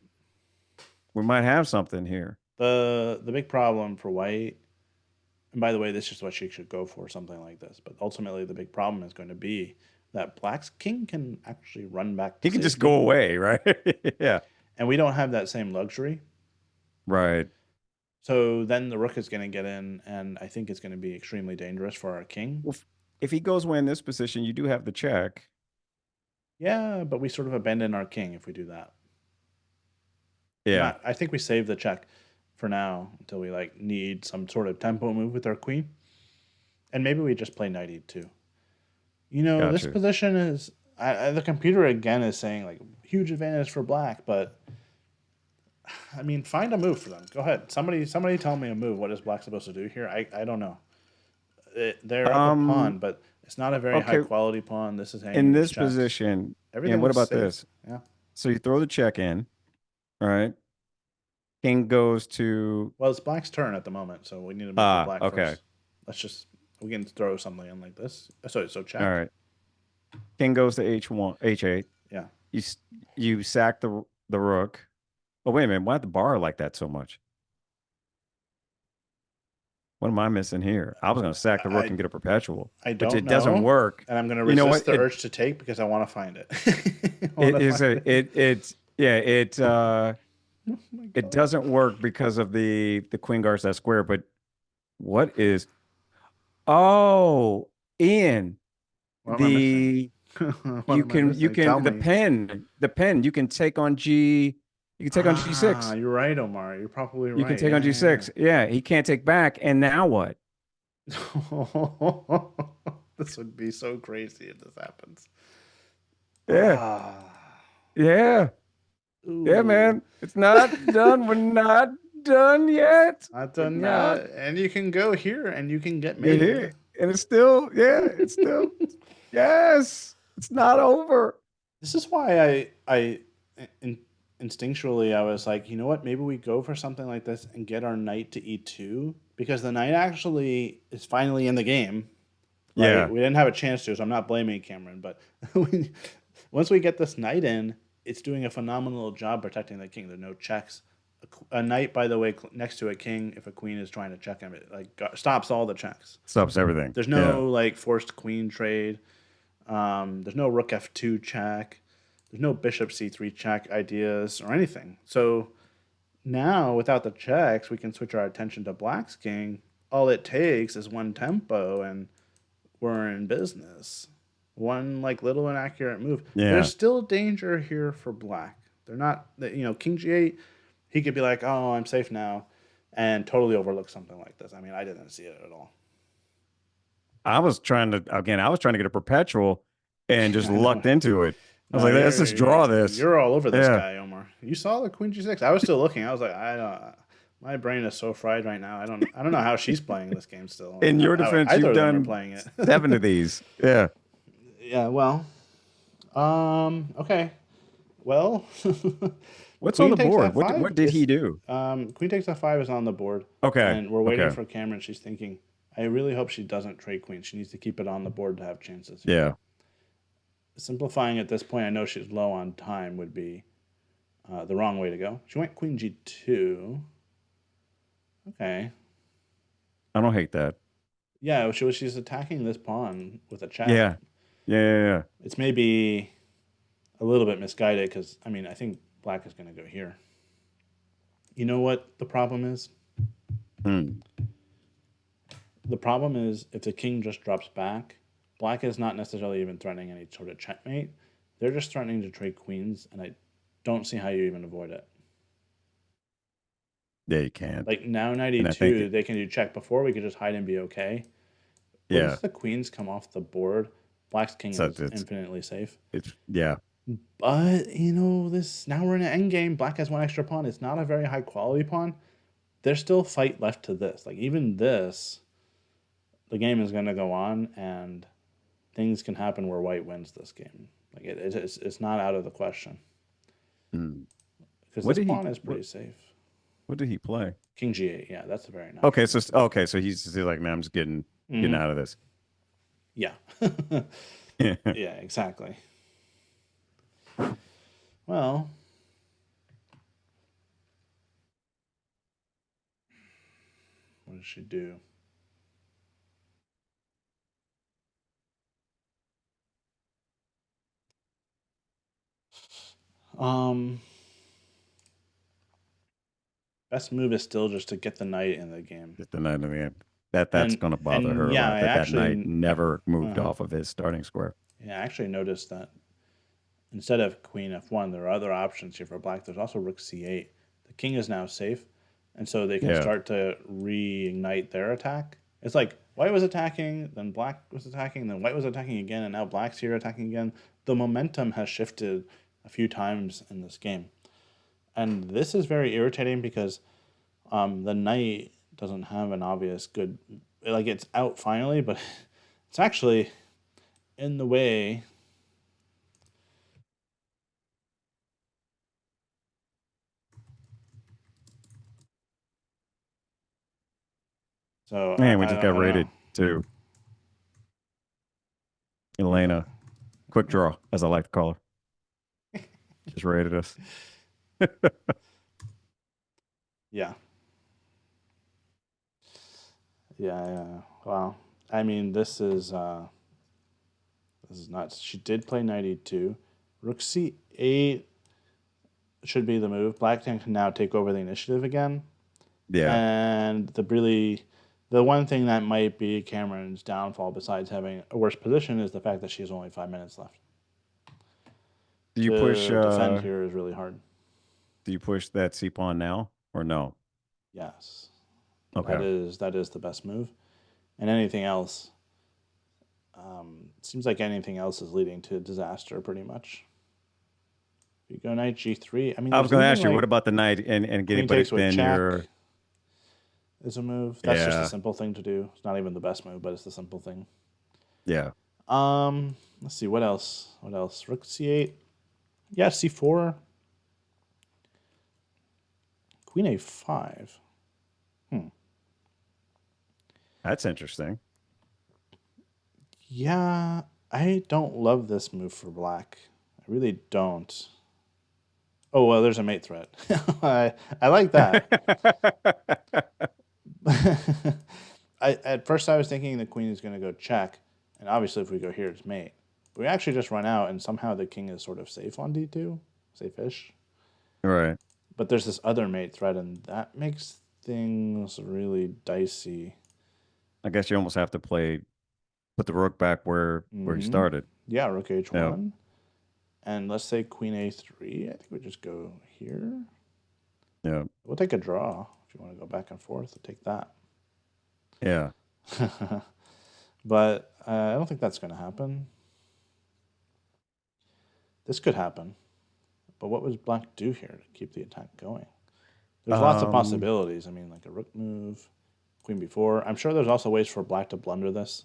[SPEAKER 2] we might have something here.
[SPEAKER 1] The big problem for White, and by the way, this is what she should go for, something like this. But ultimately, the big problem is going to be that Black's king can actually run back to
[SPEAKER 2] He can just go
[SPEAKER 1] safety,
[SPEAKER 2] away, right? Yeah.
[SPEAKER 1] and we don't have that same luxury.
[SPEAKER 2] Right.
[SPEAKER 1] So then the rook is going to get in, and I think it's going to be extremely dangerous for our king.
[SPEAKER 2] Well, if he goes away in this position, you do have the check.
[SPEAKER 1] Yeah, but we sort of abandon our king if we do that.
[SPEAKER 2] Yeah.
[SPEAKER 1] Not, I think we save the check for now until we like need some sort of tempo move with our queen, and maybe we just play knight e2. You know, this
[SPEAKER 2] Gotcha.
[SPEAKER 1] position is the computer again is saying like huge advantage for black, but I mean, find a move for them. Go ahead. Somebody tell me a move. What is black supposed to do here? I don't know. They're up a pawn,
[SPEAKER 2] Um,
[SPEAKER 1] but it's not a very high
[SPEAKER 2] okay.
[SPEAKER 1] quality pawn. This is hanging
[SPEAKER 2] In
[SPEAKER 1] these
[SPEAKER 2] this
[SPEAKER 1] checks.
[SPEAKER 2] position, and
[SPEAKER 1] Everything
[SPEAKER 2] what
[SPEAKER 1] looks
[SPEAKER 2] about
[SPEAKER 1] safe.
[SPEAKER 2] this?
[SPEAKER 1] Yeah.
[SPEAKER 2] So you throw the check in, all right? King goes to
[SPEAKER 1] Well, it's black's turn at the moment, so we need to move for black
[SPEAKER 2] okay.
[SPEAKER 1] first. Let's just we can throw something in like this. So
[SPEAKER 2] All
[SPEAKER 1] check.
[SPEAKER 2] right. King goes to H1, H8.
[SPEAKER 1] Yeah.
[SPEAKER 2] You you sack the rook. Oh, wait a minute. Why the bar like that so much? What am I missing here? I was going to sack the rook
[SPEAKER 1] I
[SPEAKER 2] and get a perpetual,
[SPEAKER 1] I
[SPEAKER 2] but
[SPEAKER 1] don't
[SPEAKER 2] it doesn't
[SPEAKER 1] know,
[SPEAKER 2] work.
[SPEAKER 1] and I'm gonna
[SPEAKER 2] You know what?
[SPEAKER 1] resist the urge to take because I want to find it. I want
[SPEAKER 2] It
[SPEAKER 1] to
[SPEAKER 2] is
[SPEAKER 1] find
[SPEAKER 2] a
[SPEAKER 1] it.
[SPEAKER 2] it's yeah, it
[SPEAKER 1] Oh my
[SPEAKER 2] It
[SPEAKER 1] god.
[SPEAKER 2] doesn't work because of the queen guards that square. But what is? Oh, Ian,
[SPEAKER 1] What am I missing?
[SPEAKER 2] the
[SPEAKER 1] What am I
[SPEAKER 2] you
[SPEAKER 1] missing? Tell
[SPEAKER 2] can
[SPEAKER 1] me.
[SPEAKER 2] the pen you can take on G. You can take on
[SPEAKER 1] Ah,
[SPEAKER 2] G6.
[SPEAKER 1] you're right, Omar. You're probably
[SPEAKER 2] You can
[SPEAKER 1] right.
[SPEAKER 2] take on
[SPEAKER 1] Yeah,
[SPEAKER 2] G6. Yeah, he can't take back. And now what?
[SPEAKER 1] yeah. This would be so crazy if this happens.
[SPEAKER 2] Yeah,
[SPEAKER 1] Ah,
[SPEAKER 2] yeah, yeah,
[SPEAKER 1] ooh.
[SPEAKER 2] man. It's not done. We're not done yet.
[SPEAKER 1] Not
[SPEAKER 2] We're
[SPEAKER 1] done
[SPEAKER 2] not.
[SPEAKER 1] yet. And you can go here and you can get
[SPEAKER 2] You're
[SPEAKER 1] mated.
[SPEAKER 2] here. And it's still, yeah, it's still, yes, it's not over.
[SPEAKER 1] This is why in, instinctually I was like, you know what? Maybe we go for something like this and get our knight to e2 because the knight actually is finally in the game, right?
[SPEAKER 2] Yeah.
[SPEAKER 1] We didn't have a chance to, so I'm not blaming Kamryn, but once we get this knight in, it's doing a phenomenal job protecting the king. There are no checks. A knight, by the way, next to a king, if a queen is trying to check him, it like stops all the checks.
[SPEAKER 2] Stops everything.
[SPEAKER 1] There's
[SPEAKER 2] Yeah.
[SPEAKER 1] no like forced queen trade. There's no rook f2 check. There's no bishop c3 check ideas or anything. So now, without the checks, we can switch our attention to black's king. All it takes is one tempo, and we're in business. One like little inaccurate move. There's
[SPEAKER 2] Yeah.
[SPEAKER 1] still danger here for black. They're not, King g8. He could be like, "Oh, I'm safe now," and totally overlook something like this. I mean, I didn't see it at all.
[SPEAKER 2] I was trying to get a perpetual and just
[SPEAKER 1] I know.
[SPEAKER 2] lucked into it. I was
[SPEAKER 1] No,
[SPEAKER 2] like, let's just draw this.
[SPEAKER 1] you're all over this
[SPEAKER 2] Yeah.
[SPEAKER 1] guy, Omar. You saw the Queen G6. I was still looking. I was like, I don't. My brain is so fried right now. I don't know how she's playing this game still, and
[SPEAKER 2] In your
[SPEAKER 1] how
[SPEAKER 2] defense,
[SPEAKER 1] either
[SPEAKER 2] you've
[SPEAKER 1] of them are
[SPEAKER 2] done
[SPEAKER 1] playing it.
[SPEAKER 2] 7 of these. Yeah.
[SPEAKER 1] Yeah. Well. Okay. Well.
[SPEAKER 2] What's on
[SPEAKER 1] Queen
[SPEAKER 2] the
[SPEAKER 1] takes
[SPEAKER 2] board? What
[SPEAKER 1] f5
[SPEAKER 2] did he
[SPEAKER 1] is.
[SPEAKER 2] do?
[SPEAKER 1] Queen takes f5 is on the board,
[SPEAKER 2] Okay.
[SPEAKER 1] and we're waiting
[SPEAKER 2] Okay.
[SPEAKER 1] for Kamryn. She's thinking. I really hope she doesn't trade queen. She needs to keep it on the board to have chances here.
[SPEAKER 2] Yeah.
[SPEAKER 1] Simplifying at this point, I know she's low on time, would be the wrong way to go. She went queen g2. Okay.
[SPEAKER 2] I don't hate that.
[SPEAKER 1] Yeah, she's attacking this pawn with a check.
[SPEAKER 2] Yeah. Yeah. Yeah.
[SPEAKER 1] It's maybe a little bit misguided because, I mean, I think black is going to go here. You know what the problem is?
[SPEAKER 2] Yeah. Hmm.
[SPEAKER 1] The problem is if the king just drops back, black is not necessarily even threatening any sort of checkmate. They're just threatening to trade queens, and I don't see how you even avoid it.
[SPEAKER 2] Yeah, you can't.
[SPEAKER 1] Like now
[SPEAKER 2] And I think,
[SPEAKER 1] 92, they can do check. Before we could just hide and be okay.
[SPEAKER 2] yeah.
[SPEAKER 1] Once the queens come off the board, black's king
[SPEAKER 2] So
[SPEAKER 1] is infinitely safe.
[SPEAKER 2] yeah.
[SPEAKER 1] But this now we're in an end game. Black has one extra pawn. It's not a very high quality pawn. There's still fight left to this. Like even this, the game is going to go on, and things can happen where white wins this game. Like it's not out of the question
[SPEAKER 2] Hmm.
[SPEAKER 1] because
[SPEAKER 2] What
[SPEAKER 1] this
[SPEAKER 2] did he
[SPEAKER 1] pawn is
[SPEAKER 2] what
[SPEAKER 1] pretty safe.
[SPEAKER 2] what did he play?
[SPEAKER 1] King g8. Yeah, that's a very
[SPEAKER 2] Okay,
[SPEAKER 1] natural
[SPEAKER 2] so
[SPEAKER 1] move.
[SPEAKER 2] okay, so he's just like, man, I'm just getting
[SPEAKER 1] Hmm.
[SPEAKER 2] out of this.
[SPEAKER 1] Yeah. Yeah. Exactly. Well, what does she do? Um, Best move is still just to get the knight in the game.
[SPEAKER 2] Just the night of the end. That's
[SPEAKER 1] And
[SPEAKER 2] gonna bother
[SPEAKER 1] and
[SPEAKER 2] her a
[SPEAKER 1] yeah,
[SPEAKER 2] lot.
[SPEAKER 1] I
[SPEAKER 2] That knight
[SPEAKER 1] actually
[SPEAKER 2] never moved
[SPEAKER 1] uh-huh.
[SPEAKER 2] off of his starting square.
[SPEAKER 1] Yeah, I actually noticed that instead of queen f1, there are other options here for black. There's also rook c8. The king is now safe, and so they can
[SPEAKER 2] Yeah.
[SPEAKER 1] start to reignite their attack. It's like white was attacking, then black was attacking, then white was attacking again, and now black's here attacking again. The momentum has shifted a few times in this game. And this is very irritating because the knight doesn't have an obvious good, like it's out finally, but it's actually in the way. So
[SPEAKER 2] Man, we just got
[SPEAKER 1] I don't know.
[SPEAKER 2] rated too.
[SPEAKER 1] Yeah.
[SPEAKER 2] Elena, quick draw, as I like to call her, just rated us.
[SPEAKER 1] Yeah. Yeah, yeah. Wow. I mean, this is nuts. She did play knight e2. Rook c8. should be the move. Black can now take over the initiative again.
[SPEAKER 2] Yeah.
[SPEAKER 1] And the one thing that might be Kamryn's downfall, besides having a worse position, is the fact that she has only 5 minutes left.
[SPEAKER 2] Do you push
[SPEAKER 1] To defend
[SPEAKER 2] uh
[SPEAKER 1] here is really hard.
[SPEAKER 2] do you push that C pawn now or no?
[SPEAKER 1] Yes,
[SPEAKER 2] Okay.
[SPEAKER 1] that is the best move. And anything else, seems like anything else is leading to disaster pretty much. You go knight g3. I mean,
[SPEAKER 2] I was
[SPEAKER 1] there's
[SPEAKER 2] going to
[SPEAKER 1] even
[SPEAKER 2] ask you, what
[SPEAKER 1] like
[SPEAKER 2] about the knight and getting,
[SPEAKER 1] queen takes with
[SPEAKER 2] then
[SPEAKER 1] check
[SPEAKER 2] you're,
[SPEAKER 1] is a move. That's just a
[SPEAKER 2] yeah,
[SPEAKER 1] simple thing to do. It's not even the best move, but it's the simple thing.
[SPEAKER 2] yeah.
[SPEAKER 1] Let's see what else. What else? Rook c8. Yeah, c4. Queen a5. Hmm.
[SPEAKER 2] That's interesting.
[SPEAKER 1] Yeah, I don't love this move for black. I really don't. Oh well, there's a mate threat. I like that. At first I was thinking the queen is going to go check, and obviously if we go here it's mate. But we actually just run out, and somehow the king is sort of safe on d2, safe-ish.
[SPEAKER 2] Right.
[SPEAKER 1] But there's this other mate threat, and that makes things really dicey.
[SPEAKER 2] I guess you almost have to put the rook back where he started.
[SPEAKER 1] Yeah, rook
[SPEAKER 2] Yeah.
[SPEAKER 1] h1, and let's say queen a3. I think we just go here.
[SPEAKER 2] Yeah.
[SPEAKER 1] We'll take a draw if you want to go back and forth. We'll take that.
[SPEAKER 2] Yeah.
[SPEAKER 1] But I don't think that's going to happen. This could happen. But what would black do here to keep the attack going? There's lots of
[SPEAKER 2] Um,
[SPEAKER 1] possibilities. I mean, like a rook move, queen b4. I'm sure there's also ways for black to blunder this.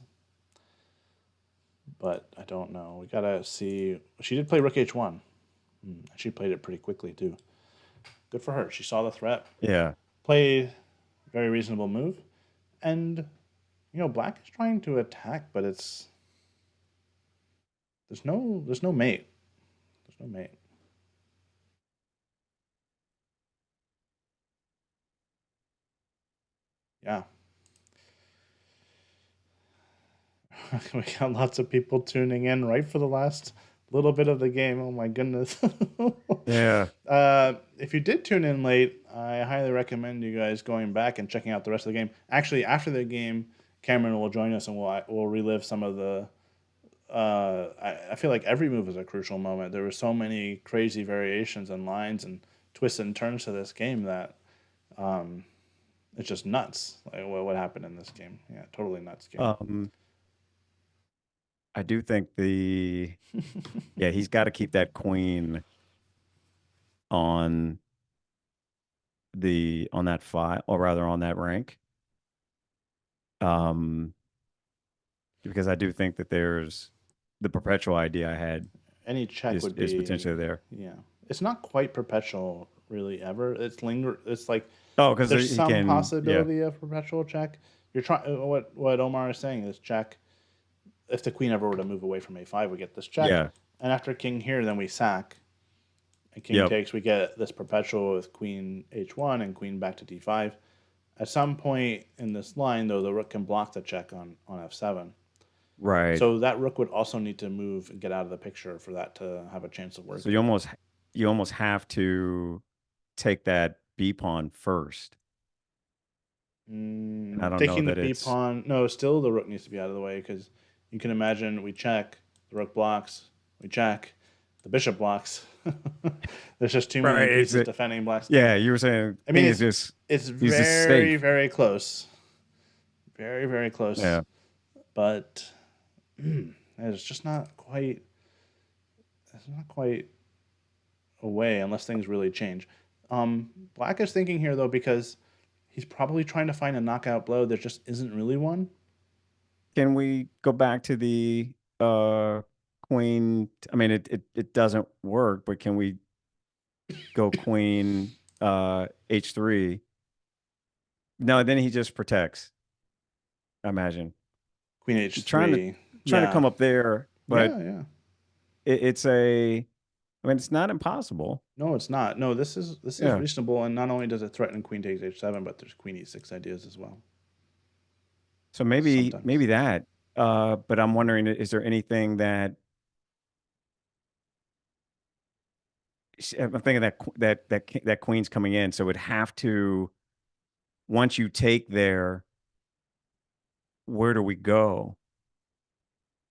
[SPEAKER 1] But I don't know. We got to see. She did play rook h1. She played it pretty quickly, too. Good for her. She saw the threat,
[SPEAKER 2] yeah.
[SPEAKER 1] played very reasonable move. And, black is trying to attack, but there's no mate. There's no mate. Yeah. We got lots of people tuning in right for the last little bit of the game. Oh my goodness.
[SPEAKER 2] Yeah.
[SPEAKER 1] If you did tune in late, I highly recommend you guys going back and checking out the rest of the game. Actually, after the game, Kamryn will join us and we'll relive some of the. I feel like every move is a crucial moment. There were so many crazy variations and lines and twists and turns to this game that it's just nuts. Like what happened in this game? Yeah, totally nuts game.
[SPEAKER 2] Um, I do think yeah, he's got to keep that queen on on that file, or rather on that rank. Um, because I do think that there's the perpetual idea I had
[SPEAKER 1] Any check would
[SPEAKER 2] is
[SPEAKER 1] be,
[SPEAKER 2] potentially there.
[SPEAKER 1] yeah. It's not quite perpetual really ever. It's like
[SPEAKER 2] Oh, because
[SPEAKER 1] there's
[SPEAKER 2] he
[SPEAKER 1] some
[SPEAKER 2] can, yeah,
[SPEAKER 1] possibility of perpetual check. You're trying what Omar is saying is check. If the queen ever were to move away from a5, we get this check,
[SPEAKER 2] yeah,
[SPEAKER 1] and after king here, then we sack. And king
[SPEAKER 2] yep,
[SPEAKER 1] takes, we get this perpetual with queen h1 and queen back to d5. At some point in this line, though, the rook can block the check on f7.
[SPEAKER 2] right.
[SPEAKER 1] So that rook would also need to move and get out of the picture for that to have a chance of
[SPEAKER 2] So
[SPEAKER 1] working.
[SPEAKER 2] you almost have to take that B pawn first. And I don't know
[SPEAKER 1] Taking the
[SPEAKER 2] that
[SPEAKER 1] b
[SPEAKER 2] it's
[SPEAKER 1] pawn. No, still the rook needs to be out of the way because you can imagine we check, the rook blocks, we check, the bishop blocks. There's just too many
[SPEAKER 2] right.
[SPEAKER 1] pieces defending black's king.
[SPEAKER 2] Yeah, you were saying
[SPEAKER 1] I mean,
[SPEAKER 2] king is just
[SPEAKER 1] it's
[SPEAKER 2] he's just
[SPEAKER 1] very
[SPEAKER 2] safe.
[SPEAKER 1] very close, very very close,
[SPEAKER 2] Yeah.
[SPEAKER 1] but it's just not quite. It's not quite away unless things really change. Black is thinking here though because he's probably trying to find a knockout blow. There just isn't really one.
[SPEAKER 2] Can we go back to the queen? I mean, it doesn't work, but can we go queen h3? No, then he just protects. I imagine
[SPEAKER 1] Queen
[SPEAKER 2] trying to
[SPEAKER 1] h3.
[SPEAKER 2] trying to
[SPEAKER 1] Yeah.
[SPEAKER 2] come up there, but
[SPEAKER 1] Yeah, yeah.
[SPEAKER 2] it's a. I mean, it's not impossible.
[SPEAKER 1] No, it's not. No, this is
[SPEAKER 2] Yeah.
[SPEAKER 1] reasonable, and not only does it threaten queen takes h7, but there's queen e6 ideas as well.
[SPEAKER 2] So maybe
[SPEAKER 1] Sometimes.
[SPEAKER 2] that. But I'm wondering, is there anything that I'm thinking that queen's coming in, so it would have to, once you take there, where do we go?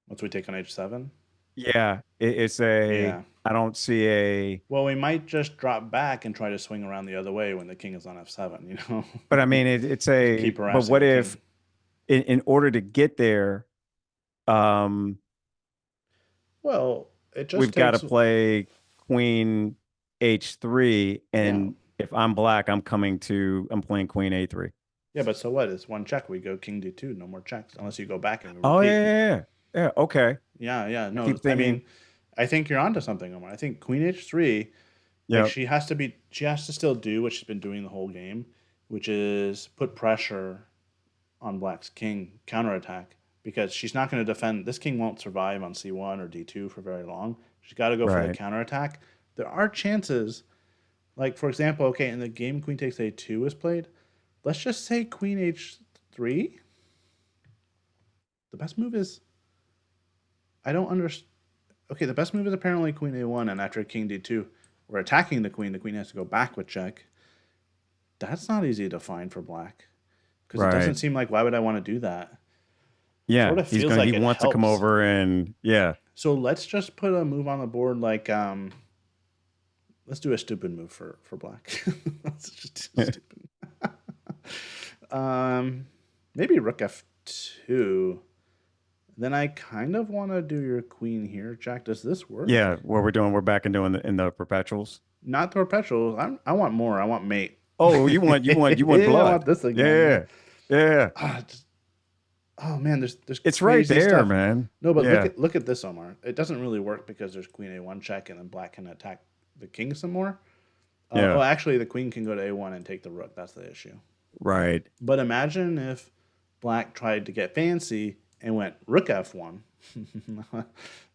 [SPEAKER 1] Once we take on H7.
[SPEAKER 2] Yeah, it's a.
[SPEAKER 1] Yeah.
[SPEAKER 2] I don't see a.
[SPEAKER 1] Well, we might just drop back and try to swing around the other way when the king is on F7.
[SPEAKER 2] But I mean, it's
[SPEAKER 1] Just
[SPEAKER 2] a.
[SPEAKER 1] keep
[SPEAKER 2] But
[SPEAKER 1] harassing
[SPEAKER 2] what
[SPEAKER 1] the
[SPEAKER 2] if,
[SPEAKER 1] king.
[SPEAKER 2] in order to get there, um,
[SPEAKER 1] Well, it just
[SPEAKER 2] we've got to
[SPEAKER 1] takes.
[SPEAKER 2] play Queen H3,
[SPEAKER 1] Yeah.
[SPEAKER 2] and if I'm black, I'm playing Queen A3.
[SPEAKER 1] Yeah, but so what? It's one check. We go king D2. No more checks unless you go back and we
[SPEAKER 2] Oh yeah,
[SPEAKER 1] repeat.
[SPEAKER 2] yeah, yeah. Yeah, okay.
[SPEAKER 1] Yeah, yeah.
[SPEAKER 2] I
[SPEAKER 1] No,
[SPEAKER 2] keep
[SPEAKER 1] I mean,
[SPEAKER 2] thinking,
[SPEAKER 1] I think you're onto something, Omar. I think Queen H3, like
[SPEAKER 2] yeah,
[SPEAKER 1] she has to still do what she's been doing the whole game, which is put pressure on Black's king, counterattack, because she's not going to defend. This king won't survive on C1 or D2 for very long. She's got to go for the
[SPEAKER 2] right.
[SPEAKER 1] counterattack. There are chances, like for example, okay, in the game Queen takes A2 was played, let's just say Queen H3. The best move is I don't understand. Okay, the best move is apparently Queen A1, and after King D2, we're attacking the Queen. The Queen has to go back with check. That's not easy to find for Black because it doesn't
[SPEAKER 2] Right.
[SPEAKER 1] seem like why would I want to do that? Sort
[SPEAKER 2] Yeah,
[SPEAKER 1] of feels
[SPEAKER 2] he
[SPEAKER 1] like it
[SPEAKER 2] wants to come
[SPEAKER 1] helps.
[SPEAKER 2] over and yeah.
[SPEAKER 1] So let's just put a move on the board like let's do a stupid move for Black. Let's just do stupid. um, maybe Rook F2. Then I kind of want to do your Queen here, Jack. Does this work?
[SPEAKER 2] Yeah, what we're doing, we're back and doing in the perpetuals.
[SPEAKER 1] Not the perpetual. I want more. I want mate.
[SPEAKER 2] Oh, you want
[SPEAKER 1] I want
[SPEAKER 2] blood.
[SPEAKER 1] this again. Yeah.
[SPEAKER 2] Yeah. Yeah.
[SPEAKER 1] Ah, oh man, there's
[SPEAKER 2] It's right
[SPEAKER 1] crazy
[SPEAKER 2] there,
[SPEAKER 1] stuff.
[SPEAKER 2] man.
[SPEAKER 1] No, but
[SPEAKER 2] Yeah.
[SPEAKER 1] look at this, Omar. It doesn't really work because there's Queen A1 check, and then Black can attack the king some more.
[SPEAKER 2] Yeah.
[SPEAKER 1] Actually, the Queen can go to A1 and take the Rook. That's the issue.
[SPEAKER 2] Right.
[SPEAKER 1] But imagine if Black tried to get fancy and went Rook F1.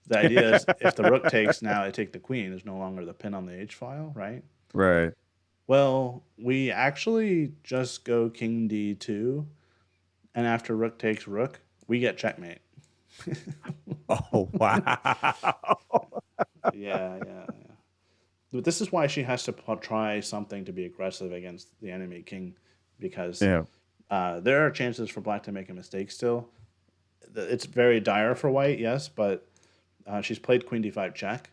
[SPEAKER 1] The idea is if the Rook takes, now I take the Queen. There's no longer the pin on the H file, right?
[SPEAKER 2] Right.
[SPEAKER 1] Well, we actually just go King D2, and after Rook takes Rook, we get checkmate.
[SPEAKER 2] Oh, wow.
[SPEAKER 1] Yeah, yeah, yeah. But this is why she has to try something to be aggressive against the enemy king, because
[SPEAKER 2] Yeah.
[SPEAKER 1] there are chances for Black to make a mistake still. It's very dire for White, yes, but she's played Queen D5 check.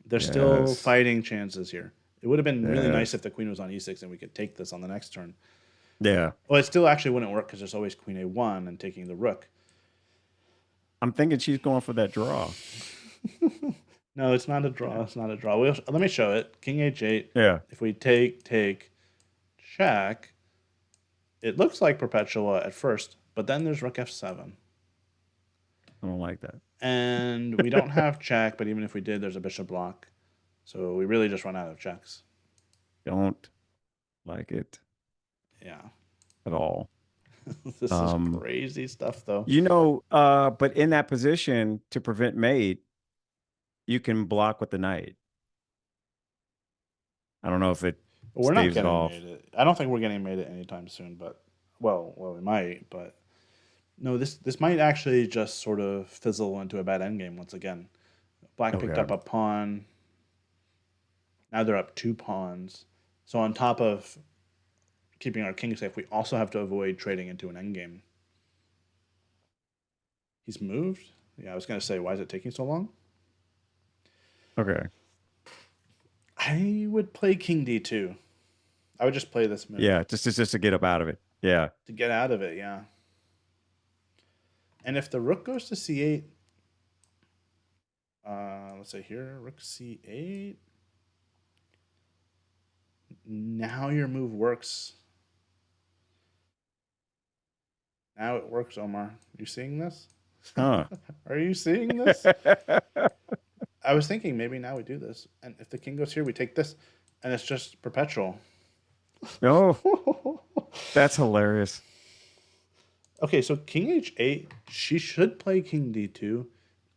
[SPEAKER 1] There's still
[SPEAKER 2] Yes.
[SPEAKER 1] fighting chances here. It would have been really nice
[SPEAKER 2] Yes.
[SPEAKER 1] if the Queen was on E6 and we could take this on the next turn.
[SPEAKER 2] Yeah.
[SPEAKER 1] Well, it still actually wouldn't work because there's always Queen A1 and taking the Rook.
[SPEAKER 2] I'm thinking she's going for that draw.
[SPEAKER 1] No, it's not a draw. It's not a draw. Let me show it. King H8.
[SPEAKER 2] Yeah.
[SPEAKER 1] If we take, check, it looks like Perpetua at first, but then there's Rook F7.
[SPEAKER 2] I don't like that.
[SPEAKER 1] And we don't have check, but even if we did, there's a bishop block. So we really just run out of checks.
[SPEAKER 2] Don't like it
[SPEAKER 1] Yeah.
[SPEAKER 2] at all.
[SPEAKER 1] This is crazy stuff, though.
[SPEAKER 2] But in that position to prevent mate, you can block with the knight. I don't know if it
[SPEAKER 1] We're not
[SPEAKER 2] staves it
[SPEAKER 1] getting
[SPEAKER 2] off.
[SPEAKER 1] made it. I don't think we're getting made it anytime soon, but we might, but no, this might actually just sort of fizzle into a bad endgame once again. Black picked
[SPEAKER 2] Okay.
[SPEAKER 1] up a pawn. Now they're up 2 pawns. So on top of keeping our king safe, we also have to avoid trading into an endgame. He's moved. Yeah, I was gonna say, why is it taking so long?
[SPEAKER 2] Okay.
[SPEAKER 1] I would play King D2. I would just play this move.
[SPEAKER 2] Yeah, just to get up out of it. Yeah.
[SPEAKER 1] To get out of it, yeah. And if the rook goes to C8, let's say here, rook C8. Now your move works. Now it works, Omar. Are you seeing this?
[SPEAKER 2] Huh.
[SPEAKER 1] Are you seeing this? I was thinking maybe now we do this. And if the king goes here, we take this. And it's just perpetual.
[SPEAKER 2] Oh, that's hilarious.
[SPEAKER 1] Okay, so king h8, she should play king d2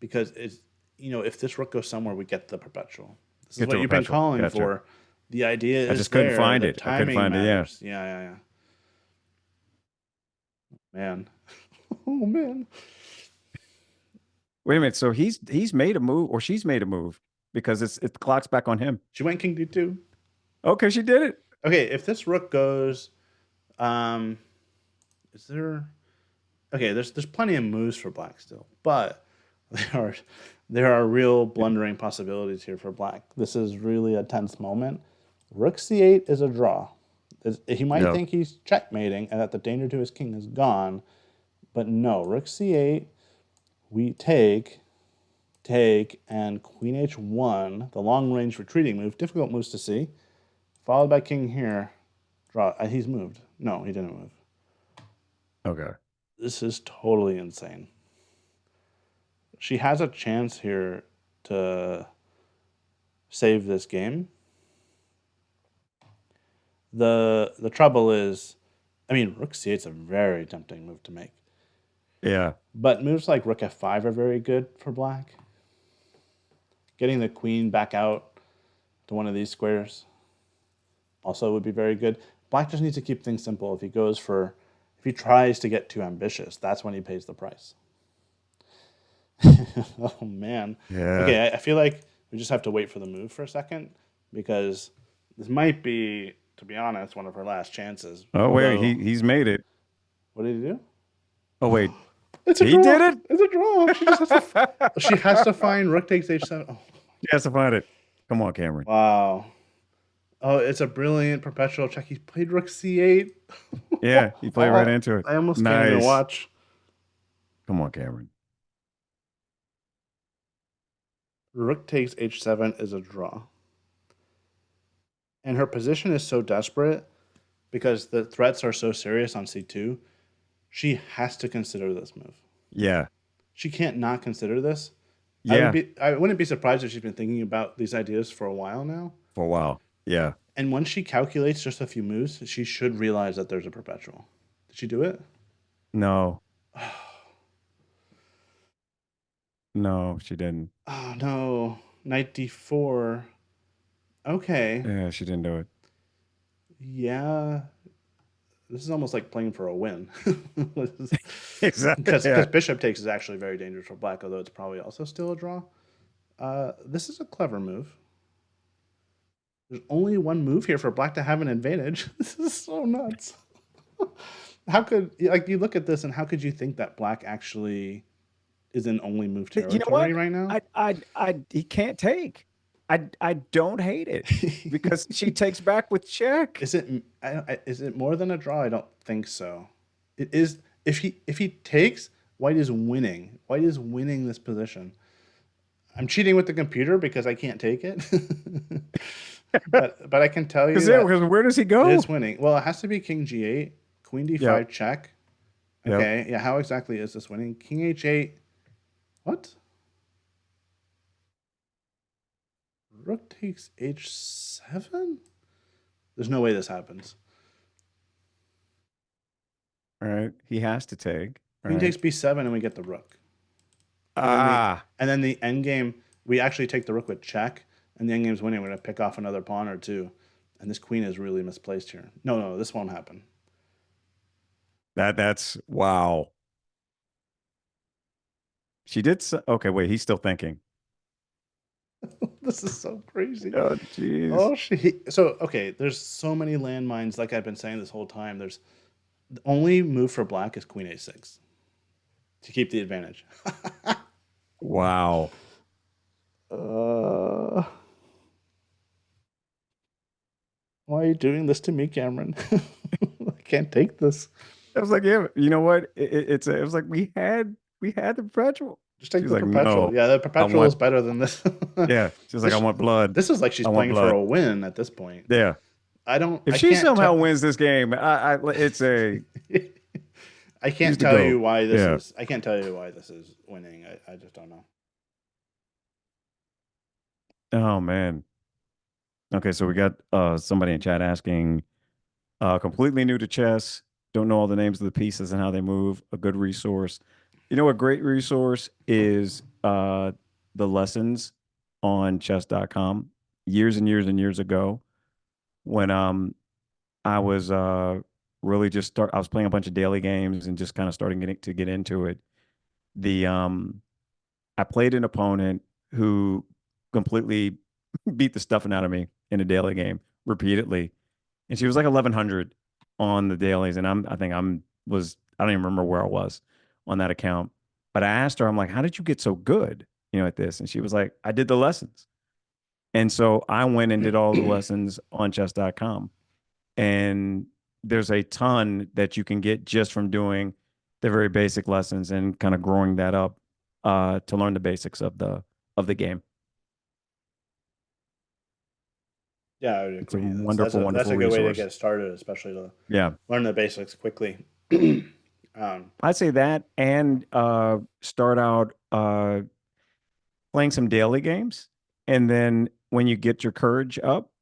[SPEAKER 1] because it's, if this rook goes somewhere, we get the perpetual. This is
[SPEAKER 2] Get
[SPEAKER 1] what
[SPEAKER 2] the
[SPEAKER 1] you've been
[SPEAKER 2] perpetual.
[SPEAKER 1] calling
[SPEAKER 2] Gotcha.
[SPEAKER 1] for. The idea
[SPEAKER 2] I
[SPEAKER 1] is
[SPEAKER 2] just couldn't
[SPEAKER 1] there.
[SPEAKER 2] find
[SPEAKER 1] The
[SPEAKER 2] it. I couldn't
[SPEAKER 1] timing
[SPEAKER 2] find it. Yeah.
[SPEAKER 1] matters. Yeah. Man. Oh, man.
[SPEAKER 2] Wait a minute. So he's made a move, or she's made a move. because it's the clock's back on him.
[SPEAKER 1] She went king d2.
[SPEAKER 2] Okay, she did it.
[SPEAKER 1] Okay, if this rook goes, um, is there? Okay, there's plenty of moves for black still, but there are there are real blundering possibilities here for black. This is really a tense moment. Rook c8 is a draw. He might
[SPEAKER 2] Yeah.
[SPEAKER 1] think he's checkmating and that the danger to his king is gone, but no, rook c8, we take, and queen h1, the long range retreating move, difficult moves to see, followed by king here, draw. He's moved. No, he didn't move.
[SPEAKER 2] Okay.
[SPEAKER 1] This is totally insane. She has a chance here to save this game. The trouble is, I mean, rook c8 is a very tempting move to make.
[SPEAKER 2] Yeah.
[SPEAKER 1] But moves like rook f5 are very good for black. Getting the queen back out to one of these squares also would be very good. Black just needs to keep things simple. If he tries to get too ambitious, that's when he pays the price. Oh man.
[SPEAKER 2] Yeah.
[SPEAKER 1] Okay, I feel like we just have to wait for the move for a second because this might be, to be honest, one of her last chances.
[SPEAKER 2] Oh wait,
[SPEAKER 1] Although,
[SPEAKER 2] he's made it.
[SPEAKER 1] what did he do?
[SPEAKER 2] Oh wait,
[SPEAKER 1] It's a
[SPEAKER 2] he
[SPEAKER 1] draw.
[SPEAKER 2] did it.
[SPEAKER 1] It's a draw. She just has to. She has to find rook takes h7. Oh,
[SPEAKER 2] He has to find it. Come on, Kamryn.
[SPEAKER 1] wow. Oh, it's a brilliant perpetual check. He played rook c8.
[SPEAKER 2] Yeah, he played right into it.
[SPEAKER 1] I almost can't even
[SPEAKER 2] Nice.
[SPEAKER 1] watch.
[SPEAKER 2] Come on, Kamryn.
[SPEAKER 1] Rook takes h7 is a draw. And her position is so desperate because the threats are so serious on c2. She has to consider this move.
[SPEAKER 2] Yeah.
[SPEAKER 1] She can't not consider this.
[SPEAKER 2] Yeah.
[SPEAKER 1] I wouldn't be surprised if she's been thinking about these ideas for a while now.
[SPEAKER 2] For a while. Yeah.
[SPEAKER 1] And once she calculates just a few moves, she should realize that there's a perpetual. Did she do it?
[SPEAKER 2] No. No, she didn't.
[SPEAKER 1] Oh no. Knight d4. Okay.
[SPEAKER 2] Yeah, she didn't do it.
[SPEAKER 1] Yeah. This is almost like playing for a win.
[SPEAKER 2] Exactly.
[SPEAKER 1] Because
[SPEAKER 2] Yeah.
[SPEAKER 1] bishop takes is actually very dangerous for black, although it's probably also still a draw. This is a clever move. There's only one move here for black to have an advantage. This is so nuts. How could, like, you look at this and how could you think that black actually is in only move
[SPEAKER 2] You know
[SPEAKER 1] territory
[SPEAKER 2] what?
[SPEAKER 1] right now?
[SPEAKER 2] He can't take. I don't hate it because she takes back with check.
[SPEAKER 1] Is it more than a draw? I don't think so. It is. If he takes, white is winning. White is winning this position. I'm cheating with the computer because I can't take it. but I can tell you
[SPEAKER 2] Because where does he go?
[SPEAKER 1] it's winning. Well, it has to be king g8, queen d5
[SPEAKER 2] Yep.
[SPEAKER 1] check.
[SPEAKER 2] Yep.
[SPEAKER 1] Okay, yeah. How exactly is this winning? King h8. What? Rook takes h7? There's no way this happens.
[SPEAKER 2] All right. He has to take.
[SPEAKER 1] Queen
[SPEAKER 2] Right.
[SPEAKER 1] takes b7 and we get the rook.
[SPEAKER 2] Ah.
[SPEAKER 1] And then the end game, we actually take the rook with check, and the end game's winning. We're going to pick off another pawn or two. And this queen is really misplaced here. No, this won't happen.
[SPEAKER 2] That's wow. She did. Okay, wait. He's still thinking.
[SPEAKER 1] This is so crazy.
[SPEAKER 2] Oh, jeez.
[SPEAKER 1] Oh, so, okay, there's so many landmines, like I've been saying this whole time. The only move for black is queen a6 to keep the advantage.
[SPEAKER 2] Wow.
[SPEAKER 1] Why are you doing this to me, Kamryn? I can't take this.
[SPEAKER 2] I was like, yeah, you know what? It was like we had the perpetual.
[SPEAKER 1] Just take
[SPEAKER 2] She's
[SPEAKER 1] the
[SPEAKER 2] like,
[SPEAKER 1] perpetual.
[SPEAKER 2] no,
[SPEAKER 1] Yeah, the perpetual is better than this.
[SPEAKER 2] Yeah, she's like, I want blood.
[SPEAKER 1] This is like she's
[SPEAKER 2] I want
[SPEAKER 1] playing for
[SPEAKER 2] blood.
[SPEAKER 1] a win at this point.
[SPEAKER 2] Yeah.
[SPEAKER 1] If
[SPEAKER 2] she somehow wins this game, it's a.
[SPEAKER 1] I can't tell you why this is. I can't tell you why this is winning. I just don't know.
[SPEAKER 2] Oh man. Okay, so we got somebody in chat asking, completely new to chess, don't know all the names of the pieces and how they move. A good resource. You know, a great resource is the lessons on chess.com. Years and years and years ago, when I was really I was playing a bunch of daily games and just kind of starting to get into it. I played an opponent who completely beat the stuffing out of me in a daily game repeatedly. And she was like 1100 on the dailies, and I think I don't even remember where I was on that account. But I asked her, I'm like, how did you get so good, at this? And she was like, I did the lessons. And so I went and did all the lessons on chess.com. And there's a ton that you can get just from doing the very basic lessons and kind of growing that up to learn the basics of the game.
[SPEAKER 1] Yeah, I would
[SPEAKER 2] It's a
[SPEAKER 1] agree.
[SPEAKER 2] wonderful,
[SPEAKER 1] That's
[SPEAKER 2] wonderful
[SPEAKER 1] a good way to
[SPEAKER 2] resource.
[SPEAKER 1] get started, especially to
[SPEAKER 2] Yeah.
[SPEAKER 1] learn the basics quickly. um,
[SPEAKER 2] I'd say that and start out playing some daily games. And then when you get your courage up,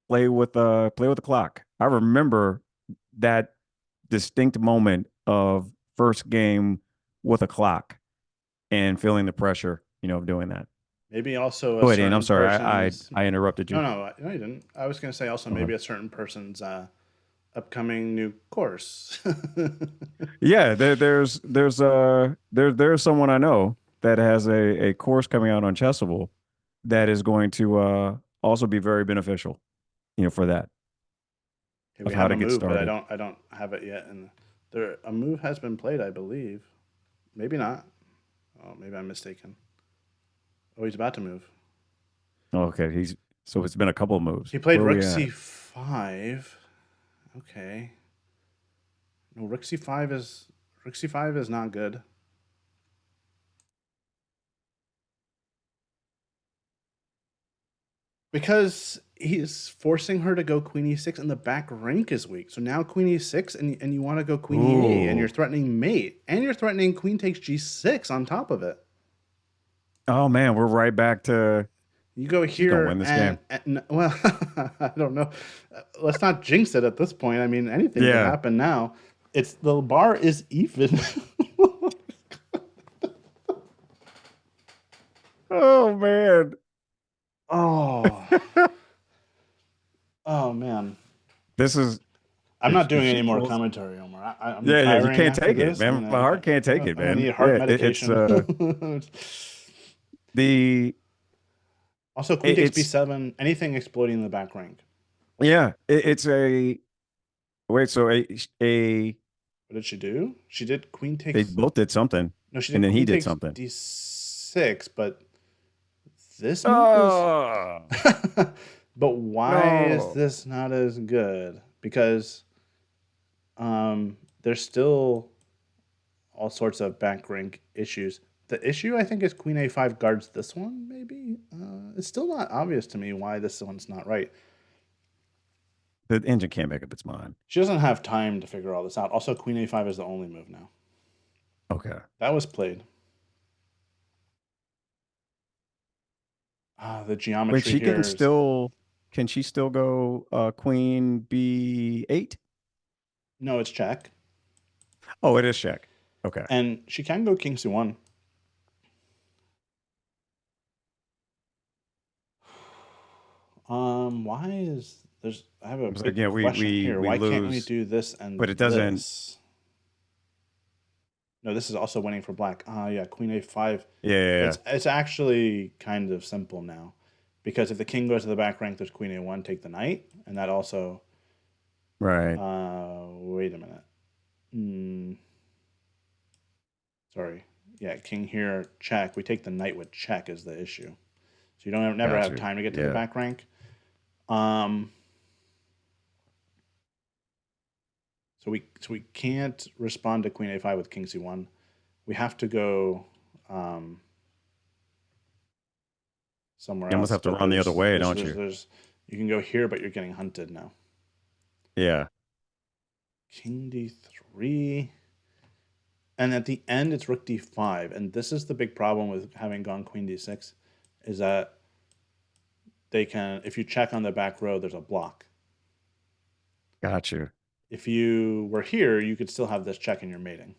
[SPEAKER 2] play with the clock. I remember that distinct moment of first game with a clock and feeling the pressure, of doing that.
[SPEAKER 1] Maybe also a
[SPEAKER 2] Go ahead, Ian. I'm
[SPEAKER 1] certain
[SPEAKER 2] sorry.
[SPEAKER 1] person's.
[SPEAKER 2] I interrupted
[SPEAKER 1] No,
[SPEAKER 2] you.
[SPEAKER 1] no, you didn't. I was going to say also
[SPEAKER 2] Uh-huh.
[SPEAKER 1] maybe a certain person's upcoming new course.
[SPEAKER 2] Yeah, there's someone I know that has a course coming out on Chessable that is going to also be very beneficial, for that
[SPEAKER 1] Okay,
[SPEAKER 2] of
[SPEAKER 1] we
[SPEAKER 2] how
[SPEAKER 1] have
[SPEAKER 2] to
[SPEAKER 1] a
[SPEAKER 2] get
[SPEAKER 1] move, but
[SPEAKER 2] started.
[SPEAKER 1] I don't have it yet. And there a move has been played, I believe. Maybe not. Oh, maybe I'm mistaken. Oh, he's about to move.
[SPEAKER 2] Okay, so it's been a couple of moves.
[SPEAKER 1] He played
[SPEAKER 2] Where are
[SPEAKER 1] Rook
[SPEAKER 2] we at?
[SPEAKER 1] C5. Okay. No, Rook C5 is not good. Because he's forcing her to go Queen E6 and the back rank is weak. So now Queen E6 and you want to go Queen E8 and you're
[SPEAKER 2] Ooh.
[SPEAKER 1] threatening mate and you're threatening Queen takes G6 on top of it.
[SPEAKER 2] Oh man, we're right back to
[SPEAKER 1] You go
[SPEAKER 2] she's gonna
[SPEAKER 1] here
[SPEAKER 2] win this game.
[SPEAKER 1] and well, I don't know. Let's not jinx it at this point. I mean, anything could
[SPEAKER 2] Yeah.
[SPEAKER 1] happen now. It's the bar is even.
[SPEAKER 2] Oh man.
[SPEAKER 1] Oh, oh man.
[SPEAKER 2] This is
[SPEAKER 1] I'm not
[SPEAKER 2] if
[SPEAKER 1] doing
[SPEAKER 2] she
[SPEAKER 1] any more
[SPEAKER 2] pulls.
[SPEAKER 1] commentary, Omar. I'm
[SPEAKER 2] Yeah, yeah, you
[SPEAKER 1] retiring
[SPEAKER 2] can't
[SPEAKER 1] after
[SPEAKER 2] take it,
[SPEAKER 1] this.
[SPEAKER 2] man. My heart can't take it,
[SPEAKER 1] I'm gonna
[SPEAKER 2] man.
[SPEAKER 1] need heart
[SPEAKER 2] Yeah, it's
[SPEAKER 1] medication.
[SPEAKER 2] the
[SPEAKER 1] Also, Queen takes
[SPEAKER 2] it's
[SPEAKER 1] B7. Anything exploding in the back rank.
[SPEAKER 2] yeah, it's a wait, so a
[SPEAKER 1] What did she do? She did Queen
[SPEAKER 2] they
[SPEAKER 1] takes.
[SPEAKER 2] both did something
[SPEAKER 1] No, she
[SPEAKER 2] and
[SPEAKER 1] did
[SPEAKER 2] then he
[SPEAKER 1] Queen
[SPEAKER 2] did
[SPEAKER 1] takes
[SPEAKER 2] something.
[SPEAKER 1] D6. But this move is.
[SPEAKER 2] Oh
[SPEAKER 1] But why is
[SPEAKER 2] no.
[SPEAKER 1] this not as good? Because there's still all sorts of back rank issues. The issue I think is Queen A5 guards this one. Maybe it's still not obvious to me why this one's not right.
[SPEAKER 2] The engine can't make up its mind.
[SPEAKER 1] She doesn't have time to figure all this out. Also, Queen A5 is the only move now.
[SPEAKER 2] Okay.
[SPEAKER 1] That was played. The
[SPEAKER 2] Wait,
[SPEAKER 1] geometry
[SPEAKER 2] she can
[SPEAKER 1] here is
[SPEAKER 2] still can she still go queen B8?
[SPEAKER 1] no, it's check,
[SPEAKER 2] Oh, it is check. Okay.
[SPEAKER 1] and she can go King C1. Why is there's? I have a
[SPEAKER 2] It's like,
[SPEAKER 1] big
[SPEAKER 2] yeah,
[SPEAKER 1] question here.
[SPEAKER 2] we
[SPEAKER 1] Why can't we
[SPEAKER 2] lose,
[SPEAKER 1] do this
[SPEAKER 2] but
[SPEAKER 1] and
[SPEAKER 2] it doesn't.
[SPEAKER 1] this? No, this is also winning for black. Yeah, Queen A5.
[SPEAKER 2] Yeah, yeah, yeah.
[SPEAKER 1] It's actually kind of simple now, because if the king goes to the back rank, there's Queen A1, take the knight, and that also.
[SPEAKER 2] Right.
[SPEAKER 1] Wait a minute. Mm, sorry. Yeah, king here, check. We take the knight with check is the issue. So you don't never
[SPEAKER 2] Got
[SPEAKER 1] have
[SPEAKER 2] you.
[SPEAKER 1] time to get to the
[SPEAKER 2] Yeah.
[SPEAKER 1] back rank. Um, so we can't respond to Queen A5 with King C1. We have to go um, somewhere
[SPEAKER 2] You almost
[SPEAKER 1] else.
[SPEAKER 2] have to
[SPEAKER 1] But
[SPEAKER 2] run the other way, don't you?
[SPEAKER 1] there's you can go here, but you're getting hunted now.
[SPEAKER 2] Yeah.
[SPEAKER 1] King D3. And at the end, it's Rook D5. And this is the big problem with having gone Queen D6, is that they can, if you check on the back row, there's a block.
[SPEAKER 2] Got you.
[SPEAKER 1] If you were here, you could still have this check in your mating.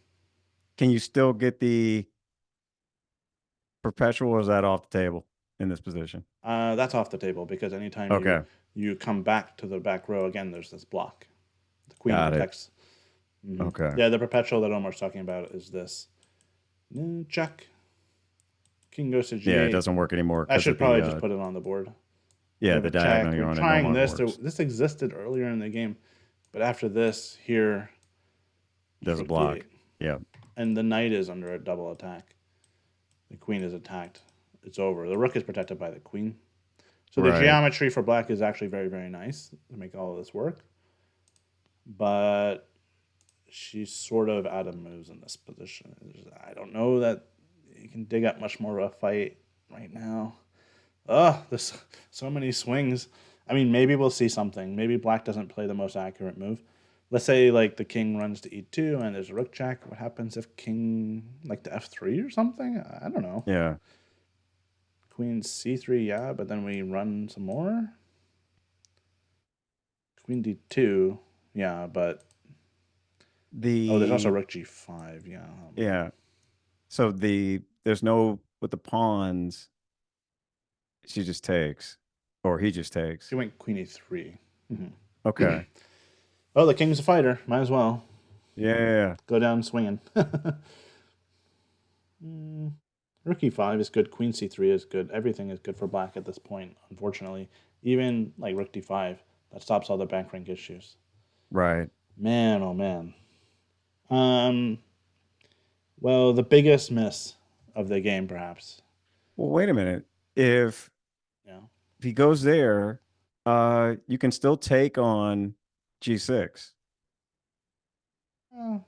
[SPEAKER 2] Can you still get the perpetual, or is that off the table in this position?
[SPEAKER 1] That's off the table because anytime
[SPEAKER 2] Okay.
[SPEAKER 1] you come back to the back row again, there's this block. The queen
[SPEAKER 2] Got it.
[SPEAKER 1] protects. Hmm.
[SPEAKER 2] Okay.
[SPEAKER 1] Yeah, the perpetual that Omar's talking about is this. Check. King goes to
[SPEAKER 2] Yeah, it
[SPEAKER 1] g8.
[SPEAKER 2] doesn't work anymore
[SPEAKER 1] I
[SPEAKER 2] because
[SPEAKER 1] should
[SPEAKER 2] of
[SPEAKER 1] probably
[SPEAKER 2] the
[SPEAKER 1] just put it on the board. We
[SPEAKER 2] yeah,
[SPEAKER 1] have
[SPEAKER 2] the
[SPEAKER 1] a check.
[SPEAKER 2] diagonal
[SPEAKER 1] We're
[SPEAKER 2] you're on it no
[SPEAKER 1] trying
[SPEAKER 2] longer
[SPEAKER 1] this.
[SPEAKER 2] works.
[SPEAKER 1] This existed earlier in the game, but after this, here, it's
[SPEAKER 2] There's a
[SPEAKER 1] rook
[SPEAKER 2] block.
[SPEAKER 1] d8.
[SPEAKER 2] Yeah.
[SPEAKER 1] And the knight is under a double attack. The queen is attacked. It's over. The rook is protected by the queen. So the
[SPEAKER 2] Right.
[SPEAKER 1] geometry for black is actually very, very nice to make all of this work. But she's sort of out of moves in this position. I don't know that you can dig up much more of a fight right now. There's so many swings. I mean, maybe we'll see something. Maybe black doesn't play the most accurate move. Let's say like the king runs to e2 and there's a rook check. What happens if king like to f3 or something? I don't know.
[SPEAKER 2] Yeah.
[SPEAKER 1] Queen c3, yeah, but then we run some more. Queen d2, yeah, but there's also
[SPEAKER 2] The
[SPEAKER 1] rook g5, yeah.
[SPEAKER 2] yeah. So there's no with the pawns, she just takes, or he just takes.
[SPEAKER 1] He went queen e3.
[SPEAKER 2] Okay.
[SPEAKER 1] Oh, the king's a fighter. Might as well
[SPEAKER 2] Yeah.
[SPEAKER 1] go down swinging. Rook e5 is good. Queen c3 is good. Everything is good for black at this point, unfortunately. Even like rook d5, that stops all the back rank issues.
[SPEAKER 2] Right.
[SPEAKER 1] Man, oh man. Um, well, the biggest miss of the game, perhaps.
[SPEAKER 2] Well, wait a minute. If
[SPEAKER 1] Yeah.
[SPEAKER 2] if he goes there, you can still take on G6.
[SPEAKER 1] Uh,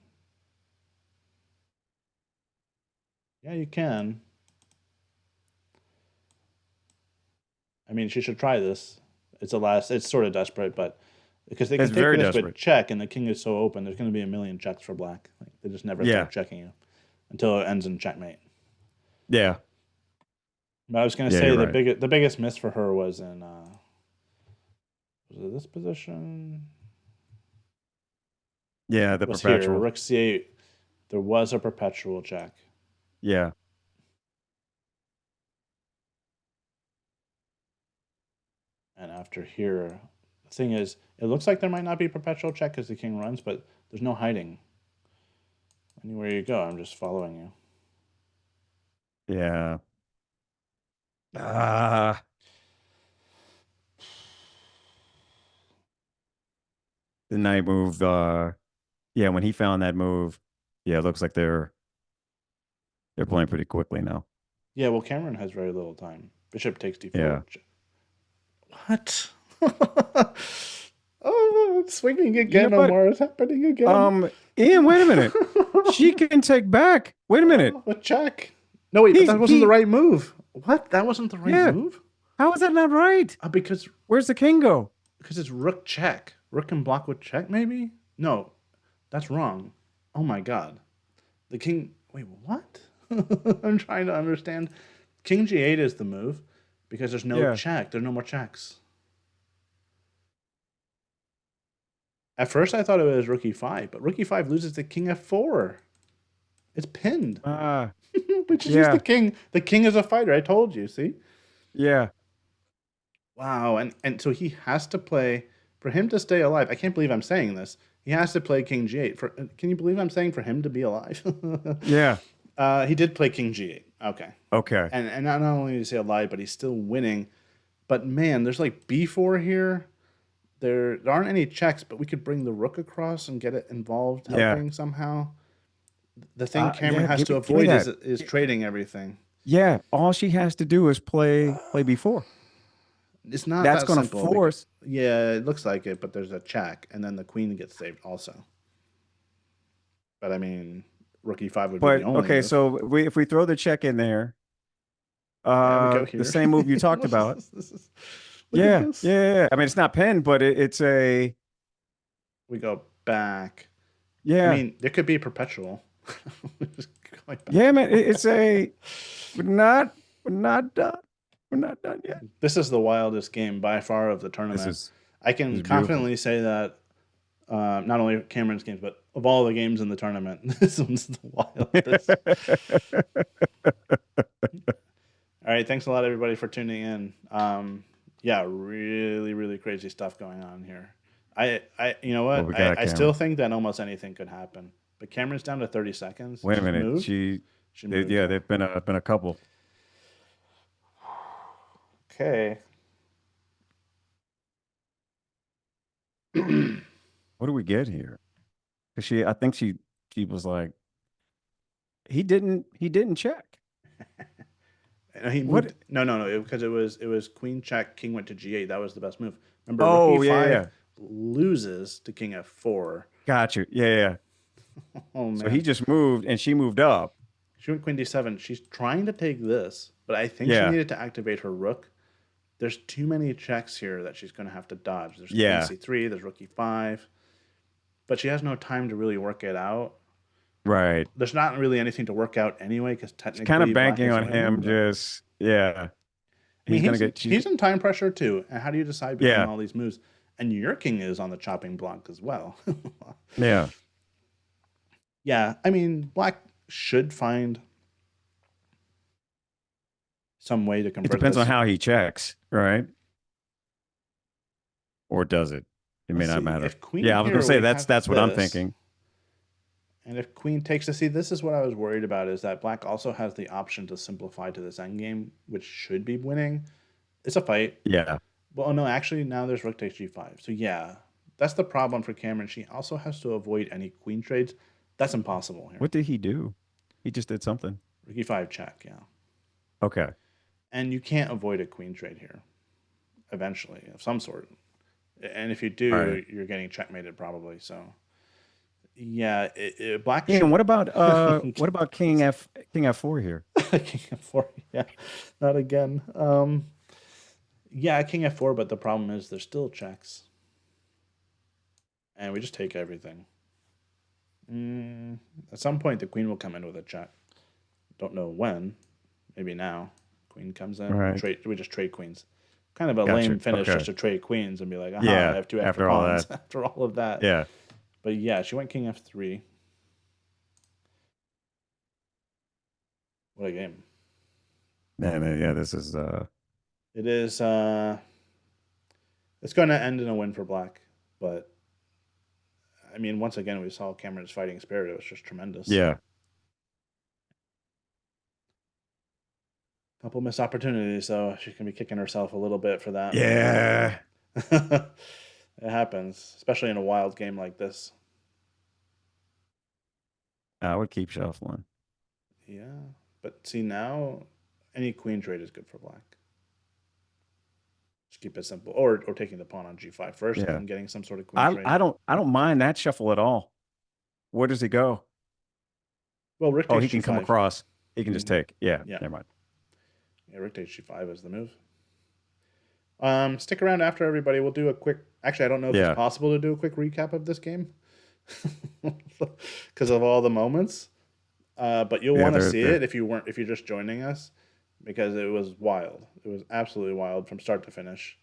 [SPEAKER 1] yeah, you can. I mean, she should try this. It's sort of desperate, but because they can
[SPEAKER 2] It's
[SPEAKER 1] take
[SPEAKER 2] very
[SPEAKER 1] this with
[SPEAKER 2] desperate.
[SPEAKER 1] check, and the king is so open, there's going to be a million checks for black. Like, they just never
[SPEAKER 2] Yeah.
[SPEAKER 1] stop checking you until it ends in checkmate.
[SPEAKER 2] Yeah.
[SPEAKER 1] But I was going to
[SPEAKER 2] Yeah,
[SPEAKER 1] say
[SPEAKER 2] you're right.
[SPEAKER 1] the biggest miss for her was in was it this position?
[SPEAKER 2] Yeah, the
[SPEAKER 1] Was here
[SPEAKER 2] perpetual.
[SPEAKER 1] rook c8. There was a perpetual check,
[SPEAKER 2] Yeah.
[SPEAKER 1] and after here, the thing is, it looks like there might not be perpetual check because the king runs, but there's no hiding. Anywhere you go, I'm just following you.
[SPEAKER 2] Yeah. Ah, the knight move. Yeah, when he found that move, yeah, it looks like they're playing pretty quickly now.
[SPEAKER 1] Yeah, well, Kamryn has very little time. Bishop takes d4.
[SPEAKER 2] Yeah.
[SPEAKER 1] What? Oh, it's swinging
[SPEAKER 2] You know
[SPEAKER 1] again,
[SPEAKER 2] what?
[SPEAKER 1] Omar. It's happening again.
[SPEAKER 2] Ian, wait a minute. She can take back. Wait a minute.
[SPEAKER 1] A check. No, wait, but that wasn't the
[SPEAKER 2] He
[SPEAKER 1] right move. What? That wasn't the right
[SPEAKER 2] yeah.
[SPEAKER 1] move?
[SPEAKER 2] How is that not right?
[SPEAKER 1] Because
[SPEAKER 2] Where's the king go?
[SPEAKER 1] it's rook check. Rook can block with check, maybe? No, that's wrong. Oh my god. The king. Wait, what? I'm trying to understand. King g8 is the move because there's no
[SPEAKER 2] Yeah.
[SPEAKER 1] check. There's no more checks. At first, I thought it was rook e5, but rook e5 loses to king f4. It's pinned.
[SPEAKER 2] Ah,
[SPEAKER 1] Which is just the
[SPEAKER 2] yeah.
[SPEAKER 1] king. The king is a fighter. I told you. See?
[SPEAKER 2] Yeah.
[SPEAKER 1] Wow. And so he has to play for him to stay alive. I can't believe I'm saying this. He has to play king g8. Can you believe I'm saying for him to be alive?
[SPEAKER 2] Yeah.
[SPEAKER 1] He did play king g8. Okay.
[SPEAKER 2] Okay.
[SPEAKER 1] And not only is he alive, but he's still winning. But man, there's like b4 here. There aren't any checks, but we could bring the rook across and get it involved,
[SPEAKER 2] Yeah.
[SPEAKER 1] helping somehow. The thing Kamryn
[SPEAKER 2] Yeah,
[SPEAKER 1] has to
[SPEAKER 2] give me
[SPEAKER 1] avoid
[SPEAKER 2] that.
[SPEAKER 1] is trading everything.
[SPEAKER 2] Yeah, all she has to do is play before.
[SPEAKER 1] It's not
[SPEAKER 2] That's
[SPEAKER 1] that
[SPEAKER 2] going to
[SPEAKER 1] simple. Because,
[SPEAKER 2] force.
[SPEAKER 1] yeah, it looks like it, but there's a check, and then the queen gets saved also. But I mean, rook e5 would be the
[SPEAKER 2] But
[SPEAKER 1] only
[SPEAKER 2] okay,
[SPEAKER 1] move.
[SPEAKER 2] so if we throw the check in there,
[SPEAKER 1] Yeah, we go
[SPEAKER 2] the
[SPEAKER 1] here.
[SPEAKER 2] same move you talked
[SPEAKER 1] What is
[SPEAKER 2] about.
[SPEAKER 1] this? Look at
[SPEAKER 2] Yeah,
[SPEAKER 1] this.
[SPEAKER 2] yeah, yeah. I mean, it's not pinned, but it's a
[SPEAKER 1] We go back. I
[SPEAKER 2] yeah,
[SPEAKER 1] mean, there could be perpetual. Just going back
[SPEAKER 2] yeah,
[SPEAKER 1] and
[SPEAKER 2] man.
[SPEAKER 1] forth.
[SPEAKER 2] It's a we're not done. We're not done yet.
[SPEAKER 1] This is the wildest game by far of the
[SPEAKER 2] This
[SPEAKER 1] tournament.
[SPEAKER 2] is
[SPEAKER 1] I
[SPEAKER 2] this
[SPEAKER 1] can
[SPEAKER 2] is beautiful.
[SPEAKER 1] confidently say that not only Cameron's games, but of all the games in the tournament, this one's the wildest. All right, thanks a lot, everybody, for tuning in. Yeah, really, really crazy stuff going on here. You know
[SPEAKER 2] What
[SPEAKER 1] what?
[SPEAKER 2] we got,
[SPEAKER 1] I still
[SPEAKER 2] Cameron?
[SPEAKER 1] think that almost anything could happen. But Cameron's down to 30 seconds.
[SPEAKER 2] Wait a
[SPEAKER 1] She's
[SPEAKER 2] minute.
[SPEAKER 1] moved. She moved,
[SPEAKER 2] Yeah,
[SPEAKER 1] yeah.
[SPEAKER 2] they've been a couple.
[SPEAKER 1] Okay.
[SPEAKER 2] What do we get here? Because I think she was like, he didn't check.
[SPEAKER 1] And he moved.
[SPEAKER 2] What?
[SPEAKER 1] No, because it was queen check, king went to g8. That was the best move. Remember, rook
[SPEAKER 2] Oh, yeah,
[SPEAKER 1] e5
[SPEAKER 2] yeah.
[SPEAKER 1] loses to king f4.
[SPEAKER 2] Got you. Yeah, yeah.
[SPEAKER 1] Oh
[SPEAKER 2] So he
[SPEAKER 1] man,
[SPEAKER 2] just moved and she moved up.
[SPEAKER 1] she went queen d7. She's trying to take this, but I think she
[SPEAKER 2] Yeah.
[SPEAKER 1] needed to activate her rook. There's too many checks here that she's going to have to dodge. There's queen
[SPEAKER 2] Yeah.
[SPEAKER 1] c3. There's rook e5, but she has no time to really work it out.
[SPEAKER 2] Right.
[SPEAKER 1] There's not really anything to work out anyway, because
[SPEAKER 2] She's kind of
[SPEAKER 1] technically black
[SPEAKER 2] banking
[SPEAKER 1] is
[SPEAKER 2] on
[SPEAKER 1] winning.
[SPEAKER 2] him
[SPEAKER 1] But
[SPEAKER 2] just, yeah.
[SPEAKER 1] I mean,
[SPEAKER 2] He's gonna get
[SPEAKER 1] he's in time pressure too. And how do you decide between
[SPEAKER 2] yeah.
[SPEAKER 1] all these moves? And your king is on the chopping block as well.
[SPEAKER 2] Yeah.
[SPEAKER 1] Yeah, I mean, black should find some way to
[SPEAKER 2] It
[SPEAKER 1] convert
[SPEAKER 2] depends on
[SPEAKER 1] this.
[SPEAKER 2] how he checks, right? Or does it? It may
[SPEAKER 1] Let's
[SPEAKER 2] not
[SPEAKER 1] see.
[SPEAKER 2] matter.
[SPEAKER 1] If queen
[SPEAKER 2] Yeah, I was gonna
[SPEAKER 1] here,
[SPEAKER 2] say
[SPEAKER 1] we
[SPEAKER 2] that's
[SPEAKER 1] have
[SPEAKER 2] that's what I'm
[SPEAKER 1] this.
[SPEAKER 2] thinking.
[SPEAKER 1] And if queen takes to see, this is what I was worried about, is that black also has the option to simplify to this endgame, which should be winning. It's a fight.
[SPEAKER 2] Yeah.
[SPEAKER 1] Well, oh no, actually, now there's rook takes g5. So yeah, that's the problem for Kamryn. She also has to avoid any queen trades. That's impossible here.
[SPEAKER 2] What did he do? He just did something.
[SPEAKER 1] Rook e5 check, yeah.
[SPEAKER 2] Okay.
[SPEAKER 1] And you can't avoid a queen trade here, eventually, of some sort. And if you
[SPEAKER 2] All right.
[SPEAKER 1] do, you're getting checkmated probably. So yeah, black
[SPEAKER 2] Yeah, and
[SPEAKER 1] should.
[SPEAKER 2] what about King F4 here?
[SPEAKER 1] King f4, yeah, not again. Yeah, king f4, but the problem is there's still checks, and we just take everything. At some point, the queen will come in with a check. Don't know when. Maybe now. Queen comes
[SPEAKER 2] All
[SPEAKER 1] in.
[SPEAKER 2] right.
[SPEAKER 1] We just trade queens. Kind of a lame
[SPEAKER 2] Gotcha.
[SPEAKER 1] finish
[SPEAKER 2] Okay.
[SPEAKER 1] just to trade queens and be like, aha, I
[SPEAKER 2] Yeah.
[SPEAKER 1] have two extra
[SPEAKER 2] After all
[SPEAKER 1] pawns
[SPEAKER 2] that.
[SPEAKER 1] after all of that.
[SPEAKER 2] Yeah.
[SPEAKER 1] But yeah, she went king f3. What a game.
[SPEAKER 2] Man, yeah, this is
[SPEAKER 1] It is it's going to end in a win for black, but I mean, once again, we saw Kamryn's fighting spirit. It was just tremendous.
[SPEAKER 2] yeah.
[SPEAKER 1] Couple missed opportunities, so she can be kicking herself a little bit for that. But
[SPEAKER 2] Yeah.
[SPEAKER 1] it happens, especially in a wild game like this.
[SPEAKER 2] I would keep shuffling.
[SPEAKER 1] Yeah, but see now, any queen trade is good for black. Just keep it simple, or taking the pawn on g5 first and
[SPEAKER 2] Yeah.
[SPEAKER 1] then getting some sort of queen
[SPEAKER 2] I
[SPEAKER 1] trade.
[SPEAKER 2] I don't I don't mind that shuffle at all. Where does he go?
[SPEAKER 1] Well, rook
[SPEAKER 2] Oh,
[SPEAKER 1] takes
[SPEAKER 2] he can come
[SPEAKER 1] g5.
[SPEAKER 2] across. He can just
[SPEAKER 1] Mm-hmm.
[SPEAKER 2] take. Yeah,
[SPEAKER 1] Yeah,
[SPEAKER 2] never mind.
[SPEAKER 1] yeah, rook takes g5 is the move. Stick around after everybody. We'll do a quick. Actually, I don't know if it's
[SPEAKER 2] Yeah.
[SPEAKER 1] possible to do a quick recap of this game because of all the moments. But you'll
[SPEAKER 2] Yeah,
[SPEAKER 1] want to
[SPEAKER 2] they're
[SPEAKER 1] see
[SPEAKER 2] they're
[SPEAKER 1] it if you're just joining us, because it was wild. It was absolutely wild from start to finish.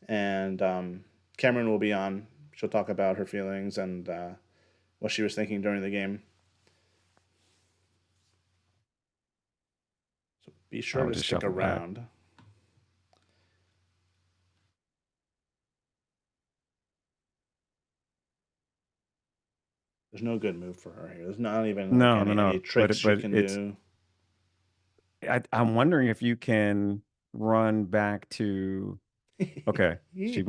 [SPEAKER 1] And Kamryn will be on. She'll talk about her feelings and what she was thinking during the game. So be
[SPEAKER 2] I
[SPEAKER 1] sure
[SPEAKER 2] would
[SPEAKER 1] to
[SPEAKER 2] just
[SPEAKER 1] stick
[SPEAKER 2] shuffle back.
[SPEAKER 1] around. There's no good move for her here. There's not even like
[SPEAKER 2] No, no,
[SPEAKER 1] any
[SPEAKER 2] no.
[SPEAKER 1] tricks she
[SPEAKER 2] But
[SPEAKER 1] can
[SPEAKER 2] it's
[SPEAKER 1] do.
[SPEAKER 2] I'm wondering if you can run back to okay. She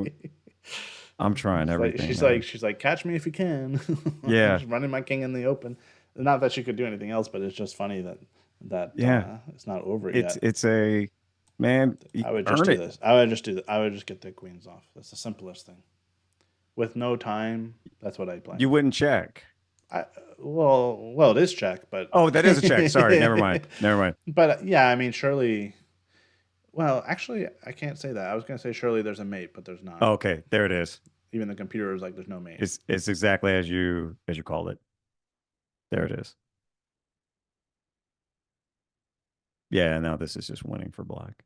[SPEAKER 2] I'm trying everything, man.
[SPEAKER 1] She's like, catch me if you can. I'm
[SPEAKER 2] Yeah.
[SPEAKER 1] just running my king in the open. Not that she could do anything else, but it's just funny that
[SPEAKER 2] Yeah.
[SPEAKER 1] it's not over
[SPEAKER 2] It's
[SPEAKER 1] yet.
[SPEAKER 2] it's a man,
[SPEAKER 1] I would just
[SPEAKER 2] earn
[SPEAKER 1] do
[SPEAKER 2] it.
[SPEAKER 1] this. I would just do that. I would just get the queens off. That's the simplest thing. With no time, that's what I play.
[SPEAKER 2] You wouldn't check.
[SPEAKER 1] I well, it is check, but
[SPEAKER 2] Oh, that is a check. Sorry. Never mind. Never mind.
[SPEAKER 1] but yeah, I mean, surely. Well, actually, I can't say that. I was gonna say surely there's a mate, but there's not.
[SPEAKER 2] Okay, there it is.
[SPEAKER 1] Even the computer is like, there's no mate.
[SPEAKER 2] It's exactly as you called it. There it is. Yeah, now this is just winning for black.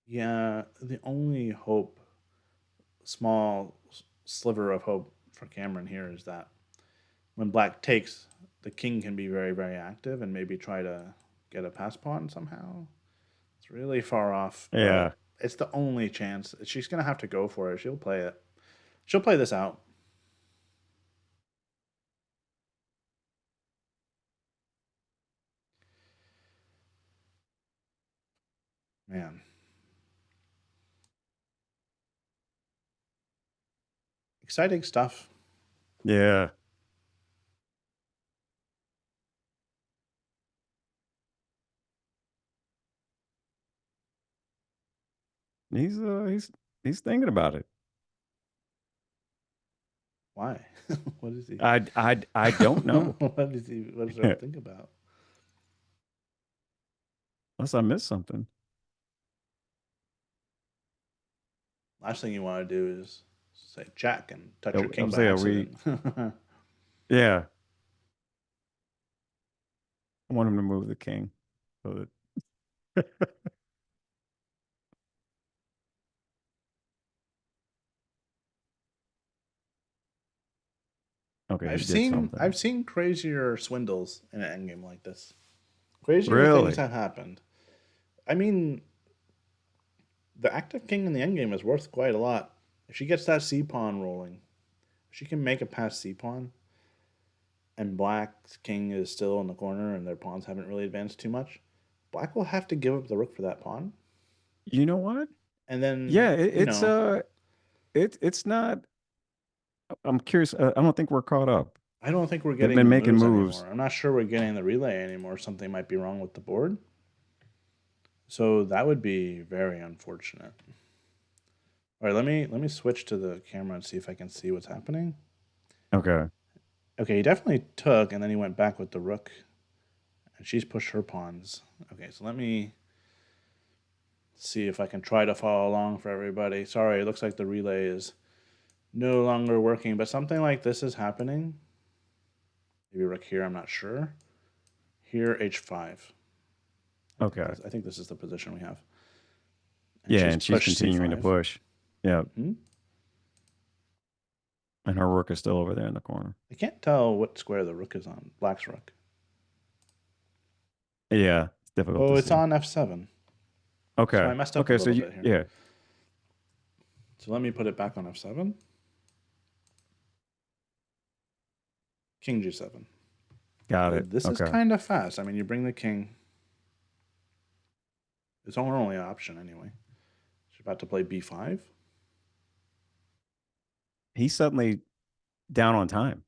[SPEAKER 1] Yeah, the only hope, small sliver of hope for Kamryn here, is that when black takes, the king can be very, very active and maybe try to get a pass pawn somehow. It's really far off,
[SPEAKER 2] Yeah.
[SPEAKER 1] but it's the only chance. She's going to have to go for it. She'll play it. She'll play this out. Man. Exciting stuff.
[SPEAKER 2] Yeah. He's thinking about it.
[SPEAKER 1] Why? What is he?
[SPEAKER 2] I don't know.
[SPEAKER 1] What is he? What does Earl think about?
[SPEAKER 2] Unless I missed something.
[SPEAKER 1] Last thing you want to do is say Jack and touch your king
[SPEAKER 2] I'll
[SPEAKER 1] by
[SPEAKER 2] say,
[SPEAKER 1] accident.
[SPEAKER 2] yeah. I want him to move the king. So that, okay, he did something.
[SPEAKER 1] I've seen crazier swindles in an endgame like this. Crazier things
[SPEAKER 2] Really?
[SPEAKER 1] have happened. I mean, the active king in the endgame is worth quite a lot. If she gets that C pawn rolling, if she can make it past C pawn, and Black's king is still in the corner and their pawns haven't really advanced too much, Black will have to give up the rook for that pawn.
[SPEAKER 2] You know what?
[SPEAKER 1] And then,
[SPEAKER 2] Yeah,
[SPEAKER 1] you know,
[SPEAKER 2] it's not. I'm curious. I don't think we're caught up.
[SPEAKER 1] I don't think we're
[SPEAKER 2] They've
[SPEAKER 1] getting
[SPEAKER 2] been
[SPEAKER 1] the
[SPEAKER 2] making
[SPEAKER 1] moves
[SPEAKER 2] moves.
[SPEAKER 1] anymore. I'm not sure we're getting the relay anymore. Something might be wrong with the board. So that would be very unfortunate. All right, let me switch to the camera and see if I can see what's happening.
[SPEAKER 2] Okay.
[SPEAKER 1] Okay, he definitely took, and then he went back with the rook, and she's pushed her pawns. Okay, so let me see if I can try to follow along for everybody. Sorry, it looks like the relay is no longer working, but something like this is happening. Maybe rook here, I'm not sure. Here, h5.
[SPEAKER 2] Okay.
[SPEAKER 1] I think this is the position we have. And
[SPEAKER 2] Yeah,
[SPEAKER 1] she's
[SPEAKER 2] and she's
[SPEAKER 1] pushed
[SPEAKER 2] continuing to
[SPEAKER 1] c5.
[SPEAKER 2] push. Yeah,
[SPEAKER 1] Hmm.
[SPEAKER 2] and her rook is still over there in the corner.
[SPEAKER 1] I can't tell what square the rook is on. Black's rook.
[SPEAKER 2] Yeah, it's difficult
[SPEAKER 1] Oh,
[SPEAKER 2] to
[SPEAKER 1] it's
[SPEAKER 2] see.
[SPEAKER 1] on f7. So I
[SPEAKER 2] Okay.
[SPEAKER 1] messed up a
[SPEAKER 2] Okay. So
[SPEAKER 1] little
[SPEAKER 2] you,
[SPEAKER 1] bit here.
[SPEAKER 2] yeah,
[SPEAKER 1] So let me put it back on f7. King g7.
[SPEAKER 2] got it.
[SPEAKER 1] This is
[SPEAKER 2] Okay.
[SPEAKER 1] kind of fast. I mean, you bring the king. It's our only option anyway. She's about to play b5.
[SPEAKER 2] He's suddenly down on time.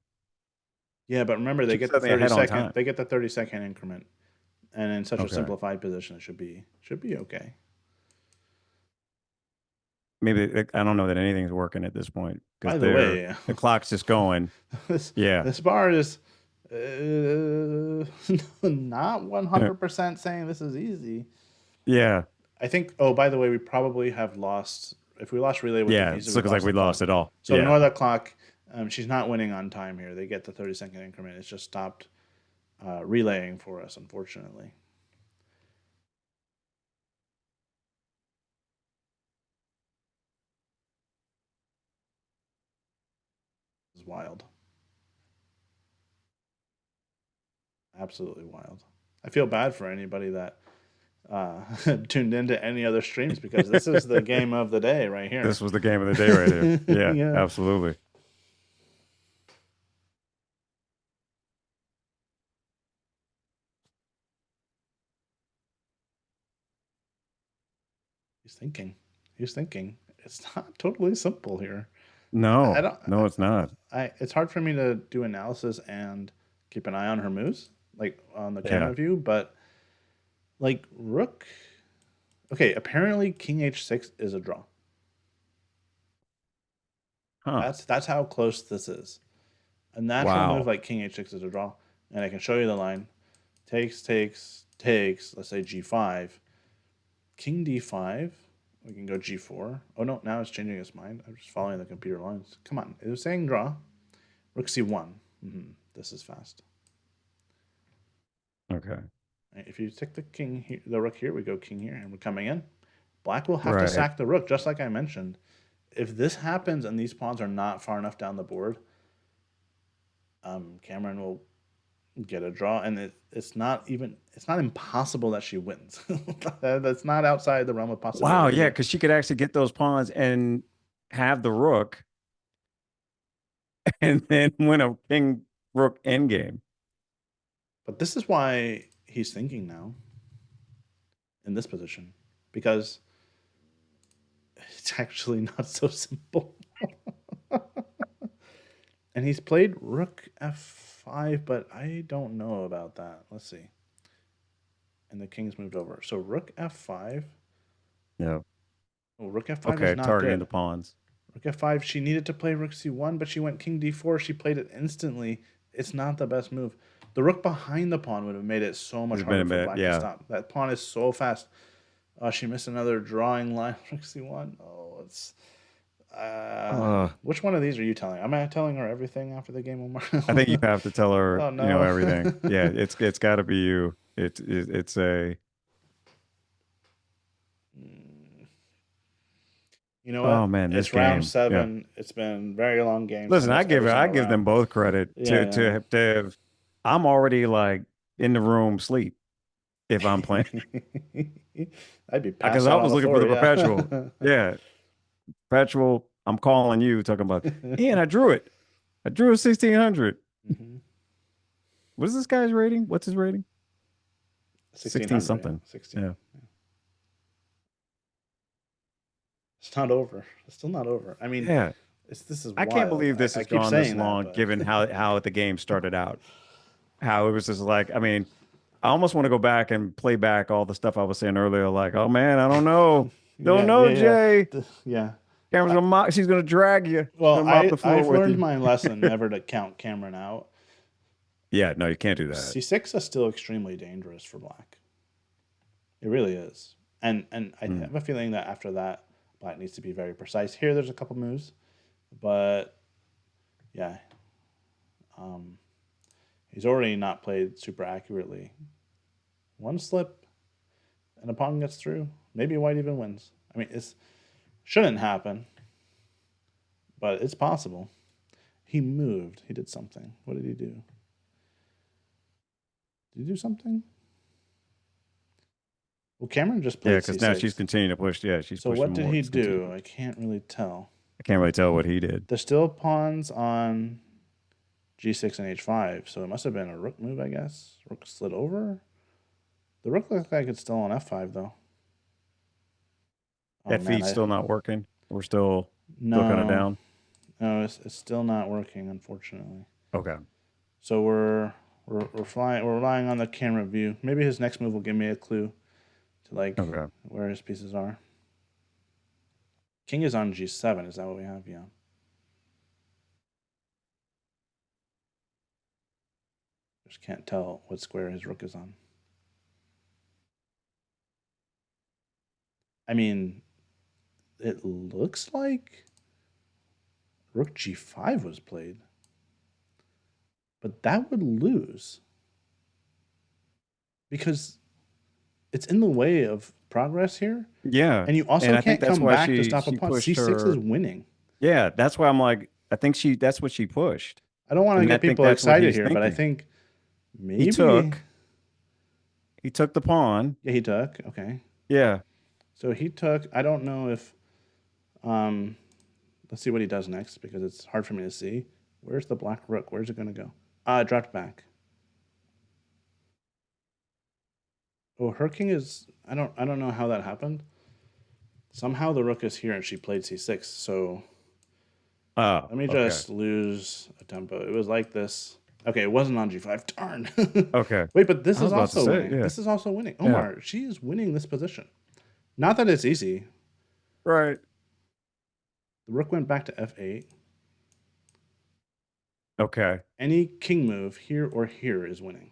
[SPEAKER 1] Yeah, but remember they
[SPEAKER 2] She's
[SPEAKER 1] get the
[SPEAKER 2] suddenly
[SPEAKER 1] 30
[SPEAKER 2] ahead on
[SPEAKER 1] second.
[SPEAKER 2] time.
[SPEAKER 1] They get the 30-second increment, and in such a
[SPEAKER 2] Okay.
[SPEAKER 1] simplified position, it should be okay.
[SPEAKER 2] Maybe I don't know that anything's working at this point because
[SPEAKER 1] By the way,
[SPEAKER 2] the clock's just going.
[SPEAKER 1] this
[SPEAKER 2] Yeah.
[SPEAKER 1] this bar is not
[SPEAKER 2] Yeah.
[SPEAKER 1] 100% saying this is easy.
[SPEAKER 2] Yeah.
[SPEAKER 1] I think. Oh, by the way, we probably have lost. If we lost relay with the
[SPEAKER 2] Yeah.
[SPEAKER 1] pieces,
[SPEAKER 2] It
[SPEAKER 1] we've
[SPEAKER 2] looks like
[SPEAKER 1] lost
[SPEAKER 2] we
[SPEAKER 1] the
[SPEAKER 2] lost
[SPEAKER 1] clock.
[SPEAKER 2] it all.
[SPEAKER 1] So
[SPEAKER 2] Yeah.
[SPEAKER 1] ignore that clock. She's not winning on time here. They get the 30-second increment. It's just stopped relaying for us, unfortunately. It's wild. Absolutely wild. I feel bad for anybody that uh, tuned into any other streams because this is the game of the day right here.
[SPEAKER 2] This was the game of the day right here. Yeah.
[SPEAKER 1] Yeah.
[SPEAKER 2] Absolutely.
[SPEAKER 1] He's thinking. He's thinking. It's not totally simple here. I
[SPEAKER 2] No.
[SPEAKER 1] don't.
[SPEAKER 2] No, it's not.
[SPEAKER 1] It's hard for me to do analysis and keep an eye on her moves, like on the
[SPEAKER 2] Yeah.
[SPEAKER 1] camera view. But like rook. Okay, apparently king h6 is a draw.
[SPEAKER 2] Huh.
[SPEAKER 1] That's how close this is. A natural move
[SPEAKER 2] Wow.
[SPEAKER 1] like king h6 is a draw, and I can show you the line. Takes, takes, takes. Let's say g5. King d5. We can go g4. Oh no, now it's changing its mind. I'm just following the computer lines. Come on, it was saying draw. Rook c1. This is fast.
[SPEAKER 2] Okay.
[SPEAKER 1] If you take the king, here, the rook here, we go king here, and we're coming in. Black will have to
[SPEAKER 2] Right.
[SPEAKER 1] sack the rook, just like I mentioned. If this happens and these pawns are not far enough down the board, Kamryn will get a draw, and it's not impossible that she wins. That's not outside the realm of
[SPEAKER 2] Wow.
[SPEAKER 1] possibility
[SPEAKER 2] Yeah.
[SPEAKER 1] here.
[SPEAKER 2] Because she could actually get those pawns and have the rook and then win a king rook endgame.
[SPEAKER 1] But this is why he's thinking now in this position, because it's actually not so simple. And he's played rook f5, but I don't know about that. Let's see. And the king's moved over. So rook f5.
[SPEAKER 2] Yeah.
[SPEAKER 1] Oh, rook f5 is
[SPEAKER 2] Okay.
[SPEAKER 1] not
[SPEAKER 2] Targeting the
[SPEAKER 1] good.
[SPEAKER 2] pawns.
[SPEAKER 1] Rook f5, she needed to play rook c1, but she went king d4. She played it instantly. It's not the best move. The rook behind the pawn would have made it so much
[SPEAKER 2] It's been
[SPEAKER 1] harder
[SPEAKER 2] a
[SPEAKER 1] for
[SPEAKER 2] bit.
[SPEAKER 1] black to
[SPEAKER 2] Yeah.
[SPEAKER 1] stop. That pawn is so fast. She missed another drawing line. Rook c1. Oh, it's.
[SPEAKER 2] Uh,
[SPEAKER 1] Which one of these are you telling? Am I telling her everything after the game, Omar?
[SPEAKER 2] I think you have to tell her,
[SPEAKER 1] Oh no.
[SPEAKER 2] everything. Yeah. It's got to be you. It's a.
[SPEAKER 1] You know
[SPEAKER 2] Oh
[SPEAKER 1] what?
[SPEAKER 2] man, this
[SPEAKER 1] It's round
[SPEAKER 2] game. Yeah.
[SPEAKER 1] 7. It's been very long games,
[SPEAKER 2] Listen,
[SPEAKER 1] almost every
[SPEAKER 2] I
[SPEAKER 1] single
[SPEAKER 2] give them
[SPEAKER 1] round.
[SPEAKER 2] both credit
[SPEAKER 1] Yeah,
[SPEAKER 2] to I'm already like in the room sleep if I'm playing
[SPEAKER 1] yeah. I'd be
[SPEAKER 2] because
[SPEAKER 1] passed
[SPEAKER 2] I
[SPEAKER 1] out on
[SPEAKER 2] was
[SPEAKER 1] the
[SPEAKER 2] looking for
[SPEAKER 1] floor.
[SPEAKER 2] the
[SPEAKER 1] Yeah.
[SPEAKER 2] perpetual. Yeah, perpetual. I'm calling you talking about. And I drew it. I drew a 1600.
[SPEAKER 1] hmm
[SPEAKER 2] What is this guy's rating? What's his rating? 16
[SPEAKER 1] 1600. Yeah,
[SPEAKER 2] something.
[SPEAKER 1] 16.
[SPEAKER 2] Yeah.
[SPEAKER 1] It's not over. It's still not over. I mean,
[SPEAKER 2] Yeah.
[SPEAKER 1] this is
[SPEAKER 2] I can't
[SPEAKER 1] wild.
[SPEAKER 2] believe this
[SPEAKER 1] I
[SPEAKER 2] has
[SPEAKER 1] keep
[SPEAKER 2] gone this
[SPEAKER 1] saying that,
[SPEAKER 2] long,
[SPEAKER 1] but
[SPEAKER 2] given how the game started out. How it was just like, I mean, I almost want to go back and play back all the stuff I was saying earlier. Like, oh man, I don't know, don't
[SPEAKER 1] yeah,
[SPEAKER 2] know,
[SPEAKER 1] yeah, yeah,
[SPEAKER 2] Jay.
[SPEAKER 1] yeah.
[SPEAKER 2] Cameron's
[SPEAKER 1] I,
[SPEAKER 2] gonna mop. She's gonna drag you. She's
[SPEAKER 1] well,
[SPEAKER 2] gonna mop the floor
[SPEAKER 1] I've
[SPEAKER 2] with
[SPEAKER 1] learned
[SPEAKER 2] you.
[SPEAKER 1] my lesson never to count Kamryn out.
[SPEAKER 2] Yeah, no, you can't do that.
[SPEAKER 1] C6 is still extremely dangerous for black. It really is. And I
[SPEAKER 2] Mm.
[SPEAKER 1] have a feeling that after that, black needs to be very precise. Here, there's a couple moves, but yeah, um, he's already not played super accurately. One slip, and a pawn gets through. Maybe white even wins. I mean, it shouldn't happen, but it's possible. He moved. He did something. What did he do? Did he do something? Well, Kamryn just
[SPEAKER 2] Yeah,
[SPEAKER 1] played
[SPEAKER 2] because now she's
[SPEAKER 1] c6.
[SPEAKER 2] continuing to push. Yeah, she's
[SPEAKER 1] So
[SPEAKER 2] pushing
[SPEAKER 1] what did
[SPEAKER 2] more.
[SPEAKER 1] he
[SPEAKER 2] It's continuing.
[SPEAKER 1] do? I can't really tell.
[SPEAKER 2] I can't really tell what he did.
[SPEAKER 1] There's still pawns on g6 and h5, so it must have been a rook move, I guess. Rook slid over. The rook looks like it's still on f5 though. Oh
[SPEAKER 2] That
[SPEAKER 1] man,
[SPEAKER 2] feed's
[SPEAKER 1] I
[SPEAKER 2] still not working. We're still kind of
[SPEAKER 1] no,
[SPEAKER 2] down.
[SPEAKER 1] no, it's still not working, unfortunately.
[SPEAKER 2] Okay.
[SPEAKER 1] So we're flying. We're relying on the camera view. Maybe his next move will give me a clue to like
[SPEAKER 2] Okay.
[SPEAKER 1] where his pieces are. King is on g7. Is that what we have? Yeah. Just can't tell what square his rook is on. I mean, it looks like rook g5 was played, but that would lose because it's in the way of progress here.
[SPEAKER 2] Yeah,
[SPEAKER 1] And you
[SPEAKER 2] and
[SPEAKER 1] also
[SPEAKER 2] I think
[SPEAKER 1] can't
[SPEAKER 2] that's
[SPEAKER 1] come
[SPEAKER 2] why
[SPEAKER 1] back to
[SPEAKER 2] she
[SPEAKER 1] stop a
[SPEAKER 2] she
[SPEAKER 1] pawn.
[SPEAKER 2] pushed
[SPEAKER 1] C6 is
[SPEAKER 2] her.
[SPEAKER 1] winning.
[SPEAKER 2] Yeah, that's why I'm like, I think that's what she pushed,
[SPEAKER 1] I don't want to
[SPEAKER 2] and I
[SPEAKER 1] get
[SPEAKER 2] think
[SPEAKER 1] people
[SPEAKER 2] that's what
[SPEAKER 1] excited
[SPEAKER 2] he's
[SPEAKER 1] here, but I
[SPEAKER 2] thinking.
[SPEAKER 1] think
[SPEAKER 2] He
[SPEAKER 1] maybe.
[SPEAKER 2] took he took the pawn.
[SPEAKER 1] Yeah, he took. Okay.
[SPEAKER 2] Yeah.
[SPEAKER 1] So he took. I don't know if. Um, let's see what he does next because it's hard for me to see. Where's the black rook? Where's it going to go? It dropped back. Oh, her king is. I don't know how that happened. Somehow the rook is here and she played c6. So
[SPEAKER 2] Oh,
[SPEAKER 1] let me
[SPEAKER 2] okay.
[SPEAKER 1] just lose a tempo. It was like this. Okay, it wasn't on g5. Darn.
[SPEAKER 2] Okay.
[SPEAKER 1] Wait, but this
[SPEAKER 2] I was
[SPEAKER 1] is
[SPEAKER 2] about to
[SPEAKER 1] also
[SPEAKER 2] say,
[SPEAKER 1] winning.
[SPEAKER 2] yeah.
[SPEAKER 1] This is also winning.
[SPEAKER 2] Yeah.
[SPEAKER 1] Omar, she is winning this position. Not that it's easy.
[SPEAKER 2] Right.
[SPEAKER 1] The rook went back to f8.
[SPEAKER 2] Okay.
[SPEAKER 1] Any king move here or here is winning.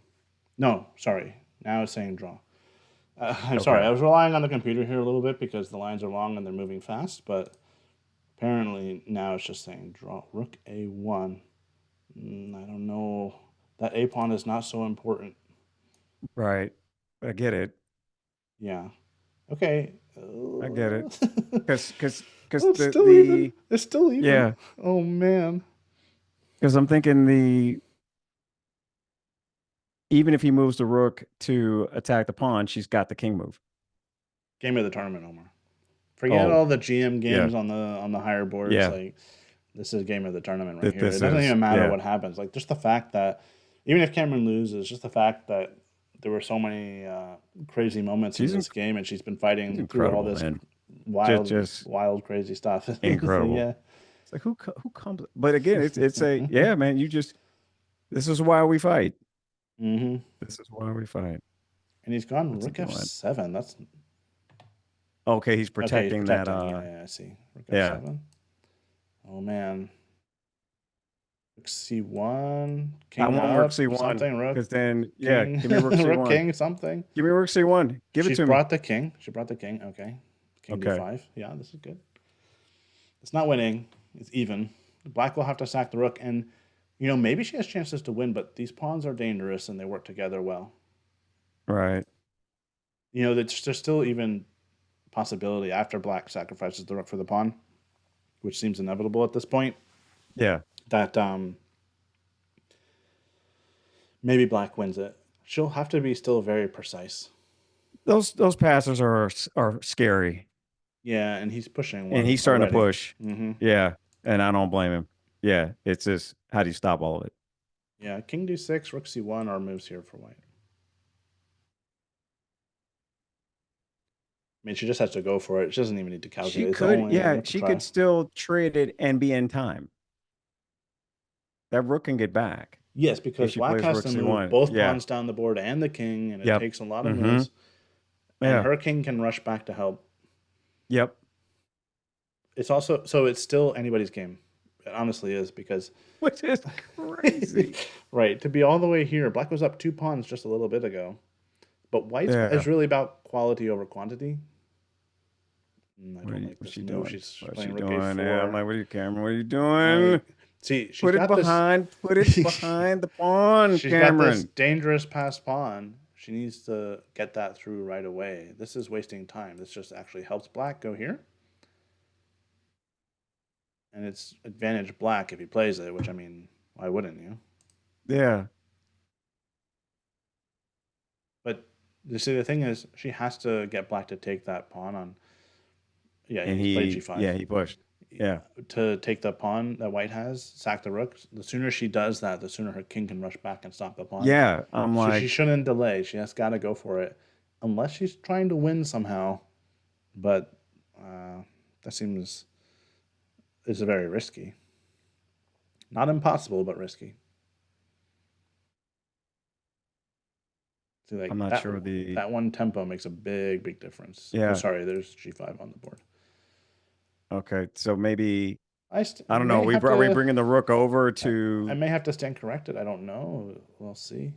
[SPEAKER 1] No, sorry. Now it's saying draw. I'm sorry.
[SPEAKER 2] Okay.
[SPEAKER 1] I was relying on the computer here a little bit because the lines are long and they're moving fast, but apparently now it's just saying draw. Rook a1. I don't know. That a pawn is not so important.
[SPEAKER 2] Right. I get it.
[SPEAKER 1] Yeah. Okay.
[SPEAKER 2] I get it. Because
[SPEAKER 1] Oh, it's still even.
[SPEAKER 2] the
[SPEAKER 1] It's still even.
[SPEAKER 2] yeah.
[SPEAKER 1] Oh man.
[SPEAKER 2] Because I'm thinking even if he moves the rook to attack the pawn, she's got the king move.
[SPEAKER 1] Game of the tournament, Omar. Forget
[SPEAKER 2] Oh,
[SPEAKER 1] all the GM
[SPEAKER 2] yeah.
[SPEAKER 1] games on the higher boards.
[SPEAKER 2] Yeah.
[SPEAKER 1] Like this is game of the tournament right here. It
[SPEAKER 2] This
[SPEAKER 1] doesn't
[SPEAKER 2] is
[SPEAKER 1] even matter
[SPEAKER 2] yeah.
[SPEAKER 1] what happens. Like just the fact that even if Cameron loses, just the fact that there were so many crazy moments in
[SPEAKER 2] She's
[SPEAKER 1] this game, and she's been
[SPEAKER 2] she's
[SPEAKER 1] fighting through all
[SPEAKER 2] incredible,
[SPEAKER 1] this
[SPEAKER 2] man.
[SPEAKER 1] wild,
[SPEAKER 2] Just
[SPEAKER 1] wild, crazy stuff.
[SPEAKER 2] incredible.
[SPEAKER 1] Yeah.
[SPEAKER 2] It's like who comes? But again, it's a yeah, man. This is why we fight.
[SPEAKER 1] Mm-hmm.
[SPEAKER 2] This is why we fight.
[SPEAKER 1] And he's gone
[SPEAKER 2] What's he
[SPEAKER 1] rook
[SPEAKER 2] doing?
[SPEAKER 1] f7. That's
[SPEAKER 2] Okay, he's
[SPEAKER 1] okay. He's
[SPEAKER 2] protecting that.
[SPEAKER 1] protecting. Yeah, yeah. I see. Rook
[SPEAKER 2] Yeah.
[SPEAKER 1] f7. Oh man. Rook c1.
[SPEAKER 2] I
[SPEAKER 1] King
[SPEAKER 2] want Rook
[SPEAKER 1] up.
[SPEAKER 2] C1
[SPEAKER 1] Something. Rook
[SPEAKER 2] because then yeah,
[SPEAKER 1] king.
[SPEAKER 2] give me Rook
[SPEAKER 1] Rook
[SPEAKER 2] C1.
[SPEAKER 1] king. Something.
[SPEAKER 2] Give me Rook C1. Give it
[SPEAKER 1] She's
[SPEAKER 2] to me.
[SPEAKER 1] brought the king. She brought the king. Okay. King
[SPEAKER 2] Okay.
[SPEAKER 1] d5. Yeah, this is good. It's not winning. It's even. Black will have to sack the rook, and maybe she has chances to win, but these pawns are dangerous and they work together well.
[SPEAKER 2] Right.
[SPEAKER 1] There's still even possibility after black sacrifices the rook for the pawn, which seems inevitable at this point,
[SPEAKER 2] Yeah.
[SPEAKER 1] that maybe black wins it. She'll have to be still very precise.
[SPEAKER 2] Those passes are scary,
[SPEAKER 1] Yeah, and he's pushing
[SPEAKER 2] and
[SPEAKER 1] one
[SPEAKER 2] he's starting to
[SPEAKER 1] already.
[SPEAKER 2] push.
[SPEAKER 1] Mm-hmm.
[SPEAKER 2] Yeah, and I don't blame him. Yeah, it's just how do you stop all of it?
[SPEAKER 1] Yeah, king d6, rook c1 are moves here for white. I mean, she just has to go for it. She doesn't even need to calculate. It's the only
[SPEAKER 2] Yeah,
[SPEAKER 1] rook to
[SPEAKER 2] she
[SPEAKER 1] try.
[SPEAKER 2] could still trade it and be in time. That rook can get back
[SPEAKER 1] Yes,
[SPEAKER 2] if
[SPEAKER 1] because
[SPEAKER 2] she
[SPEAKER 1] black
[SPEAKER 2] plays
[SPEAKER 1] has
[SPEAKER 2] rook
[SPEAKER 1] to move
[SPEAKER 2] C1.
[SPEAKER 1] both
[SPEAKER 2] Yeah.
[SPEAKER 1] pawns down the board and the king, and it
[SPEAKER 2] Yep.
[SPEAKER 1] takes a lot of
[SPEAKER 2] Mm-hmm.
[SPEAKER 1] moves. And
[SPEAKER 2] Yeah.
[SPEAKER 1] her king can rush back to help.
[SPEAKER 2] Yep.
[SPEAKER 1] It's also so it's still anybody's game. It honestly is because
[SPEAKER 2] Which is crazy.
[SPEAKER 1] right to be all the way here. Black was up 2 pawns just a little bit ago, but white's
[SPEAKER 2] Yeah.
[SPEAKER 1] is really about quality over quantity. I don't like
[SPEAKER 2] What's
[SPEAKER 1] this
[SPEAKER 2] she
[SPEAKER 1] move.
[SPEAKER 2] doing?
[SPEAKER 1] She's
[SPEAKER 2] What's
[SPEAKER 1] playing
[SPEAKER 2] she
[SPEAKER 1] rook
[SPEAKER 2] doing? Yeah, I'm
[SPEAKER 1] a4.
[SPEAKER 2] like, what are you, Cameron? What are you doing?
[SPEAKER 1] See, she's
[SPEAKER 2] Put it
[SPEAKER 1] got this.
[SPEAKER 2] behind. Put it behind the pawn,
[SPEAKER 1] She's got this
[SPEAKER 2] Cameron.
[SPEAKER 1] dangerous passed pawn. She needs to get that through right away. This is wasting time. This just actually helps black go here. And it's advantage black if he plays it, which I mean, why wouldn't you?
[SPEAKER 2] Yeah.
[SPEAKER 1] But you see, the thing is, she has to get black to take that pawn on. Yeah,
[SPEAKER 2] And
[SPEAKER 1] he's played g5.
[SPEAKER 2] he pushed. Yeah.
[SPEAKER 1] To take the pawn that white has, sack the rook. The sooner she does that, the sooner her king can rush back and stop the pawn.
[SPEAKER 2] Yeah. I'm
[SPEAKER 1] She
[SPEAKER 2] like,
[SPEAKER 1] shouldn't delay. She has got to go for it, unless she's trying to win somehow. But that seems is very risky. Not impossible, but risky. See, like
[SPEAKER 2] I'm not
[SPEAKER 1] that
[SPEAKER 2] sure
[SPEAKER 1] that one tempo makes a big difference. Oh,
[SPEAKER 2] yeah.
[SPEAKER 1] sorry, there's g5 on the board.
[SPEAKER 2] Okay. So maybe, I don't know.
[SPEAKER 1] May have
[SPEAKER 2] Are we
[SPEAKER 1] to.
[SPEAKER 2] bringing the rook over
[SPEAKER 1] I
[SPEAKER 2] to,
[SPEAKER 1] may have to stand corrected. I don't know. We'll see.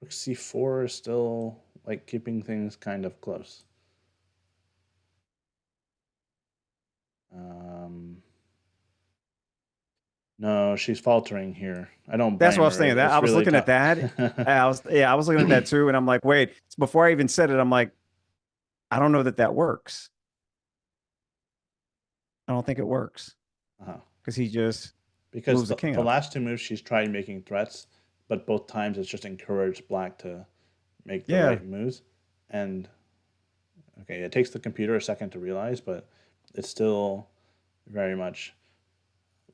[SPEAKER 1] Rook c4 is still like keeping things kind of close. Um, no, she's faltering here. I don't
[SPEAKER 2] that's what
[SPEAKER 1] blame
[SPEAKER 2] I was
[SPEAKER 1] her.
[SPEAKER 2] thinking that. I
[SPEAKER 1] It's
[SPEAKER 2] was
[SPEAKER 1] really
[SPEAKER 2] looking at
[SPEAKER 1] tough.
[SPEAKER 2] that. I was looking at that too. And I'm like, wait, before I even said it, I'm like, I don't know that that works. I don't think it works
[SPEAKER 1] Uh-huh.
[SPEAKER 2] because he just
[SPEAKER 1] Because
[SPEAKER 2] moves the
[SPEAKER 1] the,
[SPEAKER 2] king
[SPEAKER 1] the
[SPEAKER 2] up.
[SPEAKER 1] last two moves she's tried making threats, but both times it's just encouraged black to make the
[SPEAKER 2] Yeah.
[SPEAKER 1] right moves. And okay, it takes the computer a second to realize, but it's still very much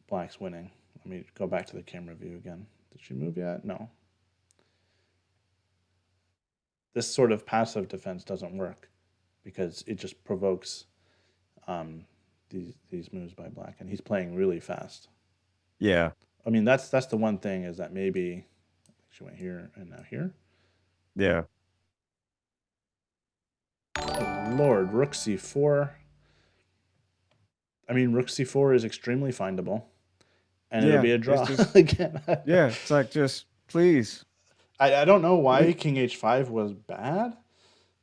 [SPEAKER 1] black's winning. Let me go back to the camera view again. Did she move yet? No. This sort of passive defense doesn't work because it just provokes um, these moves by black, and he's playing really fast.
[SPEAKER 2] Yeah.
[SPEAKER 1] I mean, that's the one thing is that maybe she went here and now here.
[SPEAKER 2] Yeah.
[SPEAKER 1] Oh, Lord, rook c4. I mean, rook c4 is extremely findable, and it'll
[SPEAKER 2] Yeah.
[SPEAKER 1] be a
[SPEAKER 2] It's
[SPEAKER 1] draw
[SPEAKER 2] just,
[SPEAKER 1] again.
[SPEAKER 2] yeah. It's like, just please.
[SPEAKER 1] I don't know why
[SPEAKER 2] Please.
[SPEAKER 1] king h5 was bad.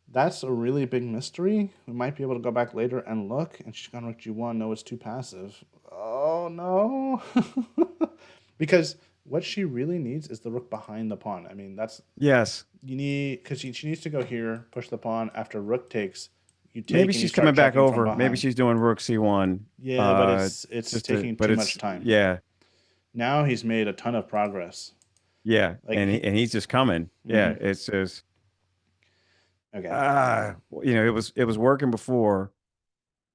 [SPEAKER 1] That's a really big mystery. We might be able to go back later and look. And she's gone rook g1. No, it's too passive. Oh no, because what she really needs is the rook behind the pawn. I mean, that's
[SPEAKER 2] Yes.
[SPEAKER 1] you need because she needs to go here, push the pawn after rook takes. You
[SPEAKER 2] Maybe
[SPEAKER 1] take and you
[SPEAKER 2] she's
[SPEAKER 1] start
[SPEAKER 2] coming back
[SPEAKER 1] checking from
[SPEAKER 2] over. Maybe
[SPEAKER 1] behind.
[SPEAKER 2] she's doing rook C1.
[SPEAKER 1] Yeah, but it's taking
[SPEAKER 2] But
[SPEAKER 1] too much
[SPEAKER 2] it's,
[SPEAKER 1] time.
[SPEAKER 2] yeah.
[SPEAKER 1] Now he's made a ton of progress.
[SPEAKER 2] Yeah.
[SPEAKER 1] Like
[SPEAKER 2] And he's just coming. Yeah.
[SPEAKER 1] mhm.
[SPEAKER 2] It's just,
[SPEAKER 1] Okay.
[SPEAKER 2] it was working before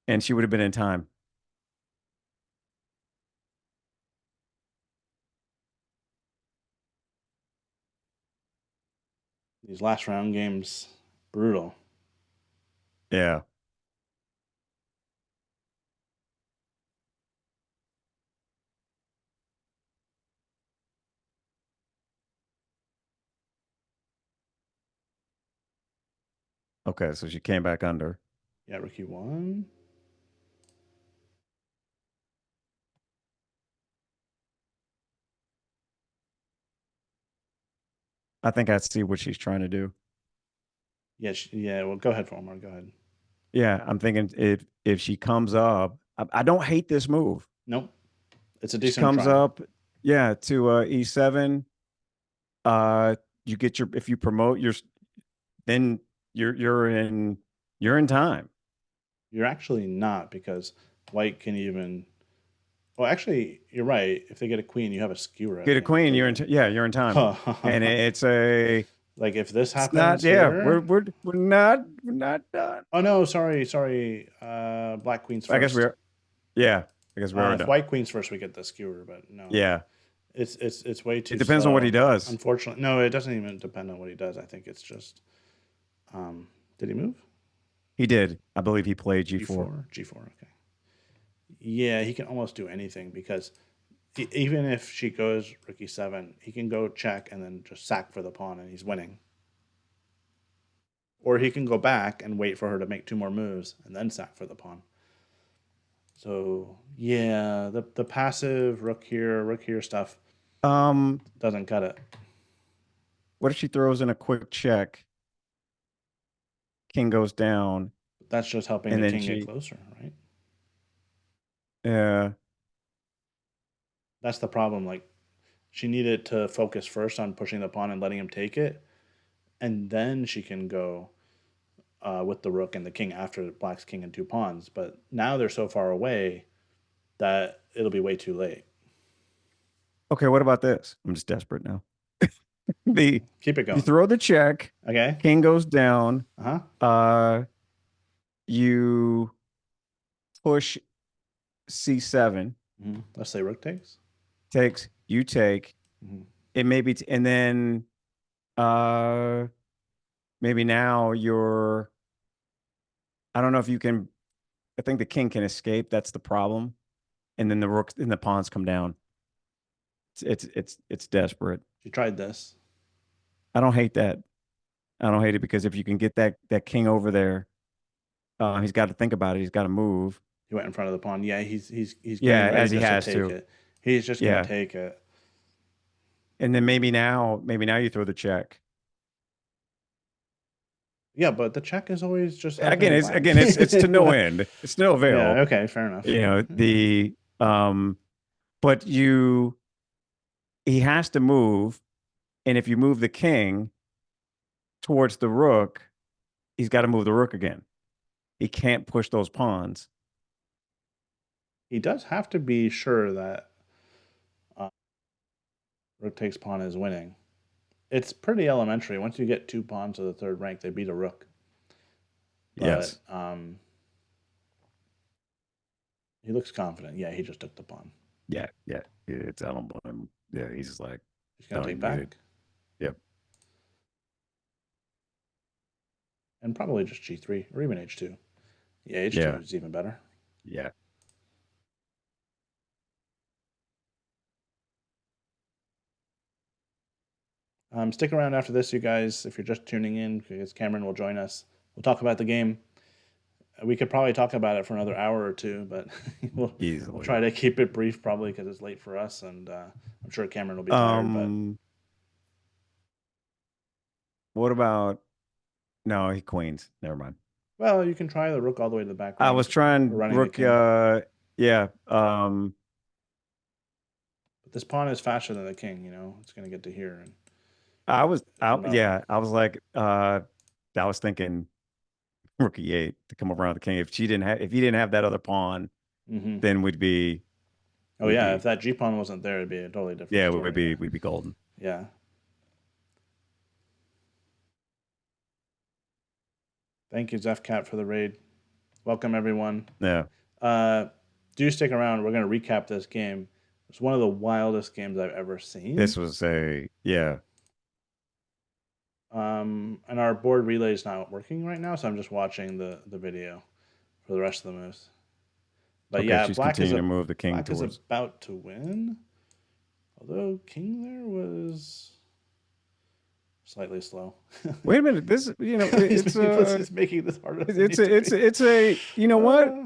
[SPEAKER 2] and she would have been in time.
[SPEAKER 1] These last round games, brutal.
[SPEAKER 2] Yeah. Okay, so she came back under.
[SPEAKER 1] Yeah, rook e1.
[SPEAKER 2] I think I see what she's trying to do.
[SPEAKER 1] Yeah, yeah. Well, go ahead, Omar. Go ahead.
[SPEAKER 2] Yeah, I'm thinking if she comes up, I don't hate this move.
[SPEAKER 1] Nope. It's a
[SPEAKER 2] She
[SPEAKER 1] decent
[SPEAKER 2] comes
[SPEAKER 1] try.
[SPEAKER 2] up, yeah, to e7. Uh, you get your if you promote your then you're in time.
[SPEAKER 1] You're actually not because white can even. Well, actually, you're right. If they get a queen, you have a skewer at
[SPEAKER 2] Get a
[SPEAKER 1] the end of
[SPEAKER 2] queen,
[SPEAKER 1] the
[SPEAKER 2] you're in
[SPEAKER 1] game.
[SPEAKER 2] yeah, you're in time. And
[SPEAKER 1] Like if this
[SPEAKER 2] it's not
[SPEAKER 1] happens
[SPEAKER 2] yeah,
[SPEAKER 1] here.
[SPEAKER 2] we're not done.
[SPEAKER 1] Oh no, sorry. Black queens
[SPEAKER 2] I guess we
[SPEAKER 1] first.
[SPEAKER 2] are yeah, I guess we are
[SPEAKER 1] If
[SPEAKER 2] done.
[SPEAKER 1] white queens first, we get the skewer. But no,
[SPEAKER 2] Yeah.
[SPEAKER 1] it's way
[SPEAKER 2] It
[SPEAKER 1] too
[SPEAKER 2] depends on what he
[SPEAKER 1] slow.
[SPEAKER 2] does.
[SPEAKER 1] Unfortunately, no, it doesn't even depend on what he does. I think it's just. Did he move?
[SPEAKER 2] He did. I believe he played G4.
[SPEAKER 1] G4, G4. Okay. Yeah, he can almost do anything because even if she goes rook e7, he can go check and then just sack for the pawn and he's winning. Or he can go back and wait for her to make two more moves and then sack for the pawn. So yeah, the passive rook here stuff
[SPEAKER 2] Um,
[SPEAKER 1] doesn't cut it.
[SPEAKER 2] what if she throws in a quick check? King goes down,
[SPEAKER 1] But that's just helping
[SPEAKER 2] and
[SPEAKER 1] the
[SPEAKER 2] then
[SPEAKER 1] king get
[SPEAKER 2] she,
[SPEAKER 1] closer, right?
[SPEAKER 2] uh,
[SPEAKER 1] That's the problem. Like she needed to focus first on pushing the pawn and letting him take it, and then she can go with the rook and the king after black's king and two pawns. But now they're so far away that it'll be way too late.
[SPEAKER 2] okay, what about this? I'm just desperate now. The
[SPEAKER 1] Keep it
[SPEAKER 2] you
[SPEAKER 1] going.
[SPEAKER 2] throw the check,
[SPEAKER 1] Okay.
[SPEAKER 2] king goes down,
[SPEAKER 1] Uh huh.
[SPEAKER 2] uh, you push C7,
[SPEAKER 1] Let's say rook takes.
[SPEAKER 2] takes, you take,
[SPEAKER 1] Mm-hmm.
[SPEAKER 2] it maybe, and then uh maybe now you're, I don't know if you can, I think the king can escape. That's the problem. And then the rooks and the pawns come down. It's desperate.
[SPEAKER 1] She tried this.
[SPEAKER 2] I don't hate that. I don't hate it because if you can get that king over there, he's got to think about it. He's got to move.
[SPEAKER 1] He went in front of the pawn. Yeah, he's getting
[SPEAKER 2] Yeah,
[SPEAKER 1] ready
[SPEAKER 2] as he
[SPEAKER 1] just to
[SPEAKER 2] has
[SPEAKER 1] take
[SPEAKER 2] to.
[SPEAKER 1] it. He's just gonna
[SPEAKER 2] Yeah,
[SPEAKER 1] take it.
[SPEAKER 2] and then maybe now you throw the check.
[SPEAKER 1] Yeah, but the check is always just
[SPEAKER 2] Again,
[SPEAKER 1] helping black.
[SPEAKER 2] it's to no end. It's to no
[SPEAKER 1] Yeah.
[SPEAKER 2] avail.
[SPEAKER 1] Okay. Fair enough.
[SPEAKER 2] You know the but you he has to move, and if you move the king towards the rook, he's got to move the rook again. He can't push those pawns.
[SPEAKER 1] He does have to be sure that rook takes pawn is winning. It's pretty elementary. Once you get two pawns to the third rank, they beat a rook. But
[SPEAKER 2] Yes.
[SPEAKER 1] he looks confident. Yeah, he just took the pawn.
[SPEAKER 2] Yeah, yeah. It's I don't blame him. Yeah, he's just like,
[SPEAKER 1] He's gonna
[SPEAKER 2] I don't
[SPEAKER 1] take
[SPEAKER 2] even need it.
[SPEAKER 1] back
[SPEAKER 2] Yep.
[SPEAKER 1] and probably just g3 or even h2. Yeah, h2
[SPEAKER 2] Yeah.
[SPEAKER 1] is even better.
[SPEAKER 2] Yeah.
[SPEAKER 1] Stick around after this, you guys. If you're just tuning in, because Kamryn will join us. We'll talk about the game. We could probably talk about it for another hour or two, but we'll
[SPEAKER 2] Easily.
[SPEAKER 1] try to keep it brief, probably because it's late for us, and I'm sure Kamryn will be tired. But
[SPEAKER 2] Um, what about no, he queens. Never mind.
[SPEAKER 1] well, you can try the rook all the way to the back
[SPEAKER 2] I was
[SPEAKER 1] rank, or
[SPEAKER 2] trying
[SPEAKER 1] running the
[SPEAKER 2] rook
[SPEAKER 1] king.
[SPEAKER 2] yeah.
[SPEAKER 1] But this pawn is faster than the king. It's going to get to here, and
[SPEAKER 2] I
[SPEAKER 1] who knows?
[SPEAKER 2] yeah, I was like I was thinking rook e8 to come around the king. If he didn't have that other pawn,
[SPEAKER 1] Hmm.
[SPEAKER 2] then
[SPEAKER 1] Oh
[SPEAKER 2] we'd
[SPEAKER 1] yeah, if
[SPEAKER 2] be
[SPEAKER 1] that g pawn wasn't there, it'd be a totally different
[SPEAKER 2] yeah,
[SPEAKER 1] story. Yeah,
[SPEAKER 2] we'd be golden.
[SPEAKER 1] yeah. Thank you, Zefcat, for the raid. Welcome everyone.
[SPEAKER 2] Yeah.
[SPEAKER 1] Uh, do stick around. We're going to recap this game. It's one of the wildest games I've ever seen.
[SPEAKER 2] This was a yeah.
[SPEAKER 1] And our board relay is not working right now, so I'm just watching the video for the rest of the moves. But
[SPEAKER 2] Okay,
[SPEAKER 1] yeah,
[SPEAKER 2] she's continuing to move the king
[SPEAKER 1] black is
[SPEAKER 2] towards.
[SPEAKER 1] about to win. Although king there was slightly slow.
[SPEAKER 2] Wait a minute. This,
[SPEAKER 1] He's making this harder than it needs to be.
[SPEAKER 2] you know what?
[SPEAKER 1] Uh,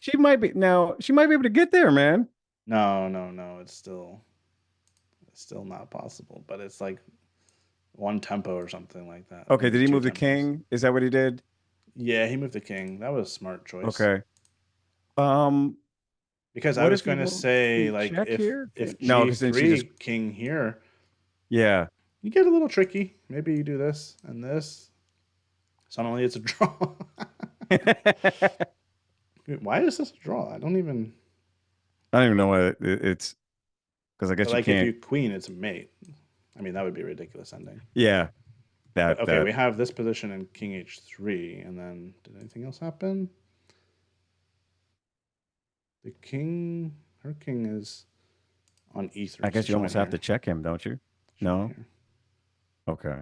[SPEAKER 2] She might be able to get there, man.
[SPEAKER 1] no, no, no. It's still not possible. But it's like one tempo or something like that.
[SPEAKER 2] Okay,
[SPEAKER 1] Maybe
[SPEAKER 2] did he
[SPEAKER 1] two
[SPEAKER 2] move the
[SPEAKER 1] tempos.
[SPEAKER 2] king? Is that what he did?
[SPEAKER 1] Yeah, he moved the king. That was a smart choice.
[SPEAKER 2] Okay. Um,
[SPEAKER 1] Because I
[SPEAKER 2] what
[SPEAKER 1] was
[SPEAKER 2] if he
[SPEAKER 1] going to
[SPEAKER 2] moved
[SPEAKER 1] say
[SPEAKER 2] king
[SPEAKER 1] like
[SPEAKER 2] check here?
[SPEAKER 1] if
[SPEAKER 2] No, because then she just,
[SPEAKER 1] G3 king here,
[SPEAKER 2] yeah.
[SPEAKER 1] you get a little tricky. Maybe you do this and this. Suddenly it's a draw.
[SPEAKER 2] I
[SPEAKER 1] Wait, why is this a draw? I don't even.
[SPEAKER 2] don't even know what it's because I guess you
[SPEAKER 1] Like if you
[SPEAKER 2] can't.
[SPEAKER 1] queen, it's a mate. I mean, that would be a ridiculous ending.
[SPEAKER 2] Yeah,
[SPEAKER 1] But
[SPEAKER 2] that
[SPEAKER 1] okay,
[SPEAKER 2] that
[SPEAKER 1] we have this position in king h3, and then did anything else happen? The king, her king is on
[SPEAKER 2] I
[SPEAKER 1] e3. So
[SPEAKER 2] guess you
[SPEAKER 1] she went
[SPEAKER 2] almost have
[SPEAKER 1] here.
[SPEAKER 2] to check him, don't you?
[SPEAKER 1] She went
[SPEAKER 2] No?
[SPEAKER 1] here.
[SPEAKER 2] Okay.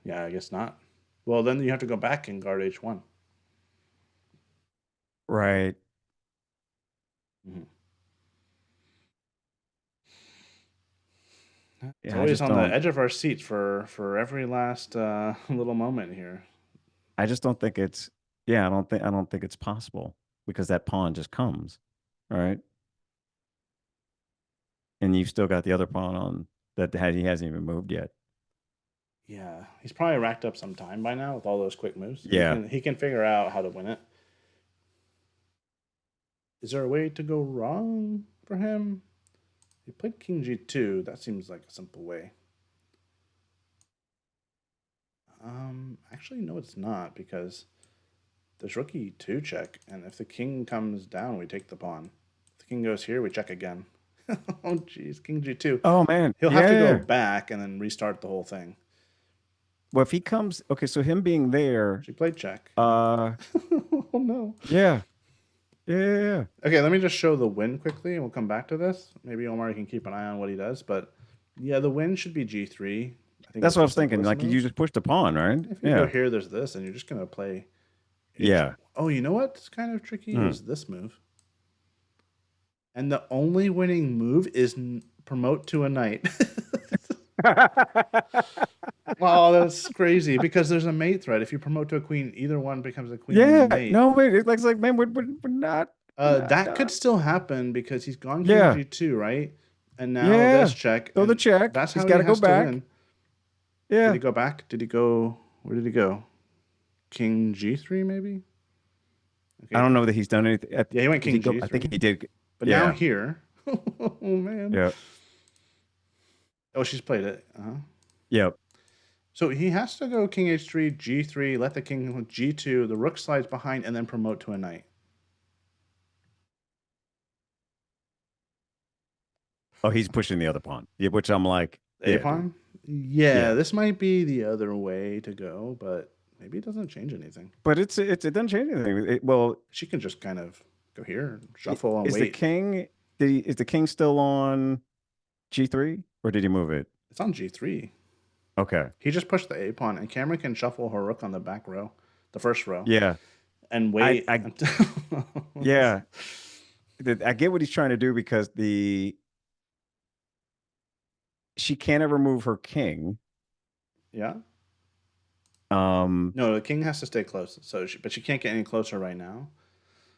[SPEAKER 1] Yeah, I guess not. Well, then you have to go back and guard h1.
[SPEAKER 2] Right.
[SPEAKER 1] Mm-hmm. It's
[SPEAKER 2] Yeah, I
[SPEAKER 1] always
[SPEAKER 2] just
[SPEAKER 1] on the
[SPEAKER 2] don't
[SPEAKER 1] edge of our seats for every last little moment here.
[SPEAKER 2] I just don't think it's yeah, I don't think it's possible because that pawn just comes. All right. And you've still got the other pawn on he hasn't even moved yet.
[SPEAKER 1] Yeah, he's probably racked up some time by now with all those quick moves.
[SPEAKER 2] Yeah.
[SPEAKER 1] He can figure out how to win it. Is there a way to go wrong for him? He played king g2. That seems like a simple way. Actually, no, it's not because there's rook e2 check, and if the king comes down, we take the pawn. If the king goes here, we check again. Oh, jeez, king g2.
[SPEAKER 2] Oh man.
[SPEAKER 1] He'll have to go
[SPEAKER 2] Yeah.
[SPEAKER 1] back and then restart the whole thing.
[SPEAKER 2] Well, if he comes, okay, so him being there,
[SPEAKER 1] She played check. Yeah.
[SPEAKER 2] uh
[SPEAKER 1] Oh no.
[SPEAKER 2] yeah. Yeah.
[SPEAKER 1] Okay, let me just show the win quickly, and we'll come back to this. Maybe Omar can keep an eye on what he does, but yeah, the win should be g3. I think
[SPEAKER 2] That's
[SPEAKER 1] it's
[SPEAKER 2] what I
[SPEAKER 1] the
[SPEAKER 2] was thinking.
[SPEAKER 1] simplest
[SPEAKER 2] Like you
[SPEAKER 1] move.
[SPEAKER 2] just push the pawn, right?
[SPEAKER 1] If you go
[SPEAKER 2] Yeah.
[SPEAKER 1] here, there's this, and you're just gonna play h.
[SPEAKER 2] Yeah.
[SPEAKER 1] Oh, you know what's kind of tricky
[SPEAKER 2] Hmm.
[SPEAKER 1] is this move, and the only winning move is promote to a knight. Wow, that's crazy because there's a mate threat. If you promote to a queen, either one becomes a queen
[SPEAKER 2] Yeah.
[SPEAKER 1] mate.
[SPEAKER 2] No, wait. It's like, man, we're not
[SPEAKER 1] That could
[SPEAKER 2] done.
[SPEAKER 1] still happen because he's gone king
[SPEAKER 2] Yeah.
[SPEAKER 1] g2, right? And now this
[SPEAKER 2] Yeah.
[SPEAKER 1] check,
[SPEAKER 2] Throw the
[SPEAKER 1] and
[SPEAKER 2] check.
[SPEAKER 1] that's
[SPEAKER 2] He's
[SPEAKER 1] how
[SPEAKER 2] got
[SPEAKER 1] he
[SPEAKER 2] to go
[SPEAKER 1] has to
[SPEAKER 2] back.
[SPEAKER 1] win. Did he
[SPEAKER 2] Yeah.
[SPEAKER 1] go back? Did he go? Where did he go? King g3, maybe?
[SPEAKER 2] I
[SPEAKER 1] Okay.
[SPEAKER 2] don't know that he's done anything.
[SPEAKER 1] Yeah, he went
[SPEAKER 2] Did he
[SPEAKER 1] king
[SPEAKER 2] go? I think
[SPEAKER 1] g3.
[SPEAKER 2] he did.
[SPEAKER 1] But now
[SPEAKER 2] Yeah.
[SPEAKER 1] here. Oh, man.
[SPEAKER 2] Yeah.
[SPEAKER 1] Oh, she's played it.
[SPEAKER 2] Yep.
[SPEAKER 1] So he has to go king h3, g3, let the king g2, the rook slides behind, and then promote to a knight.
[SPEAKER 2] Oh, he's pushing the other pawn. Yeah, which I'm like,
[SPEAKER 1] A
[SPEAKER 2] yeah, dude.
[SPEAKER 1] pawn? Yeah,
[SPEAKER 2] Yeah.
[SPEAKER 1] this might be the other way to go, but maybe it doesn't change anything.
[SPEAKER 2] But it doesn't change anything. Well,
[SPEAKER 1] She can just kind of go here, shuffle, and
[SPEAKER 2] is the
[SPEAKER 1] wait.
[SPEAKER 2] king? Is the king still on G3 or did he move it?
[SPEAKER 1] It's on g3.
[SPEAKER 2] Okay.
[SPEAKER 1] He just pushed the a pawn, and Kamryn can shuffle her rook on the back row, the first row,
[SPEAKER 2] Yeah.
[SPEAKER 1] and
[SPEAKER 2] I
[SPEAKER 1] wait
[SPEAKER 2] I
[SPEAKER 1] until.
[SPEAKER 2] yeah. I get what he's trying to do because she can't ever move her king.
[SPEAKER 1] Yeah.
[SPEAKER 2] Um.
[SPEAKER 1] No, the king has to stay close. But she can't get any closer right now.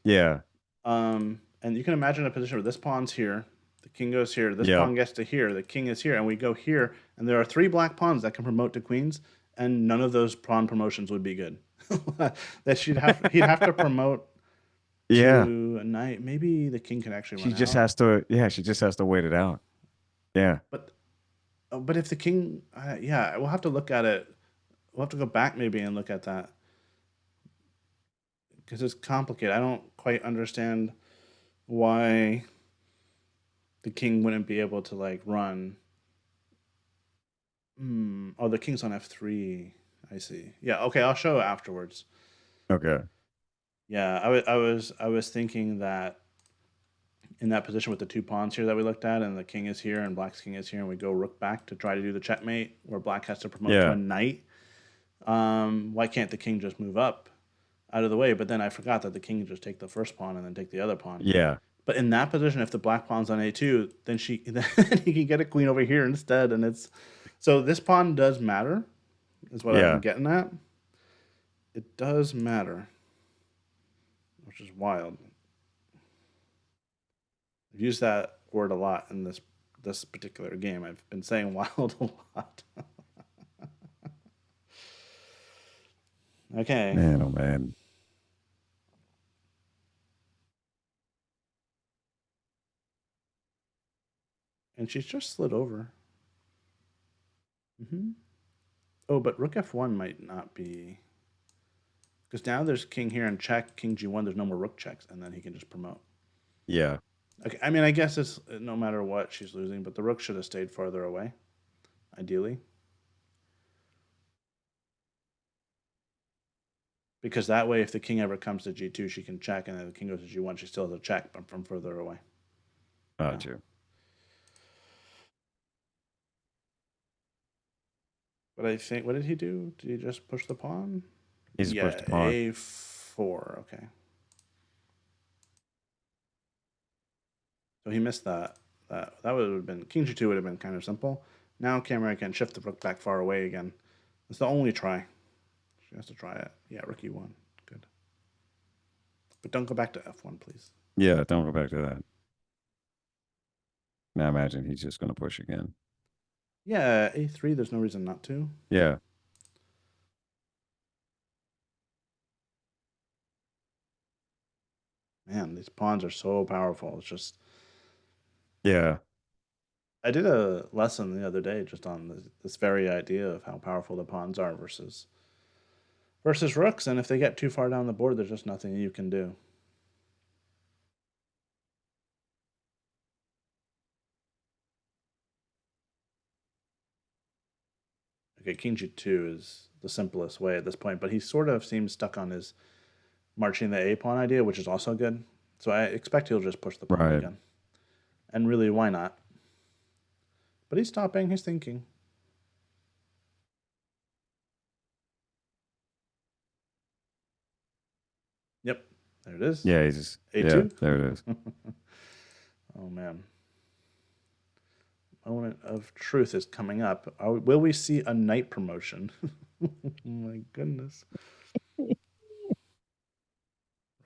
[SPEAKER 2] Yeah.
[SPEAKER 1] And you can imagine a position where this pawn's here, the king goes here, this
[SPEAKER 2] Yeah.
[SPEAKER 1] pawn gets to here, the king is here, and we go here, and there are three black pawns that can promote to queens, and none of those pawn promotions would be good. That he'd have to promote
[SPEAKER 2] Yeah.
[SPEAKER 1] to a knight. Maybe the king can actually
[SPEAKER 2] She
[SPEAKER 1] run
[SPEAKER 2] just
[SPEAKER 1] out.
[SPEAKER 2] has to. Yeah. She just has to wait it out. Yeah.
[SPEAKER 1] But if the king, yeah, we'll have to look at it. We'll have to go back maybe and look at that because it's complicated. I don't quite understand why the king wouldn't be able to like run. Oh, the king's on f3. I see. Yeah. Okay, I'll show afterwards.
[SPEAKER 2] Okay.
[SPEAKER 1] Yeah, I was thinking that in that position with the two pawns here that we looked at, and the king is here and black's king is here, and we go rook back to try to do the checkmate where black has to promote to a
[SPEAKER 2] Yeah.
[SPEAKER 1] knight. Why can't the king just move up out of the way? But then I forgot that the king can just take the first pawn and then take the other pawn.
[SPEAKER 2] Yeah.
[SPEAKER 1] But in that position, if the black pawn's on a2, then then he can get a queen over here instead, and So this pawn does matter, is what I'm
[SPEAKER 2] Yeah.
[SPEAKER 1] getting at. It does matter, which is wild. I've used that word a lot in this particular game. I've been saying wild a lot. Okay.
[SPEAKER 2] Man, oh man.
[SPEAKER 1] And she's just slid over. Oh, but rook f1 might not be. Because now there's king here and check, king g1. There's no more rook checks, and then he can just promote.
[SPEAKER 2] Yeah.
[SPEAKER 1] Okay, I mean, I guess it's no matter what she's losing, but the rook should have stayed farther away, ideally. Because that way, if the king ever comes to g2, she can check, and then the king goes to g1, she still has a check, but from further away. Yeah.
[SPEAKER 2] Gotcha.
[SPEAKER 1] But I think, what did he do? Did he just push the pawn?
[SPEAKER 2] He's
[SPEAKER 1] Yeah,
[SPEAKER 2] pushed the pawn.
[SPEAKER 1] a4. Okay. So he missed that. That would have been king g2 would have been kind of simple. Now Kamryn can shift the rook back far away again. It's the only try. She has to try it. Yeah, rook e1. Good. But don't go back to f1, please.
[SPEAKER 2] Yeah, don't go back to that. Now imagine he's just going to push again.
[SPEAKER 1] Yeah, a3. There's no reason not to.
[SPEAKER 2] Yeah.
[SPEAKER 1] Man, these pawns are so powerful. It's just
[SPEAKER 2] Yeah.
[SPEAKER 1] I did a lesson the other day just on this very idea of how powerful the pawns are versus rooks, and if they get too far down the board, there's just nothing you can do. Okay, king g2 is the simplest way at this point, but he sort of seems stuck on his marching the a pawn idea, which is also good. So I expect he'll just push the pawn
[SPEAKER 2] Right.
[SPEAKER 1] again. And really, why not? But he's stopping. He's thinking. Yep, there it is.
[SPEAKER 2] Yeah, he's just, yeah,
[SPEAKER 1] a2.
[SPEAKER 2] there it is.
[SPEAKER 1] Oh man. Moment of truth is coming up. Will we see a knight promotion? Oh my goodness.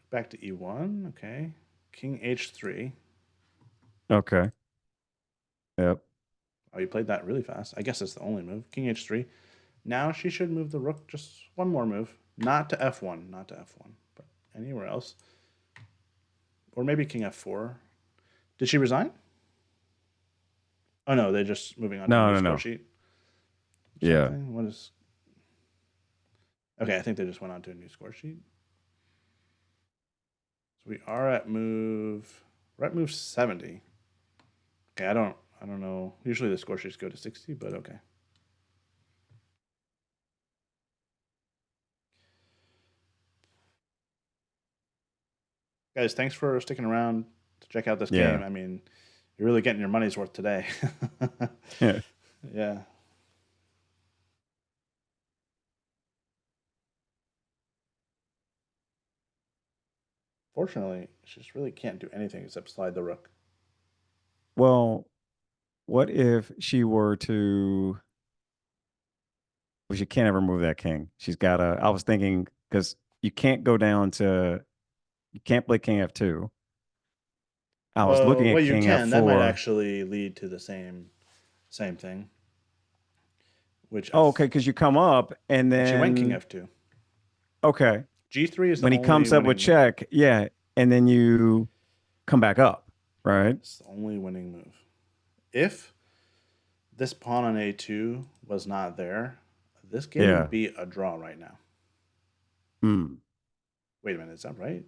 [SPEAKER 1] Back to e1. Okay. King h3.
[SPEAKER 2] Okay. Yep.
[SPEAKER 1] Oh, you played that really fast. I guess it's the only move. King h3. Now she should move the rook just one more move. Not to f1. Not to f1. But anywhere else. Or maybe king f4. Did she resign? Oh no, they're just moving on to a
[SPEAKER 2] No,
[SPEAKER 1] new
[SPEAKER 2] no,
[SPEAKER 1] score
[SPEAKER 2] no.
[SPEAKER 1] sheet.
[SPEAKER 2] Yeah.
[SPEAKER 1] Something. What is? Okay, I think they just went on to a new score sheet. So we are at move. We're at move 70. Okay, I don't know. Usually the score sheets go to 60, but okay. Guys, thanks for sticking around to check out this game.
[SPEAKER 2] Yeah.
[SPEAKER 1] I mean, you're really getting your money's worth today.
[SPEAKER 2] Yeah.
[SPEAKER 1] Yeah. Fortunately, she just really can't do anything except slide the rook.
[SPEAKER 2] Well, what if she were to, well, she can't ever move that king. She's got to, I was thinking, because you can't go down to, you can't play king f2. I was looking
[SPEAKER 1] Well,
[SPEAKER 2] at
[SPEAKER 1] you
[SPEAKER 2] king
[SPEAKER 1] can. That might
[SPEAKER 2] f4.
[SPEAKER 1] actually lead to the same thing. Which
[SPEAKER 2] Oh, okay, because you come up and
[SPEAKER 1] and she went king
[SPEAKER 2] then,
[SPEAKER 1] f2.
[SPEAKER 2] okay,
[SPEAKER 1] G3 is the
[SPEAKER 2] when he
[SPEAKER 1] only
[SPEAKER 2] comes up with
[SPEAKER 1] winning move.
[SPEAKER 2] check, yeah, and then you come back up, right?
[SPEAKER 1] It's the only winning move. If this pawn on a2 was not there, this game would
[SPEAKER 2] Yeah.
[SPEAKER 1] be a draw right now.
[SPEAKER 2] Hmm.
[SPEAKER 1] Wait a minute, is that right?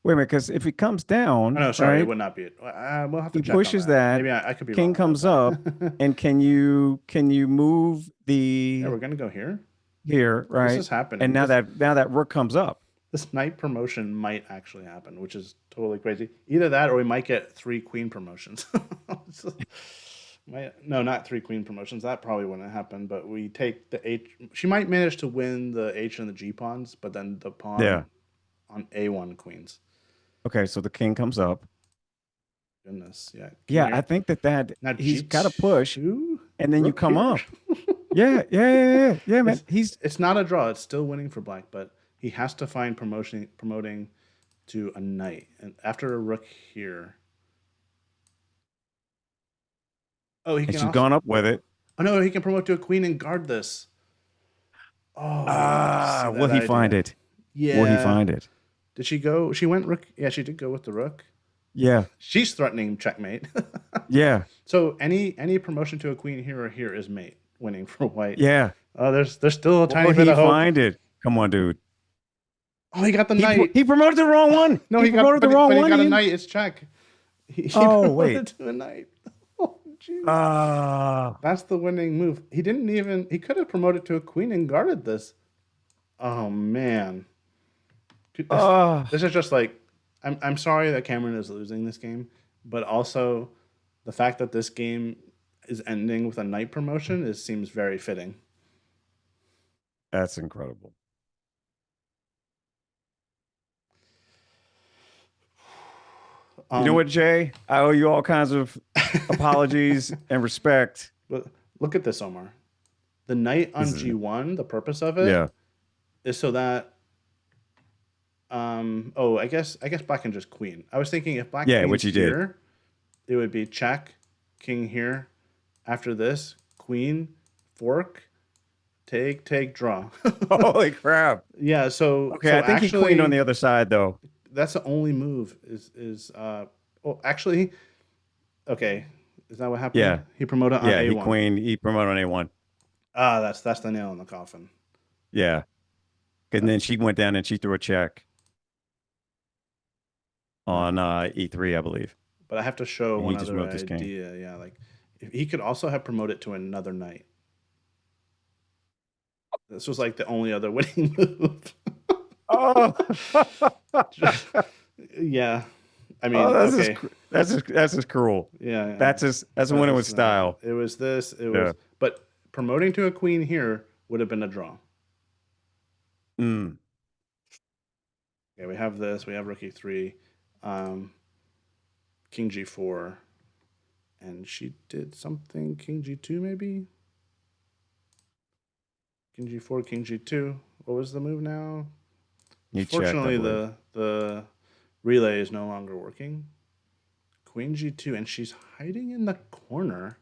[SPEAKER 2] Wait a minute, because if he comes
[SPEAKER 1] Oh
[SPEAKER 2] down,
[SPEAKER 1] no, sorry, it
[SPEAKER 2] right,
[SPEAKER 1] would not be. We'll have to
[SPEAKER 2] he
[SPEAKER 1] check on
[SPEAKER 2] pushes
[SPEAKER 1] that.
[SPEAKER 2] that,
[SPEAKER 1] Maybe I could be
[SPEAKER 2] king
[SPEAKER 1] wrong about
[SPEAKER 2] comes up,
[SPEAKER 1] that.
[SPEAKER 2] and can you move
[SPEAKER 1] Yeah,
[SPEAKER 2] the
[SPEAKER 1] we're gonna go here.
[SPEAKER 2] here,
[SPEAKER 1] This
[SPEAKER 2] right?
[SPEAKER 1] is
[SPEAKER 2] And
[SPEAKER 1] happening.
[SPEAKER 2] now that rook comes up.
[SPEAKER 1] This knight promotion might actually happen, which is totally crazy. Either that, or we might get 3 queen promotions. No, not 3 queen promotions. That probably wouldn't happen. But we take the H. She might manage to win the H and the G pawns, but then the pawn
[SPEAKER 2] Yeah.
[SPEAKER 1] on A1 queens.
[SPEAKER 2] Okay, so the king comes up.
[SPEAKER 1] Goodness, yeah. King
[SPEAKER 2] Yeah, I
[SPEAKER 1] here.
[SPEAKER 2] think that
[SPEAKER 1] Now
[SPEAKER 2] he's got to push,
[SPEAKER 1] G2,
[SPEAKER 2] and then you
[SPEAKER 1] rook
[SPEAKER 2] come
[SPEAKER 1] here.
[SPEAKER 2] up. Yeah, man.
[SPEAKER 1] it's
[SPEAKER 2] He's
[SPEAKER 1] it's not a draw. It's still winning for black, but he has to find promoting to a knight, and after a rook here. Oh, he
[SPEAKER 2] and
[SPEAKER 1] can
[SPEAKER 2] she's
[SPEAKER 1] also.
[SPEAKER 2] gone up with it.
[SPEAKER 1] Oh no, he can promote to a queen and guard this. Oh, I did not see
[SPEAKER 2] Will
[SPEAKER 1] that
[SPEAKER 2] he find
[SPEAKER 1] idea.
[SPEAKER 2] it? Will he
[SPEAKER 1] Yeah.
[SPEAKER 2] find it?
[SPEAKER 1] Did she go? She went rook. Yeah, she did go with the rook.
[SPEAKER 2] Yeah,
[SPEAKER 1] She's threatening checkmate.
[SPEAKER 2] yeah,
[SPEAKER 1] So any promotion to a queen here or here is mate winning for white.
[SPEAKER 2] yeah.
[SPEAKER 1] Oh, there's still a
[SPEAKER 2] Will
[SPEAKER 1] tiny bit
[SPEAKER 2] he
[SPEAKER 1] of hope.
[SPEAKER 2] find it? Come on, dude.
[SPEAKER 1] Oh, he got the knight.
[SPEAKER 2] He promoted the wrong one.
[SPEAKER 1] No,
[SPEAKER 2] He
[SPEAKER 1] he got
[SPEAKER 2] promoted the wrong
[SPEAKER 1] but he
[SPEAKER 2] one.
[SPEAKER 1] got a knight. It's check. He
[SPEAKER 2] Oh, wait.
[SPEAKER 1] promoted to a knight. Oh, jeez.
[SPEAKER 2] Ah,
[SPEAKER 1] That's the winning move. He didn't even. He could have promoted to a queen and guarded this. Oh man. Dude,
[SPEAKER 2] ah.
[SPEAKER 1] this is just like. I'm sorry that Kamryn is losing this game, but also the fact that this game is ending with a knight promotion seems very fitting.
[SPEAKER 2] That's incredible. You know
[SPEAKER 1] Um,
[SPEAKER 2] what, Jay? I owe you all kinds of apologies and respect.
[SPEAKER 1] but look at this, Omar. The knight on
[SPEAKER 2] This is
[SPEAKER 1] G1. The purpose of it
[SPEAKER 2] yeah,
[SPEAKER 1] is so that oh, I guess black can just queen. I was thinking if black
[SPEAKER 2] yeah,
[SPEAKER 1] queens
[SPEAKER 2] which he did.
[SPEAKER 1] here, it would be check, king here. After this, queen, fork, take, draw.
[SPEAKER 2] Holy crap.
[SPEAKER 1] Yeah, so
[SPEAKER 2] Okay,
[SPEAKER 1] so
[SPEAKER 2] I think he queened on
[SPEAKER 1] actually
[SPEAKER 2] the other side though.
[SPEAKER 1] that's the only move oh actually okay. Is that what happened?
[SPEAKER 2] Yeah,
[SPEAKER 1] He promoted on
[SPEAKER 2] yeah,
[SPEAKER 1] A1.
[SPEAKER 2] he promoted on A1.
[SPEAKER 1] Ah, that's the nail in the coffin.
[SPEAKER 2] Yeah. And then
[SPEAKER 1] That's
[SPEAKER 2] she went down and she threw a check on E3, I believe.
[SPEAKER 1] but I have to show
[SPEAKER 2] And
[SPEAKER 1] one
[SPEAKER 2] he just
[SPEAKER 1] other
[SPEAKER 2] moved his king.
[SPEAKER 1] idea. Yeah, like if he could also have promoted to another knight. This was like the only other winning move.
[SPEAKER 2] Oh,
[SPEAKER 1] Yeah, I
[SPEAKER 2] oh,
[SPEAKER 1] mean, okay,
[SPEAKER 2] that's just cruel.
[SPEAKER 1] yeah, yeah.
[SPEAKER 2] That's
[SPEAKER 1] That
[SPEAKER 2] winning with
[SPEAKER 1] was
[SPEAKER 2] style.
[SPEAKER 1] it was this. It
[SPEAKER 2] Yeah.
[SPEAKER 1] was, but promoting to a queen here would have been a draw.
[SPEAKER 2] Mm.
[SPEAKER 1] Okay, we have this. We have rook e3, um, king g4, and she did something. King g2 maybe. King g4, king g2. What was the move now?
[SPEAKER 2] He checked, I
[SPEAKER 1] Fortunately,
[SPEAKER 2] believe.
[SPEAKER 1] the relay is no longer working. Queen g2, and she's hiding in the corner.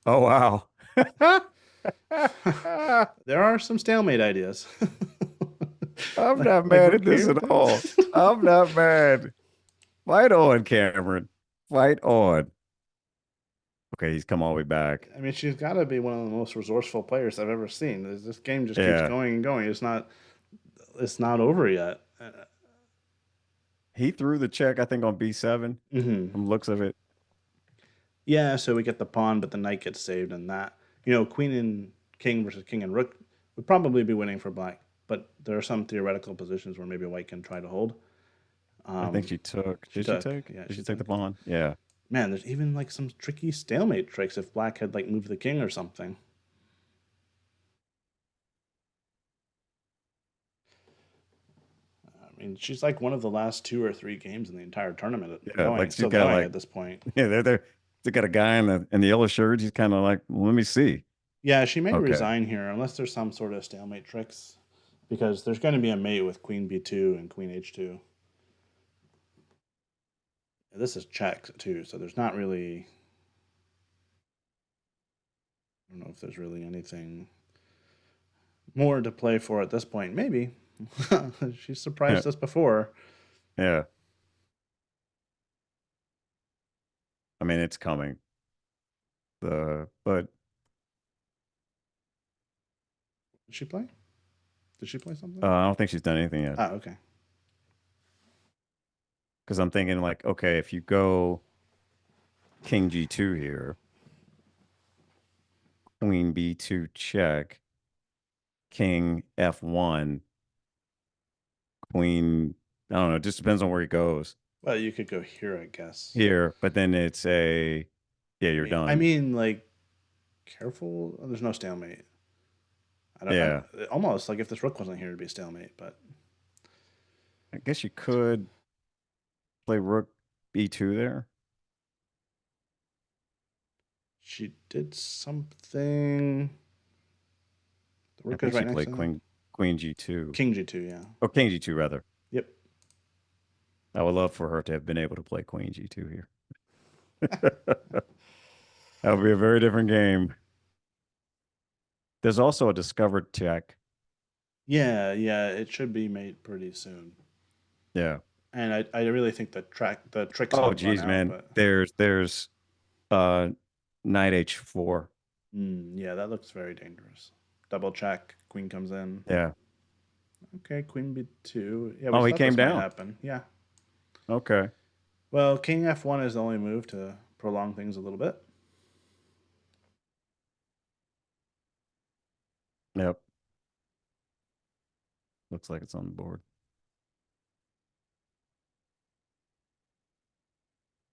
[SPEAKER 2] Oh wow.
[SPEAKER 1] There are some stalemate ideas.
[SPEAKER 2] I'm not
[SPEAKER 1] like
[SPEAKER 2] mad
[SPEAKER 1] rook
[SPEAKER 2] at this
[SPEAKER 1] here.
[SPEAKER 2] at all. I'm not mad. Fight on, Cameron. Fight on. Okay, he's come all the way back.
[SPEAKER 1] I mean, she's got to be one of the most resourceful players I've ever seen. This game just keeps
[SPEAKER 2] Yeah.
[SPEAKER 1] going and going. It's not over yet.
[SPEAKER 2] He threw the check, I think, on B7
[SPEAKER 1] Mm-hmm.
[SPEAKER 2] from looks of it.
[SPEAKER 1] Yeah, so we get the pawn, but the knight gets saved, and that queen and king versus king and rook would probably be winning for black. But there are some theoretical positions where maybe white can try to hold.
[SPEAKER 2] I think
[SPEAKER 1] Um,
[SPEAKER 2] she took.
[SPEAKER 1] she
[SPEAKER 2] Did she
[SPEAKER 1] took,
[SPEAKER 2] take?
[SPEAKER 1] yeah,
[SPEAKER 2] Did
[SPEAKER 1] she
[SPEAKER 2] she take the
[SPEAKER 1] took.
[SPEAKER 2] pawn? Yeah.
[SPEAKER 1] Man, there's even like some tricky stalemate tricks if black had like moved the king or something. I mean, she's like one of the last 2 or 3 games in the entire tournament
[SPEAKER 2] Yeah. Like she's
[SPEAKER 1] still
[SPEAKER 2] got
[SPEAKER 1] going
[SPEAKER 2] like
[SPEAKER 1] at this point.
[SPEAKER 2] yeah, they got a guy in the yellow shirt. He's kind of like, well, let me see.
[SPEAKER 1] Yeah, she may
[SPEAKER 2] Okay.
[SPEAKER 1] resign here unless there's some sort of stalemate tricks, because there's going to be a mate with queen b2 and queen h2. This is check too, so there's not really. I don't know if there's really anything more to play for at this point. Maybe she
[SPEAKER 2] Yeah.
[SPEAKER 1] surprised us before.
[SPEAKER 2] Yeah. I mean, it's coming. But
[SPEAKER 1] Did she play? Did she play something?
[SPEAKER 2] I don't think she's done anything yet.
[SPEAKER 1] Ah, okay.
[SPEAKER 2] Because I'm thinking like, okay, if you go King G2 here, Queen B2 check, King F1, Queen. I don't know. It just depends on where he goes
[SPEAKER 1] Well, you could go here, I guess.
[SPEAKER 2] here. But then it's yeah,
[SPEAKER 1] I
[SPEAKER 2] you're
[SPEAKER 1] mean, I
[SPEAKER 2] done.
[SPEAKER 1] mean, like, careful. There's no stalemate.
[SPEAKER 2] Yeah.
[SPEAKER 1] Almost like if this rook wasn't here, it'd be a stalemate. But
[SPEAKER 2] I guess you could play Rook E2 there?
[SPEAKER 1] She did something. The
[SPEAKER 2] I
[SPEAKER 1] rook is
[SPEAKER 2] think she
[SPEAKER 1] right next
[SPEAKER 2] played
[SPEAKER 1] to that.
[SPEAKER 2] Queen G2.
[SPEAKER 1] King G2, yeah.
[SPEAKER 2] Or King G2 rather.
[SPEAKER 1] Yep.
[SPEAKER 2] I would love for her to have been able to play Queen G2 here. That would be a very different game. There's also a discovered check.
[SPEAKER 1] Yeah, yeah, it should be made pretty soon.
[SPEAKER 2] Yeah.
[SPEAKER 1] And I really think the tricks
[SPEAKER 2] Oh,
[SPEAKER 1] have run
[SPEAKER 2] geez,
[SPEAKER 1] out,
[SPEAKER 2] man.
[SPEAKER 1] but
[SPEAKER 2] There's uh Knight H4.
[SPEAKER 1] yeah, that looks very dangerous. Double check, queen comes in.
[SPEAKER 2] Yeah.
[SPEAKER 1] Okay, queen b2. Yeah, we
[SPEAKER 2] Oh, he
[SPEAKER 1] thought
[SPEAKER 2] came
[SPEAKER 1] this might
[SPEAKER 2] down.
[SPEAKER 1] happen. Yeah.
[SPEAKER 2] Okay.
[SPEAKER 1] Well, king f1 is the only move to prolong things a little bit.
[SPEAKER 2] Yep. Looks like it's on the board.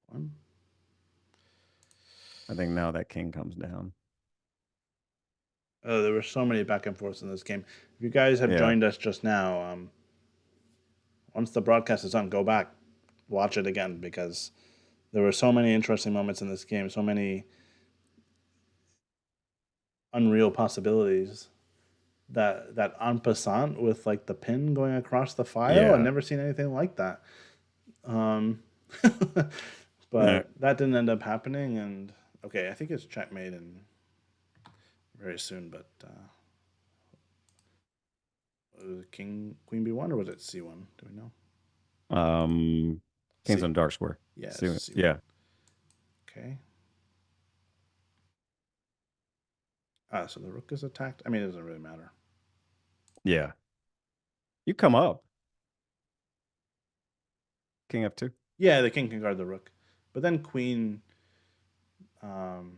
[SPEAKER 1] One.
[SPEAKER 2] I think now that king comes down.
[SPEAKER 1] Oh, there were so many back and forths in this game. If you guys have
[SPEAKER 2] Yeah.
[SPEAKER 1] joined us just now, once the broadcast is done, go back, watch it again because there were so many interesting moments in this game, so many unreal possibilities. That en passant with like the pin going across the file, I've
[SPEAKER 2] Yeah.
[SPEAKER 1] never seen anything like that. Um,
[SPEAKER 2] Yeah.
[SPEAKER 1] but that didn't end up happening, and okay, I think it's checkmate and very soon. But was it king queen b1 or was it c1? Do we know?
[SPEAKER 2] Um King's
[SPEAKER 1] C.
[SPEAKER 2] on dark square.
[SPEAKER 1] Yeah,
[SPEAKER 2] See,
[SPEAKER 1] it's c1.
[SPEAKER 2] yeah.
[SPEAKER 1] Okay. So the rook is attacked. I mean, it doesn't really matter.
[SPEAKER 2] Yeah. You come up. King F2.
[SPEAKER 1] Yeah, the king can guard the rook, but then um,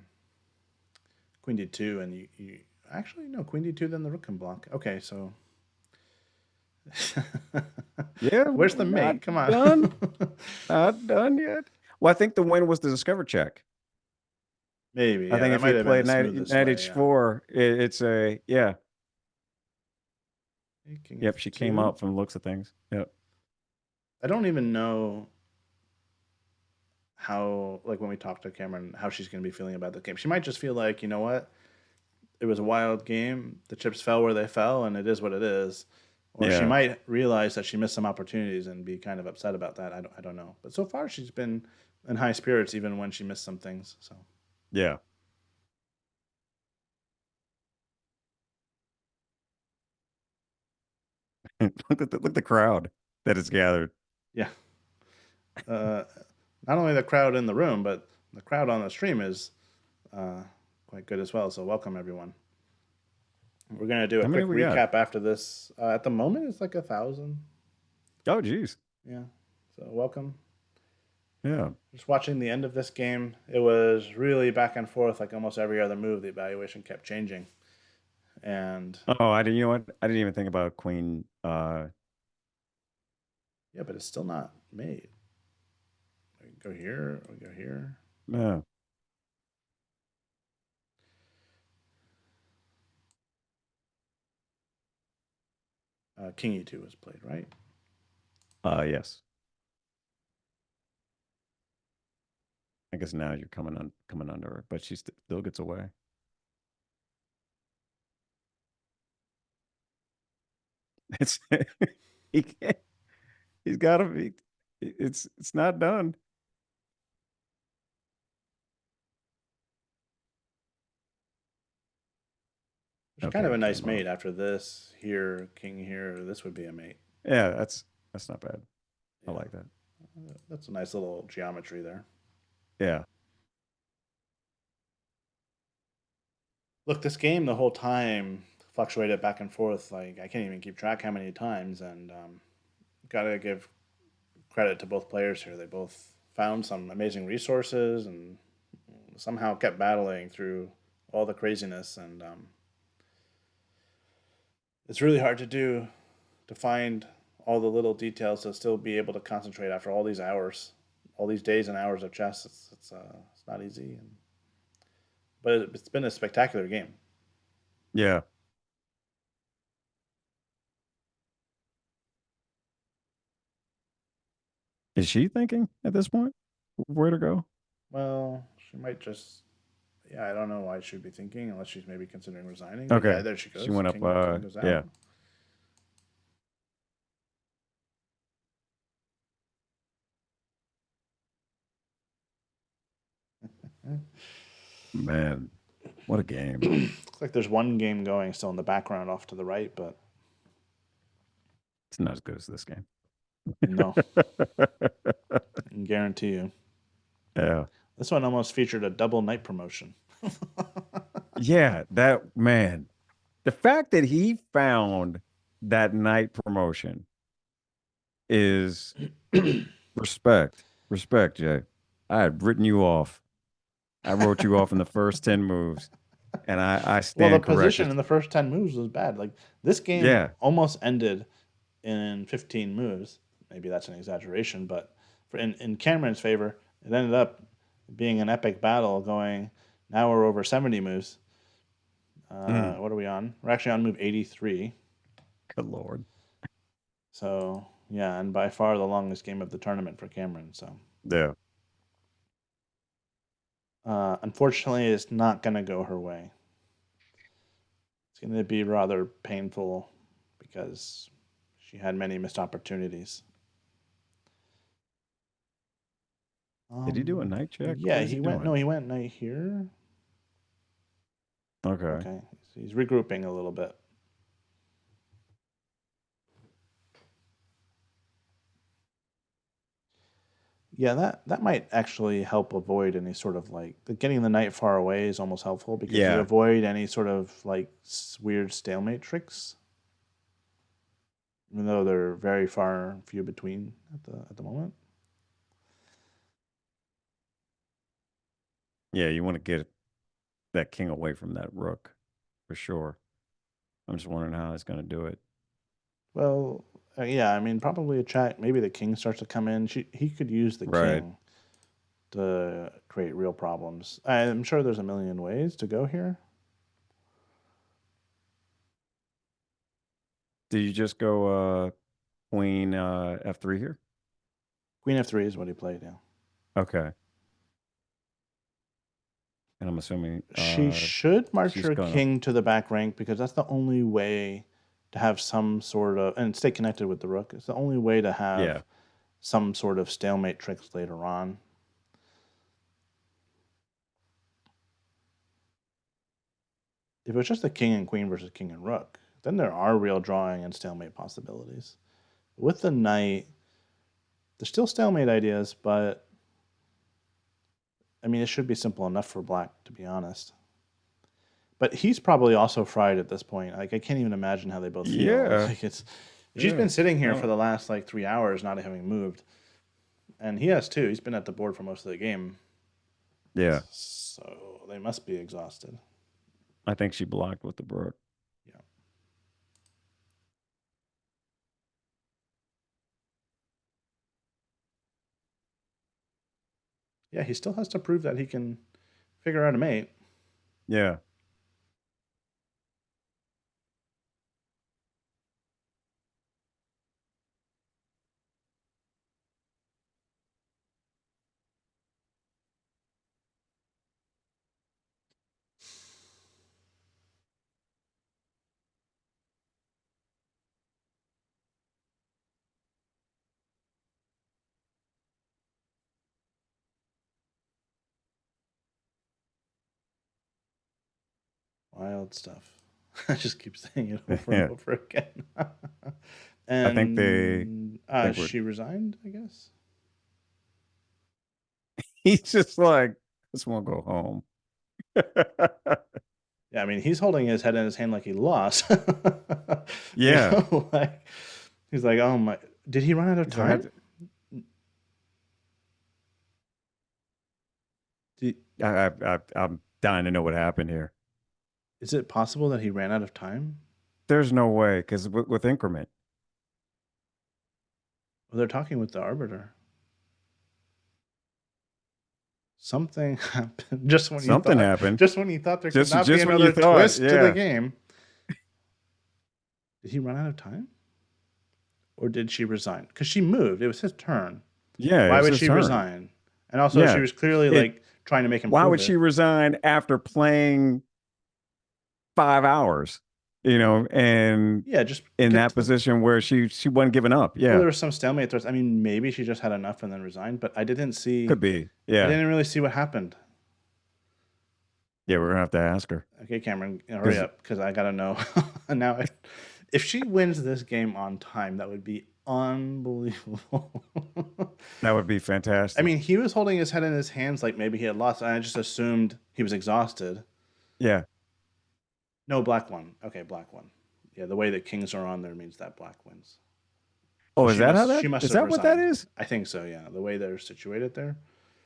[SPEAKER 1] queen d2, and you actually no queen d2. Then the rook can block. Okay, so
[SPEAKER 2] Yeah,
[SPEAKER 1] where's
[SPEAKER 2] we're
[SPEAKER 1] the
[SPEAKER 2] not
[SPEAKER 1] mate? Come on.
[SPEAKER 2] done. Not done yet. Well, I think the win was the discover check.
[SPEAKER 1] Maybe,
[SPEAKER 2] I
[SPEAKER 1] yeah,
[SPEAKER 2] think
[SPEAKER 1] that
[SPEAKER 2] if he
[SPEAKER 1] might have been
[SPEAKER 2] played
[SPEAKER 1] the smoothest
[SPEAKER 2] Knight
[SPEAKER 1] way. Yeah.
[SPEAKER 2] H4, it's a yeah.
[SPEAKER 1] Okay, king
[SPEAKER 2] Yep, she came
[SPEAKER 1] f2.
[SPEAKER 2] up from the looks of things. Yep.
[SPEAKER 1] I don't even know how, like, when we talk to Kamryn, how she's going to be feeling about the game. She might just feel like, you know what, it was a wild game. The chips fell where they fell, and it is what it is. Or she
[SPEAKER 2] Yeah.
[SPEAKER 1] might realize that she missed some opportunities and be kind of upset about that. I don't know. But so far, she's been in high spirits even when she missed some things. So
[SPEAKER 2] Yeah. Look at the crowd that is gathered.
[SPEAKER 1] yeah, uh, not only the crowd in the room, but the crowd on the stream is uh, quite good as well. So welcome everyone. We're gonna do a
[SPEAKER 2] How many
[SPEAKER 1] quick
[SPEAKER 2] we got?
[SPEAKER 1] recap after this. At the moment, it's like 1,000.
[SPEAKER 2] Oh, geez.
[SPEAKER 1] Yeah. So welcome.
[SPEAKER 2] Yeah.
[SPEAKER 1] Just watching the end of this game, it was really back and forth. Like almost every other move, the evaluation kept changing. And
[SPEAKER 2] Oh, I didn't. You know what? I didn't even think about Queen.
[SPEAKER 1] yeah, but it's still not made. We go here. We go here.
[SPEAKER 2] Yeah.
[SPEAKER 1] King E2 was played, right?
[SPEAKER 2] Yes. I guess now you're coming under her, but she still gets away. It's he can't, he's got to be. It's not done.
[SPEAKER 1] There's kind
[SPEAKER 2] Okay,
[SPEAKER 1] of a
[SPEAKER 2] he
[SPEAKER 1] nice
[SPEAKER 2] came up.
[SPEAKER 1] mate after this. Here, king here. This would be a mate.
[SPEAKER 2] Yeah, that's not bad. I
[SPEAKER 1] Yeah,
[SPEAKER 2] like that.
[SPEAKER 1] that's a nice little geometry there.
[SPEAKER 2] Yeah.
[SPEAKER 1] Look, this game the whole time fluctuated back and forth. Like I can't even keep track how many times. And gotta give credit to both players here. They both found some amazing resources and somehow kept battling through all the craziness. And it's really hard to do to find all the little details to still be able to concentrate after all these hours, all these days and hours of chess. It's not easy, but it's been a spectacular game.
[SPEAKER 2] Yeah. Is she thinking at this point? Where to go?
[SPEAKER 1] Well, she might just. Yeah, I don't know why she'd be thinking unless she's maybe considering resigning. But yeah,
[SPEAKER 2] Okay.
[SPEAKER 1] there she
[SPEAKER 2] She
[SPEAKER 1] goes.
[SPEAKER 2] went up.
[SPEAKER 1] King goes
[SPEAKER 2] Yeah.
[SPEAKER 1] out.
[SPEAKER 2] Man, what a game.
[SPEAKER 1] Looks like there's one game going still in the background off to the right, but
[SPEAKER 2] It's not as good as this game.
[SPEAKER 1] no, I can guarantee you.
[SPEAKER 2] Yeah.
[SPEAKER 1] This one almost featured a double night promotion.
[SPEAKER 2] Yeah, that man. The fact that he found that night promotion is respect. Respect, Jay. I had written you off. I wrote you off in the first 10 moves, and I
[SPEAKER 1] Well, the
[SPEAKER 2] stand
[SPEAKER 1] position
[SPEAKER 2] corrected.
[SPEAKER 1] in the first 10 moves was bad. Like, this game
[SPEAKER 2] Yeah.
[SPEAKER 1] almost ended in 15 moves. Maybe that's an exaggeration, but in Cameron's favor, it ended up being an epic battle going. Now we're over 70 moves.
[SPEAKER 2] Mm,
[SPEAKER 1] What are we on? We're actually on move 83.
[SPEAKER 2] good Lord.
[SPEAKER 1] So, yeah, and by far the longest game of the tournament for Cameron. So,
[SPEAKER 2] Yeah.
[SPEAKER 1] unfortunately, it's not going to go her way. It's going to be rather painful because she had many missed opportunities.
[SPEAKER 2] Did he do a night check?
[SPEAKER 1] Yeah,
[SPEAKER 2] What is he
[SPEAKER 1] he went. No,
[SPEAKER 2] doing?
[SPEAKER 1] he went night here.
[SPEAKER 2] Okay.
[SPEAKER 1] Okay, so he's regrouping a little bit. Yeah, that might actually help avoid any sort of like getting the knight far away is almost helpful because you
[SPEAKER 2] Yeah.
[SPEAKER 1] avoid any sort of like weird stalemate tricks, even though they're very far and few between at the moment.
[SPEAKER 2] Yeah, you want to get that king away from that rook for sure. I'm just wondering how he's going to do it.
[SPEAKER 1] Well, yeah, I mean probably a check. Maybe the king starts to come in. He could use the
[SPEAKER 2] Right.
[SPEAKER 1] king to create real problems. I'm sure there's a million ways to go here.
[SPEAKER 2] Did you just go queen f3 here?
[SPEAKER 1] Queen f3 is what he played. Yeah.
[SPEAKER 2] Okay. And I'm assuming
[SPEAKER 1] She should march
[SPEAKER 2] she's
[SPEAKER 1] her
[SPEAKER 2] gonna.
[SPEAKER 1] king to the back rank because that's the only way to have some sort of and stay connected with the rook. It's the only way to
[SPEAKER 2] Yeah.
[SPEAKER 1] have some sort of stalemate tricks later on. If it was just the king and queen versus king and rook, then there are real drawing and stalemate possibilities. With the knight, there's still stalemate ideas, but I mean, it should be simple enough for black, to be honest. But he's probably also fried at this point. Like, I can't even imagine how they both feel.
[SPEAKER 2] Yeah.
[SPEAKER 1] Like, it's she's
[SPEAKER 2] Yeah.
[SPEAKER 1] been sitting here for
[SPEAKER 2] No.
[SPEAKER 1] the last like 3 hours, not having moved, and he has too. He's been at the board for most of the game,
[SPEAKER 2] Yeah.
[SPEAKER 1] so they must be exhausted.
[SPEAKER 2] I think she blocked with the brook.
[SPEAKER 1] Yeah, yeah. He still has to prove that he can figure out a mate.
[SPEAKER 2] Yeah.
[SPEAKER 1] Wild stuff. I just keep saying it over and
[SPEAKER 2] Yeah.
[SPEAKER 1] over again.
[SPEAKER 2] I think they
[SPEAKER 1] And
[SPEAKER 2] think we're
[SPEAKER 1] she resigned, I guess.
[SPEAKER 2] he's just like, just want to go home.
[SPEAKER 1] Yeah, I mean, he's holding his head in his hand like he lost.
[SPEAKER 2] Yeah.
[SPEAKER 1] Like he's like, oh my, did he run out of
[SPEAKER 2] He's like,
[SPEAKER 1] time? Did,
[SPEAKER 2] I'm dying to know what happened here.
[SPEAKER 1] is it possible that he ran out of time?
[SPEAKER 2] There's no way because with increment,
[SPEAKER 1] Well, they're talking with the arbiter. Something happened
[SPEAKER 2] something happened.
[SPEAKER 1] just when you thought there could not be
[SPEAKER 2] Just when you
[SPEAKER 1] another
[SPEAKER 2] thought,
[SPEAKER 1] twist to the
[SPEAKER 2] yeah,
[SPEAKER 1] game. Did he run out of time? Or did she resign? Because she moved. It was his turn.
[SPEAKER 2] yeah, it
[SPEAKER 1] Why
[SPEAKER 2] was
[SPEAKER 1] would
[SPEAKER 2] his
[SPEAKER 1] she
[SPEAKER 2] turn.
[SPEAKER 1] resign? And also, she
[SPEAKER 2] Yeah.
[SPEAKER 1] was clearly
[SPEAKER 2] It
[SPEAKER 1] like trying to make him
[SPEAKER 2] Why
[SPEAKER 1] prove
[SPEAKER 2] would she
[SPEAKER 1] it.
[SPEAKER 2] resign after playing 5 hours, and
[SPEAKER 1] Yeah, just
[SPEAKER 2] in
[SPEAKER 1] get
[SPEAKER 2] that
[SPEAKER 1] to the.
[SPEAKER 2] position where she wasn't giving up?
[SPEAKER 1] Well,
[SPEAKER 2] Yeah.
[SPEAKER 1] there was some stalemate. I mean, maybe she just had enough and then resigned, but I didn't see.
[SPEAKER 2] Could be.
[SPEAKER 1] I
[SPEAKER 2] Yeah.
[SPEAKER 1] didn't really see what happened.
[SPEAKER 2] Yeah, we're gonna have to ask her.
[SPEAKER 1] Okay, Cameron, hurry
[SPEAKER 2] Because
[SPEAKER 1] up because I gotta know now. If she wins this game on time, that would be unbelievable.
[SPEAKER 2] that would be
[SPEAKER 1] I
[SPEAKER 2] fantastic.
[SPEAKER 1] mean, he was holding his head in his hands like maybe he had lost, and I just assumed he was exhausted.
[SPEAKER 2] Yeah.
[SPEAKER 1] No, black one. Okay, black one. Yeah, the way that kings are on there means that black wins. So
[SPEAKER 2] Oh, is
[SPEAKER 1] she
[SPEAKER 2] that how
[SPEAKER 1] must
[SPEAKER 2] that
[SPEAKER 1] she must
[SPEAKER 2] is
[SPEAKER 1] have
[SPEAKER 2] that what that
[SPEAKER 1] resigned.
[SPEAKER 2] is?
[SPEAKER 1] I think so. Yeah, the way they're situated there.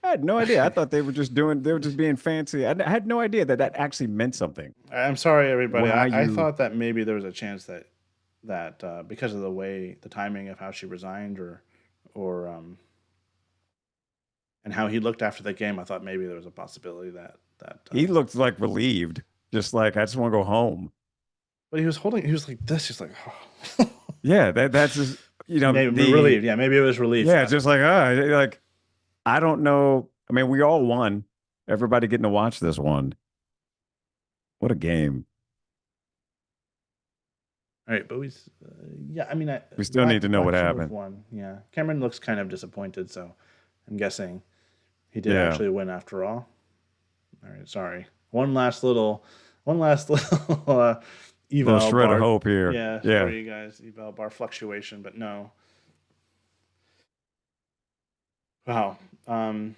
[SPEAKER 2] I had no idea. I thought they were just being fancy. I had no idea that that actually meant something.
[SPEAKER 1] I'm sorry, everybody.
[SPEAKER 2] Wow,
[SPEAKER 1] I
[SPEAKER 2] you
[SPEAKER 1] thought that maybe there was a chance that because of the timing of how she resigned or and how he looked after the game, I thought maybe there was a possibility that.
[SPEAKER 2] he looked like relieved, just like I just want to go home.
[SPEAKER 1] But he was like this. He's like, oh.
[SPEAKER 2] Yeah, that's just
[SPEAKER 1] Maybe
[SPEAKER 2] the
[SPEAKER 1] relieved. Yeah, maybe it was relief.
[SPEAKER 2] yeah, just like I don't know. I mean, we all won. Everybody getting to watch this one. What a game.
[SPEAKER 1] All right, but yeah. I mean,
[SPEAKER 2] We still need to know
[SPEAKER 1] black
[SPEAKER 2] what
[SPEAKER 1] should have
[SPEAKER 2] happened.
[SPEAKER 1] won. Yeah, Cameron looks kind of disappointed, so I'm guessing he did
[SPEAKER 2] Yeah,
[SPEAKER 1] actually win after all. All right, sorry. One last little
[SPEAKER 2] little
[SPEAKER 1] eval
[SPEAKER 2] shred of
[SPEAKER 1] bar.
[SPEAKER 2] hope here.
[SPEAKER 1] Yeah, for
[SPEAKER 2] Yeah,
[SPEAKER 1] you guys, eval bar fluctuation, but no. Wow. Um,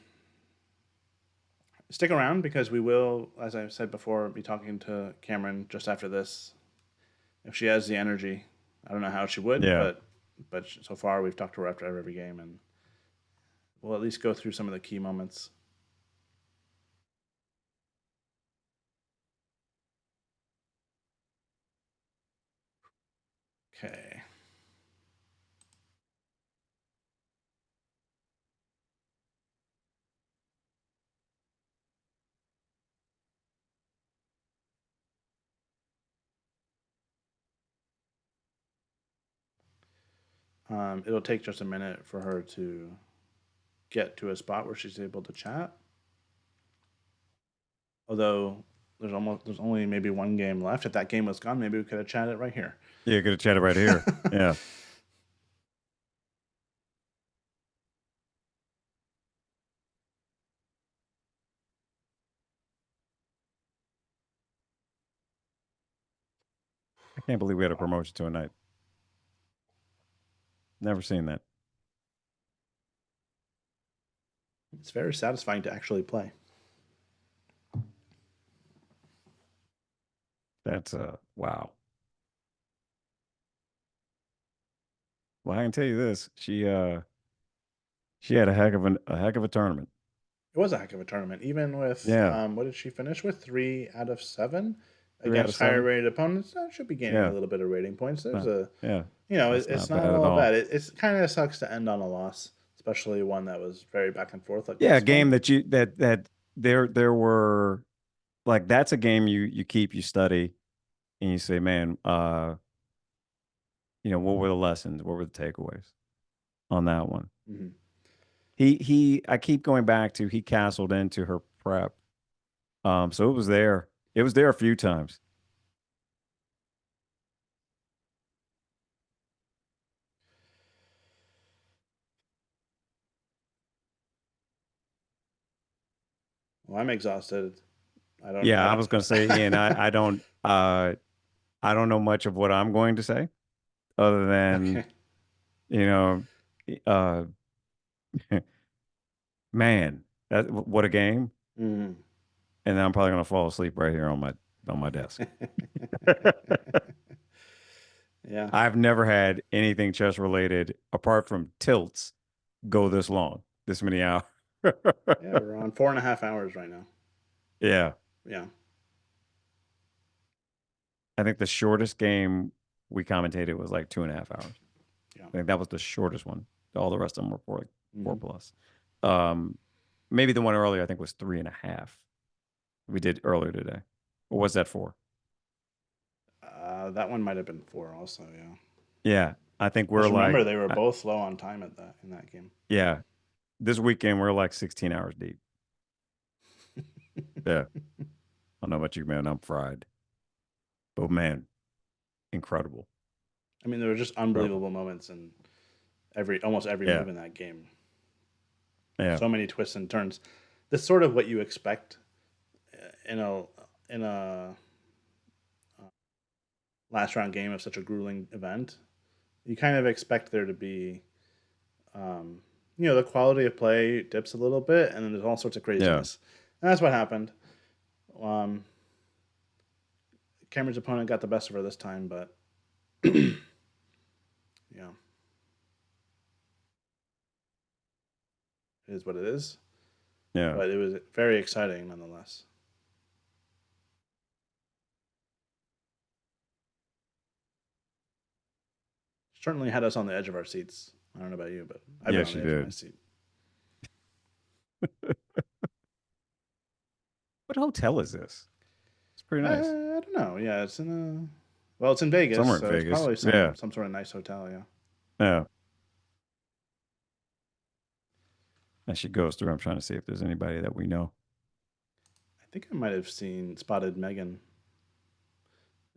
[SPEAKER 1] Stick around because we will, as I said before, be talking to Cameron just after this if she has the energy. I don't know how she would,
[SPEAKER 2] yeah.
[SPEAKER 1] but so far we've talked to her after every game, and we'll at least go through some of the key moments. Okay. It'll take just a minute for her to get to a spot where she's able to chat. Although there's only maybe one game left. If that game was gone, maybe we could have chatted right here.
[SPEAKER 2] Yeah, could have chatted right here. Yeah. I can't believe we had a
[SPEAKER 1] Wow.
[SPEAKER 2] promotion to a night. Never seen that.
[SPEAKER 1] It's very satisfying to actually play.
[SPEAKER 2] That's wow. Well, I can tell you this. She had a heck of a tournament.
[SPEAKER 1] It was a heck of a tournament, even with
[SPEAKER 2] Yeah.
[SPEAKER 1] what did she finish with? 3 out of 7
[SPEAKER 2] Three out of
[SPEAKER 1] against higher
[SPEAKER 2] seven.
[SPEAKER 1] rated opponents. Should be gaining a
[SPEAKER 2] Yeah.
[SPEAKER 1] little bit of rating points. There's
[SPEAKER 2] Not,
[SPEAKER 1] a
[SPEAKER 2] yeah. That's
[SPEAKER 1] it's
[SPEAKER 2] not
[SPEAKER 1] not
[SPEAKER 2] bad at
[SPEAKER 1] all
[SPEAKER 2] all.
[SPEAKER 1] bad. It kind of sucks to end on a loss, especially one that was very back and forth like
[SPEAKER 2] Yeah, a
[SPEAKER 1] this one.
[SPEAKER 2] game that there were like that's a game you keep, you study, and you say, man, what were the lessons? What were the takeaways on that one?
[SPEAKER 1] Mm-hmm.
[SPEAKER 2] I keep going back to he castled into her prep. So it was there. It was there a few times.
[SPEAKER 1] Well, I'm exhausted.
[SPEAKER 2] Yeah,
[SPEAKER 1] I
[SPEAKER 2] I
[SPEAKER 1] don't.
[SPEAKER 2] was gonna say, Ian, I don't know much of what I'm going to say other than,
[SPEAKER 1] Okay.
[SPEAKER 2] you know, uh man, what a game.
[SPEAKER 1] Mm.
[SPEAKER 2] And then I'm probably gonna fall asleep right here on my desk.
[SPEAKER 1] Yeah.
[SPEAKER 2] I've never had anything chess related apart from tilts go this long, this many hours.
[SPEAKER 1] Yeah, we're on 4.5 hours right now.
[SPEAKER 2] Yeah.
[SPEAKER 1] Yeah.
[SPEAKER 2] I think the shortest game we commentated was like 2.5 hours.
[SPEAKER 1] Yeah.
[SPEAKER 2] I think that was the shortest one. All the rest of them were four
[SPEAKER 1] Mm-hmm.
[SPEAKER 2] plus. Um, Maybe the one earlier I think was 3.5. We did earlier today. What was that for?
[SPEAKER 1] That one might have been 4 also. Yeah.
[SPEAKER 2] Yeah, I think we're
[SPEAKER 1] Because
[SPEAKER 2] like,
[SPEAKER 1] remember they were both low on time at that in that game.
[SPEAKER 2] yeah, this weekend we're like 16 hours deep. Yeah. I don't know about you, man. I'm fried. But man, incredible.
[SPEAKER 1] I mean, there were just
[SPEAKER 2] Incredible.
[SPEAKER 1] unbelievable moments in almost every
[SPEAKER 2] Yeah.
[SPEAKER 1] move in that game.
[SPEAKER 2] Yeah.
[SPEAKER 1] So many twists and turns. That's sort of what you expect in a last round game of such a grueling event. You kind of expect there to be, the quality of play dips a little bit, and then there's all sorts of
[SPEAKER 2] Yeah.
[SPEAKER 1] craziness, and that's what happened. Um, Kamryn's opponent got the best of her this time, but yeah, it is what it is.
[SPEAKER 2] Yeah.
[SPEAKER 1] But it was very exciting nonetheless. Certainly had us on the edge of our seats. I don't know about you, but I've been
[SPEAKER 2] Yeah,
[SPEAKER 1] on
[SPEAKER 2] she
[SPEAKER 1] the edge of my
[SPEAKER 2] did.
[SPEAKER 1] seat.
[SPEAKER 2] What hotel is this? It's pretty nice.
[SPEAKER 1] I don't know. Yeah, it's in Vegas,
[SPEAKER 2] Somewhere in
[SPEAKER 1] so it's
[SPEAKER 2] Vegas.
[SPEAKER 1] probably
[SPEAKER 2] Yeah.
[SPEAKER 1] some sort of nice hotel. Yeah,
[SPEAKER 2] Yeah. As she goes through, I'm trying to see if there's anybody that we know.
[SPEAKER 1] I think I might have spotted Megan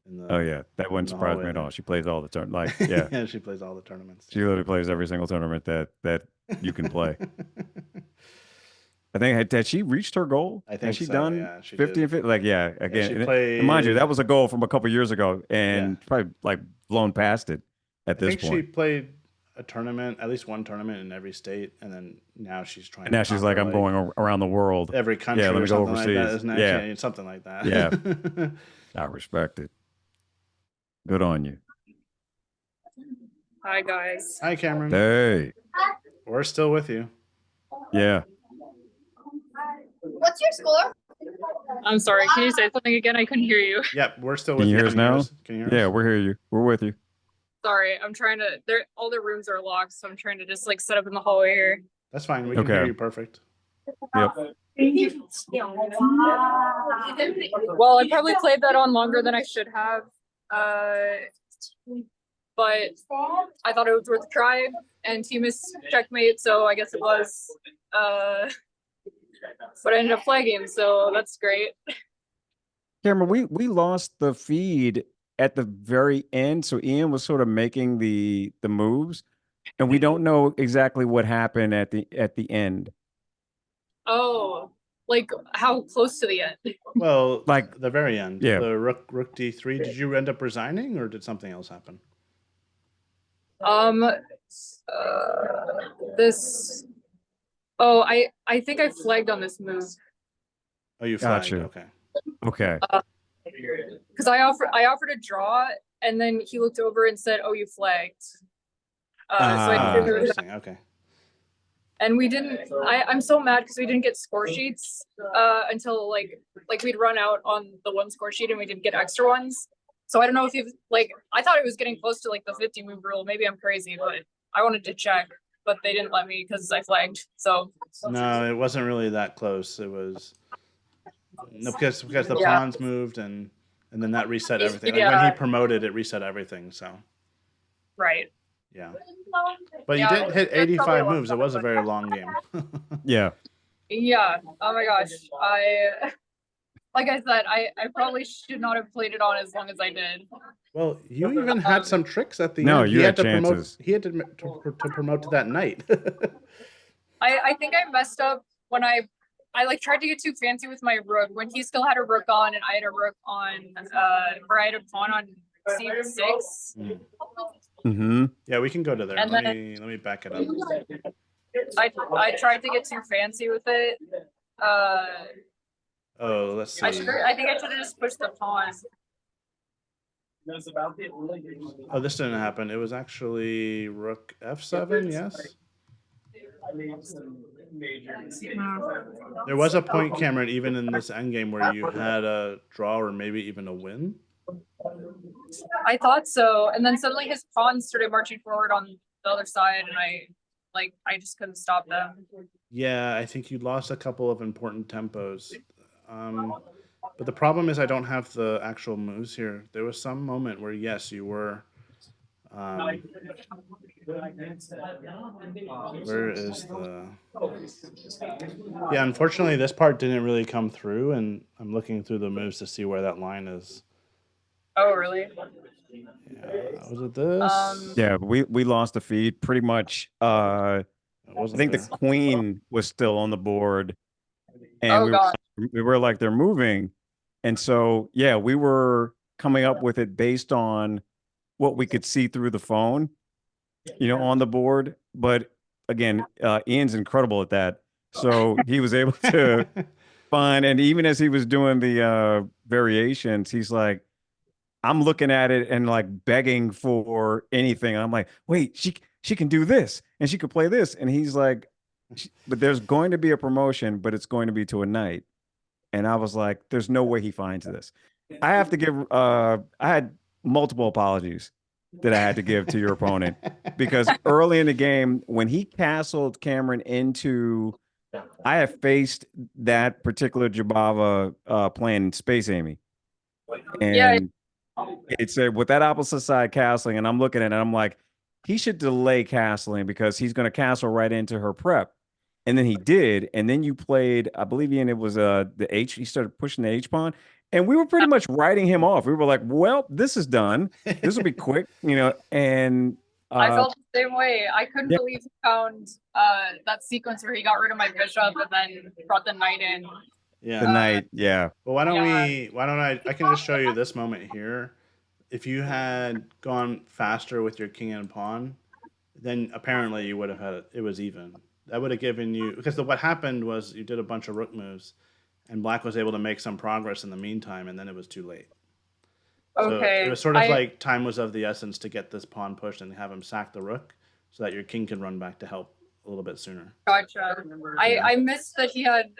[SPEAKER 1] in
[SPEAKER 2] Oh
[SPEAKER 1] the
[SPEAKER 2] yeah, that wouldn't surprise
[SPEAKER 1] hallway
[SPEAKER 2] me at
[SPEAKER 1] there.
[SPEAKER 2] all. She plays all the turn. Like, yeah,
[SPEAKER 1] Yeah, she plays all the tournaments.
[SPEAKER 2] she literally plays every single tournament that you can play. I think had she reached her goal?
[SPEAKER 1] I
[SPEAKER 2] Has
[SPEAKER 1] think
[SPEAKER 2] she
[SPEAKER 1] so.
[SPEAKER 2] done
[SPEAKER 1] Yeah, she
[SPEAKER 2] 50
[SPEAKER 1] did.
[SPEAKER 2] and 50? Like, yeah,
[SPEAKER 1] Yeah,
[SPEAKER 2] again,
[SPEAKER 1] she
[SPEAKER 2] and mind you,
[SPEAKER 1] played.
[SPEAKER 2] that was a goal from a couple years ago,
[SPEAKER 1] Yeah,
[SPEAKER 2] and probably like blown past it at
[SPEAKER 1] I
[SPEAKER 2] this
[SPEAKER 1] think she
[SPEAKER 2] point.
[SPEAKER 1] played a tournament, at least one tournament in every state, and then now she's trying
[SPEAKER 2] And
[SPEAKER 1] to
[SPEAKER 2] now she's like,
[SPEAKER 1] conquer
[SPEAKER 2] I'm
[SPEAKER 1] like
[SPEAKER 2] going around the world.
[SPEAKER 1] every
[SPEAKER 2] Yeah,
[SPEAKER 1] country
[SPEAKER 2] let
[SPEAKER 1] or
[SPEAKER 2] me go
[SPEAKER 1] something like that,
[SPEAKER 2] overseas.
[SPEAKER 1] isn't it?
[SPEAKER 2] Yeah,
[SPEAKER 1] Yeah, something like that.
[SPEAKER 2] yeah, I respect it. Good on you.
[SPEAKER 3] Hi guys.
[SPEAKER 1] Hi, Kamryn.
[SPEAKER 2] Hey,
[SPEAKER 1] We're still with you.
[SPEAKER 2] yeah.
[SPEAKER 4] What's your score?
[SPEAKER 3] I'm sorry. Can you say something again? I couldn't hear you.
[SPEAKER 1] Yep, we're still
[SPEAKER 2] Can
[SPEAKER 1] with
[SPEAKER 2] you
[SPEAKER 1] you.
[SPEAKER 2] hear
[SPEAKER 1] Can
[SPEAKER 2] us
[SPEAKER 1] you hear
[SPEAKER 2] now?
[SPEAKER 1] us? Can you hear
[SPEAKER 2] Yeah,
[SPEAKER 1] us?
[SPEAKER 2] we're here. You. We're with you.
[SPEAKER 3] Sorry, I'm trying to. All the rooms are locked, so I'm trying to just like set up in the hallway here.
[SPEAKER 1] That's fine. We can hear
[SPEAKER 2] Okay.
[SPEAKER 1] you perfect.
[SPEAKER 2] Yep.
[SPEAKER 3] Well, I probably played that on longer than I should have, but I thought it was worth a try, and he missed checkmate, so I guess it was. But I ended up flagging, so that's great.
[SPEAKER 2] Cameron, we lost the feed at the very end, so Ian was sort of making the moves, and we don't know exactly what happened at the end.
[SPEAKER 3] Oh, like how close to the end?
[SPEAKER 1] Well,
[SPEAKER 2] Like,
[SPEAKER 1] the very end,
[SPEAKER 2] yeah.
[SPEAKER 1] the rook d3. Did you end up resigning, or did something else happen?
[SPEAKER 3] This. Oh, I think I flagged on this move.
[SPEAKER 1] Oh, you flagged.
[SPEAKER 2] Gotcha.
[SPEAKER 1] Okay.
[SPEAKER 2] Okay.
[SPEAKER 3] Because I offered a draw, and then he looked over and said, "Oh, you flagged." So I didn't really
[SPEAKER 1] Interesting. Okay.
[SPEAKER 3] and we didn't. I'm so mad because we didn't get score sheets until like we'd run out on the one score sheet, and we didn't get extra ones. So I don't know if you've like. I thought it was getting close to like the 50 move rule. Maybe I'm crazy, but I wanted to check, but they didn't let me because I flagged. So
[SPEAKER 1] No, it wasn't really that close. It was no, because the
[SPEAKER 3] Yeah.
[SPEAKER 1] pawns moved and then that reset everything. Like when
[SPEAKER 3] Yeah.
[SPEAKER 1] he promoted, it reset everything. So
[SPEAKER 3] right.
[SPEAKER 1] yeah, but
[SPEAKER 3] Yeah,
[SPEAKER 1] you did hit
[SPEAKER 3] that's probably
[SPEAKER 1] 85
[SPEAKER 3] a lot
[SPEAKER 1] moves. It
[SPEAKER 3] better,
[SPEAKER 1] was a
[SPEAKER 3] but-
[SPEAKER 1] very long game.
[SPEAKER 2] Yeah.
[SPEAKER 3] Yeah. Oh my gosh. Like I said, I probably should not have played it on as long as I did.
[SPEAKER 1] Well, you even had some tricks at the
[SPEAKER 2] No,
[SPEAKER 1] end.
[SPEAKER 2] you
[SPEAKER 1] He
[SPEAKER 2] had
[SPEAKER 1] to promote.
[SPEAKER 2] chances.
[SPEAKER 1] He had to promote to that night.
[SPEAKER 3] I think I messed up when I like tried to get too fancy with my rook when he still had a rook on and I had a rook on or I had a pawn on c6.
[SPEAKER 2] Mm-hmm.
[SPEAKER 1] Yeah, we can go to there.
[SPEAKER 3] And
[SPEAKER 1] Let
[SPEAKER 3] then-
[SPEAKER 1] me back it up.
[SPEAKER 3] I tried to get too fancy with it.
[SPEAKER 1] Oh, let's see.
[SPEAKER 3] I think I should have just pushed the pawn.
[SPEAKER 1] Oh, this didn't happen. It was actually rook f7. Yes. There was a point, Kamryn, even in this endgame where you had a draw or maybe even a win.
[SPEAKER 3] I thought so, and then suddenly his pawns started marching forward on the other side, and I just couldn't stop them.
[SPEAKER 1] Yeah, I think you lost a couple of important tempos. But the problem is I don't have the actual moves here. There was some moment where yes, you were Where is the... Yeah, unfortunately, this part didn't really come through, and I'm looking through the moves to see where that line is.
[SPEAKER 3] Oh, really?
[SPEAKER 1] Yeah, was it this?
[SPEAKER 2] Yeah, we lost the feed pretty much.
[SPEAKER 1] It
[SPEAKER 2] I
[SPEAKER 1] wasn't
[SPEAKER 2] think the
[SPEAKER 1] there.
[SPEAKER 2] queen was still on the board, and
[SPEAKER 3] Oh God.
[SPEAKER 2] we were like they're moving, and so yeah, we were coming up with it based on what we could see through the phone, on the board. But again, Ian's incredible at that, so he was able to find, and even as he was doing the variations, he's like, I'm looking at it and like begging for anything. I'm like, wait, she can do this and she could play this. And he's like, but there's going to be a promotion, but it's going to be to a night. And I was like, there's no way he finds this. I have to give I had multiple apologies that I had to give to your opponent because early in the game, when he castled Kamryn into, I have faced that particular Jabava playing Space Amy.
[SPEAKER 3] Yeah.
[SPEAKER 2] And it said with that opposite side castling, and I'm looking at it, I'm like, he should delay castling because he's going to castle right into her prep. And then he did. And then you played, I believe, Ian, it was the H. He started pushing the H pawn. And we were pretty much writing him off. We were like, well, this is done. This will be quick, and
[SPEAKER 3] I felt the same way. I couldn't
[SPEAKER 2] yeah.
[SPEAKER 3] believe he found that sequence where he got rid of my bishop and then brought the knight in.
[SPEAKER 1] Yeah.
[SPEAKER 2] The knight, yeah.
[SPEAKER 1] Well, why don't I can just show you this moment here. If you had gone faster with your king and pawn, then apparently you would have had it was even. That would have given you, because what happened was you did a bunch of rook moves, and black was able to make some progress in the meantime, and then it was too late.
[SPEAKER 3] Okay.
[SPEAKER 1] So it was sort of like time was of the essence to get this pawn pushed and have him sack the rook, so that your king can run back to help a little bit sooner.
[SPEAKER 3] Gotcha. I missed that he had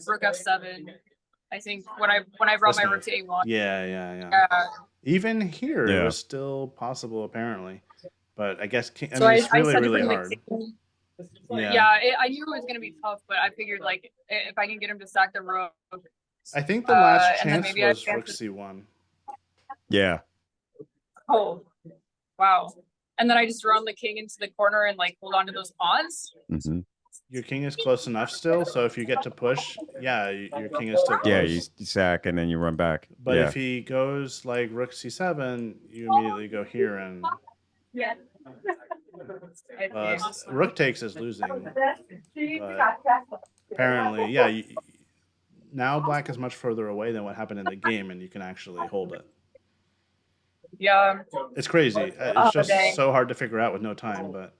[SPEAKER 3] rook f7. I think when I brought
[SPEAKER 1] This
[SPEAKER 3] my rook
[SPEAKER 1] move.
[SPEAKER 3] to a1.
[SPEAKER 1] Yeah. Even here,
[SPEAKER 2] Yeah.
[SPEAKER 1] it was still possible apparently, but I guess it's
[SPEAKER 3] I
[SPEAKER 1] really
[SPEAKER 3] said to
[SPEAKER 1] really
[SPEAKER 3] bring the
[SPEAKER 1] hard.
[SPEAKER 3] king.
[SPEAKER 1] Yeah.
[SPEAKER 3] I knew it was gonna be tough, but I figured like if I can get him to sack the rook.
[SPEAKER 1] I think the last
[SPEAKER 3] and then
[SPEAKER 1] chance
[SPEAKER 3] maybe
[SPEAKER 1] was
[SPEAKER 3] I
[SPEAKER 1] rook c1.
[SPEAKER 2] Yeah.
[SPEAKER 3] Oh, wow. And then I just run the king into the corner and like hold on to those pawns.
[SPEAKER 2] Mm-hmm.
[SPEAKER 1] Your king is close enough still, so if you get to push, yeah, your king is still close.
[SPEAKER 2] Yeah, you sack and then you run back.
[SPEAKER 1] But
[SPEAKER 2] yeah.
[SPEAKER 1] if he goes like rook c7, you immediately go here and rook takes is losing. But apparently, yeah, now black is much further away than what happened in the game, and you can actually hold it.
[SPEAKER 3] Yeah.
[SPEAKER 1] It's crazy. It's just so hard to figure out with no time, but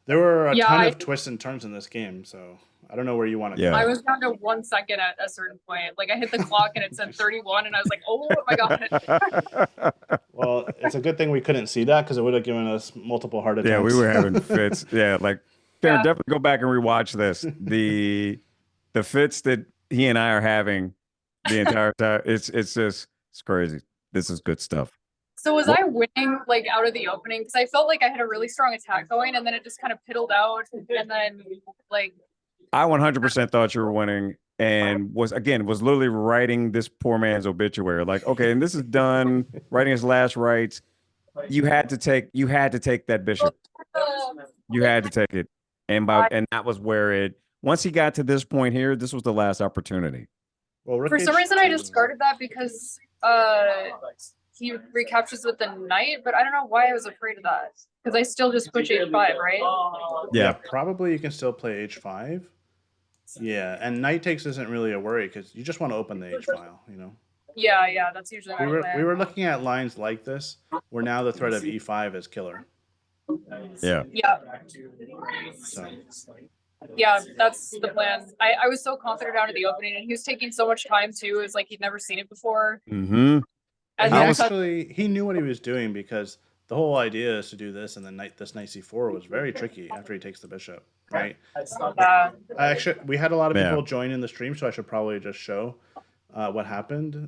[SPEAKER 1] there were a ton of twists and turns in this game, so I don't know where you want to go.
[SPEAKER 3] I was down to 1 second at a certain point. Like I hit the clock and it said 31, and I was like, oh my god.
[SPEAKER 1] Well, it's a good thing we couldn't see that because it would have given us multiple heart attacks.
[SPEAKER 2] Yeah, we were having fits. Yeah, like Karen, definitely go back and rewatch this. The fits that he and I are having the entire time. It's crazy. This is good stuff.
[SPEAKER 3] So was I winning like out of the opening? Because I felt like I had a really strong attack going, and then it just kind of piddled out, and then like.
[SPEAKER 2] I 100% thought you were winning, and was literally writing this poor man's obituary. Like, okay, and this is done. Writing his last rites. You had to take that bishop. You had to take it, and that was where it. Once he got to this point here, this was the last opportunity.
[SPEAKER 1] Well,
[SPEAKER 3] for some reason, I discarded that because he recaptures with the knight, but I don't know why I was afraid of that because I still just push h5, right?
[SPEAKER 1] Yeah, probably you can still play h5. Yeah, and knight takes isn't really a worry because you just want to open the h file,
[SPEAKER 3] Yeah, that's usually my plan.
[SPEAKER 1] We were looking at lines like this where now the threat of e5 is killer.
[SPEAKER 2] Yeah.
[SPEAKER 1] So.
[SPEAKER 3] Yeah, that's the plan. I was so confident out of the opening, and he was taking so much time too. It's like he'd never seen it before.
[SPEAKER 2] Mm-hmm.
[SPEAKER 1] And he knew what he was doing because the whole idea is to do this, and then this knight c4 was very tricky after he takes the bishop, right? We had a lot of people join in the stream, so I should probably just show what happened.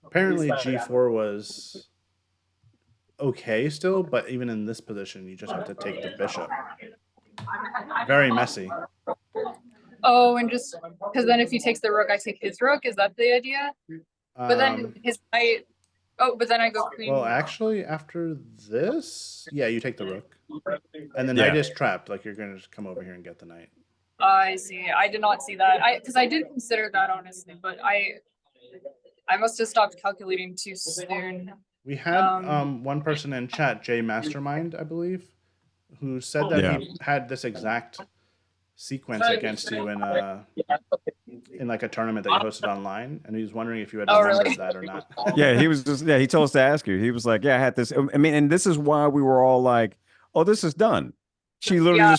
[SPEAKER 1] Apparently g4 was okay still, but even in this position, you just have to take the bishop. Very messy.
[SPEAKER 3] Oh, and just because then if he takes the rook, I take his rook. Is that the idea? But then his knight Oh, but then I go queen.
[SPEAKER 1] Well, actually, after this, yeah, you take the rook, and the
[SPEAKER 2] Yeah.
[SPEAKER 1] knight is trapped. Like you're gonna just come over here and get the knight.
[SPEAKER 3] I see. I did not see that. Because I did consider that honestly, but I must have stopped calculating too soon.
[SPEAKER 1] We had
[SPEAKER 3] Um,
[SPEAKER 1] one person in chat, Jay Mastermind, I believe, who said that
[SPEAKER 2] Yeah.
[SPEAKER 1] he had this exact sequence against you in like a tournament that you hosted online, and he was wondering if you had
[SPEAKER 3] Oh,
[SPEAKER 1] remembered
[SPEAKER 3] really?
[SPEAKER 1] that or not.
[SPEAKER 2] Yeah, he told us to ask you. He was like, yeah, I had this. I mean, and this is why we were all like, oh, this is done. She literally
[SPEAKER 3] Yeah.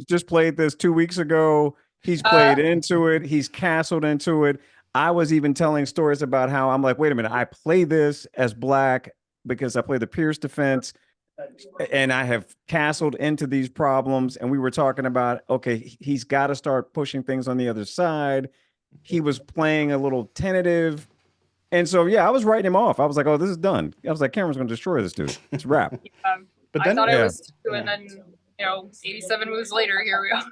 [SPEAKER 2] just played this 2 weeks ago. He's played into it. He's castled into it. I was even telling stories about how I'm like, wait a minute, I play this as black because I play the Pierce defense and I have castled into these problems. And we were talking about, okay, he's got to start pushing things on the other side. He was playing a little tentative. And so, yeah, I was writing him off. I was like, oh, this is done. I was like, Cameron's going to destroy this dude. It's a wrap.
[SPEAKER 1] But
[SPEAKER 3] I
[SPEAKER 1] then,
[SPEAKER 3] thought
[SPEAKER 2] yeah.
[SPEAKER 3] I was too, and then 87 moves later, here we are.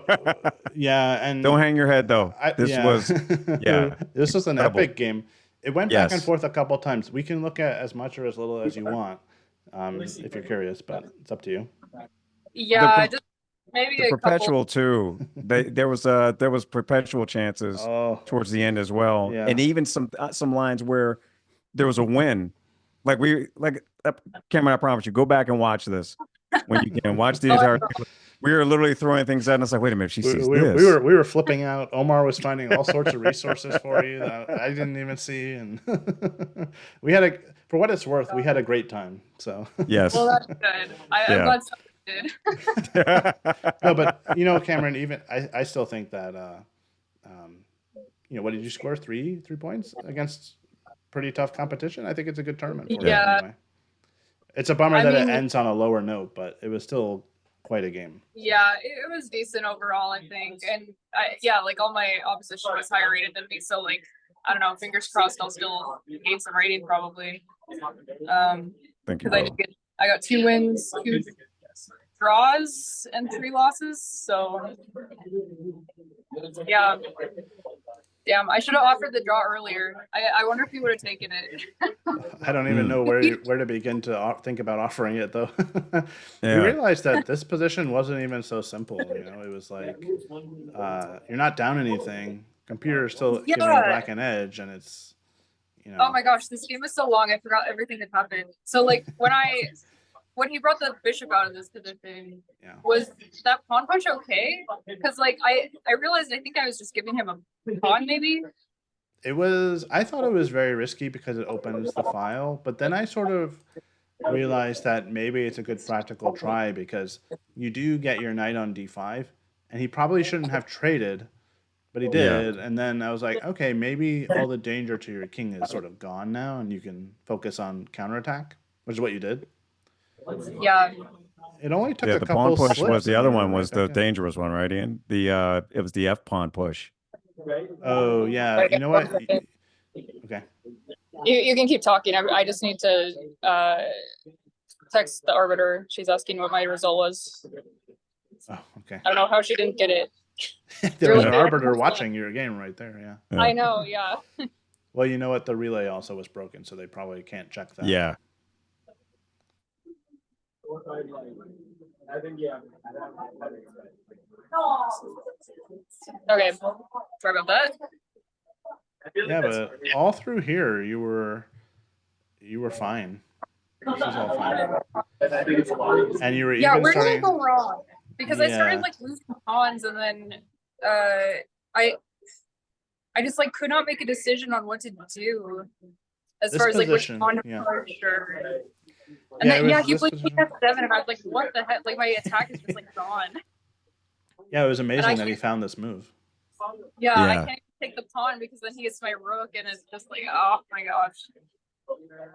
[SPEAKER 1] but, yeah, and
[SPEAKER 2] Don't hang your head, though. This was
[SPEAKER 1] an
[SPEAKER 2] incredible.
[SPEAKER 1] epic game. It went back and
[SPEAKER 2] Yes.
[SPEAKER 1] forth a couple times. We can look at as much or as little as you want, if you're curious, but it's up to you.
[SPEAKER 3] Yeah, just maybe
[SPEAKER 2] The
[SPEAKER 3] a
[SPEAKER 2] perpetual too. There was perpetual chances
[SPEAKER 1] Oh,
[SPEAKER 2] towards the end as well,
[SPEAKER 1] yeah.
[SPEAKER 2] and even some lines where there was a win. Like Cameron, I promise you, go back and watch this when you can. Watch the entire. We were literally throwing things out, and it's like, wait a minute, she sees
[SPEAKER 1] we
[SPEAKER 2] this.
[SPEAKER 1] we were flipping out. Omar was finding all sorts of resources for you that I didn't even see, and we had for what it's worth, we had a great time. So
[SPEAKER 2] Yes.
[SPEAKER 3] Well, that's good. I'm glad somebody did.
[SPEAKER 1] No, but Kamryn, even I still think that what did you score? Three points against pretty tough competition. I think it's a good tournament for you anyway. It's a bummer that it ends on a lower note, but it was still quite a game.
[SPEAKER 3] Yeah, it was decent overall, I think. And like all my opposition was higher rated than me, so like I don't know, fingers crossed I'll still gain some rating probably.
[SPEAKER 2] Thank you.
[SPEAKER 3] Because I got 2 wins, 2 draws, and 3 losses. So yeah. Damn, I should have offered the draw earlier. I wonder if he would have taken it.
[SPEAKER 1] I don't even know where to begin to think about offering it, though. We
[SPEAKER 2] Yeah.
[SPEAKER 1] realized that this position wasn't even so simple. It was like you're not down anything. Computer is still giving black an edge, and it's
[SPEAKER 3] Oh my gosh, this game is so long. I forgot everything that happened. So like when he brought the bishop out of this position, was that pawn push okay? Because like I realized I think I was just giving him a pawn maybe.
[SPEAKER 1] I thought it was very risky because it opens the file, but then I sort of realized that maybe it's a good practical try because you do get your knight on d5, and he probably shouldn't have traded, but he did. Yeah. And then I was like, okay, maybe all the danger to your king is sort of gone now, and you can focus on counterattack, which is what you did.
[SPEAKER 3] Yeah.
[SPEAKER 1] It only took a
[SPEAKER 2] the
[SPEAKER 1] couple
[SPEAKER 2] pawn push
[SPEAKER 1] slips,
[SPEAKER 2] was the other one was the dangerous one, right, Ian? It was the F pawn push.
[SPEAKER 1] Oh yeah, you know what? Okay.
[SPEAKER 3] You can keep talking. I just need to text the arbiter. She's asking what my result was.
[SPEAKER 1] Oh, okay.
[SPEAKER 3] I don't know how she didn't get it.
[SPEAKER 1] There was an arbiter watching your game right there. Yeah.
[SPEAKER 3] I know. Yeah.
[SPEAKER 1] Well, you know what? The relay also was broken, so they probably can't check that.
[SPEAKER 2] Yeah.
[SPEAKER 3] Okay. Sorry about that.
[SPEAKER 1] Yeah, but all through here, you were fine. This is all fine. And you were even
[SPEAKER 3] where
[SPEAKER 1] starting.
[SPEAKER 3] did I go wrong? Because I started like losing pawns, and then I just like could not make a decision on what to do as far as like which pawn to push or. And then he played F7, and I was like, what the heck? Like my attack is just like gone.
[SPEAKER 1] Yeah, it was amazing that he found this move.
[SPEAKER 3] Yeah, I can't even take the pawn because then he gets my rook, and it's just like, oh my gosh.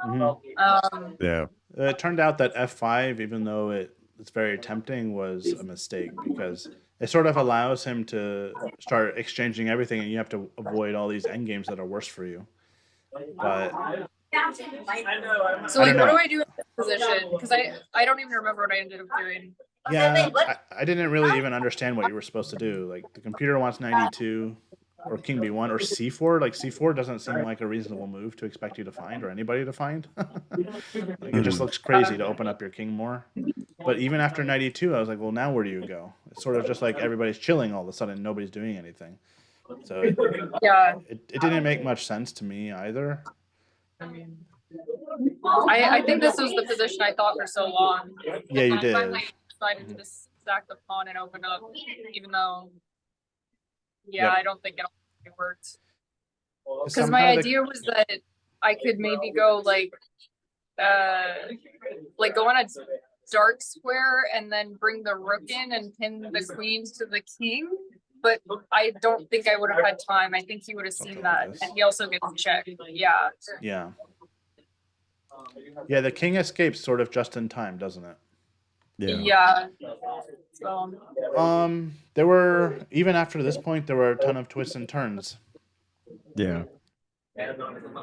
[SPEAKER 1] Mm-hmm. It turned out that F5, even though it's very tempting, was a mistake because it sort of allows him to start exchanging everything, and you have to avoid all these endgames that are worse for you. But
[SPEAKER 3] so like, what do I do in this position? Because I don't even remember what I ended up doing.
[SPEAKER 1] Yeah, I didn't really even understand what you were supposed to do. Like the computer wants 92. or king b1 or c4. Like c4 doesn't seem like a reasonable move to expect you to find or anybody to find. Like it just looks crazy to open up your king more. But even after knight e2, I was like, well, now where do you go? It's sort of just like everybody's chilling all of a sudden, nobody's doing anything. So
[SPEAKER 3] Yeah,
[SPEAKER 1] it didn't make much sense to me either.
[SPEAKER 3] I think this was the position I thought for so long.
[SPEAKER 1] Yeah, you
[SPEAKER 3] I
[SPEAKER 1] did.
[SPEAKER 3] finally decided to just stack the pawn and open up, even though, yeah,
[SPEAKER 1] Yep.
[SPEAKER 3] I don't think it worked. Because
[SPEAKER 1] Somehow
[SPEAKER 3] my
[SPEAKER 1] the-
[SPEAKER 3] idea was that I could maybe go like go on a dark square and then bring the rook in and pin the queen to the king. But I don't think I would have had time. I think he would have seen
[SPEAKER 1] Something
[SPEAKER 3] that,
[SPEAKER 1] like this.
[SPEAKER 3] and he also gets checked. Yeah.
[SPEAKER 1] Yeah. Yeah, the king escapes sort of just in time, doesn't it?
[SPEAKER 3] Yeah. So
[SPEAKER 1] There were, even after this point, there were a ton of twists and turns.
[SPEAKER 2] Yeah.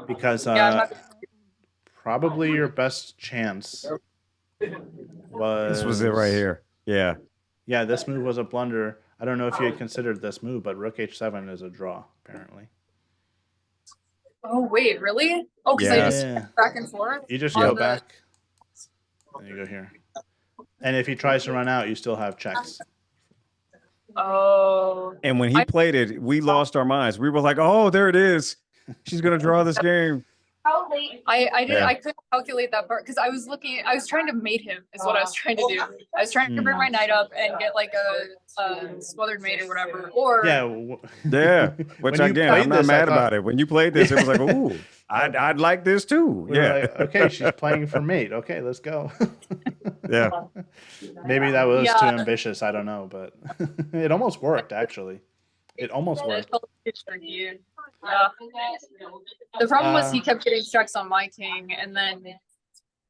[SPEAKER 1] Because probably your best chance was...
[SPEAKER 2] This was it right here. Yeah.
[SPEAKER 1] Yeah, this move was a blunder. I don't know if you had considered this move, but rook h7 is a draw, apparently.
[SPEAKER 3] Oh wait, really? Oh, because I just back and forth.
[SPEAKER 1] You just go back, and you go here. And if he tries to run out, you still have checks.
[SPEAKER 3] Oh.
[SPEAKER 2] And when he played it, we lost our minds. We were like, "Oh, there it is. She's gonna draw this game."
[SPEAKER 3] I couldn't calculate that part because I was trying to mate him is what I was trying to do. I was trying to bring my knight up and get like a smothered mate or whatever. Or
[SPEAKER 2] yeah. Which again, I'm not mad about it. When you played this, it was like, "Ooh, I'd like this too." Yeah.
[SPEAKER 1] Like, okay, she's playing for mate. Okay, let's go.
[SPEAKER 2] Yeah.
[SPEAKER 1] Maybe that was too ambitious. I don't know, but it almost worked actually. It almost worked.
[SPEAKER 3] The problem was he kept getting checks on my king, and then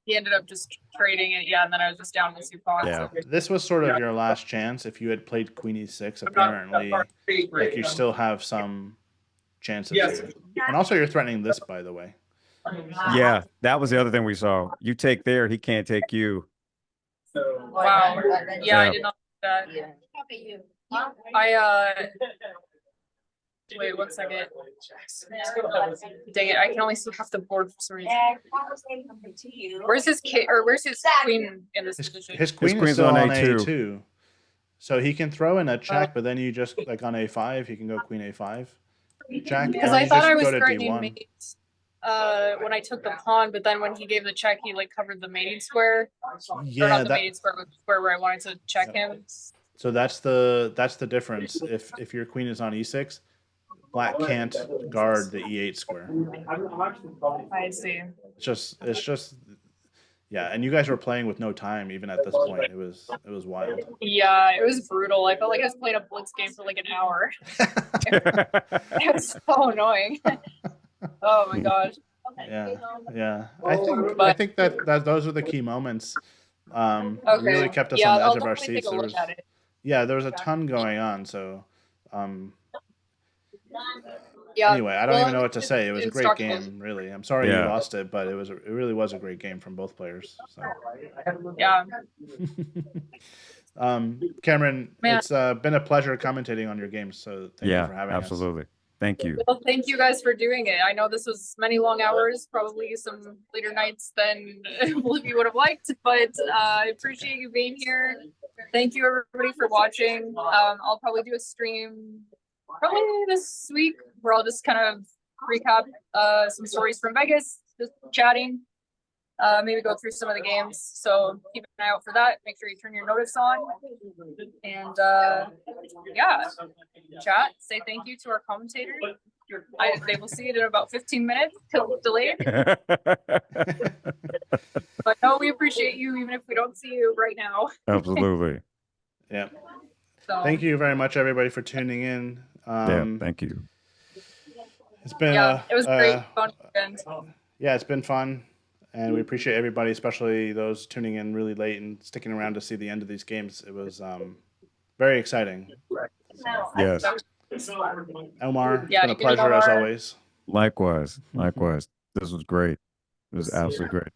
[SPEAKER 3] he ended up just trading it. Yeah, and then I was just down with 2 pawns.
[SPEAKER 2] Yeah.
[SPEAKER 1] This was sort of your last chance. If you had played queen e6, apparently, like you still have some chances. And also, you're threatening this, by the way.
[SPEAKER 2] Yeah, that was the other thing we saw. You take there, he can't take you.
[SPEAKER 3] Wow. Yeah, I did not do that. Wait 1 second. Dang it, I can only see half the board for some reason. Where's his king or where's his queen in this position?
[SPEAKER 1] His queen is still on a2. So he can throw in a check, but then you just like on a5, he can go queen a5. Check.
[SPEAKER 3] Because I thought I was threatening mate when I took the pawn, but then when he gave the check, he like covered the mating square.
[SPEAKER 1] Yeah,
[SPEAKER 3] or not the mating square, but the square where I wanted to check him.
[SPEAKER 1] So that's the difference. If your queen is on e6, black can't guard the e8 square.
[SPEAKER 3] I see.
[SPEAKER 1] It's just yeah, and you guys were playing with no time even at this point. It was wild.
[SPEAKER 3] Yeah, it was brutal. I felt like I was playing a blitz game for like an hour. It was so annoying. Oh my gosh.
[SPEAKER 1] Yeah. I think that those are the key moments. Really kept us on the edge of our seats. There was a ton going on, so anyway, I don't even know what to say. It was a great game, really. I'm sorry you lost it, but it really was a great game from both players. So.
[SPEAKER 3] Yeah.
[SPEAKER 1] Kamryn, it's been a pleasure commentating on your games. So thank you for having us.
[SPEAKER 2] Absolutely. Thank you.
[SPEAKER 3] Well, thank you guys for doing it. I know this was many long hours, probably some later nights than we would have liked, but I appreciate you being here. Thank you everybody for watching. I'll probably do a stream probably this week where I'll just kind of recap some stories from Vegas, just chatting, maybe go through some of the games. So keep an eye out for that. Make sure you turn your notice on. And chat, say thank you to our commentator. They will see it in about 15 minutes till delayed. But no, we appreciate you even if we don't see you right now.
[SPEAKER 2] Absolutely.
[SPEAKER 1] Yeah. So, thank you very much, everybody, for tuning in.
[SPEAKER 2] Thank you.
[SPEAKER 1] It's been
[SPEAKER 3] it was great fun weekend.
[SPEAKER 1] Yeah, it's been fun, and we appreciate everybody, especially those tuning in really late and sticking around to see the end of these games. It was very exciting. So,
[SPEAKER 2] yes.
[SPEAKER 1] Omar, it's been a pleasure as always.
[SPEAKER 2] Likewise. This was great. It was absolutely great.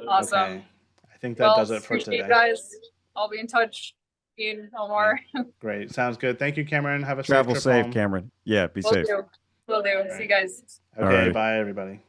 [SPEAKER 3] Awesome.
[SPEAKER 1] Okay. I think that does it for today.
[SPEAKER 3] Guys, I'll be in touch. Ian, Omar.
[SPEAKER 1] Great. Sounds good. Thank you, Kamryn. Have a
[SPEAKER 2] Travel
[SPEAKER 1] safe trip
[SPEAKER 2] safe,
[SPEAKER 1] home.
[SPEAKER 2] Kamryn. Yeah, be
[SPEAKER 3] Will
[SPEAKER 2] safe.
[SPEAKER 3] do. Will do. See you guys.
[SPEAKER 1] Okay,
[SPEAKER 2] Alrighty.
[SPEAKER 1] bye, everybody.